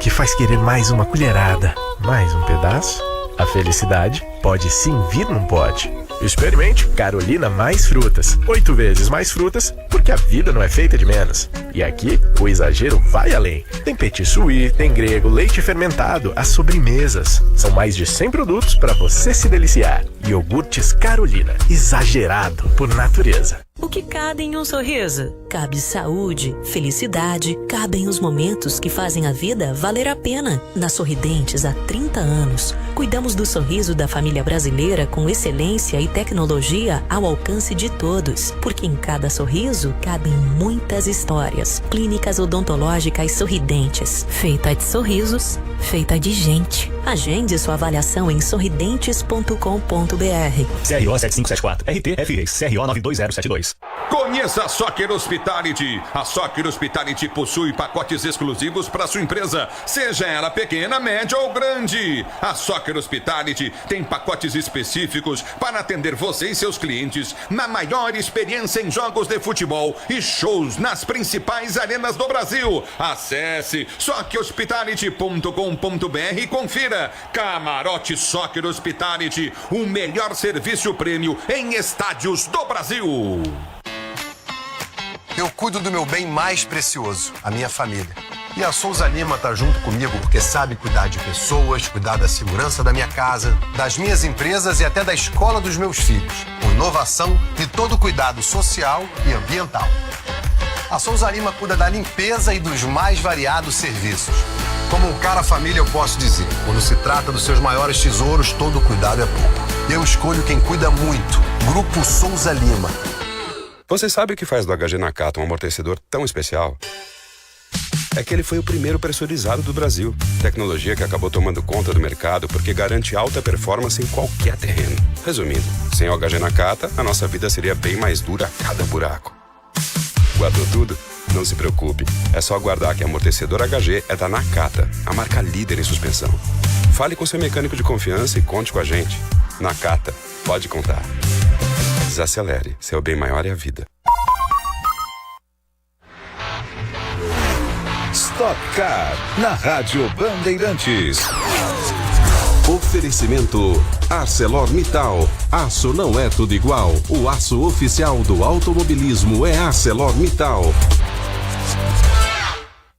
que faz querer mais uma colherada, mais um pedaço? A felicidade pode sim vir num pote. Experimente Carolina Mais Frutas. 8 vezes mais frutas, porque a vida não é feita de menos. E aqui, o exagero vai além. Tem petit suí, tem grego, leite fermentado, as sobremesas. São mais de 100 produtos para você se deliciar. Iogurtes Carolina, exagerado por natureza. O que cabe em um sorriso? Cabe saúde, felicidade, cabem os momentos que fazem a vida valer a pena. Na Sorridentes, há 30 anos, cuidamos do sorriso da família brasileira com excelência e tecnologia ao alcance de todos. Porque em cada sorriso cabem muitas histórias. Clínicas odontológicas Sorridentes, feita de sorrisos, feita de gente. Agende sua avaliação em sorridentes.com.br. CRO 7574, RT-FES, CRO 92072. Conheça a Soccer Hospitality. A Soccer Hospitality possui pacotes exclusivos para sua empresa, seja ela pequena, média ou grande. A Soccer Hospitality tem pacotes específicos para atender você e seus clientes na maior experiência em jogos de futebol e shows nas principais arenas do Brasil. Acesse soccerhospitality.com.br e confira. Camarote Soccer Hospitality, o melhor serviço prêmio em estádios do Brasil. Eu cuido do meu bem mais precioso, a minha família. E a Souza Lima tá junto comigo porque sabe cuidar de pessoas, cuidar da segurança da minha casa, das minhas empresas e até da escola dos meus filhos, com inovação e todo cuidado social e ambiental. A Souza Lima cuida da limpeza e dos mais variados serviços. Como um cara família, eu posso dizer, quando se trata dos seus maiores tesouros, todo cuidado é pouco. Eu escolho quem cuida muito. Grupo Souza Lima. Você sabe o que faz do HG Nakata um amortecedor tão especial? É que ele foi o primeiro pressurizado do Brasil. Tecnologia que acabou tomando conta do mercado porque garante alta performance em qualquer terreno. Resumindo, sem o HG Nakata, a nossa vida seria bem mais dura a cada buraco. Guardou tudo? Não se preocupe. É só aguardar que amortecedor HG é da Nakata, a marca líder em suspensão. Fale com seu mecânico de confiança e conte com a gente. Nakata, pode contar. Desacelere, seu bem maior é a vida. Stock Car, na Rádio Bandeirantes. Oferecimento ArcelorMittal. Aço não é tudo igual. O aço oficial do automobilismo é ArcelorMittal.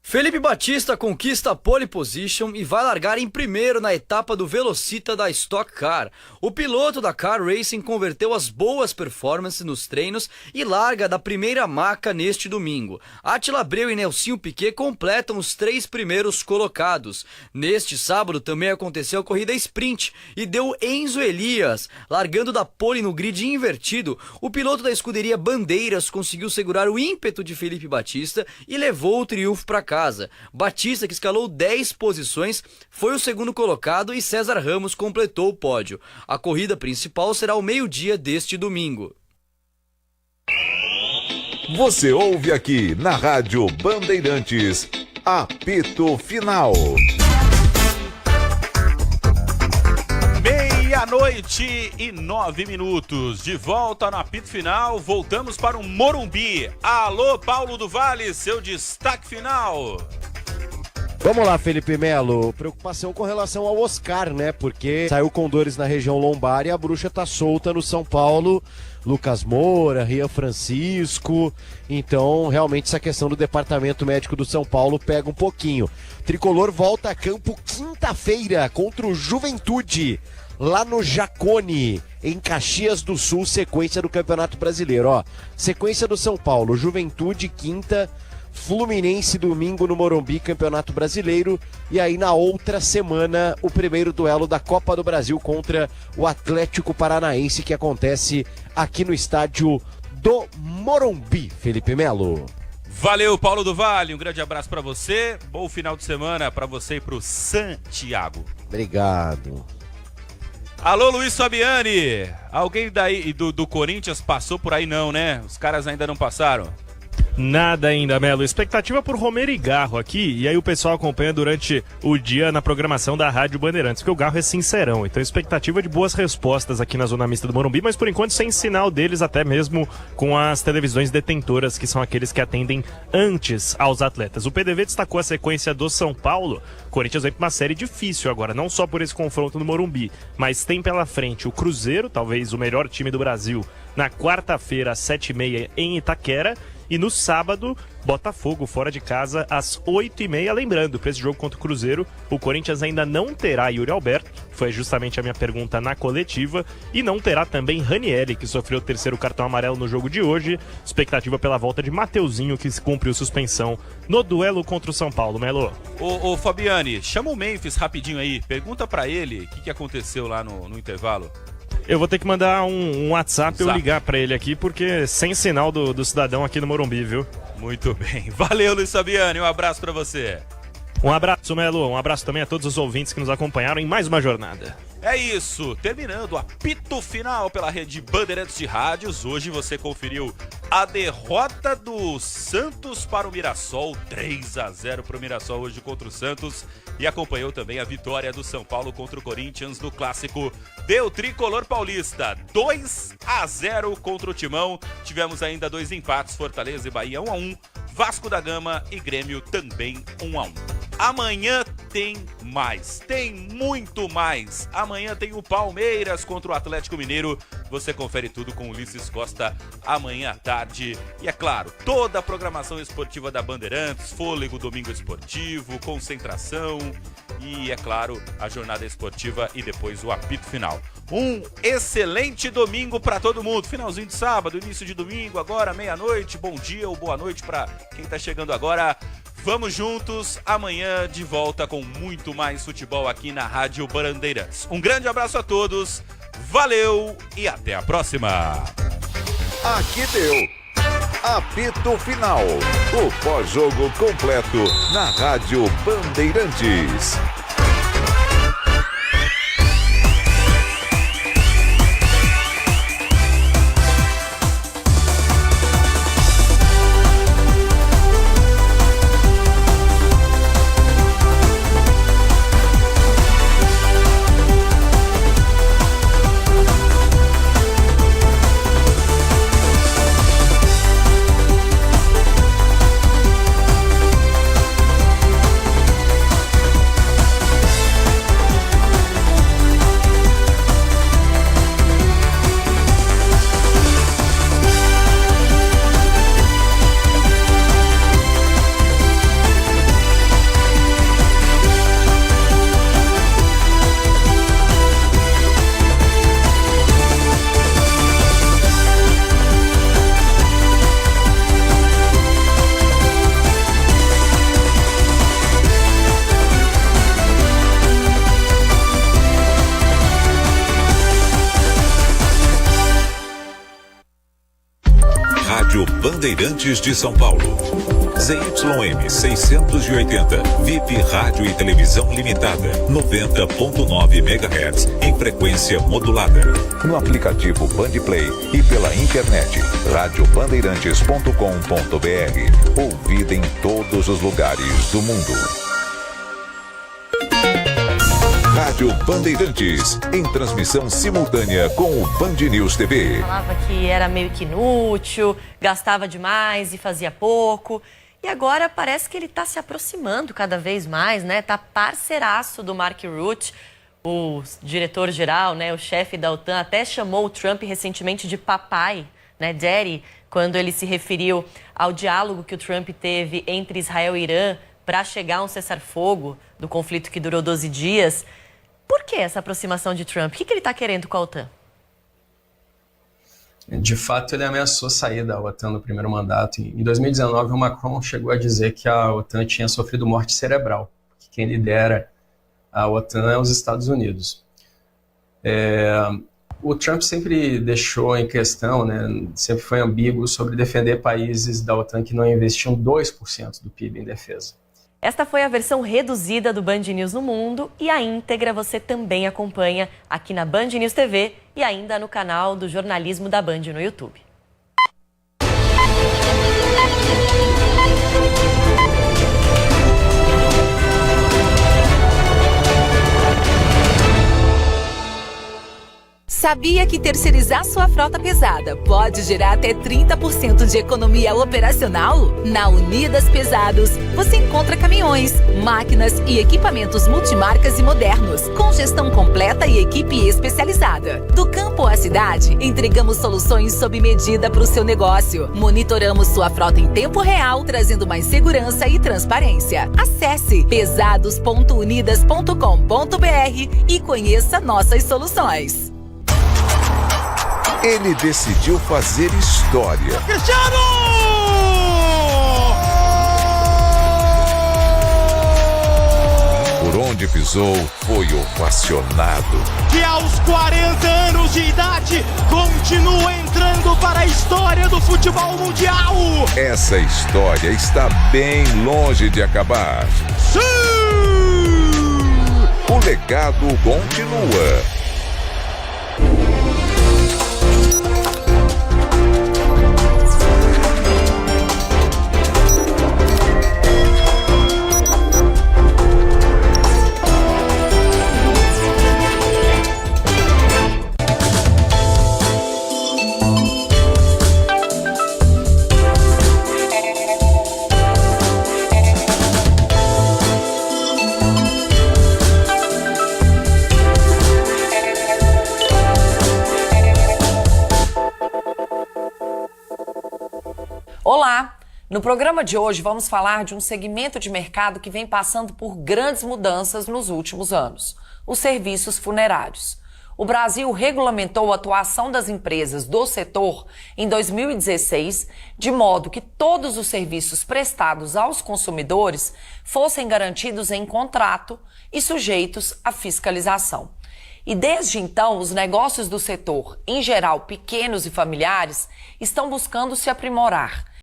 Felipe Batista conquista a pole position e vai largar em primeiro na etapa do Velocita da Stock Car. O piloto da Car Racing converteu as boas performances nos treinos e larga da primeira maca neste domingo. Attila Abreu e Nelsinho Piquet completam os 3 primeiros colocados. Neste sábado também aconteceu a corrida sprint e deu Enzo Elias, largando da pole no grid invertido. O piloto da escuderia Bandeiras conseguiu segurar o ímpeto de Felipe Batista e levou o triunfo para casa. Batista, que escalou 10 posições, foi o segundo colocado e César Ramos completou o pódio. A corrida principal será ao meio-dia deste domingo. Você ouve aqui na Rádio Bandeirantes, apito final. 12:09. De volta no apito final, voltamos para o Morumbi. Alô, Paulo do Vale, seu destaque final. Vamos lá, Felipe Melo. Preocupação com relação ao Oscar, né? Porque saiu com dores na região lombar e a bruxa tá solta no São Paulo. Lucas Moura, Rian Francisco. Então, realmente, essa questão do departamento médico do São Paulo pega um pouquinho. Tricolor volta a campo quinta-feira contra o Juventude, lá no Jacone, em Caxias do Sul, sequência do Campeonato Brasileiro. Ó, sequência do São Paulo, Juventude quinta, Fluminense domingo no Morumbi, Campeonato Brasileiro. E aí na outra semana o primeiro duelo da Copa do Brasil contra o Atlético Paranaense, que acontece aqui no estádio do Morumbi, Felipe Melo. Valeu, Paulo do Vale, um grande abraço pra você, bom final de semana pra você e pro Santiago. Obrigado. Alô, Luiz Fabiani, alguém daí do Corinthians passou por aí não, né? Os caras ainda não passaram? Nada ainda, Melo. Expectativa por Romero e Garro aqui, e aí o pessoal acompanha durante o dia na programação da Rádio Bandeirantes, porque o Garro é sincerão, então expectativa de boas respostas aqui na Zona Mista do Morumbi, mas por enquanto sem sinal deles, até mesmo com as televisões detentoras, que são aqueles que atendem antes aos atletas. O PDV destacou a sequência do São Paulo. O Corinthians vem para uma série difícil agora, não só por esse confronto no Morumbi, mas tem pela frente o Cruzeiro, talvez o melhor time do Brasil, na quarta-feira às 7h30 em Itaquera. E no sábado, Botafogo fora de casa às 8h30. Lembrando, para esse jogo contra o Cruzeiro, o Corinthians ainda não terá Yuri Alberto, foi justamente a minha pergunta na coletiva, e não terá também Ranieri, que sofreu o terceiro cartão amarelo no jogo de hoje. Expectativa pela volta de Mateuzinho, que cumpriu suspensão no duelo contra o São Paulo, Melo. Ô Fabiani, chama o Memphis rapidinho aí, pergunta para ele o que aconteceu lá no intervalo. Eu vou ter que mandar um WhatsApp ou ligar pra ele aqui, porque sem sinal do cidadão aqui no Morumbi, viu? Muito bem. Valeu, Luiz Fabiani. Um abraço pra você. Um abraço, Melo. Um abraço também a todos os ouvintes que nos acompanharam em mais uma jornada. É isso, terminando o apito final pela rede Bandeirantes de Rádios. Hoje você conferiu a derrota do Santos para o Mirassol, 3-0 para o Mirassol hoje contra o Santos, e acompanhou também a vitória do São Paulo contra o Corinthians no clássico do Tricolor Paulista, 2-0 contra o Timão. Tivemos ainda 2 empates, Fortaleza e Bahia 1-1, Vasco da Gama e Grêmio também 1-1. Amanhã tem mais, tem muito mais. Amanhã tem o Palmeiras contra o Atlético Mineiro. Você confere tudo com o Ulisses Costa amanhã à tarde. E é claro, toda a programação esportiva da Bandeirantes, Fôlego Domingo Esportivo, Concentração e, é claro, a jornada esportiva e depois o apito final. Um excelente domingo para todo mundo. Finalzinho de sábado, início de domingo, agora meia-noite. Bom dia ou boa noite para quem tá chegando agora. Vamos juntos, amanhã de volta com muito mais futebol aqui na Rádio Bandeirantes. Um grande abraço a todos, valeu e até a próxima. Aqui deu apito final, o pós-jogo completo na Rádio Bandeirantes. Rádio Bandeirantes de São Paulo. ZYM 680, VIP Rádio e Televisão Limitada, 90.9 MHz, em frequência modulada. No aplicativo Bandplay e pela internet, radiobandeirantes.com.br. Ouvida em todos os lugares do mundo. Rádio Bandeirantes, em transmissão simultânea com o Band News TV. Falava que era meio que inútil, gastava demais e fazia pouco. E agora parece que ele está se aproximando cada vez mais, né? Tá parceiraço do Mark Rutte, o diretor-geral, né? O chefe da OTAN, até chamou o Trump recentemente de papai, né? Daddy, quando ele se referiu ao diálogo que o Trump teve entre Israel e Irã para chegar a um cessar-fogo do conflito que durou 12 dias. Por que essa aproximação de Trump? O que ele está querendo com a OTAN? De fato, ele ameaçou sair da OTAN no primeiro mandato. Em 2019, o Macron chegou a dizer que a OTAN tinha sofrido morte cerebral, que quem lidera a OTAN é os Estados Unidos. O Trump sempre deixou em questão, né, sempre foi ambíguo sobre defender países da OTAN que não investiam 2% do PIB em defesa. Esta foi a versão reduzida do Band News no Mundo e a íntegra você também acompanha aqui na Band News TV e ainda no canal do jornalismo da Band no YouTube. Sabia que terceirizar sua frota pesada pode gerar até 30% de economia operacional? Na Unidas Pesados, você encontra caminhões, máquinas e equipamentos multimarcas e modernos, com gestão completa e equipe especializada. Do campo à cidade, entregamos soluções sob medida para o seu negócio. Monitoramos sua frota em tempo real, trazendo mais segurança e transparência. Acesse pesados.unidas.com.br e conheça nossas soluções. Ele decidiu fazer história. Cristiano! Por onde pisou, foi ovacionado. Que aos 40 anos de idade continua entrando para a história do futebol mundial. Essa história está bem longe de acabar. Sim! O legado continua. Olá! No programa de hoje vamos falar de um segmento de mercado que vem passando por grandes mudanças nos últimos anos: os serviços funerários. O Brasil regulamentou a atuação das empresas do setor em 2016, de modo que todos os serviços prestados aos consumidores fossem garantidos em contrato e sujeitos à fiscalização. E desde então, os negócios do setor, em geral pequenos e familiares, estão buscando se aprimorar.